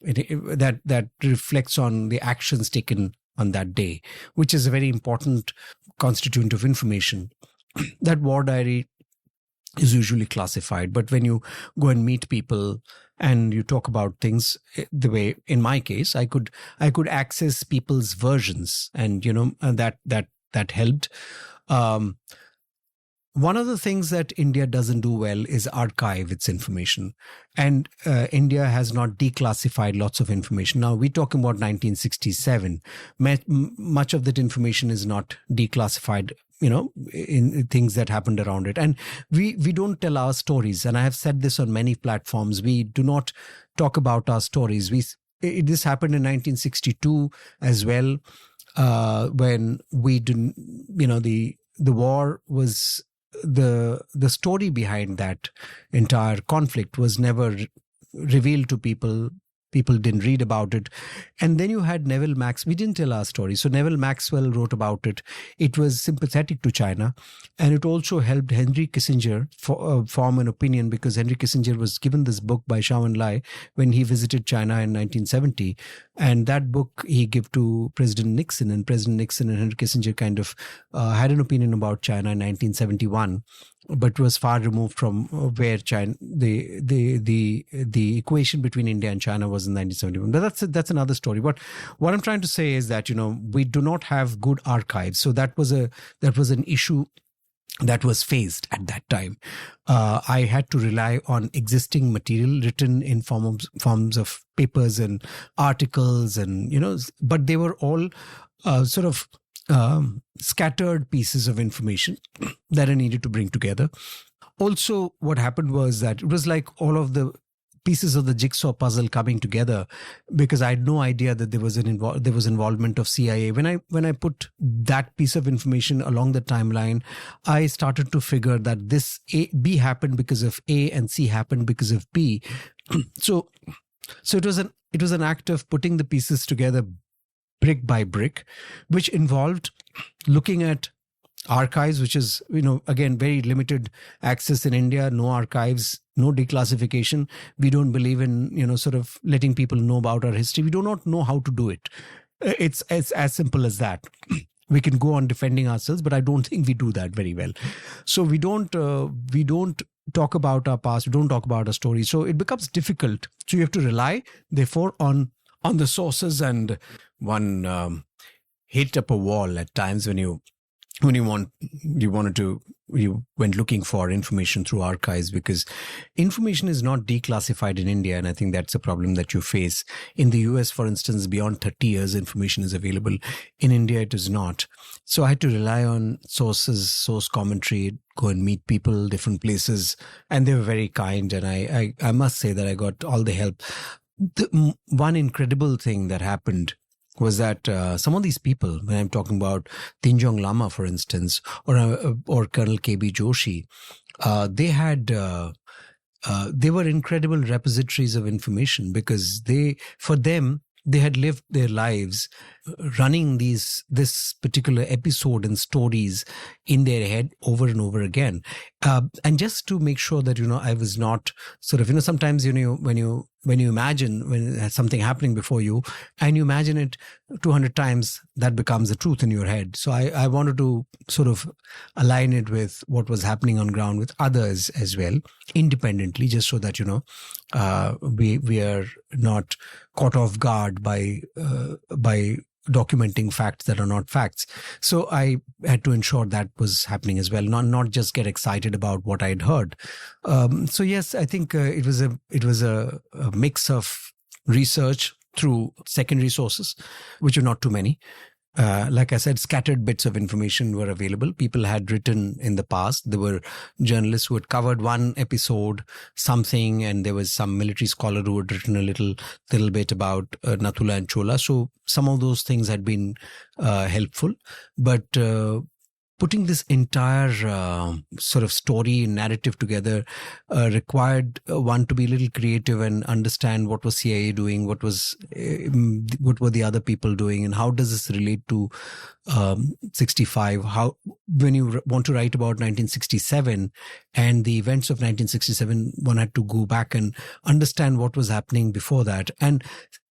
that reflects on the actions taken on that day, which is a very important constituent of information. That war diary is usually classified, but when you go and meet people and you talk about things, the way in my case I could access people's versions, and that helped. One of the things that India doesn't do well is archive its information, and India has not declassified lots of information. Now we're talking about 1967. Much of that information is not declassified, in things that happened around it. And we don't tell our stories. And I have said this on many platforms. We do not talk about our stories. This happened in 1962 as well, when we didn't, the war was, the story behind that entire conflict was never revealed to people. People didn't read about it. And then you had Neville Maxwell. We didn't tell our story. So Neville Maxwell wrote about it. It was sympathetic to China. And it also helped Henry Kissinger form an opinion, because Henry Kissinger was given this book by Zhou Enlai when he visited China in 1970. And that book he gave to President Nixon. And President Nixon and Henry Kissinger kind of had an opinion about China in 1971. But was far removed from where China, the equation between India and China was in 1971. But that's another story. But what I'm trying to say is that we do not have good archives. So that was an issue that was faced at that time. I had to rely on existing material written in forms of papers and articles, and but they were all sort of scattered pieces of information that I needed to bring together. Also, what happened was that it was like all of the pieces of the jigsaw puzzle coming together, because I had no idea that there was involvement of CIA. When I put that piece of information along the timeline, I started to figure that this B happened because of A and C happened because of B. So it was an act of putting the pieces together brick by brick, which involved looking at archives, which is, again, very limited access in India, no archives, no declassification. We don't believe in, sort of letting people know about our history. We do not know how to do it. It's as simple as that. We can go on defending ourselves, but I don't think we do that very well. So we don't talk about our past. We don't talk about our story. So it becomes difficult. So you have to rely, therefore, on the sources, and one hit up a wall at times when you went looking for information through archives, because information is not declassified in India. And I think that's a problem that you face. In the US, for instance, beyond 30 years, information is available. In India, it is not. So I had to rely on sources, source commentary, go and meet people, different places. And they were very kind. And I must say that I got all the help. The one incredible thing that happened was that some of these people, when I'm talking about Tinjong Lama, for instance, or Colonel K.B. Joshi, they were incredible repositories of information, because for them, they had lived their lives running this particular episode and stories in their head over and over again. And just to make sure that, I was not sort of, sometimes, when you imagine when something happening before you and you imagine it 200 times, that becomes the truth in your head. So I wanted to sort of align it with what was happening on ground with others as well, independently, just so that, we are not caught off guard by documenting facts that are not facts. So I had to ensure that was happening as well, not just get excited about what I'd heard. So yes, I think it was a mix of research through secondary sources, which are not too many. Like I said, scattered bits of information were available. People had written in the past. There were journalists who had covered one episode, something, and there was some military scholar who had written a little bit about Nathula and Chola. So some of those things had been helpful. But putting this entire sort of story narrative together required one to be a little creative and understand what was CIA doing, what were the other people doing, and how does this relate to 65? How, when you want to write about 1967 and the events of 1967, one had to go back and understand what was happening before that. And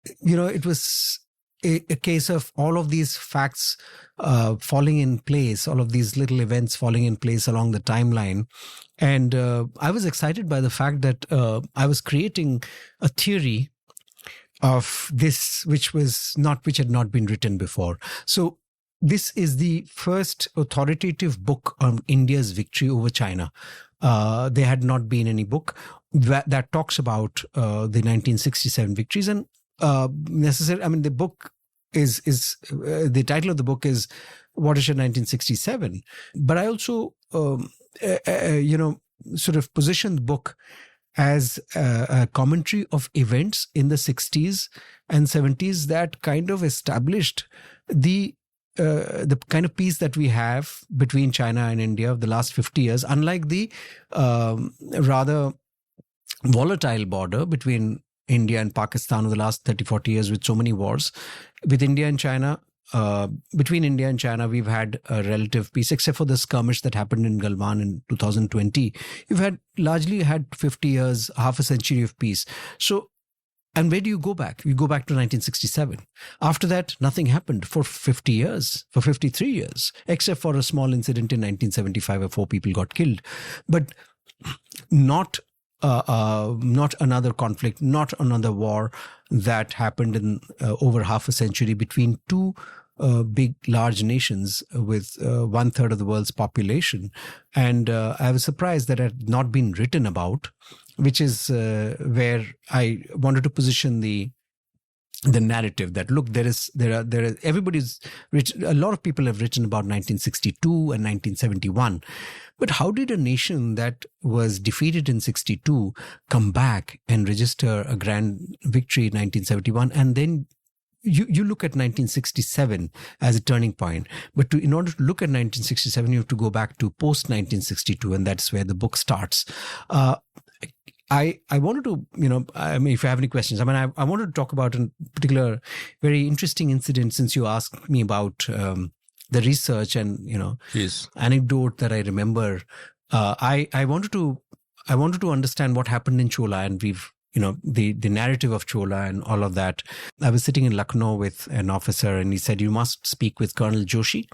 it was a case of all of these facts falling in place, all of these little events falling in place along the timeline. And I was excited by the fact that I was creating a theory of this, which had not been written before. So this is the first authoritative book on India's victory over China. There had not been any book that talks about the 1967 victories. And the book is the title of the book is Watershed 1967. But I also, sort of positioned the book as a commentary of events in the 60s and 70s that kind of established the kind of peace that we have between China and India of the last 50 years, unlike the rather volatile border between India and Pakistan over the last 30, 40 years with so many wars. With India and China, between India and China, we've had a relative peace, except for the skirmish that happened in Galwan in 2020. We've largely had 50 years, half a century of peace. So, and where do you go back? You go back to 1967. After that, nothing happened for 50 years, for 53 years, except for a small incident in 1975 where 4 people got killed. But not another conflict, not another war that happened in over half a century between two big, large nations with 1/3 of the world's population. And I was surprised that it had not been written about, which is where I wanted to position the narrative that, look, everybody's written, a lot of people have written about 1962 and 1971. But how did a nation that was defeated in 62 come back and register a grand victory in 1971? And then you look at 1967 as a turning point. But in order to look at 1967, you have to go back to post 1962, and that's where the book starts. I wanted to, if you have any questions, I wanted to talk about a particular very interesting incident, since you asked me about the research and, Yes. anecdote that I remember. I wanted to understand what happened in Chola, and we've, the narrative of Chola and all of that. I was sitting in Lucknow with an officer, and he said, you must speak with Colonel Joshi,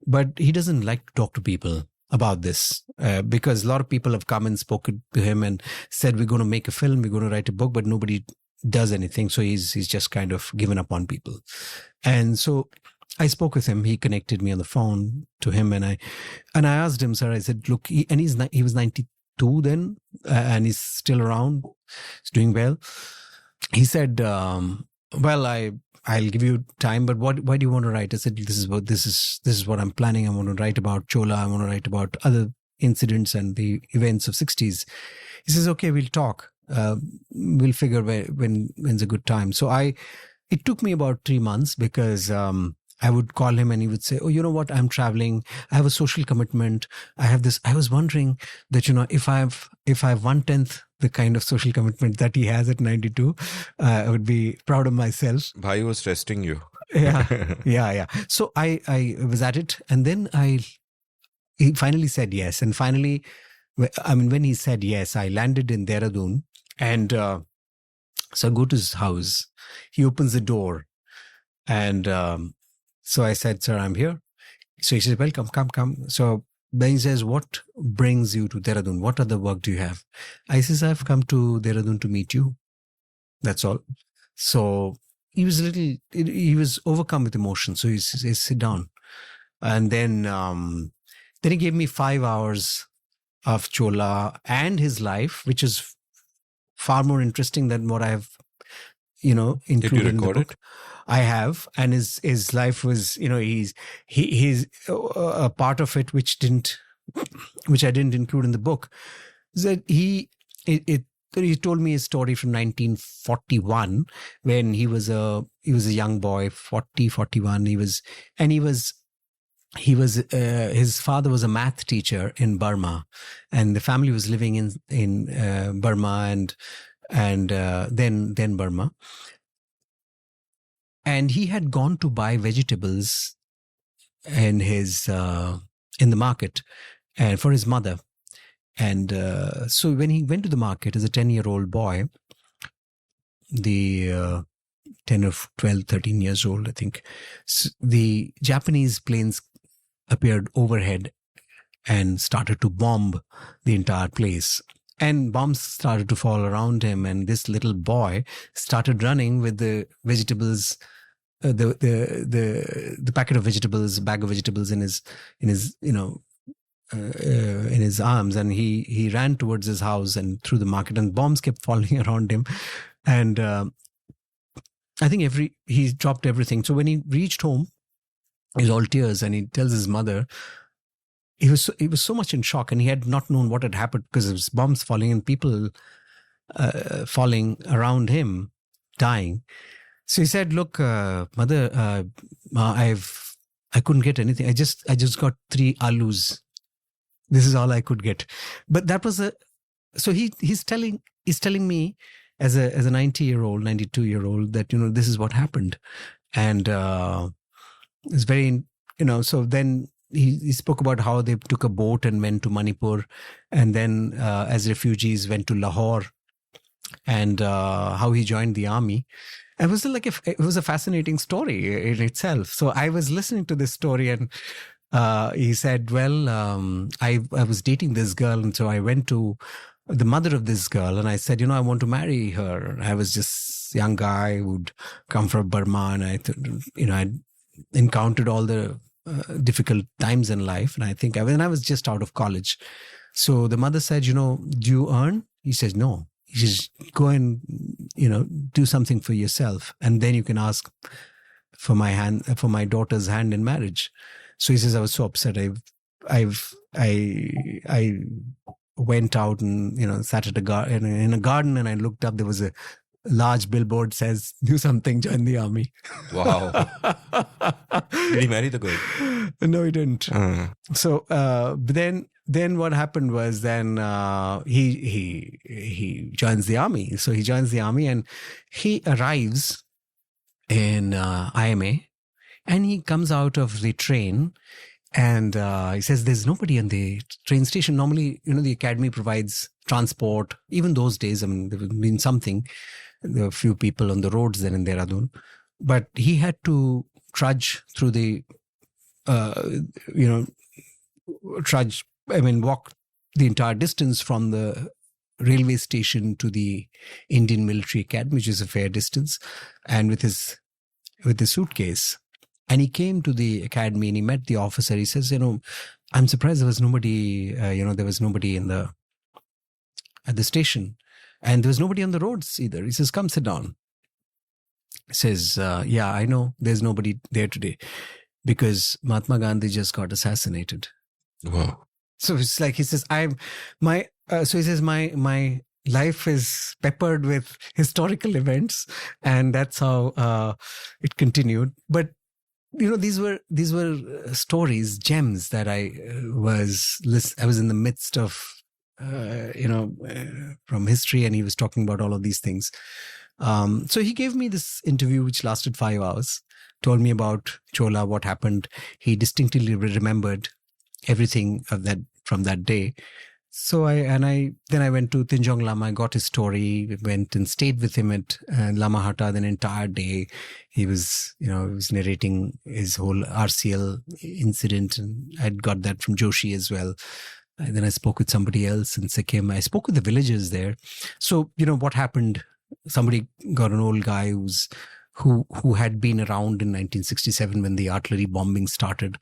but he doesn't like to talk to people about this because a lot of people have come and spoken to him and said, we're going to make a film, we're going to write a book, but nobody does anything. So he's just kind of given up on people. And so I spoke with him. He connected me on the phone to him, and I asked him, sir, I said, look, he was 92 then, and he's still around. He's doing well. He said, well, I'll give you time, but why do you want to write? I said, this is what I'm planning. I want to write about Chola. I want to write about other incidents and the events of 60s. He says, okay, we'll talk. We'll figure when's a good time. So it took me about 3 months because I would call him and he would say, oh, you know what? I'm traveling. I have a social commitment. I have this. I was wondering that, if I have 1/10 the kind of social commitment that he has at 92, I would be proud of myself. Bhai was testing you. Yeah. So I was at it, and then he finally said yes. And finally, when he said yes, I landed in Dehradun, and so I go to his house. He opens the door, and so I said, sir, I'm here. So he says, welcome, come. So then he says, what brings you to Dehradun? What other work do you have? I says, I've come to Dehradun to meet you. That's all. So he was overcome with emotion. So he says, sit down. And then he gave me 5 hours of Chola and his life, which is far more interesting than what I have, included. Did you record in the book. it? I have, and his life was, he's a part of it which I didn't include in the book. That he told me his story from 1941 when he was a young boy, 41. He was his father was a math teacher in Burma, and the family was living in Burma and then Burma. And he had gone to buy vegetables in the market and for his mother. And so when he went to the market as a 10-year-old boy, the 10 or 12, 13 years old, I think, the Japanese planes appeared overhead and started to bomb the entire place. And bombs started to fall around him, and this little boy started running with the vegetables, the packet of vegetables, bag of vegetables in his in his arms, and he ran towards his house and through the market, and bombs kept falling around him, and I think he dropped everything. So when he reached home, he was all tears, and he tells his mother. He was so much in shock, and he had not known what had happened because of bombs falling and people falling around him, dying. So he said, "Look, mother, I couldn't get anything. I just got 3 alus. This is all I could get." But that was so he's telling me as a 90-year-old, 92-year-old that this is what happened, and it's very So then. He spoke about how they took a boat and went to Manipur, and then as refugees went to Lahore, and how he joined the army. It was it was a fascinating story in itself. So I was listening to this story, and he said, "Well, I was dating this girl, and so I went to the mother of this girl, and I said, I want to marry her. I was just a young guy who'd come from Burma, and I'd encountered all the difficult times in life, and I think when I was just out of college." So the mother said, "Do you earn?" He says, "No. You just go and do something for yourself, and then you can ask for my daughter's hand in marriage." So he says, "I was so upset. I went out and sat at in a garden, and I looked up. There was a large billboard says, 'Do something, join the army.'" Wow. Did he marry the girl? No, he didn't. So then what happened was he joins the army. So he joins the army, and he arrives in IMA, and he comes out of the train, and he says there's nobody in the train station. Normally, the academy provides transport. Even those days, I mean, there would have been something. There were a few people on the roads then in Dehradun, but he had to trudge through the, walk the entire distance from the railway station to the Indian Military Academy, which is a fair distance, and with his suitcase. And he came to the academy and he met the officer. He says, "I'm surprised there was nobody, there was nobody at the station. And there was nobody on the roads either." He says, "Come sit down." He says, "Yeah, I know there's nobody there today because Mahatma Gandhi just got assassinated." Wow. So it's like, he says, my life is peppered with historical events, and that's how it continued. But these were stories, gems that I was in the midst of. From history, and he was talking about all of these things. So he gave me this interview, which lasted 5 hours, told me about Chola, what happened. He distinctly remembered everything from that day. So I went to Tinjong Lama, I got his story, went and stayed with him at Lama Hata the entire day. He was narrating his whole RCL incident, and I'd got that from Joshi as well. And then I spoke with somebody else in Sikkim. I spoke with the villagers there. So, what happened? Somebody got an old guy who had been around in 1967 when the artillery bombing started.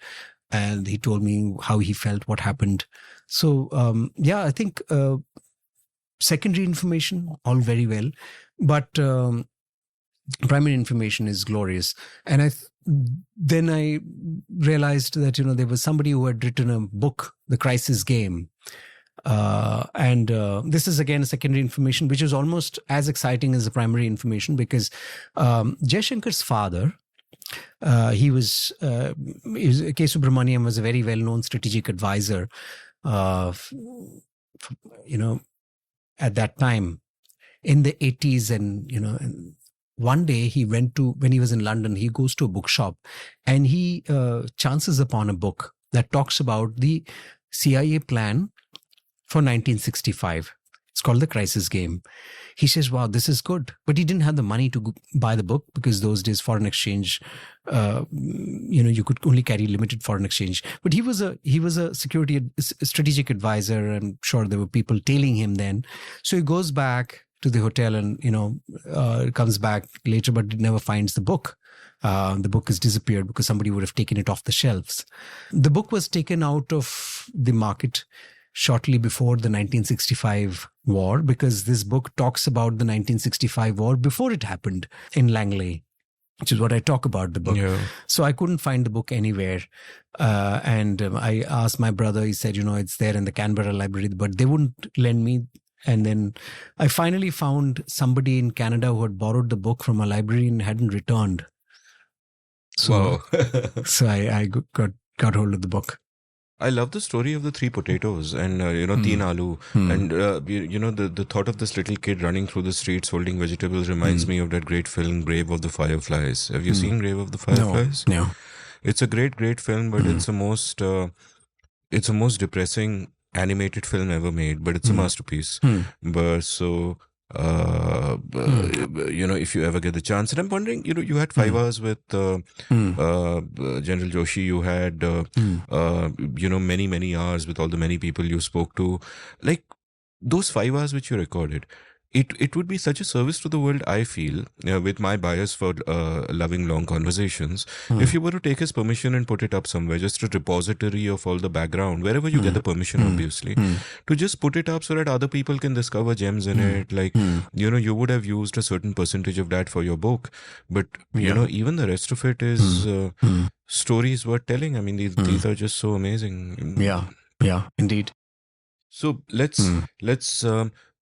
And he told me how he felt, what happened. So, I think secondary information, all very well. But primary information is glorious. And then I realized that, there was somebody who had written a book, The Crisis Game. And this is again secondary information, which is almost as exciting as the primary information, because Jaishankar's father He was K. Subramaniam was a very well-known strategic advisor, at that time in the 80s. And one day when he was in London, he goes to a bookshop and he chances upon a book that talks about the CIA plan for 1965. It's called The Crisis Game. He says, wow, this is good. But he didn't have the money to buy the book, because those days foreign exchange, you could only carry limited foreign exchange. But he was a strategic advisor. I'm sure there were people tailing him then. So he goes back to the hotel and, comes back later, but never finds the book. The book has disappeared because somebody would have taken it off the shelves. The book was taken out of the market shortly before the 1965 war, because this book talks about the 1965 war before it happened in Langley, which is what I talk about the book. Yeah. So I couldn't find the book anywhere. And I asked my brother, he said, it's there in the Canberra library, but they wouldn't lend me. And then I finally found somebody in Canada who had borrowed the book from a library and hadn't returned. So, so I got hold of the book. I love the story of the three potatoes and, teen aloo. And, the thought of this little kid running through the streets holding vegetables reminds me of that great film, Grave of the Fireflies. Have you seen Grave of the Fireflies? No. It's a great film, but it's the most depressing animated film ever made, but it's a masterpiece. But so... if you ever get the chance, and I'm wondering, you had 5 hours with General Joshi, you had many hours with all the many people you spoke to. Like those 5 hours which you recorded, it would be such a service to the world, I feel, with my bias for loving long conversations, if you were to take his permission and put it up somewhere, just a repository of all the background, wherever you get the permission, obviously, to just put it up so that other people can discover gems in it. Like, you would have used a certain percentage of that for your book, but, even the rest of it is stories worth telling. I mean, these are just so amazing. Yeah, indeed. So let's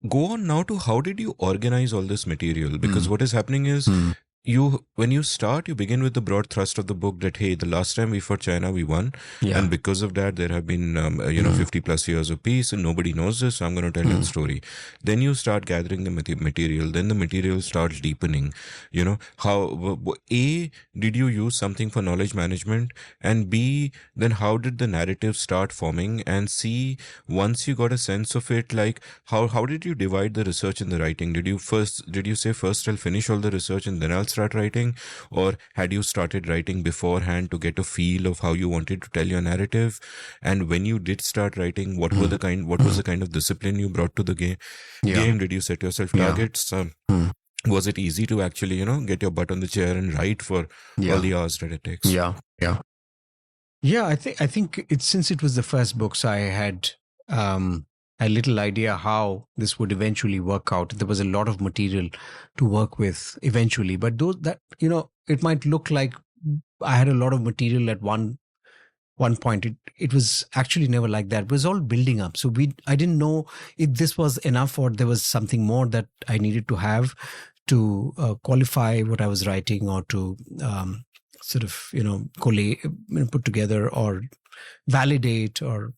go on now to how did you organize all this material? Because what is happening is when you start, you begin with the broad thrust of the book that, hey, the last time we fought China, we won. Yeah. And because of that, there have been, 50 plus years of peace and nobody knows this. So I'm going to tell you the story. Then you start gathering the material. Then the material starts deepening. How, A, did you use something for knowledge management? And B, then how did the narrative start forming? And C, once you got a sense of it, like how did you divide the research and the writing? Did you say first I'll finish all the research and then I'll start writing, or had you started writing beforehand to get a feel of how you wanted to tell your narrative? And when you did start writing, what was the kind of discipline you brought to the game? Did you set yourself targets? Was it easy to actually get your butt on the chair and write for all the hours that it takes? I think it's, since it was the first book, so I had a little idea how this would eventually work out. There was a lot of material to work with eventually, but it might look like I had a lot of material at one point. It was actually never like that. It was all building up. So I didn't know if this was enough or there was something more that I needed to have to qualify what I was writing, or to collate, put together or validate, or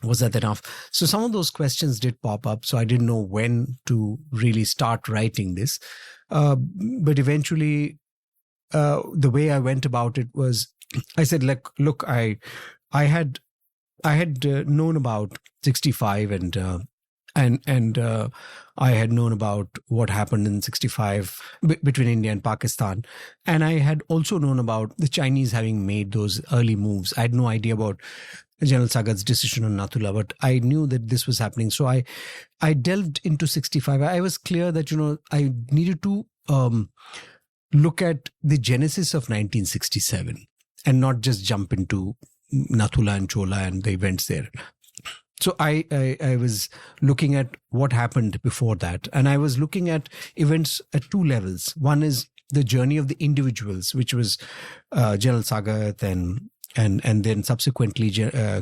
was that enough? So some of those questions did pop up. So I didn't know when to really start writing this. But eventually, the way I went about it was, I said, look, I had known about 65 and I had known about what happened in 65 between India and Pakistan. And I had also known about the Chinese having made those early moves. I had no idea about General Sagat's decision on Nathula, but I knew that this was happening. So I delved into 65. I was clear that, I needed to look at the genesis of 1967 and not just jump into Nathula and Chola and the events there. So I was looking at what happened before that. And I was looking at events at two levels. One is the journey of the individuals, which was General Sagat and then subsequently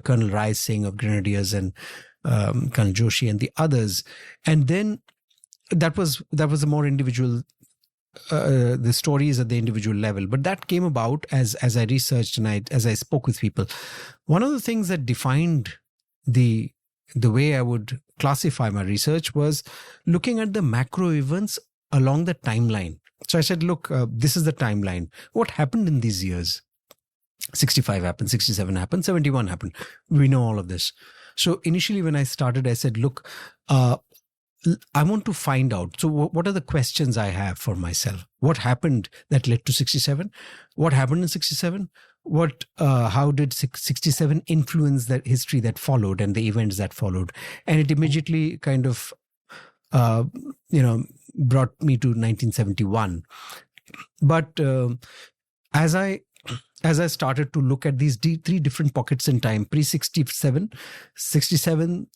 Colonel Rai Singh of Grenadiers and Colonel Joshi and the others. And then that was a more individual the stories at the individual level, but that came about as I researched and as I spoke with people. One of the things that defined the way I would classify my research was looking at the macro events along the timeline. So I said, look, this is the timeline. What happened in these years? 65 happened, 67 happened, 71 happened. We know all of this. So initially when I started, I said, look, I want to find out. So what are the questions I have for myself? What happened that led to 67? What happened in 67? How did 67 influence that history that followed and the events that followed? And it immediately kind of, brought me to 1971. But as I started to look at these three different pockets in time, pre-67, 67,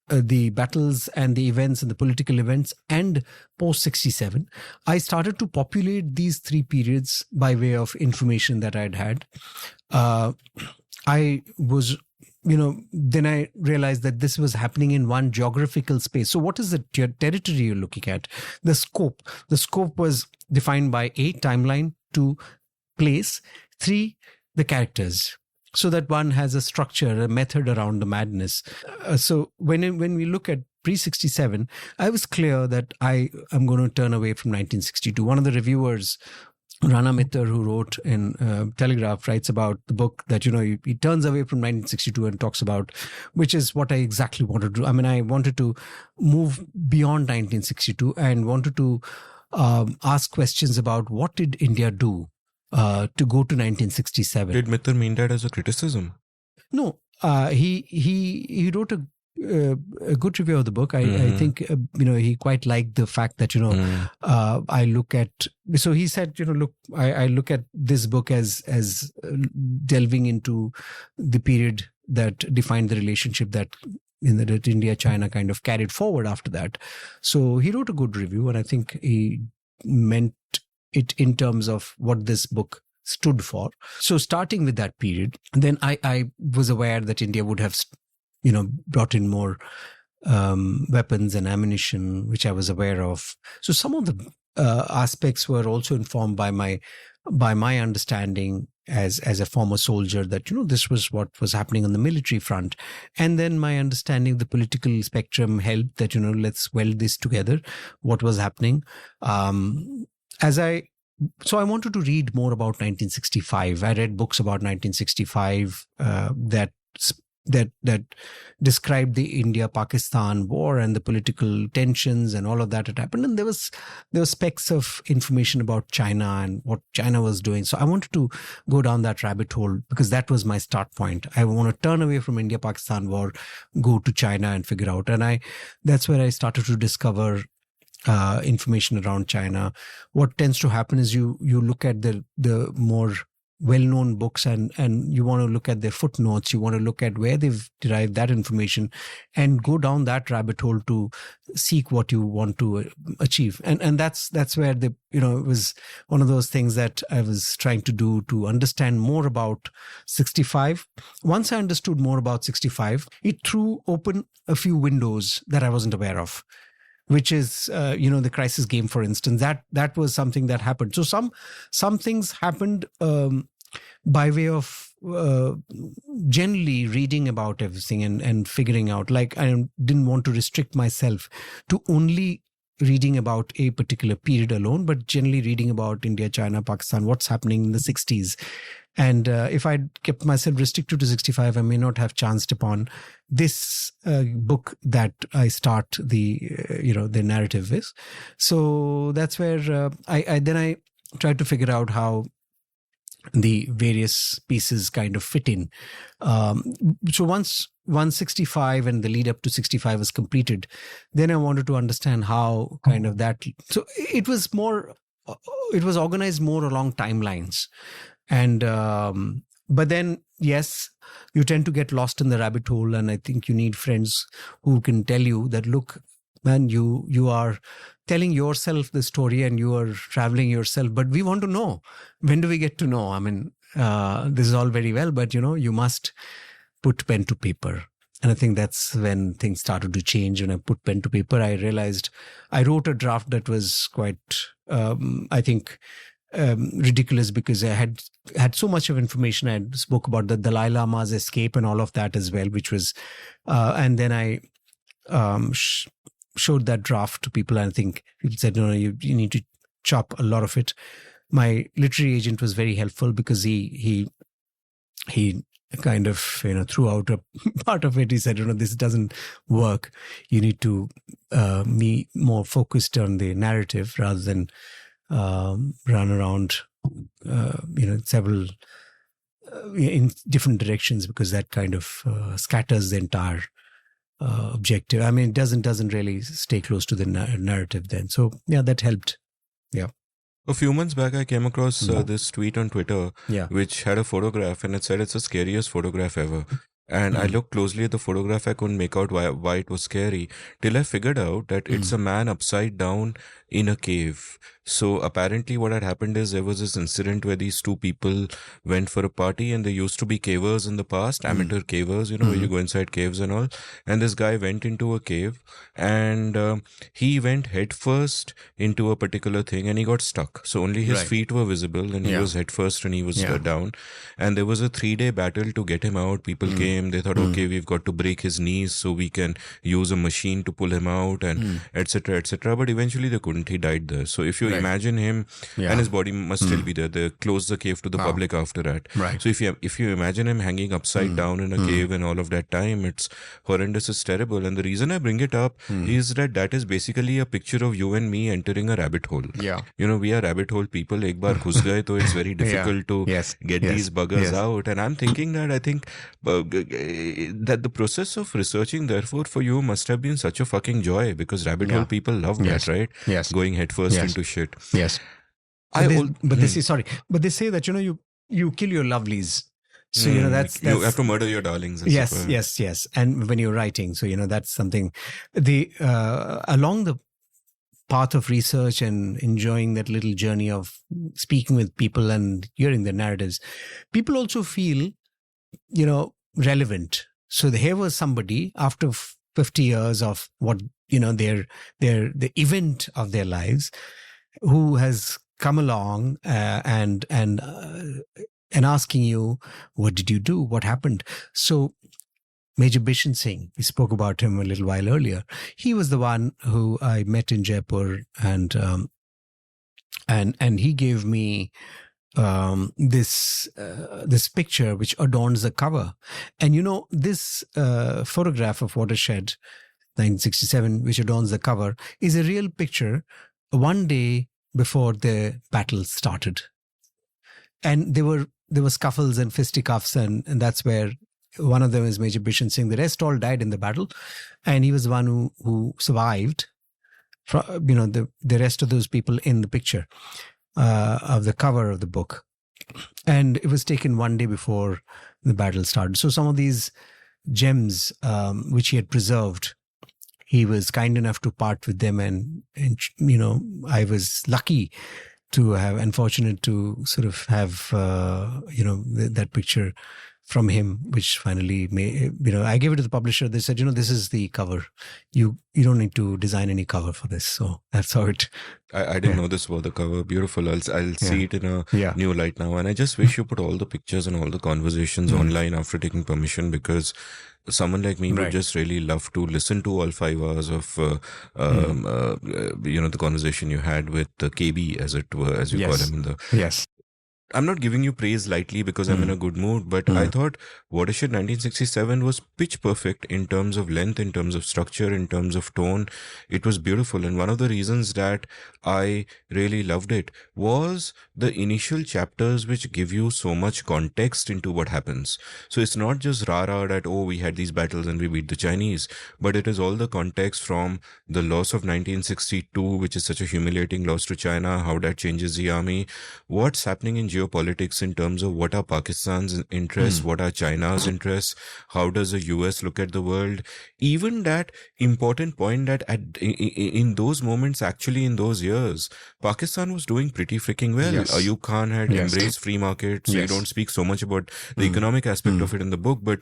the battles and the events and the political events, and post-67, I started to populate these three periods by way of information that I'd had. I was, then I realized that this was happening in one geographical space. So what is the territory you're looking at? The scope. The scope was defined by A, timeline, 2, place, 3, the characters, so that one has a structure, a method around the madness. So when we look at pre-67, I was clear that I am going to turn away from 1962. One of the reviewers, Rana Mitter, who wrote in Telegraph, writes about the book that, he turns away from 1962 and talks about, which is what I exactly wanted to do. I mean, I wanted to move beyond 1962 and wanted to ask questions about what did India do to go to 1967. Did Mitter mean that as a criticism? No, he wrote a good review of the book. I think he quite liked the fact that I look at. So he said, look, I look at this book as delving into the period that defined the relationship that India-China kind of carried forward after that. So he wrote a good review, and I think he meant it in terms of what this book stood for. So starting with that period, then I was aware that India would have, brought in more weapons and ammunition, which I was aware of. So some of the aspects were also informed by my understanding as a former soldier that, this was what was happening on the military front. And then my understanding of the political spectrum helped that, let's weld this together, what was happening. So I wanted to read more about 1965. I read books about 1965 that described the India-Pakistan war and the political tensions and all of that had happened. And there were specks of information about China and what China was doing. So I wanted to go down that rabbit hole because that was my start point. I want to turn away from India-Pakistan war, go to China and figure out. And that's where I started to discover information around China. What tends to happen is you look at the more well-known books and you want to look at their footnotes. You want to look at where they've derived that information and go down that rabbit hole to seek what you want to achieve. And that's where it was one of those things that I was trying to do to understand more about 65. Once I understood more about 65, it threw open a few windows that I wasn't aware of, which is, the crisis game, for instance. That was something that happened. So some things happened by way of generally reading about everything and figuring out. Like, I didn't want to restrict myself to only reading about a particular period alone, but generally reading about India, China, Pakistan, what's happening in the 60s. And if I kept myself restricted to 65, I may not have chanced upon this book that I start the narrative with. So that's where I tried to figure out how the various pieces kind of fit in. So once 165 and the lead up to 65 was completed, then I wanted to understand how kind of that. So it was organized more along timelines. And but then, yes, you tend to get lost in the rabbit hole, and I think you need friends who can tell you that, look, man, you are telling yourself the story and you are traveling yourself, but we want to know, when do we get to know? I mean, this is all very well, but you must put pen to paper And I think that's when things started to change. When I put pen to paper, I realized I wrote a draft that was quite, I think, ridiculous, because I had so much of information. I spoke about the Dalai Lama's escape and all of that as well, which was, and then I showed that draft to people, and I think people said, no, you need to chop a lot of it. My literary agent was very helpful, because he kind of, threw out a part of it. He said, this doesn't work. You need to be more focused on the narrative rather than run around, several in different directions, because that kind of scatters the entire objective. I mean, it doesn't really stay close to the narrative then. So yeah, that helped. Yeah. A few months back, I came across this tweet on Twitter, which had a photograph, and it said it's the scariest photograph ever. And I looked closely at the photograph. I couldn't make out why it was scary, till I figured out that it's a man upside down in a cave. So apparently what had happened is there was this incident where these two people went for a party, and they used to be cavers in the past, amateur cavers, where you go inside caves and all. And this guy went into a cave, and he went headfirst into a particular thing, and he got stuck. So only his feet were visible, and he was headfirst, and he was down. And there was a 3-day battle to get him out. People came, they thought, okay, we've got to break his knees so we can use a machine to pull him out, and etc., etc. But eventually they couldn't. He died there. So if you imagine him, and his body must still be there. They closed the cave to the public after that. Right. So if you imagine him hanging upside down in a cave and all of that time, it's horrendous, it's terrible. And the reason I bring it up is that is basically a picture of you and me entering a rabbit hole. Yeah. We are rabbit hole people. Ek baar ghus gaye, so it's very difficult to get these buggers out. And I'm thinking that that the process of researching, therefore, for you must have been such a fucking joy, because rabbit hole people love that, right? Yes. Going headfirst into shit. Yes. But they say that, you kill your lovelies. So, that's you have to murder your darlings. Yes. And when you're writing, so, that's something along the path of research and enjoying that little journey of speaking with people and hearing their narratives, people also feel, relevant. So here was somebody after 50 years of what, the event of their lives, who has come along and asking you, what did you do? What happened? So Major Bishan Singh, we spoke about him a little while earlier. He was the one who I met in Jaipur, and he gave me this picture which adorns the cover. And this photograph of Watershed 1967, which adorns the cover, is a real picture one day before the battle started. And there were scuffles and fisticuffs, and that's where one of them is Major Bishan Singh. The rest all died in the battle, and he was the one who survived. The rest of those people in the picture of the cover of the book, and it was taken one day before the battle started. So some of these gems, which he had preserved, he was kind enough to part with them, and I was lucky to have, unfortunate to sort of have that picture from him, which finally I gave it to the publisher. They said, this is the cover. You don't need to design any cover for this. So that's how it. I didn't know this was the cover. Beautiful. I'll see it in a new light now. And I just wish you put all the pictures and all the conversations online after taking permission, because someone like me would just really love to listen to all 5 hours of the conversation you had with KB, as it were, as you call him. Yes. I'm not giving you praise lightly because I'm in a good mood, but I thought Watershed 1967 was pitch perfect in terms of length, in terms of structure, in terms of tone. It was beautiful. And one of the reasons that I really loved it was the initial chapters, which give you so much context into what happens. So it's not just rah-rah that, we had these battles and we beat the Chinese, but it is all the context from the loss of 1962, which is such a humiliating loss to China, how that changes the army, what's happening in geopolitics in terms of what are Pakistan's interests, what are China's interests, how does the US look at the world. Even that important point that in those moments, actually in those years, Pakistan was doing pretty freaking well. Yes. Ayub Khan had embraced free markets. So you don't speak so much about the economic aspect of it in the book, but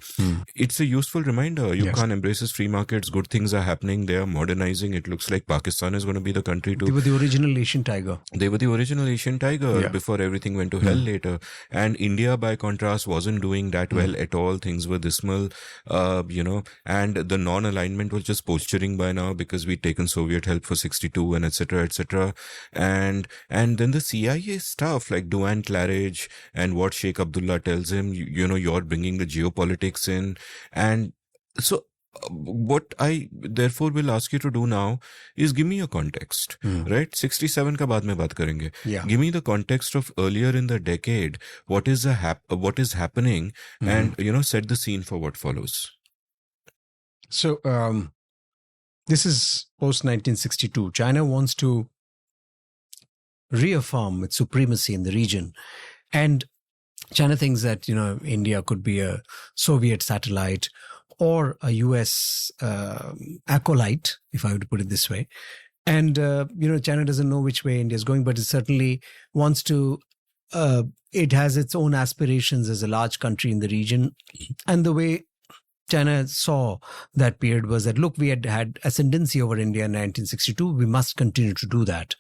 it's a useful reminder. Ayub Khan embraces free markets. Good things are happening. They are modernizing. It looks like Pakistan is going to be the country to... They were the original Asian tiger. They were the original Asian tiger before everything went to hell later. And India, by contrast, wasn't doing that well at all. Things were dismal, and the non-alignment was just posturing by now because we'd taken Soviet help for 62 and etc., etc. And then the CIA stuff like Duane Claridge and what Sheikh Abdullah tells him, you're bringing the geopolitics in. And so what I therefore will ask you to do now is give me a context, right? 67 ka baad mein baat karenge. Yeah. Give me the context of earlier in the decade. What is happening, and set the scene for what follows. So this is post 1962. China wants to reaffirm its supremacy in the region, and China thinks that India could be a Soviet satellite or a US acolyte, if I were to put it this way. And, China doesn't know which way India is going, but it certainly wants to, it has its own aspirations as a large country in the region. And the way China saw that period was that, look, we had ascendancy over India in 1962. We must continue to do that.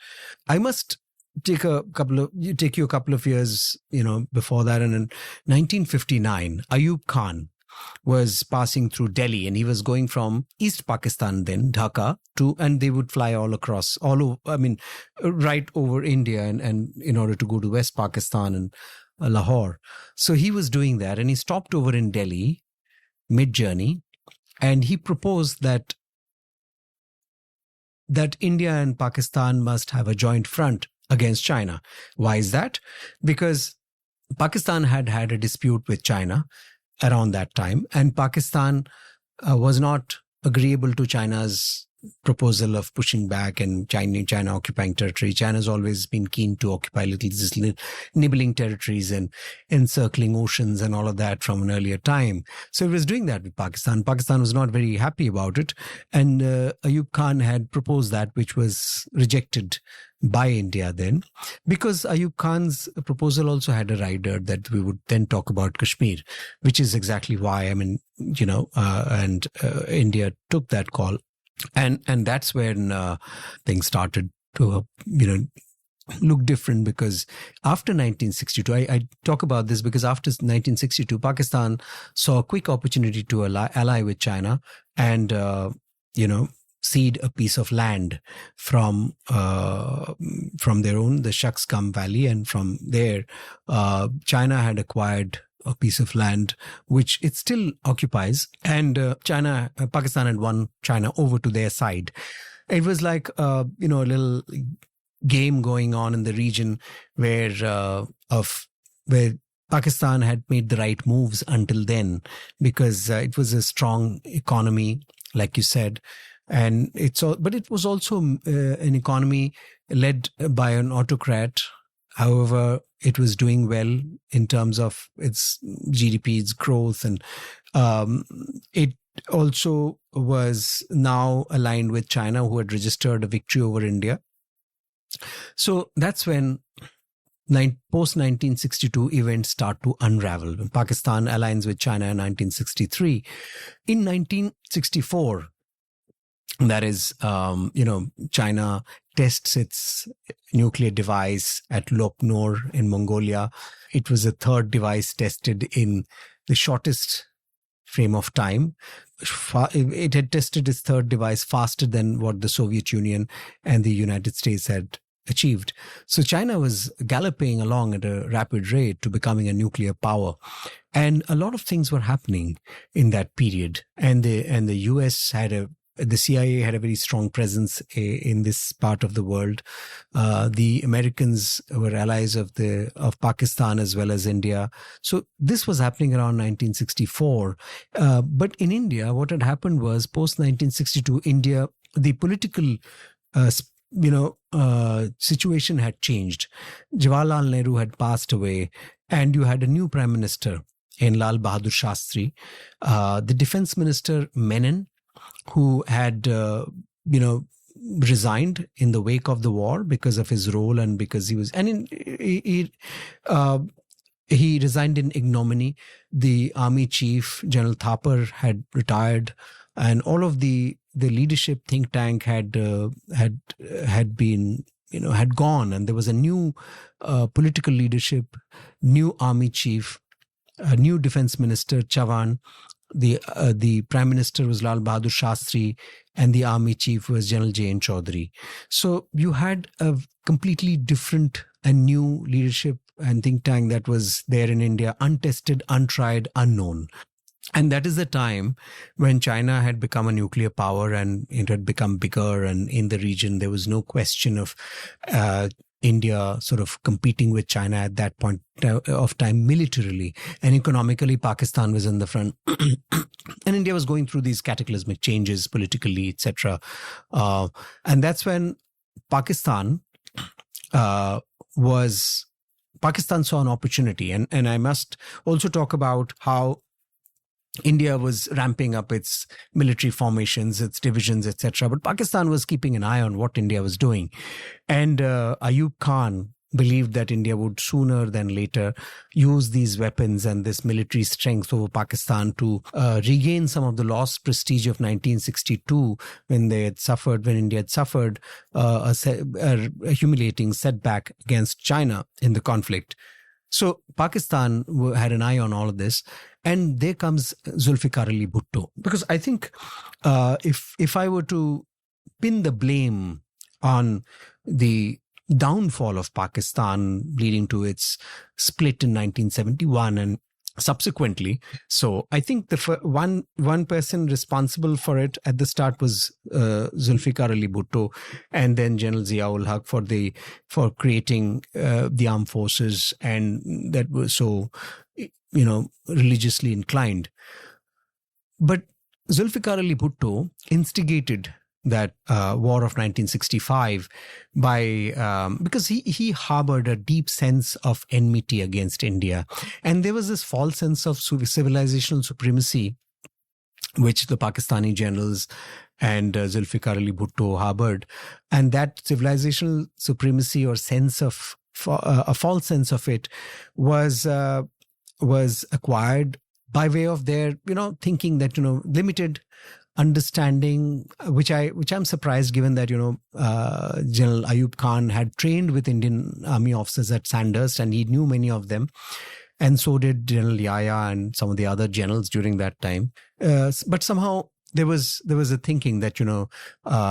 I must take you a couple of years, before that. And in 1959, Ayub Khan was passing through Delhi, and he was going from East Pakistan, then Dhaka, and they would fly right over India and in order to go to West Pakistan and Lahore. So he was doing that, and he stopped over in Delhi mid-journey, and he proposed that India and Pakistan must have a joint front against China. Why is that? Because Pakistan had a dispute with China around that time, and Pakistan was not agreeable to China's proposal of pushing back and China occupying territory. China's always been keen to occupy nibbling territories and encircling oceans and all of that from an earlier time. So it was doing that with Pakistan. Pakistan was not very happy about it, and Ayub Khan had proposed that, which was rejected by India then, because Ayub Khan's proposal also had a rider that we would then talk about Kashmir, which is exactly why, India took that call. And that's when things started to, look different, because after 1962, I talk about this because after 1962, Pakistan saw a quick opportunity to ally with China and, cede a piece of land from their own, the Shaksgam Valley. And from there, China had acquired a piece of land, which it still occupies. And Pakistan had won China over to their side. It was like, a little game going on in the region where Pakistan had made the right moves until then, because it was a strong economy, like you said. And but it was also an economy led by an autocrat. However, it was doing well in terms of its GDP, its growth, and it also was now aligned with China, who had registered a victory over India. So that's when post-1962 events start to unravel. When Pakistan aligns with China in 1963. In 1964, that is, China tests its nuclear device at Lop Nor in Mongolia. It was the third device tested in the shortest frame of time. It had tested its third device faster than what the Soviet Union and the United States had achieved. So China was galloping along at a rapid rate to becoming a nuclear power. And a lot of things were happening in that period. And the US the CIA had a very strong presence in this part of the world. The Americans were allies of Pakistan as well as India. So this was happening around 1964. But in India, what had happened was post 1962, India, the political situation had changed. Jawaharlal Nehru had passed away, and you had a new prime minister in Lal Bahadur Shastri. The defense minister Menon, who had, resigned in the wake of the war because of his role and because he was, and he resigned in ignominy. The army chief, General Thapar, had retired, and all of the leadership think tank had been, had gone, and there was a new political leadership, new army chief, a new defense minister Chavan. The prime minister was Lal Bahadur Shastri, and the army chief was General J.N. Chaudhary. So you had a completely different and new leadership and think tank that was there in India, untested, untried, unknown. And that is the time when China had become a nuclear power and it had become bigger. And in the region, there was no question of India sort of competing with China at that point of time militarily. And economically, Pakistan was in the front. And India was going through these cataclysmic changes politically, etc. And that's when Pakistan saw an opportunity. And I must also talk about how India was ramping up its military formations, its divisions, etc. But Pakistan was keeping an eye on what India was doing. And Ayub Khan believed that India would sooner than later use these weapons and this military strength over Pakistan to regain some of the lost prestige of 1962 when India had suffered a humiliating setback against China in the conflict. So Pakistan had an eye on all of this. And there comes Zulfikar Ali Bhutto. Because I think if I were to pin the blame on the downfall of Pakistan leading to its split in 1971 and subsequently, so I think the one person responsible for it at the start was Zulfikar Ali Bhutto, and then General Ziaul Haq for creating the armed forces, and that was so religiously inclined. But Zulfikar Ali Bhutto instigated that war of 1965 because he harbored a deep sense of enmity against India. And there was this false sense of civilizational supremacy which the Pakistani generals and Zulfikar Ali Bhutto harbored. And that civilizational supremacy or sense of a false sense of it was acquired by way of their, thinking that, limited understanding, which I'm surprised given that, General Ayub Khan had trained with Indian army officers at Sandhurst and he knew many of them. And so did General Yahya and some of the other generals during that time. But somehow there was a thinking that,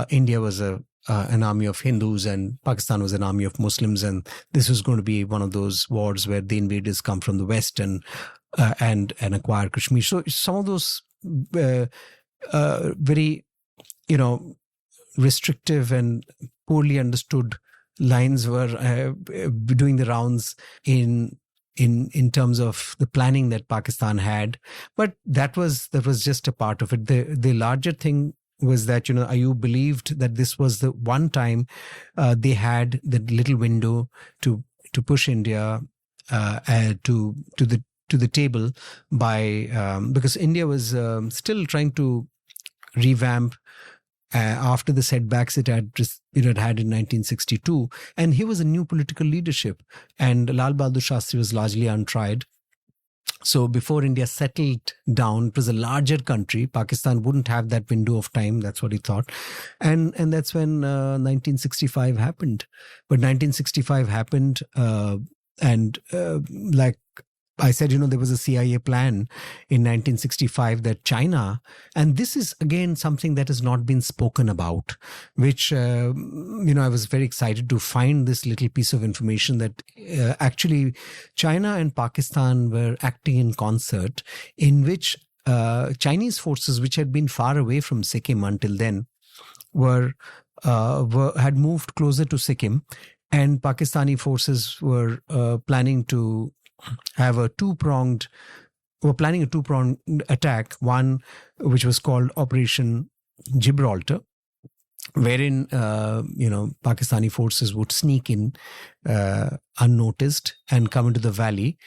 India was an army of Hindus and Pakistan was an army of Muslims, and this was going to be one of those wars where the invaders come from the West and acquire Kashmir. So some of those very, restrictive and poorly understood lines were doing the rounds in terms of the planning that Pakistan had. But that was just a part of it. The larger thing was that, Ayub believed that this was the one time they had the little window to push India to the table because India was still trying to revamp after the setbacks it had in 1962, and here was a new political leadership, and Lal Bahadur Shastri was largely untried. So before India settled down, it was a larger country. Pakistan wouldn't have that window of time. That's what he thought. And that's when 1965 happened. But 1965 happened like I said, there was a CIA plan in 1965 that China, and this is again something that has not been spoken about, which, I was very excited to find this little piece of information that actually China and Pakistan were acting in concert, in which Chinese forces, which had been far away from Sikkim until then, had moved closer to Sikkim, and Pakistani forces were planning to have a two-pronged attack, one which was called Operation Gibraltar, wherein Pakistani forces would sneak in unnoticed and come into the valley,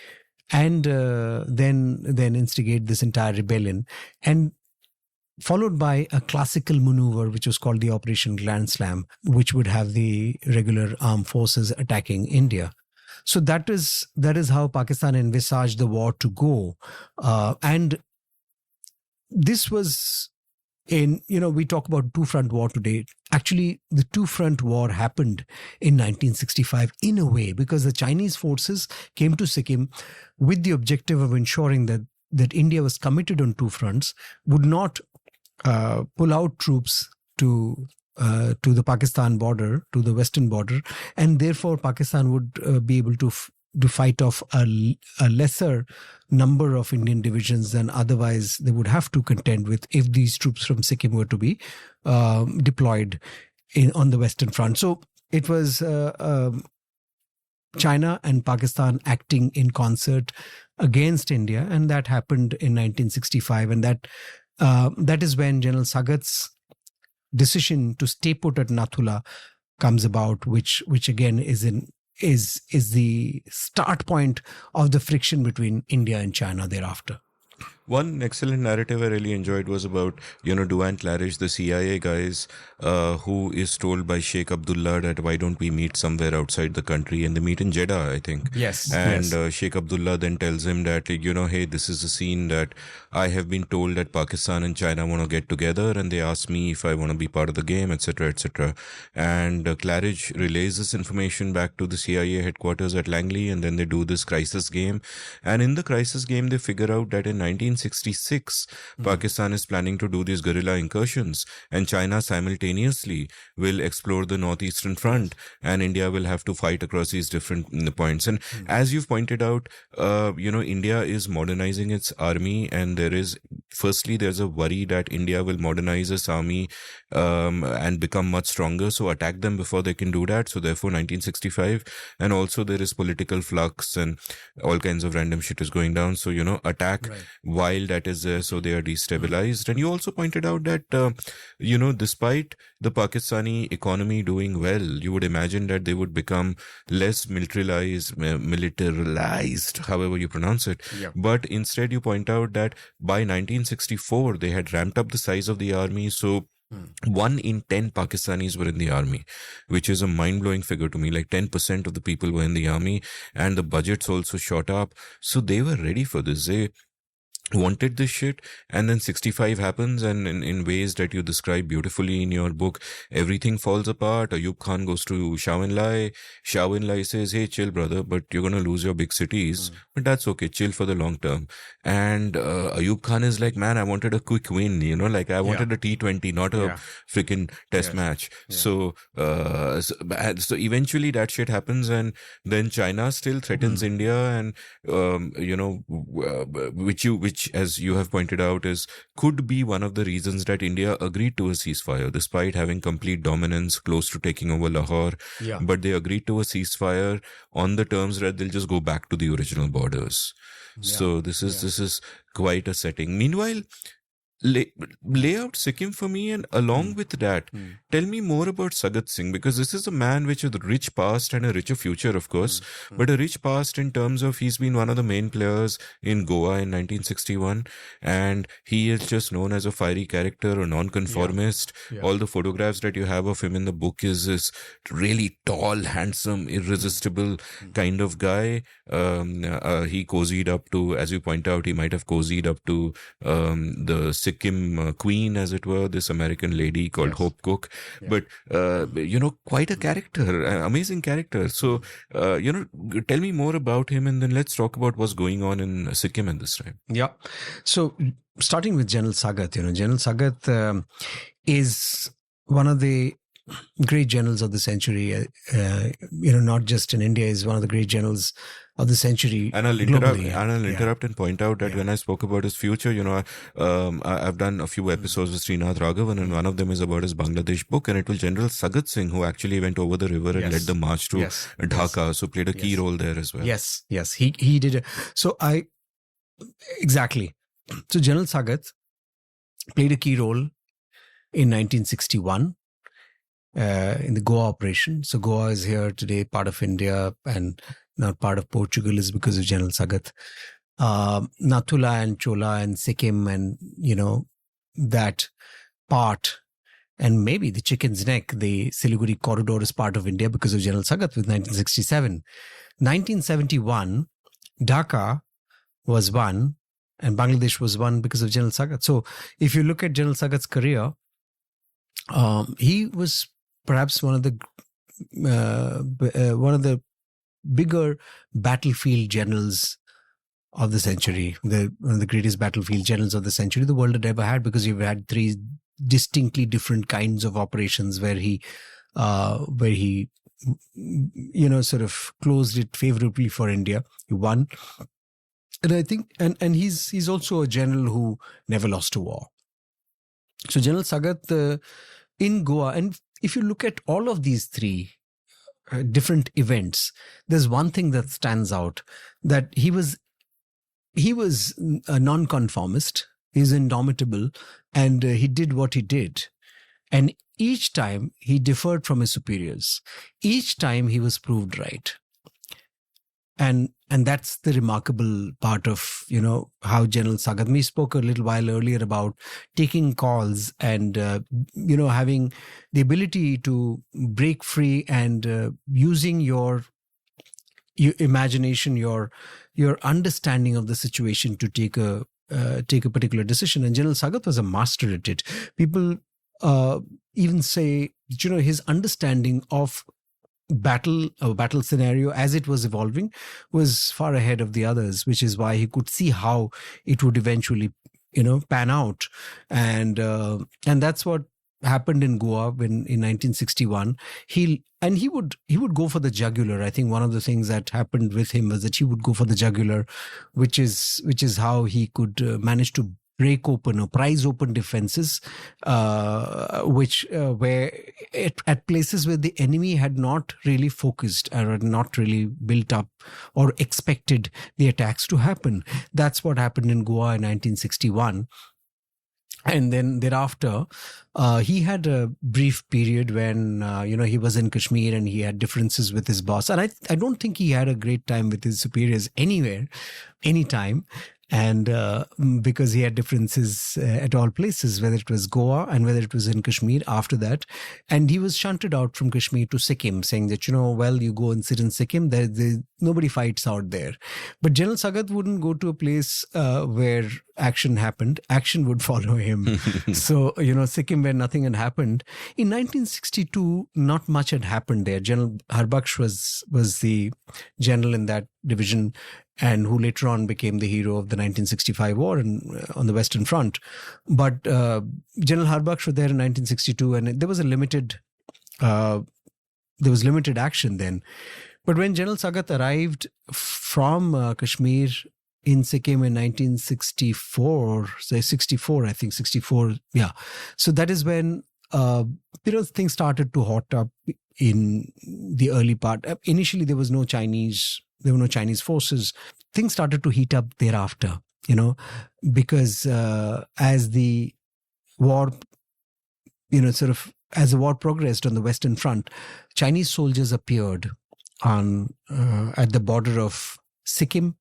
and then instigate this entire rebellion, and followed by a classical maneuver which was called the Operation Grand Slam, which would have the regular armed forces attacking India. So that is how Pakistan envisaged the war to go, and this was we talk about two-front war today. Actually, the two-front war happened in 1965 in a way, because the Chinese forces came to Sikkim with the objective of ensuring that India was committed on two fronts, would not pull out troops to the Pakistan border, to the western border, and therefore Pakistan would be able to fight off a lesser number of Indian divisions than otherwise they would have to contend with if these troops from Sikkim were to be deployed on the western front. So it was China and Pakistan acting in concert against India, and that happened in 1965, and that is when General Sagat's decision to stay put at Nathula comes about, which again is the start point of the friction between India and China thereafter. One excellent narrative I really enjoyed was about, Duane Claridge, the CIA guys, who is told by Sheikh Abdullah that why don't we meet somewhere outside the country, and they meet in Jeddah, I think. Yes. And Sheikh Abdullah then tells him that, hey, this is a scene that I have been told that Pakistan and China want to get together, and they ask me if I want to be part of the game, etc., etc. And Claridge relays this information back to the CIA headquarters at Langley, and then they do this crisis game. And in the crisis game, they figure out that in 1966, Pakistan is planning to do these guerrilla incursions, and China simultaneously will explore the northeastern front, and India will have to fight across these different points. And as you've pointed out, India is modernizing its army, and there's a worry that India will modernize its army and become much stronger, so attack them before they can do that. So therefore 1965, and also there is political flux and all kinds of random shit is going down, so attack while that is there, so they are destabilized. And you also pointed out that despite the Pakistani economy doing well, you would imagine that they would become less militarized, however you pronounce it. But instead you point out that by 1964 they had ramped up the size of the army, so 1 in 10 Pakistanis were in the army, which is a mind-blowing figure to me. Like 10% of the people were in the army, and the budgets also shot up. So they were ready for this. They wanted this shit, and then 65 happens, and in ways that you describe beautifully in your book, everything falls apart. Ayub Khan goes to Shah Enlai. Shah Enlai says, hey, chill brother, but you're going to lose your big cities, but that's okay, chill for the long term. And Ayub Khan is like, man, I wanted a quick win, I wanted a T20, not a freaking test match. So eventually that shit happens, and then China still threatens India, and which as you have pointed out could be one of the reasons that India agreed to a ceasefire, despite having complete dominance close to taking over Lahore. But they agreed to a ceasefire on the terms that they'll just go back to the original borders. So this is quite a setting. Meanwhile, lay out Sikkim for me, and along with that, tell me more about Sagat Singh, because this is a man with a rich past and a richer future, of course, but a rich past in terms of he's been one of the main players in Goa in 1961, and he is just known as a fiery character, a non-conformist. All the photographs that you have of him in the book is this really tall, handsome, irresistible kind of guy. He cozied up to, as you point out, he might have cozied up to the Sikkim queen, as it were, this American lady called Hope Cook. But, quite a character, amazing character. So, tell me more about him, and then let's talk about what's going on in Sikkim at this time. So, starting with General Sagat, General Sagat is one of the great generals of the century, not just in India, is one of the great generals of the century. And I'll interrupt and point out that when I spoke about his future, I've done a few episodes with Srinath Raghavan, and one of them is about his Bangladesh book, and it was General Sagat Singh who actually went over the river and led the march to Dhaka, so played a key role there as well. Yes, he did. Exactly. So General Sagat played a key role in 1961. in the Goa operation. So Goa is here today, part of India, and not part of Portugal is because of General Sagat. Nathula and Chola and Sikkim and, that part, and maybe the Chicken's Neck, the Siliguri corridor is part of India because of General Sagat with 1967. 1971, Dhaka was won and Bangladesh was won because of General Sagat. So if you look at General Sagat's career, he was perhaps one of the bigger battlefield generals of the century, one of the greatest battlefield generals of the century the world had ever had, because you've had three distinctly different kinds of operations where he sort of closed it favorably for India. He won. And I think, and he's also a general who never lost a war. So General Sagat in Goa, and if you look at all of these three different events, there's one thing that stands out, that he was a non-conformist, he's indomitable, and he did what he did. And each time he differed from his superiors. Each time he was proved right. And that's the remarkable part of, how General Sagat, we spoke a little while earlier about taking calls and, having the ability to break free and using your imagination, your understanding of the situation to take a particular decision. And General Sagat was a master at it. People even say, his understanding of battle scenario as it was evolving was far ahead of the others, which is why he could see how it would eventually pan out. And that's what happened in Goa in 1961. He would go for the jugular. I think one of the things that happened with him was that he would go for the jugular, which is how he could manage to break open or prise open defenses, where at places where the enemy had not really focused or had not really built up or expected the attacks to happen. That's what happened in Goa in 1961. And then thereafter, he had a brief period when, he was in Kashmir and he had differences with his boss. And I don't think he had a great time with his superiors anywhere, anytime. And because he had differences at all places, whether it was Goa and whether it was in Kashmir after that. And he was shunted out from Kashmir to Sikkim, saying that, you go and sit in Sikkim, nobody fights out there. But General Sagat wouldn't go to a place where action happened. Action would follow him. So, Sikkim, where nothing had happened. In 1962, not much had happened there. General Harbaksh was the general in that division, and who later on became the hero of the 1965 war on the Western Front. But General Harbaksh was there in 1962, and there was limited action then. But when General Sagat arrived from Kashmir in Sikkim in 1964, yeah. So that is when things started to hot up in the early part. Initially, there were no Chinese forces. Things started to heat up thereafter, because as the war, as the war progressed on the Western Front, Chinese soldiers appeared at the border of Sikkim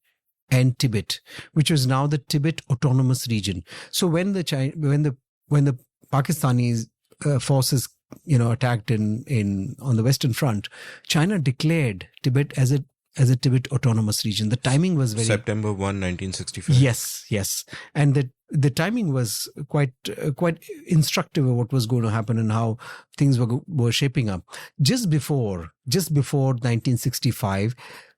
and Tibet, which was now the Tibet Autonomous Region. So when the Pakistani forces attacked on the Western Front, China declared Tibet as a Tibet Autonomous Region. The timing was very... September 1, 1965. Yes. And the timing was quite instructive of what was going to happen and how things were shaping up. Just before 1965,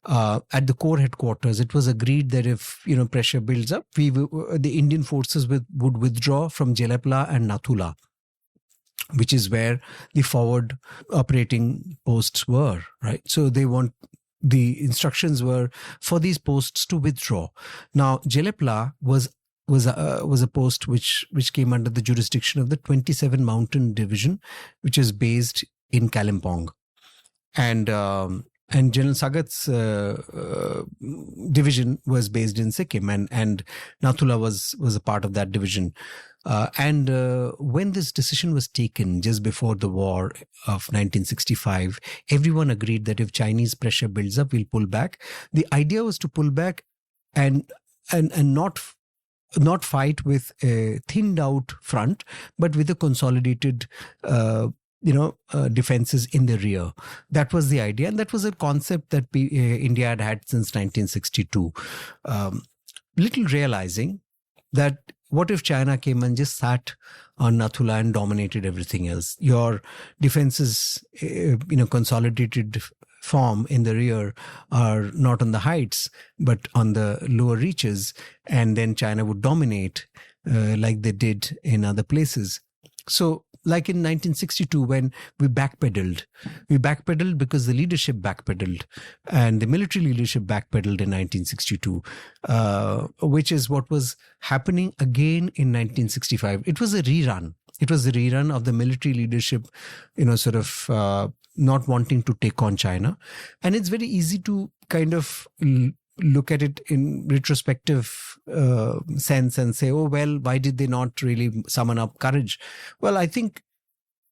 at the Corps headquarters, it was agreed that if pressure builds up, the Indian forces would withdraw from Jelepla and Nathula, which is where the forward operating posts were, right? So the instructions were for these posts to withdraw. Now, Jelepla was a post which came under the jurisdiction of the 27 Mountain Division, which is based in Kalimpong. And And General Sagat's division was based in Sikkim, and Nathula was a part of that division. And when this decision was taken just before the war of 1965, everyone agreed that if Chinese pressure builds up, we'll pull back. The idea was to pull back and not fight with a thinned out front, but with a consolidated defenses in the rear. That was the idea, and that was a concept that India had since 1962. Little realizing that what if China came and just sat on Nathula and dominated everything else? Your defenses, consolidated form in the rear are not on the heights, but on the lower reaches, and then China would dominate like they did in other places. So, like in 1962, when we backpedaled because the leadership backpedaled, and the military leadership backpedaled in 1962, which is what was happening again in 1965. It was a rerun. It was a rerun of the military leadership, not wanting to take on China. And it's very easy to kind of look at it in retrospective sense and say, oh, well, why did they not really summon up courage? Well, I think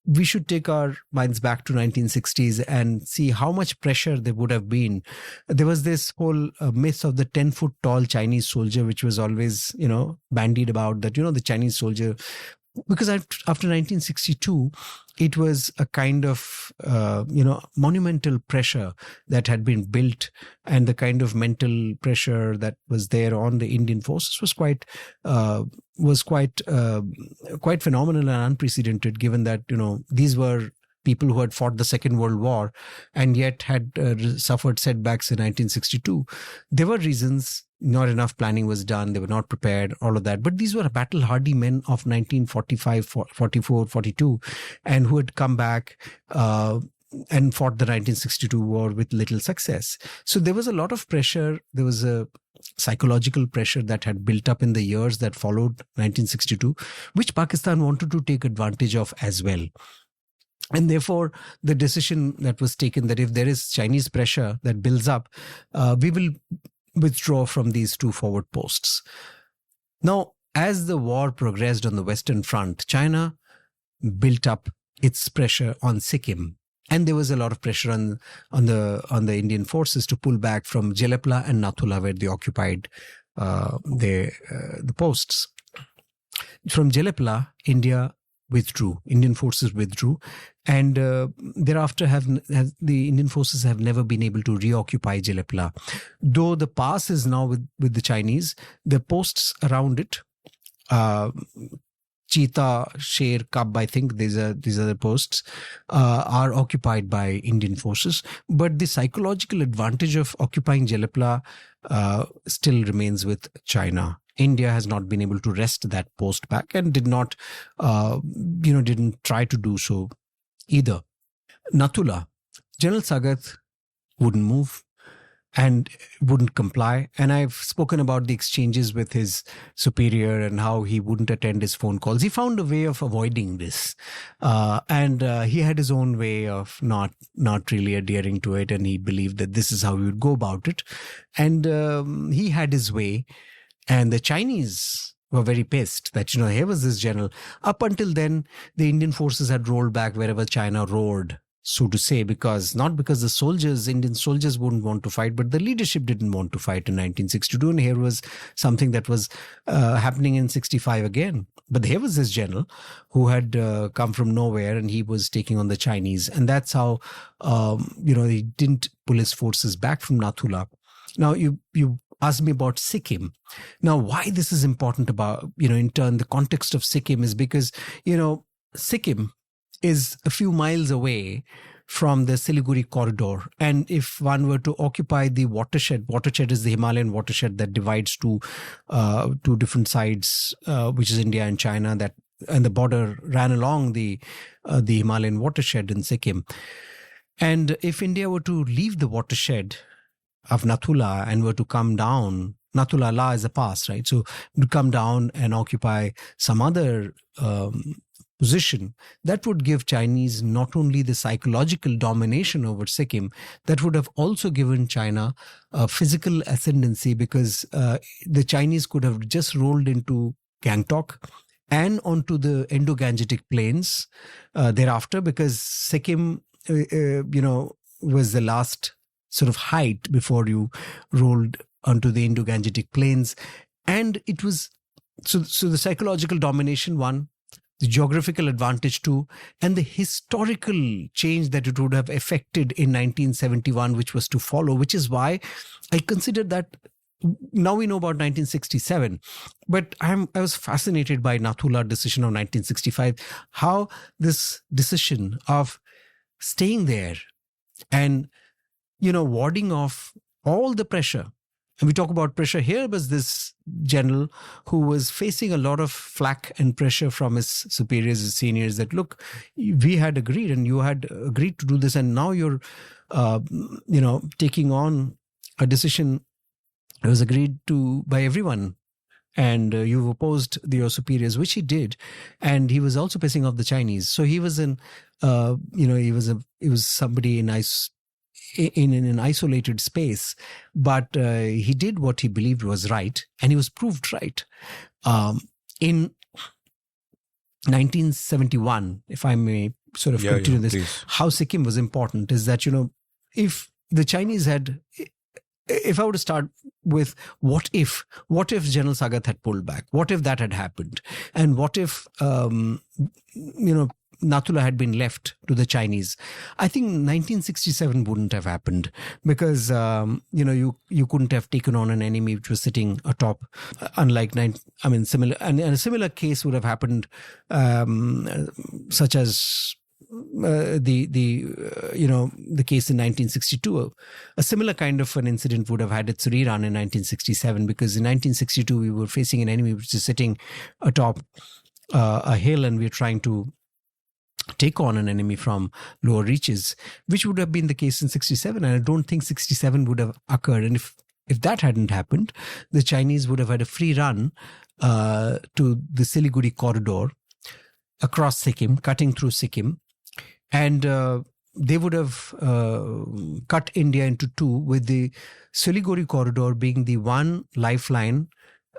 we should take our minds back to 1960s and see how much pressure there would have been. There was this whole myth of the 10-foot tall Chinese soldier, which was always, bandied about, that, the Chinese soldier, because after 1962, it was a kind of, monumental pressure that had been built, and the kind of mental pressure that was there on the Indian forces was quite phenomenal and unprecedented, given that, these were people who had fought the Second World War and yet had suffered setbacks in 1962. There were reasons. Not enough planning was done. They were not prepared, all of that. But these were battle-hardy men of 1945, 44, 42, and who had come back and fought the 1962 war with little success. So there was a lot of pressure. There was a psychological pressure that had built up in the years that followed 1962, which Pakistan wanted to take advantage of as well. And therefore, the decision that was taken that if there is Chinese pressure that builds up, we will withdraw from these two forward posts. Now, as the war progressed on the Western Front, China built up its pressure on Sikkim, and there was a lot of pressure on the Indian forces to pull back from Jelepla and Nathula, where they occupied the posts. From Jelepla, Indian forces withdrew, and thereafter the Indian forces have never been able to reoccupy Jelepla. Though the pass is now with the Chinese, the posts around it, Cheetah, Sher, Cub, I think these are the posts, are occupied by Indian forces. But the psychological advantage of occupying Jelepla still remains with China. India has not been able to wrest that post back and didn't try to do so either. Nathula, General Sagat wouldn't move and wouldn't comply. And I've spoken about the exchanges with his superior and how he wouldn't attend his phone calls. He found a way of avoiding this. And he had his own way of not really adhering to it. And he believed that this is how he would go about it. And he had his way. And the Chinese were very pissed that, here was this general. Up until then, the Indian forces had rolled back wherever China roared, so to say, not because the Indian soldiers wouldn't want to fight, but the leadership didn't want to fight in 1962. And here was something that was happening in 65 again. But here was this general who had come from nowhere, and he was taking on the Chinese. And that's how, he didn't pull his forces back from Nathula. Now, you asked me about Sikkim. Now, why this is important about, in turn, the context of Sikkim is because, Sikkim is a few miles away from the Siliguri corridor. And if one were to occupy the watershed is the Himalayan watershed that divides two different sides, which is India and China, and the border ran along the Himalayan watershed in Sikkim. And if India were to leave the watershed of Nathula and were to come down, Nathula La is a pass, right? So to come down and occupy some other position, that would give Chinese not only the psychological domination over Sikkim, that would have also given China a physical ascendancy, because the Chinese could have just rolled into Gangtok and onto the Indo-Gangetic plains thereafter, because Sikkim, was the last sort of height before you rolled onto the Indo-Gangetic plains. And it was, so the psychological domination, one, the geographical advantage, two, and the historical change that it would have affected in 1971, which was to follow, which is why I consider that. Now we know about 1967, but I was fascinated by Nathula decision of 1965, how this decision of staying there and, warding off all the pressure. And we talk about pressure. Here was this general who was facing a lot of flack and pressure from his superiors, his seniors, that, look, we had agreed and you had agreed to do this, and now you're, taking on a decision. It was agreed to by everyone, and you've opposed your superiors, which he did, and he was also pissing off the Chinese. So he was he was somebody in an isolated space, but he did what he believed was right, and he was proved right. In 1971, if I may sort of continue this, please. How Sikkim was important is that, if the Chinese had. If I were to start with what if General Sagat had pulled back, what if that had happened, and what if Nathula had been left to the Chinese, I think 1967 wouldn't have happened, because you couldn't have taken on an enemy which was sitting atop. Unlike similar, and a similar case would have happened, such as. The case in 1962, a similar kind of an incident would have had its rerun in 1967, because in 1962 we were facing an enemy which is sitting atop a hill, and we're trying to take on an enemy from lower reaches, which would have been the case in 67, and I don't think 67 would have occurred. And if that hadn't happened, the Chinese would have had a free run to the Siliguri corridor across Sikkim, cutting through Sikkim. And they would have cut India into two, with the Siliguri corridor being the one lifeline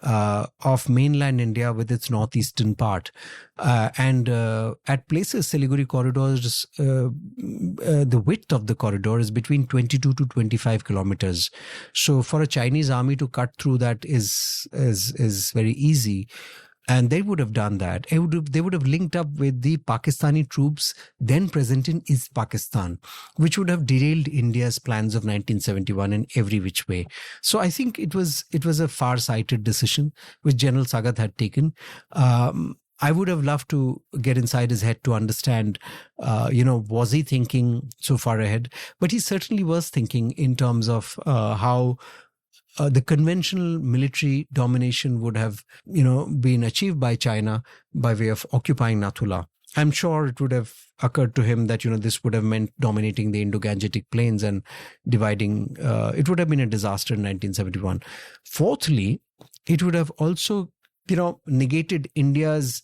of mainland India with its northeastern part. And at places, Siliguri corridors, the width of the corridor is between 22 to 25 kilometers. So for a Chinese army to cut through that is very easy. And they would have done that. They would have linked up with the Pakistani troops then present in East Pakistan, which would have derailed India's plans of 1971 in every which way. So I think it was a far-sighted decision which General Sagat had taken. I would have loved to get inside his head to understand, was he thinking so far ahead? But he certainly was thinking in terms of how the conventional military domination would have, been achieved by China by way of occupying Nathula. I'm sure it would have occurred to him that, this would have meant dominating the Indo-Gangetic plains and dividing. It would have been a disaster in 1971. Fourthly, it would have also, negated India's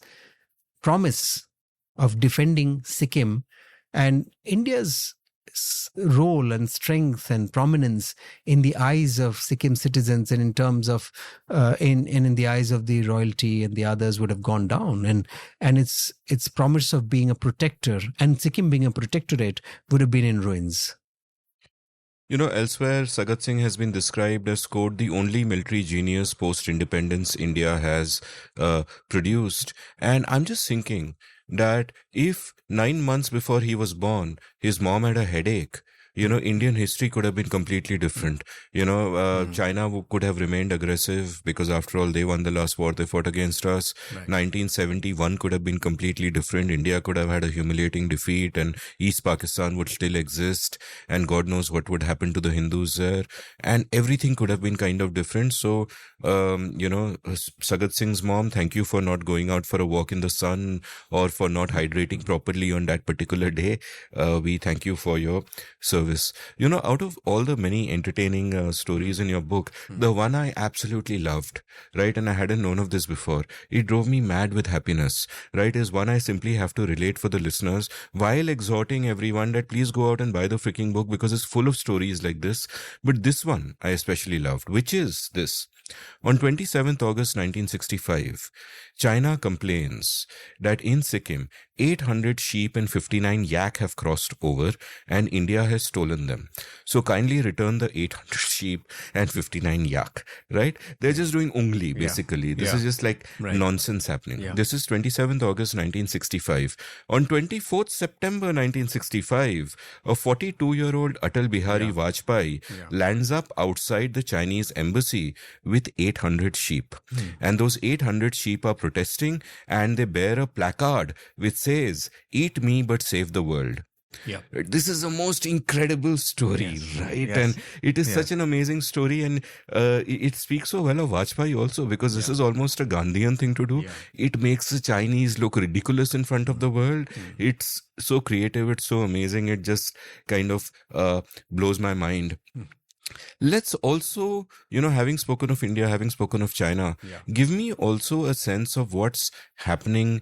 promise of defending Sikkim, and India's role and strength and prominence in the eyes of Sikkim citizens, and in terms of in the eyes of the royalty and the others, would have gone down, and its promise of being a protector and Sikkim being a protectorate would have been in ruins. Elsewhere, Sagat Singh has been described as, quote, the only military genius post-independence India has produced. And I'm just thinking that if 9 months before he was born, his mom had a headache, Indian history could have been completely different. China could have remained aggressive, because after all, they won the last war they fought against us. Right. 1971 could have been completely different. India could have had a humiliating defeat, and East Pakistan would still exist, and God knows what would happen to the Hindus there, and everything could have been kind of different. So, Sagat Singh's mom, thank you for not going out for a walk in the sun, or for not hydrating properly on that particular day. We thank you for your service service. Out of all the many entertaining stories in your book, the one I absolutely loved, right, and I hadn't known of this before, it drove me mad with happiness, right, is one I simply have to relate for the listeners while exhorting everyone that please go out and buy the freaking book because it's full of stories like this. But this one I especially loved, which is this. On 27th August 1965, China complains that in Sikkim, 800 sheep and 59 yak have crossed over and India has stolen them. So kindly return the 800 sheep and 59 yak, right? They're just doing ungli, basically. This is just like nonsense happening. Yeah. This is 27th August 1965. On 24th September 1965, a 42-year-old Atal Bihari Vajpayee lands up outside the Chinese embassy with 800 sheep. And those 800 sheep are protesting and they bear a placard which says, "Eat me but save the world." Yeah, this is the most incredible story, right? Yes. And it is such an amazing story, and it speaks so well of Vajpayee also, because this is almost a Gandhian thing to do. It makes the Chinese look ridiculous in front of the world. It's so creative, it's so amazing, it just kind of blows my mind. Let's also, having spoken of India, having spoken of China, give me also a sense of what's happening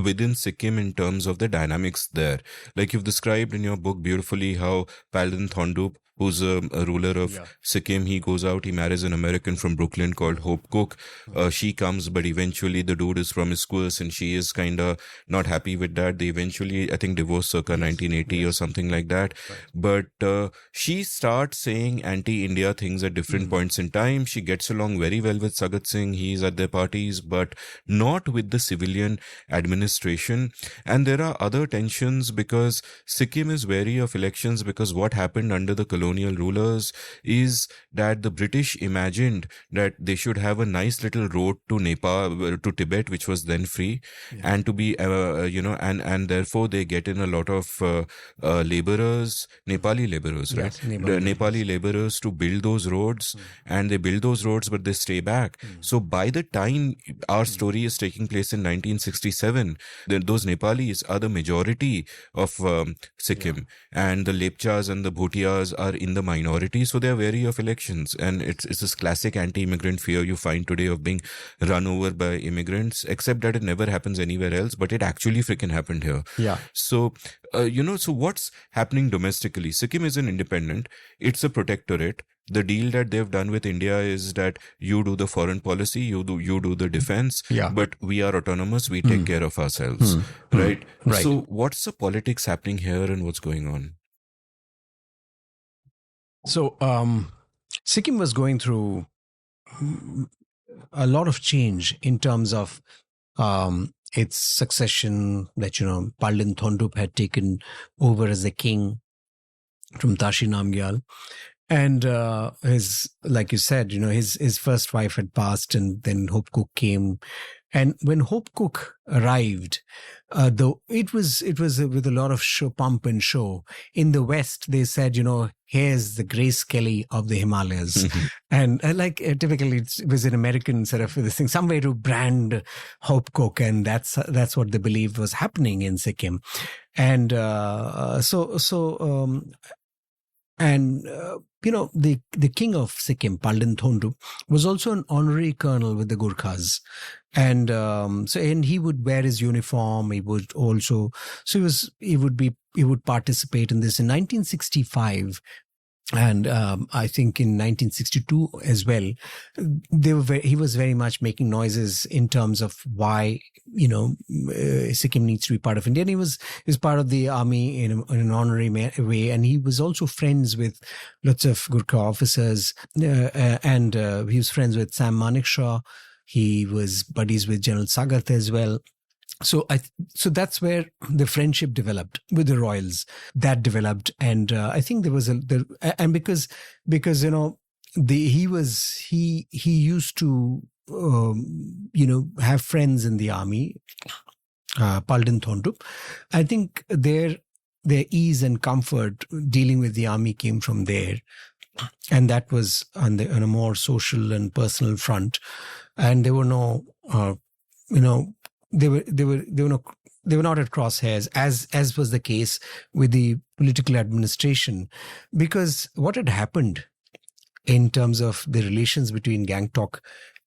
within Sikkim in terms of the dynamics there. Like you've described in your book beautifully how Palden Thondup, who's a ruler of Sikkim, he goes out, he marries an American from Brooklyn called Hope Cook. She comes, but eventually the dude is promiscuous and she is kind of not happy with that. They eventually, I think, divorce circa 1980 or something like that. Right. But she starts saying anti-India things at different points in time. She gets along very well with Sagat Singh. He's at their parties, but not with the civilian administration. And there are other tensions because Sikkim is wary of elections, because what happened under the colonial rulers is that the British imagined that they should have a nice little road to Nepal, to Tibet, which was then free, and to be, and therefore they get in a lot of laborers, Nepali laborers, right? Yes, Nepali laborers to build those roads, and they build those roads, but they stay back. So by the time our story is taking place in 1967, those Nepalis are the majority of Sikkim, and the Lepchas and the Bhutias are in the minority, so they are wary of elections. And it's this classic anti-immigrant fear you find today of being run over by immigrants, except that it never happens anywhere else, but it actually freaking happened here. Yeah. So, so what's happening domestically? Sikkim is an independent, it's a protectorate. The deal that they've done with India is that you do the foreign policy, you do the defense, but we are autonomous, we take care of ourselves, right? So what's the politics happening here and what's going on? So, Sikkim was going through a lot of change in terms of its succession, that, Palden Thondup had taken over as the king from Tashi Namgyal. And his, like you said, his first wife had passed, and then Hope Cook came. And when Hope Cook arrived, though it was with a lot of pomp and show. In the West, they said, here's the Grace Kelly of the Himalayas. And typically it was an American sort of this thing, some way to brand Hope Cook. And that's what they believed was happening in Sikkim. And the king of Sikkim, Palden Thondup, was also an honorary colonel with the Gurkhas. And and he would wear his uniform. He would also, he would participate in this in 1965. And I think in 1962 as well, he was very much making noises in terms of why, Sikkim needs to be part of India. And he was part of the army in an honorary way. And he was also friends with lots of Gurkha officers. And he was friends with Sam Manekshaw. He was buddies with General Sagat as well. So that's where the friendship developed with the royals. That developed, and I think there was and because he used to have friends in the army, Palden Thondup. I think their ease and comfort dealing with the army came from there, and that was on a more social and personal front. And there were no, there were no at crosshairs, as was the case with the political administration, because what had happened in terms of the relations between Gangtok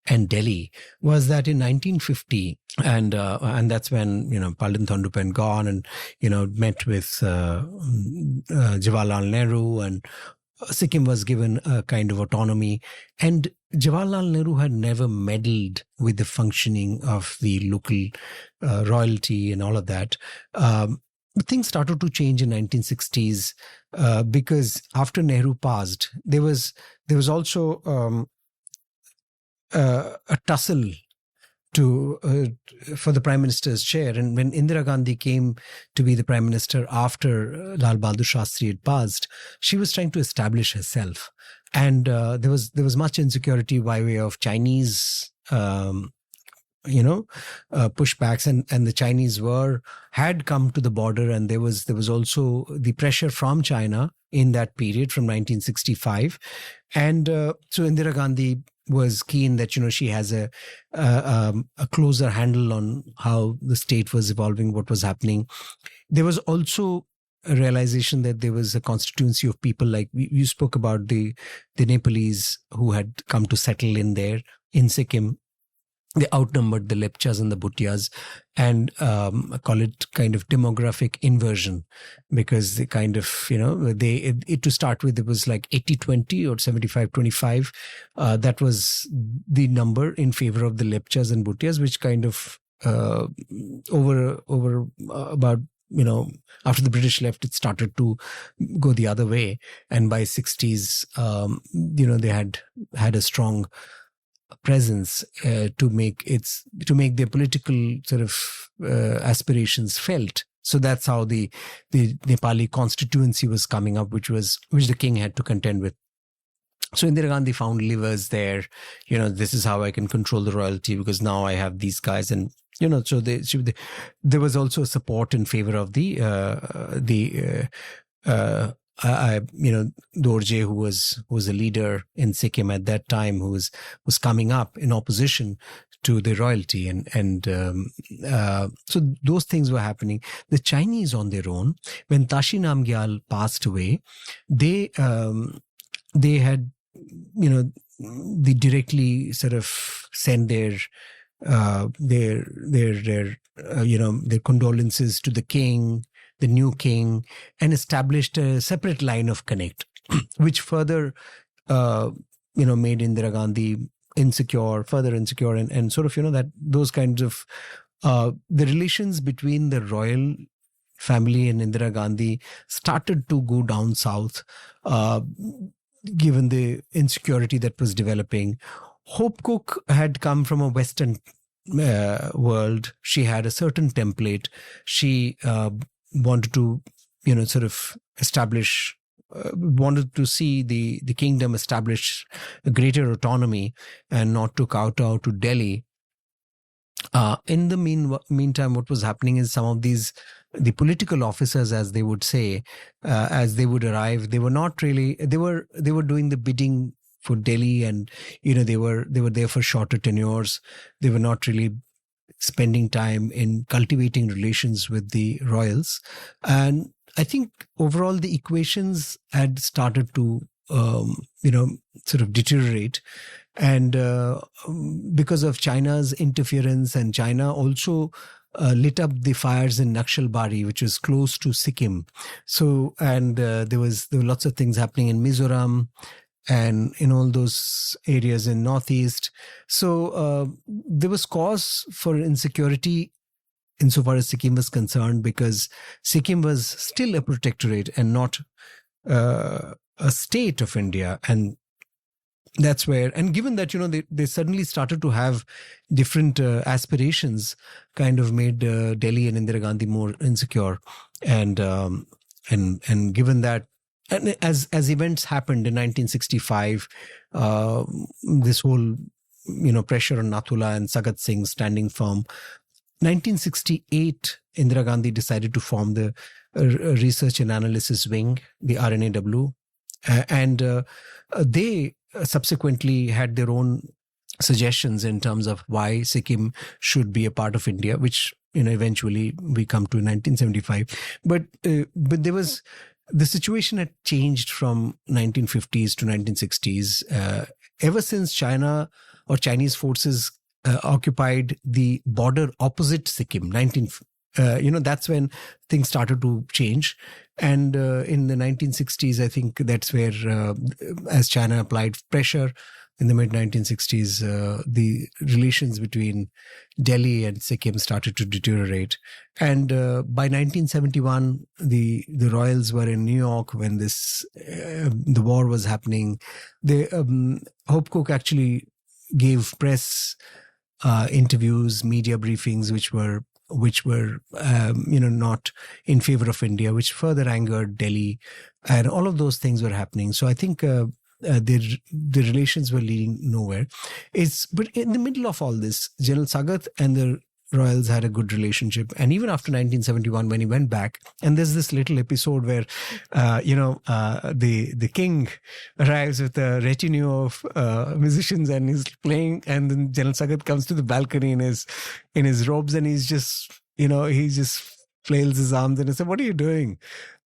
and Delhi was that in 1950, and that's when Palden Thondupen gone and met with Jawaharlal Nehru, and Sikkim was given a kind of autonomy, and Jawaharlal Nehru had never meddled with the functioning of the local royalty and all of that. Things started to change in 1960s because after Nehru passed, there was also a tussle for the Prime Minister's chair. And when Indira Gandhi came to be the Prime Minister after Lal Bahadur Shastri had passed, she was trying to establish herself. And there was much insecurity by way of Chinese pushbacks, and the Chinese had come to the border, and there was also the pressure from China in that period from 1965, and so Indira Gandhi was keen that she has a closer handle on how the state was evolving, what was happening. There was also a realization that there was a constituency of people, like you spoke about the Nepalese who had come to settle in there in Sikkim. They outnumbered the Lepchas and the Bhutias, and I call it kind of demographic inversion, because they kind of, to start with, it was like 80-20 or 75-25. That was the number in favor of the Lepchas and Bhutias, which kind of over about, after the British left, it started to go the other way. And by 60s, they had a strong presence to make their political sort of aspirations felt. So that's how the Nepali constituency was coming up, which the king had to contend with. So Indira Gandhi found levers there. This is how I can control the royalty, because now I have these guys, and so there was also support in favor of the Dorje, who was a leader in Sikkim at that time, who was coming up in opposition to the royalty, and so those things were happening. The Chinese, on their own, when Tashi Namgyal passed away, they had they directly sort of sent their condolences to the king, the new king, and established a separate line of connect, which further, made Indira Gandhi further insecure, and sort of, that those kinds of, the relations between the royal family and Indira Gandhi started to go down south, given the insecurity that was developing. Hope Cook had come from a Western world. She had a certain template. She wanted to, sort of establish, wanted to see the kingdom establish a greater autonomy and not to kowtow to Delhi. In the meantime, what was happening is some of the political officers, as they would say, as they would arrive, they were not really, they were doing the bidding for Delhi, and they were there for shorter tenures. They were not really spending time in cultivating relations with the royals, and I think overall the equations had started to sort of deteriorate, and because of China's interference, and China also lit up the fires in Naxalbari, which was close to Sikkim. So, and there were lots of things happening in Mizoram and in all those areas in Northeast. So there was cause for insecurity insofar as Sikkim was concerned, because Sikkim was still a protectorate and not a state of India. And that's where, and given that, they suddenly started to have different aspirations, kind of made Delhi and Indira Gandhi more insecure. And given that, and as events happened in 1965, this whole, pressure on Nathula and Sagat Singh standing firm. 1968, Indira Gandhi decided to form the Research and Analysis Wing, the RNAW, and they subsequently had their own suggestions in terms of why Sikkim should be a part of India, which eventually we come to in 1975. But there was the situation had changed from 1950s to 1960s. Ever since China or Chinese forces occupied the border opposite Sikkim, that's when things started to change. And in the 1960s, I think that's where, as China applied pressure in the mid 1960s, the relations between Delhi and Sikkim started to deteriorate. And by 1971, the royals were in New York when the war was happening. Hope Cook actually gave press interviews, media briefings, which were not in favor of India, which further angered Delhi, and all of those things were happening. So I think the relations were leading nowhere. But in the middle of all this, General Sagat and the royals had a good relationship, and even after 1971, when he went back, and there's this little episode where the king arrives with a retinue of musicians and he's playing, and then General Sagat comes to the balcony in his robes, and he's just he just flails his arms and he said, "What are you doing?"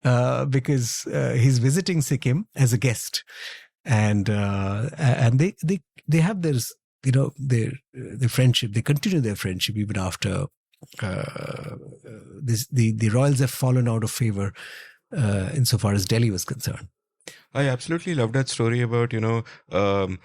Because he's visiting Sikkim as a guest, and they have this. Their friendship, they continue their friendship even after the royals have fallen out of favor insofar as Delhi was concerned. I absolutely love that story about, Palden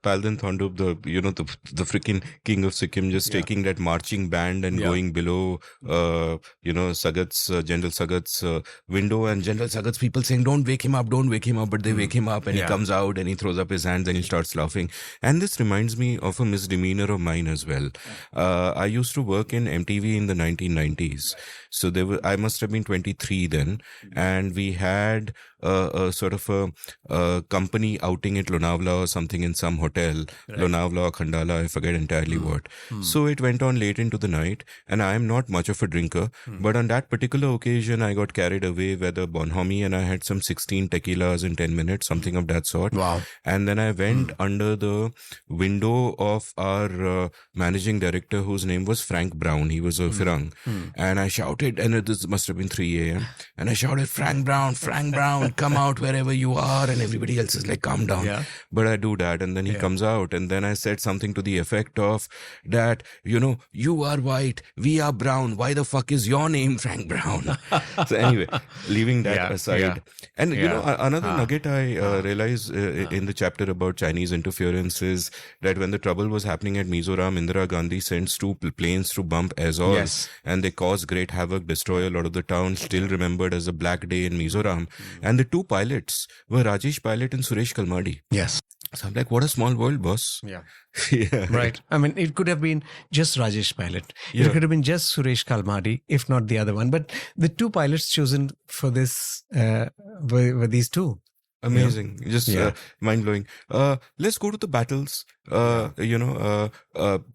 Thondup, the freaking king of Sikkim, just taking that marching band and going below, Sagat's, General Sagat's window, and General Sagat's people saying, don't wake him up, but they wake him up, and he comes out and he throws up his hands and he starts laughing. And this reminds me of a misdemeanor of mine as well. I used to work in MTV in the 1990s. So I must have been 23 then, and we had a sort of a company outing at Lonavala or something in some hotel, right. Lonavala or Khandala, I forget entirely what. So it went on late into the night, and I am not much of a drinker, but on that particular occasion, I got carried away with a bonhomie, and I had some 16 tequilas in 10 minutes, something of that sort. Wow. And then I went under the window of our managing director, whose name was Frank Brown. He was a Firang. And I shouted, and this must have been 3 a.m. And I shouted, Frank Brown, come out wherever you are. And everybody else is like, calm down. Yeah. But I do that. And then he comes out. And then I said something to the effect of that, you are white, we are brown. Why the fuck is your name Frank Brown? So anyway, leaving that aside. Yeah. And, another nugget I realized in the chapter about Chinese interference is that when the trouble was happening at Mizoram, Indira Gandhi sends 2 planes to bump Azores. And they caused great havoc, destroy a lot of the town, still remembered as a black day in Mizoram. And the 2 pilots were Rajesh Pilot and Suresh Kalmadi. Yes. So I'm like, what a small world, boss. Yeah. Right. I mean, it could have been just Rajesh Pilot. It could have been just Suresh Kalmadi, if not the other one. But the 2 pilots chosen for this were these 2. Amazing. Just mind-blowing. Let's go to the battles. Tell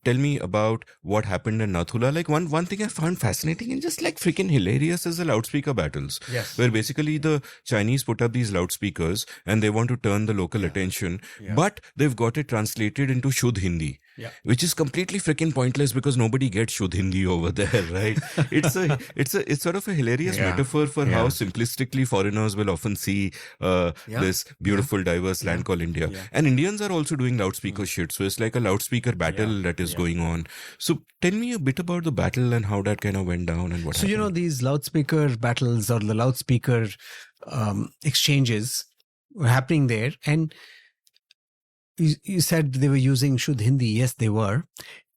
me about what happened in Nathula. Like one thing I found fascinating and just like freaking hilarious is the loudspeaker battles. Yes. Where basically the Chinese put up these loudspeakers and they want to turn the local attention, but they've got it translated into Shuddh Hindi. Which is completely freaking pointless because nobody gets Shuddh Hindi over there, right? It's sort of a hilarious metaphor for how simplistically foreigners will often see this beautiful, diverse land called India. And Indians are also doing loudspeaker shit. So it's like a loudspeaker battle that is going on. So tell me a bit about the battle and how that kind of went down and what happened. So, these loudspeaker battles or the loudspeaker exchanges were happening there. And you said they were using Shuddh Hindi. Yes, they were.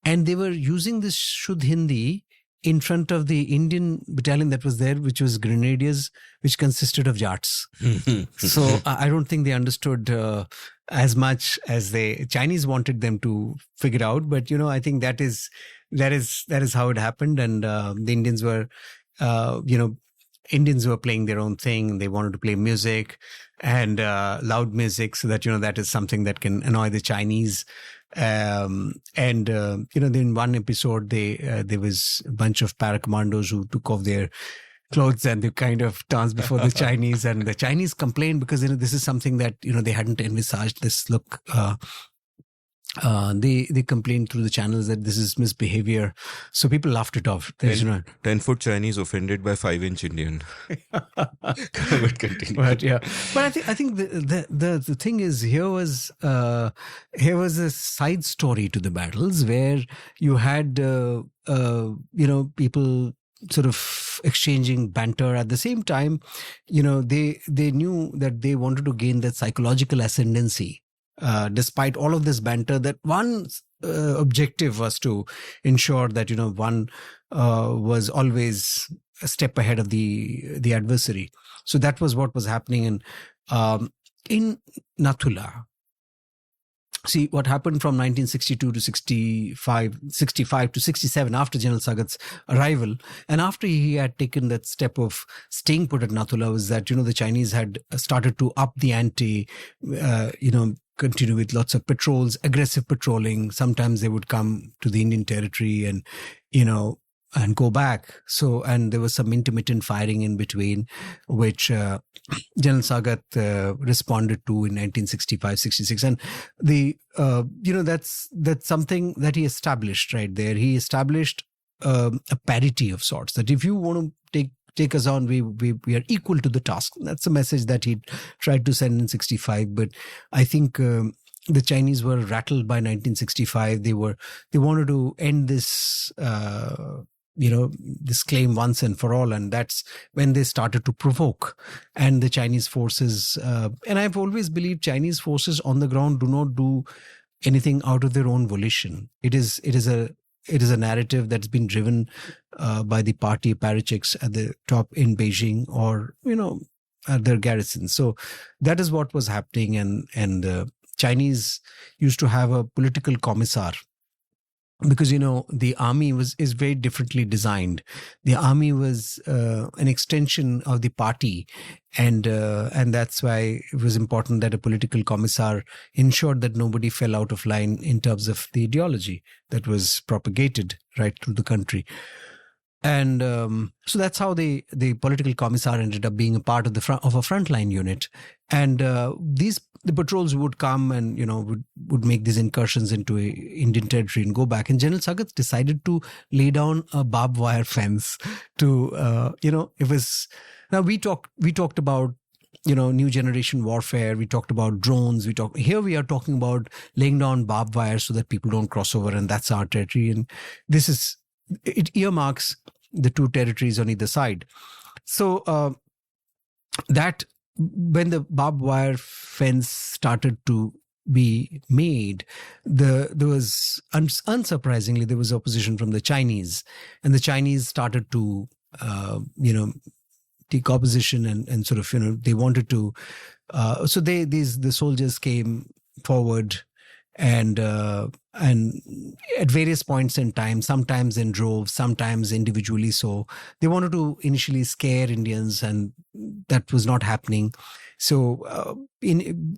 And they were using this Shuddh Hindi in front of the Indian battalion that was there, which was Grenadiers, which consisted of Jats. So I don't think they understood as much as the Chinese wanted them to figure out. But, I think that is how it happened. And the Indians were, Indians were playing their own thing. They wanted to play music and loud music so that, that is something that can annoy the Chinese. In one episode, there was a bunch of paracommandos who took off their clothes and they kind of danced before the Chinese. And the Chinese complained because, this is something that, they hadn't envisaged, this look They complained through the channels that this is misbehavior. So people laughed it off. There's, 10-foot Chinese offended by 5-inch Indian. But continue. But yeah, but I think the thing is, here was a side story to the battles where you had people sort of exchanging banter. At the same time, they knew that they wanted to gain that psychological ascendancy. Despite all of this banter, that one objective was to ensure that one was always a step ahead of the adversary. So that was what was happening in Nathula. See what happened from 1962 to 65 to 67 after General Sagat's arrival, and after he had taken that step of staying put at Nathula, was that the Chinese had started to up the ante, continue with lots of patrols, aggressive patrolling. Sometimes they would come to the Indian territory and go back. So, and there was some intermittent firing in between, which General Sagat responded to in 1965, 66. And that's something that he established right there. He established a parity of sorts, that if you want to take us on, we are equal to the task. That's a message that he tried to send in 65. But I think the Chinese were rattled by 1965. They wanted to end this this claim once and for all, and that's when they started to provoke. And the Chinese forces, and I've always believed Chinese forces on the ground do not do anything out of their own volition. It is a narrative that's been driven by the party apparatchiks at the top in Beijing, or at their garrisons. So that is what was happening, and Chinese used to have a political commissar, because the army is very differently designed. The army was an extension of the party, and that's why it was important that a political commissar ensured that nobody fell out of line in terms of the ideology that was propagated right through the country. And so that's how the political commissar ended up being a part of of a frontline unit. And the patrols would come and would make these incursions into Indian territory and go back. And General Sagat decided to lay down a barbed wire fence to it was. Now we talked about new generation warfare. We talked about drones. Here we are talking about laying down barbed wire so that people don't cross over, and that's our territory. And it earmarks the two territories on either side. So that when the barbed wire fence started to be made, there was unsurprisingly there was opposition from the Chinese, and the Chinese started to take opposition and sort of they wanted to. So the soldiers came forward. And at various points in time, sometimes in droves, sometimes individually. So they wanted to initially scare Indians, and that was not happening. So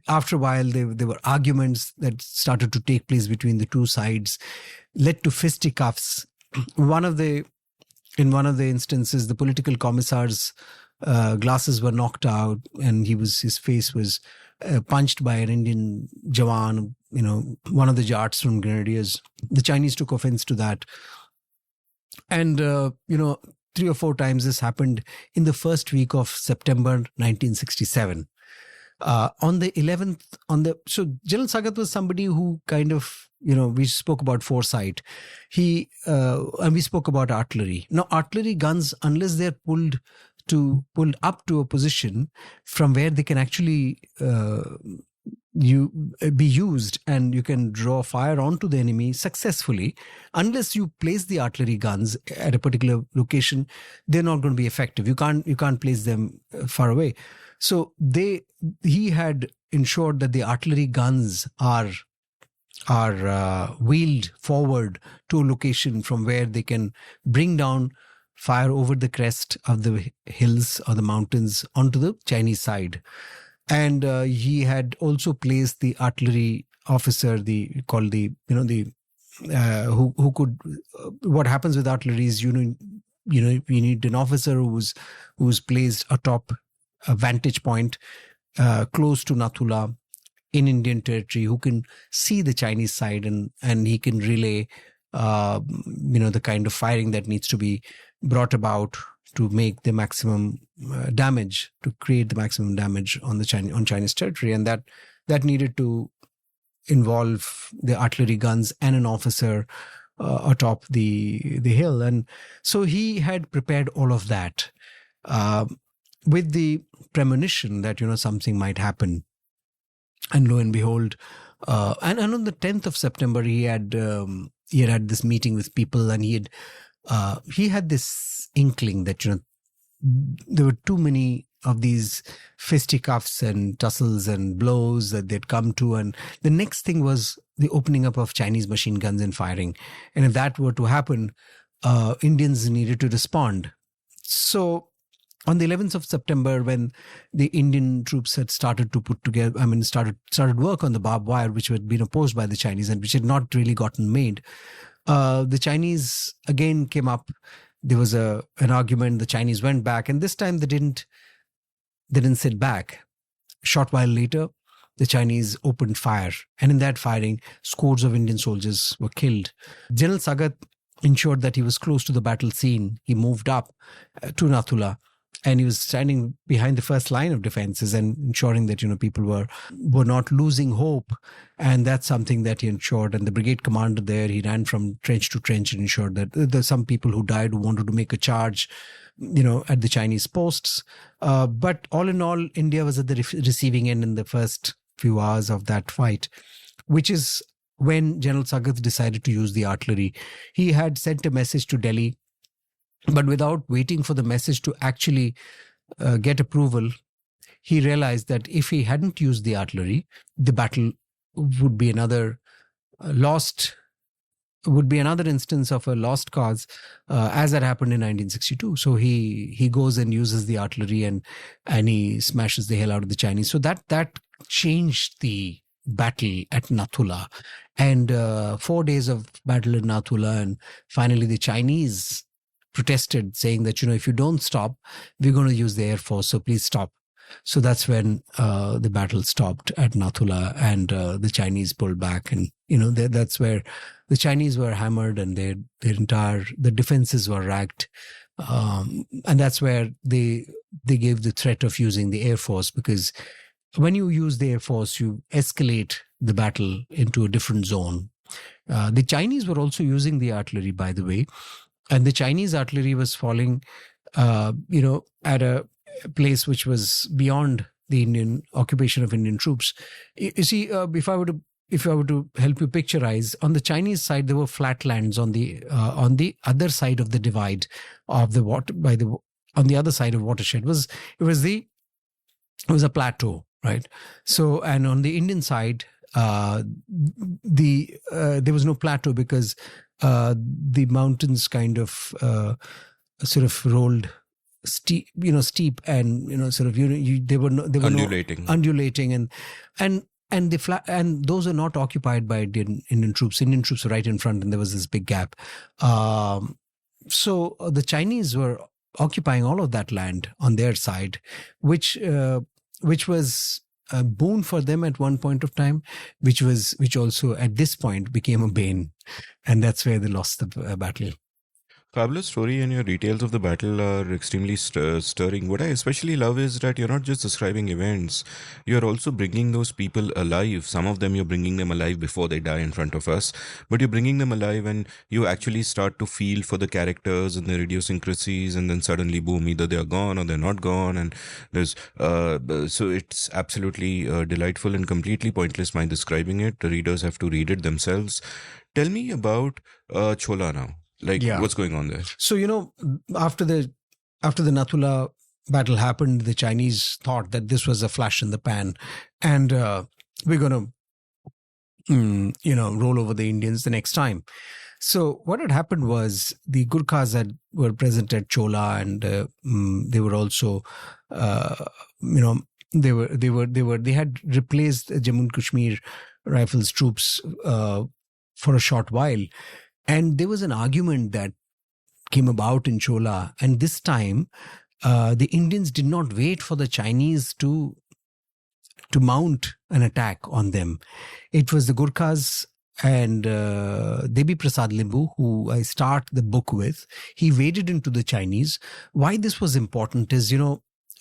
after a while, there were arguments that started to take place between the two sides, led to fisticuffs. In one of the instances, the political commissar's glasses were knocked out, and his face was punched by an Indian Jawan, one of the Jats from Grenadiers. The Chinese took offense to that. And, 3 or 4 times this happened in the first week of September 1967. On the 11th, so General Sagat was somebody who kind of, we spoke about foresight. And we spoke about artillery. Now, artillery guns, unless they're pulled up to a position from where they can actually be used, and you can draw fire onto the enemy successfully, unless you place the artillery guns at a particular location, they're not going to be effective. You can't place them far away. So he had ensured that the artillery guns are wheeled forward to a location from where they can bring down fire over the crest of the hills or the mountains onto the Chinese side. And he had also placed the artillery officer, who could. What happens with artillery is, you need an officer who's placed atop a vantage point close to Nathula, in Indian territory who can see the Chinese side, and he can relay, the kind of firing that needs to be brought about to make the maximum damage, to create the maximum damage on Chinese territory, and that needed to involve the artillery guns and an officer atop the hill. And so he had prepared all of that with the premonition that something might happen. And lo and behold, and on the 10th of September, he had this meeting with people, and he had this inkling that there were too many of these fisticuffs and tussles and blows that they'd come to, and the next thing was the opening up of Chinese machine guns and firing. And if that were to happen, Indians needed to respond. So on the 11th of September, when the Indian troops had started to put together, started work on the barbed wire, which had been opposed by the Chinese and which had not really gotten made, the Chinese again came up. There was an argument. The Chinese went back, and this time they didn't sit back. A short while later, the Chinese opened fire, and in that firing, scores of Indian soldiers were killed. General Sagat ensured that he was close to the battle scene. He moved up to Nathula, and he was standing behind the first line of defenses and ensuring that people were not losing hope. And that's something that he ensured. And the brigade commander there, he ran from trench to trench and ensured that there's some people who died who wanted to make a charge, at the Chinese posts. But all in all, India was at the receiving end in the first few hours of that fight, which is when General Sagat decided to use the artillery. He had sent a message to Delhi, but without waiting for the message to actually get approval, he realized that if he hadn't used the artillery, the battle would be another instance of a lost cause, as had happened in 1962. So he goes and uses the artillery and he smashes the hell out of the Chinese. So that changed the battle at Nathula, and 4 days of battle at Nathula, and finally the Chinese protested, saying that if you don't stop, we're going to use the Air Force, so please stop. So that's when the battle stopped at Nathula, and the Chinese pulled back, and that's where the Chinese were hammered, and the defenses were racked, and that's where they gave the threat of using the Air Force, because when you use the Air Force, you escalate the battle into a different zone. The Chinese were also using the artillery, by the way, and the Chinese artillery was falling, at a place which was beyond the Indian occupation of Indian troops. You see, if I were to help you picturize, on the Chinese side there were flatlands on the other side of the divide of the water on the other side of watershed it was a plateau, right? So, and on the Indian side, there was no plateau because the mountains kind of sort of rolled steep, and they were undulating, and the flat, and those are not occupied by Indian troops. Indian troops were right in front, and there was this big gap. So the Chinese were occupying all of that land on their side, which was a boon for them at one point of time, which also at this point became a bane, and that's where they lost the battle. Fabulous story, and your details of the battle are extremely stirring. What I especially love is that you're not just describing events, you're also bringing those people alive. Some of them you're bringing them alive before they die in front of us, but you're bringing them alive and you actually start to feel for the characters and their idiosyncrasies, and then suddenly, boom, either they're gone or they're not gone, and there's so it's absolutely delightful and completely pointless my describing it. The readers have to read it themselves. Tell me about Chola now. What's going on there? So, after the Nathula battle happened, the Chinese thought that this was a flash in the pan, and we're going to, roll over the Indians the next time. So what had happened was the Gurkhas were present at Chola, and they were also, they had replaced Jammu and Kashmir Rifles troops for a short while. And there was an argument that came about in Chola. And this time, the Indians did not wait for the Chinese to to mount an attack on them. It was the Gurkhas and Devi Prasad Limbu, who I start the book with. He waded into the Chinese. Why this was important is,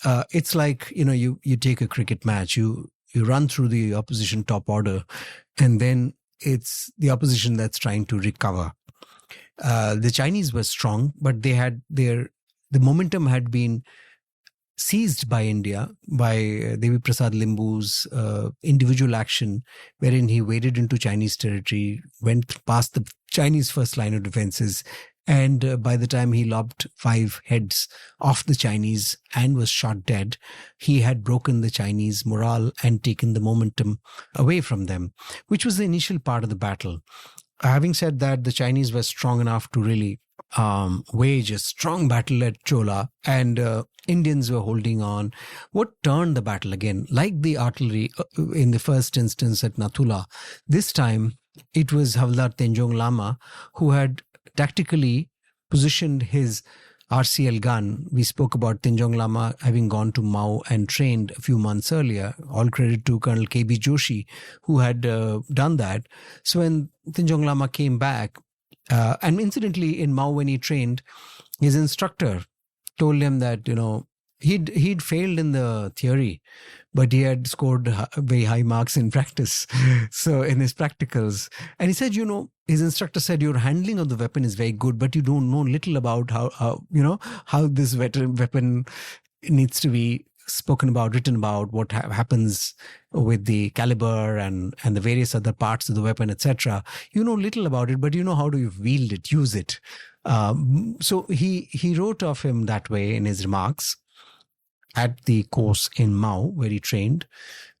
it's like, you take a cricket match, you run through the opposition top order, and then it's the opposition that's trying to recover. The Chinese were strong, but they had the momentum had been seized by India, by Devi Prasad Limbu's individual action, wherein he waded into Chinese territory, went past the Chinese first line of defenses, and by the time he lopped 5 heads off the Chinese and was shot dead, he had broken the Chinese morale and taken the momentum away from them, which was the initial part of the battle. Having said that, the Chinese were strong enough to really wage a strong battle at Chola, and Indians were holding on. What turned the battle again, like the artillery in the first instance at Nathula, this time it was Havildar Tenjong Lama who had tactically positioned his RCL gun. We spoke about Tenjong Lama having gone to Mao and trained a few months earlier. All credit to Colonel K.B. Joshi, who had done that. So when Tenjong Lama came back, and incidentally in Mao when he trained, his instructor told him that, he'd failed in the theory, but he had scored very high marks in practice. So in his practicals, and he said, his instructor said, your handling of the weapon is very good, but you don't know little about how this weapon needs to be spoken about, written about, what happens with the caliber and the various other parts of the weapon, etc. You know little about it, but you know how to wield it, use it. So he wrote of him that way in his remarks at the course in Mao where he trained.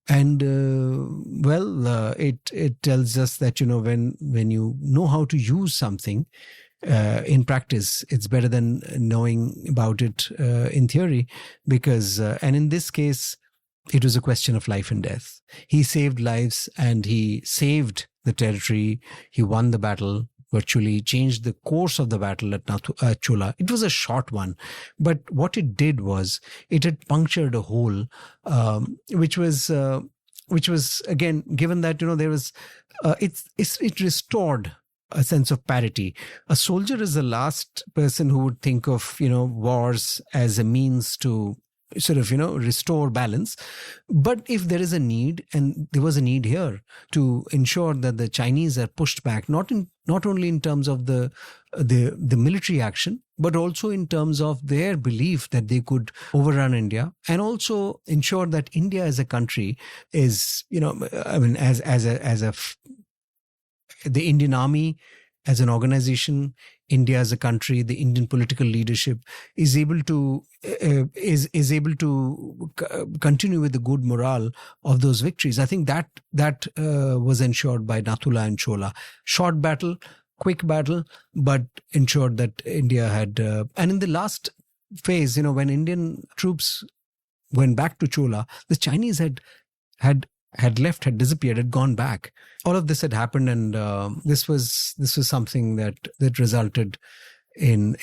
And it tells us that when you know how to use something in practice, it's better than knowing about it in theory, because and in this case it was a question of life and death. He saved lives and he saved the territory. He won the battle, virtually changed the course of the battle at Chola. It was a short one, but what it did was it had punctured a hole, which was again, given that there was it restored a sense of parity. A soldier is the last person who would think of wars as a means to sort of restore balance. But if there is a need, and there was a need here to ensure that the Chinese are pushed back, not only in terms of the military action, but also in terms of their belief that they could overrun India, and also ensure that India as a country is the Indian Army as an organization, India as a country, the Indian political leadership is able to continue with the good morale of those victories. I think that was ensured by Nathula and Chola. Short battle, quick battle, but ensured that India had. And in the last phase, when Indian troops went back to Chola, the Chinese had left, had disappeared, had gone back. All of this had happened, and this was something that resulted in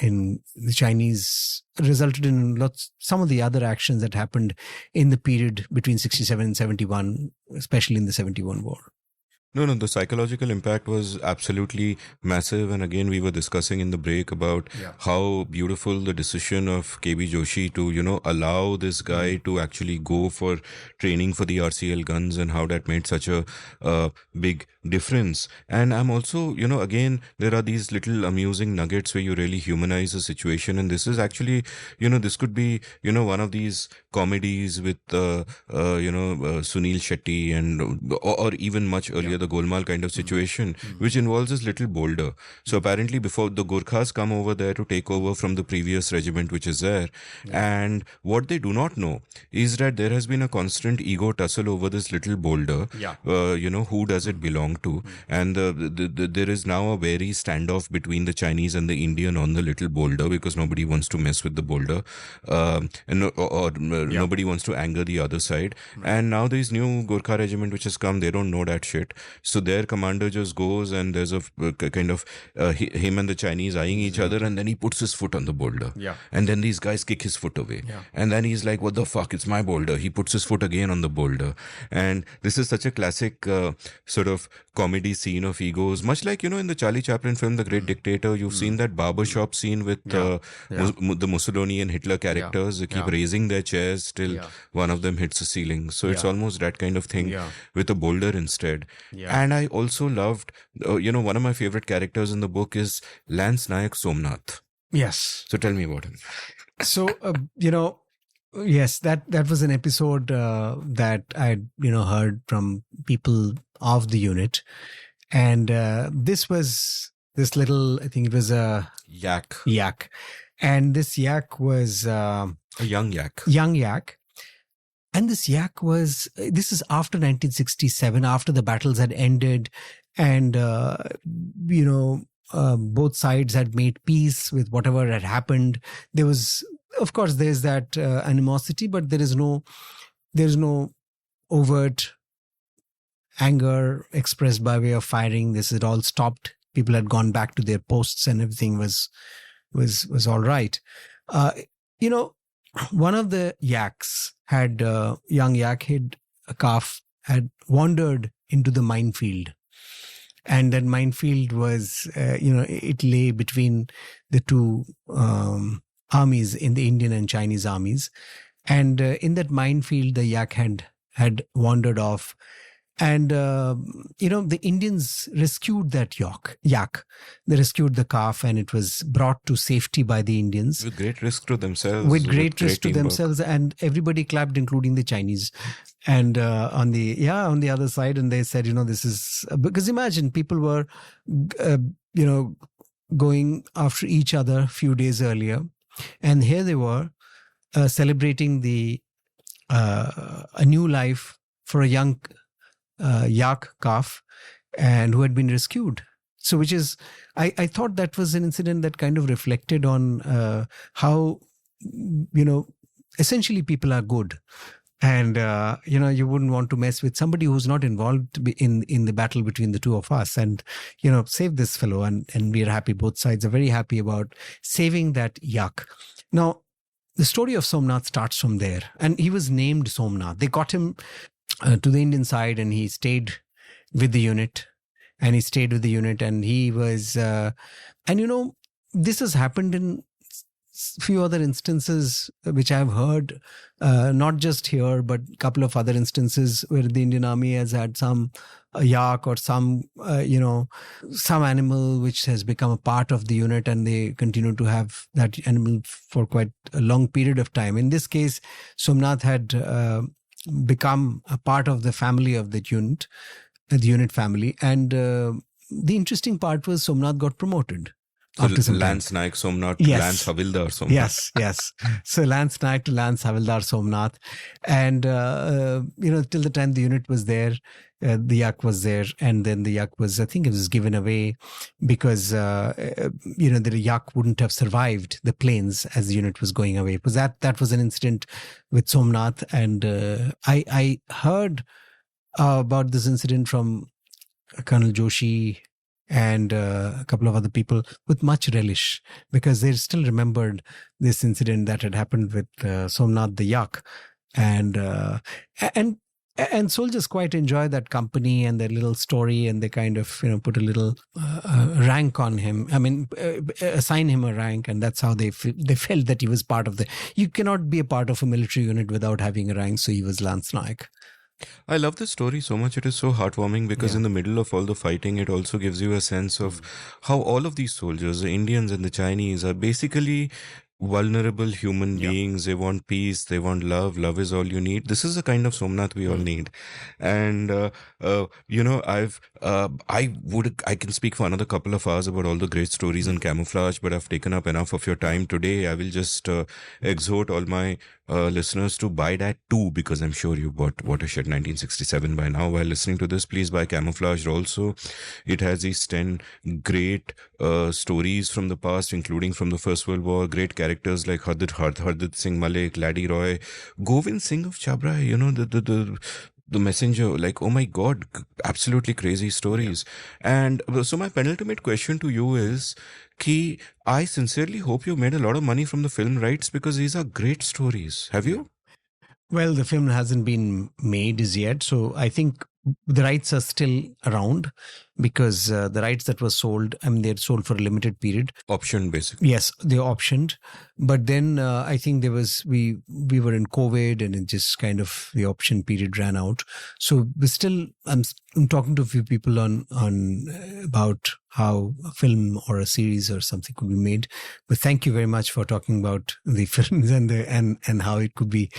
the Chinese, resulted in some of the other actions that happened in the period between 67 and 71, especially in the 71 war. No, the psychological impact was absolutely massive. And again, we were discussing in the break about how beautiful the decision of KB Joshi to, allow this guy to actually go for training for the RCL guns, and how that made such a big difference. And I'm also, again, there are these little amusing nuggets where you really humanize a situation. And this is actually, this could be, one of these comedies with, Sunil Shetty or even much earlier, the Golmaal kind of situation, which involves this little boulder. So apparently before the Gurkhas come over there to take over from the previous regiment which is there, and what they do not know is that there has been a constant ego tussle over this little boulder. Who does it belong to? And there is now a very standoff between the Chinese and the Indian on the little boulder, because nobody wants to mess with the boulder, nobody wants to anger the other side. And now this new Gurkha regiment which has come, they don't know that shit. So their commander just goes, and there's a kind of him and the Chinese eyeing each other, and then he puts his foot on the boulder. Yeah. And then these guys kick his foot away. Yeah. And then he's like, what the fuck? It's my boulder. He puts his foot again on the boulder. And this is such a classic sort of comedy scene of egos, much like, in the Charlie Chaplin film, The Great Dictator, you've seen that barbershop scene with the Mussolini and Hitler characters. They keep raising their chairs till one of them hits the ceiling. So it's almost that kind of thing with a boulder instead. And I also loved, one of my favorite characters in the book is Lance Nayak Somnath. Yes. So tell me about him. So, yes, that was an episode that I'd, heard from people of the unit. And this was this little, I think it was a yak. And this yak was a young yak. And this yak was, this is after 1967, after the battles had ended. And, both sides had made peace with whatever had happened. There was, of course, there's that animosity, but there is no overt anger expressed by way of firing. This had all stopped. People had gone back to their posts, and everything was all right. One of the yaks had young yak, a calf, had wandered into the minefield. And that minefield was, it lay between the two armies, in the Indian and Chinese armies. And in that minefield, the yak had wandered off. And, the Indians rescued that yak. They rescued the calf, and it was brought to safety by the Indians. With great risk to themselves. With great risk to themselves. And everybody clapped, including the Chinese. And on the other side, and they said, this is, because imagine people were, going after each other a few days earlier. And here they were celebrating a new life for a young yak calf, and who had been rescued. So, which is, I thought that was an incident that kind of reflected on how, essentially people are good. And, you wouldn't want to mess with somebody who's not involved in the battle between the two of us, and, save this fellow. And we are happy. Both sides are very happy about saving that yak. Now, the story of Somnath starts from there. And he was named Somnath. They got him to the Indian side, and he stayed with the unit. And he was, this has happened in few other instances which I've heard, not just here, but a couple of other instances where the Indian Army has had some yak or some animal which has become a part of the unit, and they continue to have that animal for quite a long period of time. In this case, Somnath had become a part of the family of the unit family. And the interesting part was Somnath got promoted. So Lance Nayak Somnath to Lance Havildar Somnath. Yes. So Lance Nayak to Lance Havildar Somnath. And, till the time the unit was there, the yak was there. And then the yak was, I think it was given away because, the yak wouldn't have survived the plains as the unit was going away. Because that was an incident with Somnath. And I heard about this incident from Colonel Joshi and a couple of other people with much relish, because they still remembered this incident that had happened with Somnath the yak. And soldiers quite enjoy that company and their little story, and they kind of put a little rank on him. I mean, assign him a rank, and that's how they felt that he was part of you cannot be a part of a military unit without having a rank, so he was Lance Nayak. I love this story so much. It is so heartwarming because in the middle of all the fighting, it also gives you a sense of how all of these soldiers, the Indians and the Chinese, are basically vulnerable human beings. They want peace. They want love. Love is all you need. This is the kind of Somnath we all need. And, I can speak for another couple of hours about all the great stories in camouflage, but I've taken up enough of your time today. I will just exhort all my listeners to buy that too, because I'm sure you bought Watershed 1967 by now. While listening to this, please buy Camouflaged also. It has these 10 great stories from the past, including from the First World War. Great characters like Hardit Singh Malik, Laddie Roy, Govind Singh of Chabra, The Messenger, like, oh my God, absolutely crazy stories. And so my penultimate question to you is, Ki, I sincerely hope you made a lot of money from the film rights because these are great stories. Have you? Well, the film hasn't been made as yet, so I think the rights are still around because the rights that were sold, I mean, they're sold for a limited period. Option, basically. Yes, they optioned, but then I think there was we were in COVID, and it just kind of the option period ran out. So we still, I'm talking to a few people on about how a film or a series or something could be made. But thank you very much for talking about the films and how it could be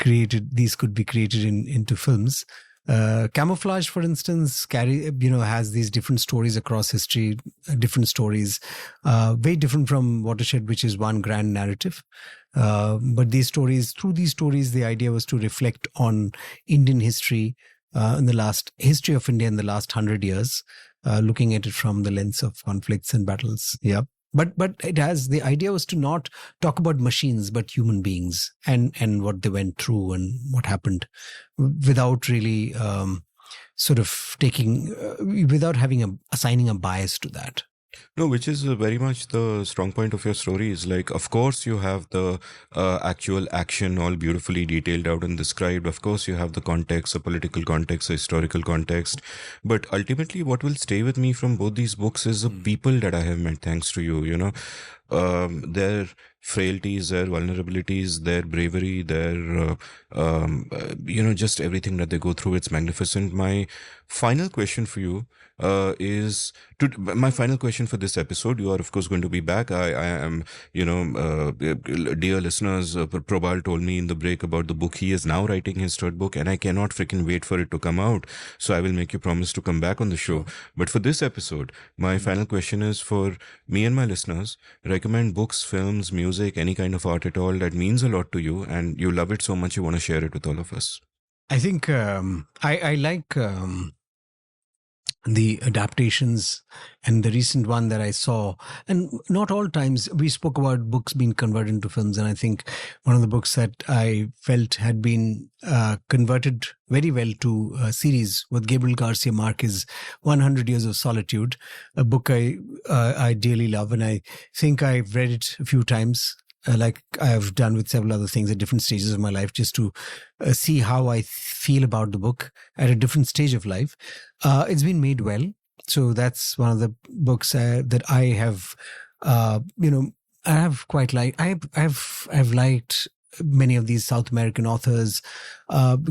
created. These could be created into films. Camouflage, for instance, has these different stories across history, different stories, very different from Watershed, which is one grand narrative. But through these stories, the idea was to reflect on Indian history, in the last history of India in the last 100 years, looking at it from the lens of conflicts and battles. Yeah. But the idea was to not talk about machines, but human beings and what they went through and what happened without really without assigning a bias to that. No, which is very much the strong point of your stories. Like, of course, you have the actual action all beautifully detailed out and described. Of course, you have the context, a political context, a historical context. But ultimately, what will stay with me from both these books is the people that I have met thanks to you, their frailties, their vulnerabilities, their bravery, their, just everything that they go through. It's magnificent. My final question for you my final question for this episode. You are, of course, going to be back. I am, dear listeners, Probal told me in the break about the book. He is now writing his third book, and I cannot freaking wait for it to come out. So I will make you promise to come back on the show. But for this episode, my final question is for me and my listeners. Recommend books, films, music, any kind of art at all that means a lot to you, and you love it so much you want to share it with all of us. I think I like the adaptations, and the recent one that I saw, and not all times we spoke about books being converted into films, and I think one of the books that I felt had been converted very well to a series with Gabriel Garcia Marquez, 100 Years of Solitude, a book I dearly love, and I think I've read it a few times. Like I have done with several other things at different stages of my life, just to see how I feel about the book at a different stage of life. It's been made well. So that's one of the books that I have, I have quite liked. I've liked many of these South American authors.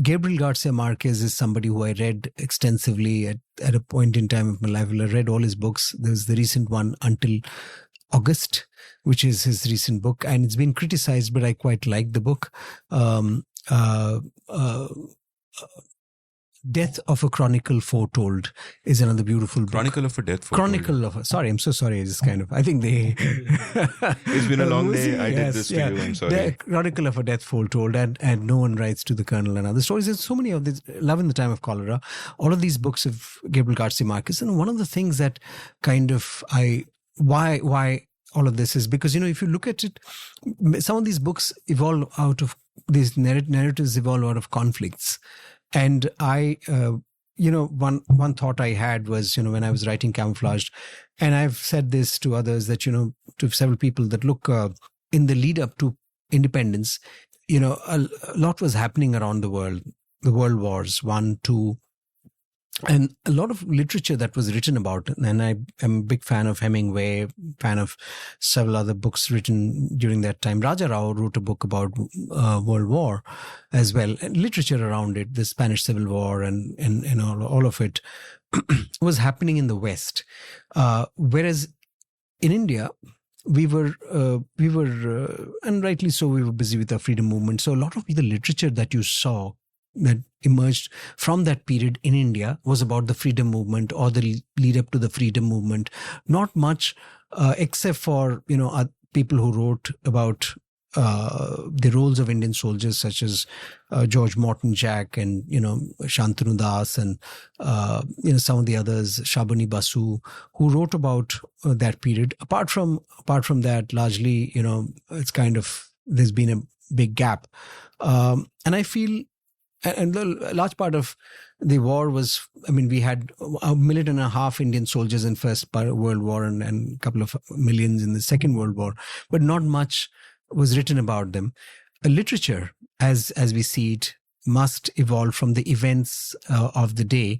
Gabriel Garcia Marquez is somebody who I read extensively at a point in time of my life. I read all his books. There's the recent one, Until August, which is his recent book, and it's been criticized, but I quite like the book. Death of a Chronicle Foretold is another beautiful book. Chronicle of a Death Foretold. Sorry, I'm so sorry. I think they... It's been a long day. I did this to you. I'm sorry. The Chronicle of a Death Foretold, and No One Writes to the Colonel, and other stories. There's so many of this. Love in the Time of Cholera. All of these books of Gabriel Garcia Marquez. And one of the things that kind of why all of this is because, if you look at it, some of these books evolve out of these narratives evolve out of conflicts. And I, one thought I had was, when I was writing Camouflaged, and I've said this to others that, to several people that look, in the lead up to independence, a lot was happening around the world wars, 1, 2, and a lot of literature that was written about. And I am a big fan of Hemingway, fan of several other books written during that time. Raja Rao wrote a book about World War as well, and literature around it, the Spanish Civil War and all of it was happening in the West. Whereas in India, we were, and rightly so, we were busy with our freedom movement. So a lot of the literature that you saw that emerged from that period in India was about the freedom movement or the lead up to the freedom movement. Not much, except for, people who wrote about the roles of Indian soldiers, such as George Morton Jack and, Shantanu Das and, some of the others, Shabani Basu, who wrote about that period. Apart from that, largely, it's kind of, there's been a big gap. And I feel and the large part of the war was, I mean, we had 1.5 million Indian soldiers in First World War and a couple of millions in the Second World War, but not much was written about them. Literature, as we see it, must evolve from the events of the day.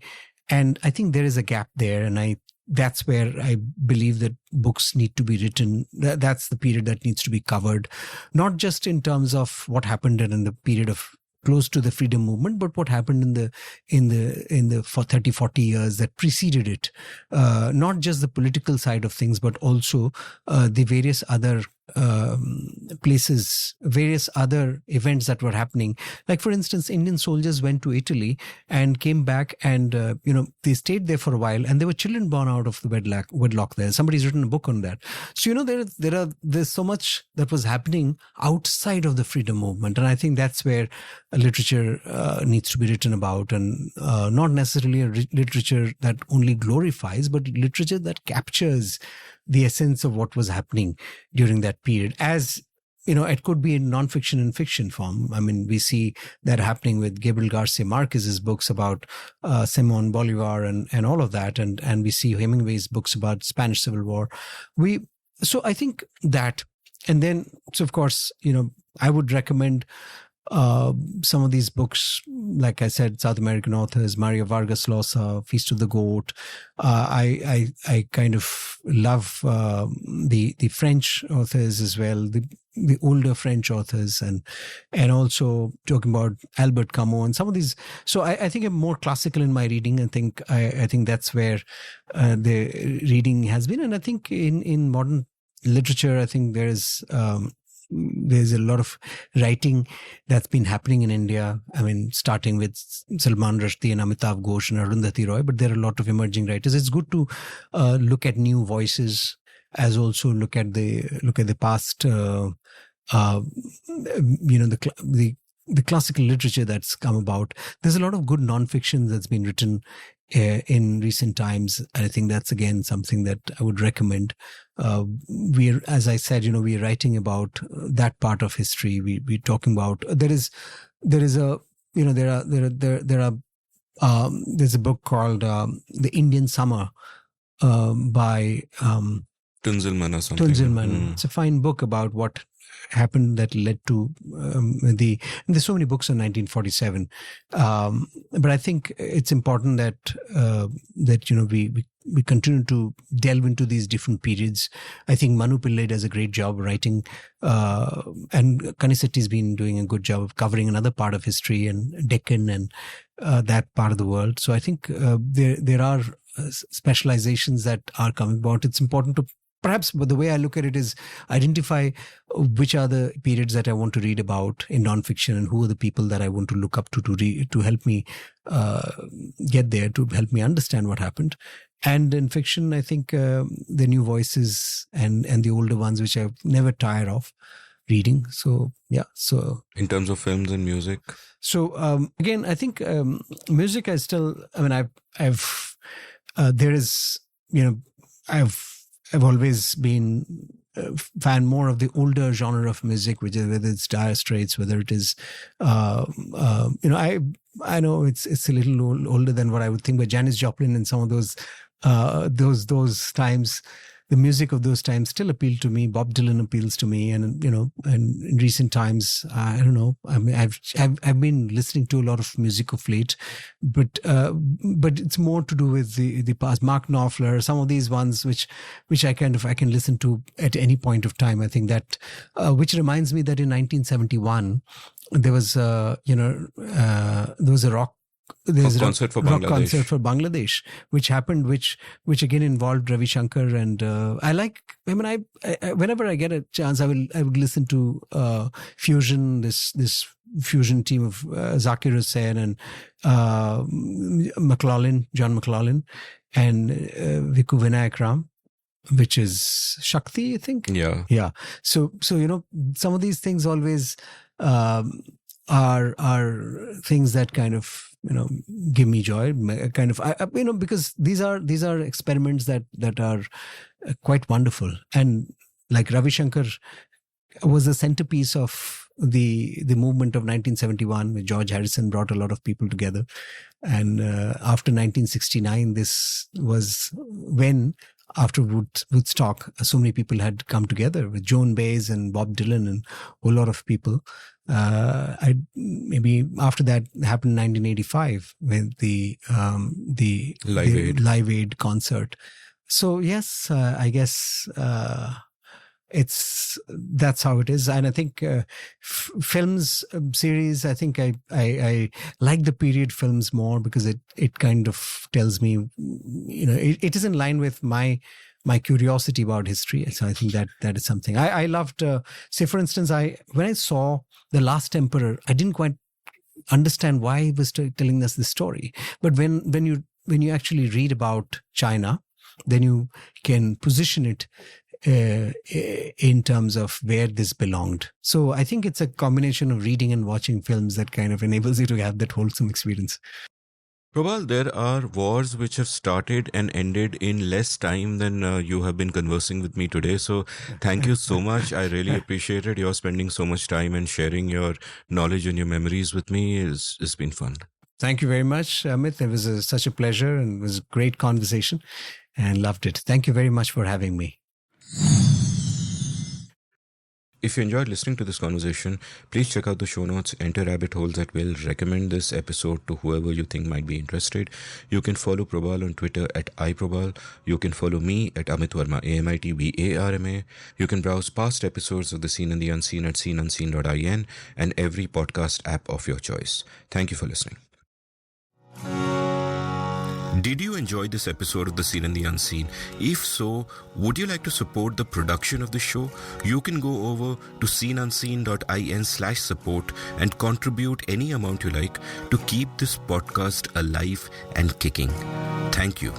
And I think there is a gap there. And that's where I believe that books need to be written. That's the period that needs to be covered, not just in terms of what happened in the period of close to the freedom movement, but what happened in the 40 years that preceded it. Not just the political side of things, but also the various other places, various other events that were happening. Like, for instance, Indian soldiers went to Italy and came back, and they stayed there for a while, and there were children born out of the wedlock there. Somebody's written a book on that. So there's so much that was happening outside of the freedom movement, and I think that's where literature needs to be written about, and not necessarily a literature that only glorifies, but literature that captures the essence of what was happening during that period. As it could be in nonfiction and fiction form. I mean, we see that happening with Gabriel Garcia Marquez's books about Simon Bolivar and all of that, and we see Hemingway's books about Spanish Civil War. So I think that, and then, so of course, I would recommend some of these books, like I said, South American authors, Mario Vargas Llosa, Feast of the Goat. I kind of love the French authors as well, the older French authors, and also talking about Albert Camus and some of these. So I think I'm more classical in my reading. I think that's where the reading has been, and I think in modern literature, I think there's a lot of writing that's been happening in India. I mean, starting with Salman Rushdie and Amitav Ghosh and Arundhati Roy, but there are a lot of emerging writers. It's good to look at new voices, as also look at the past. The classical literature that's come about. There's a lot of good nonfiction that's been written in recent times. I think that's again something that I would recommend. As I said, we're writing about that part of history. We're talking about there's a book called The Indian Summer by Tunzilman or something. Tunzilman. It's a fine book about what happened that led to and there's so many books on 1947, but I think it's important that we continue to delve into these different periods. I think Manu Pillai does a great job writing, and Kanisetti's been doing a good job of covering another part of history and Deccan and that part of the world. So I think there are specializations that are coming about. It's important to perhaps, but the way I look at it is identify which are the periods that I want to read about in nonfiction, and who are the people that I want to look up to help me get there, to help me understand what happened. And in fiction, I think the new voices and the older ones, which I never tire of reading. So yeah. So in terms of films and music, so again, I think music. I've always been a fan more of the older genre of music, which is whether it's Dire Straits, whether it is, I know it's a little older than what I would think, but Janis Joplin and some of those times, the music of those times still appealed to me. Bob Dylan appeals to me, and in recent times, I don't know. I mean, I've been listening to a lot of music of late, but it's more to do with the past. Mark Knopfler, some of these ones which I can listen to at any point of time. I think that which reminds me that in 1971 there was a rock. There's a concert for rock Bangladesh. concert for Bangladesh, which happened, which again involved Ravi Shankar, and whenever I get a chance, I would listen to fusion, this fusion team of Zakir Hussain and John McLaughlin, and Viku Vinayak Ram, which is Shakti, I think. Yeah. So some of these things always are things that kind of give me joy, kind of because these are experiments that are quite wonderful, and like Ravi Shankar was the centerpiece of the movement of 1971 with George Harrison brought a lot of people together. And after 1969, this was when, after Woodstock, so many people had come together with Joan Baez and Bob Dylan and a lot of people. Maybe after that happened in 1985 with the Live Aid concert. So yes, I guess that's how it is. And I think films series, I think I like the period films more because it kind of tells me, it is in line with my curiosity about history. So I think that is something I loved. Say, for instance, when I saw The Last Emperor, I didn't quite understand why he was telling us this story. But when you actually read about China, then you can position it in terms of where this belonged. So I think it's a combination of reading and watching films that kind of enables you to have that wholesome experience. Probal, there are wars which have started and ended in less time than you have been conversing with me today. So thank you so much. I really appreciated your spending so much time and sharing your knowledge and your memories with me. It's been fun. Thank you very much, Amit. It was such a pleasure and it was a great conversation and loved it. Thank you very much for having me. If you enjoyed listening to this conversation, please check out the show notes, enter rabbit holes that will recommend this episode to whoever you think might be interested. You can follow Probal on Twitter at iProbal. You can follow me at Amit Varma, AMITVARMA. You can browse past episodes of The Seen and the Unseen at seenunseen.in and every podcast app of your choice. Thank you for listening. Did you enjoy this episode of The Seen and the Unseen? If so, would you like to support the production of the show? You can go over to seenunseen.in/support and contribute any amount you like to keep this podcast alive and kicking. Thank you.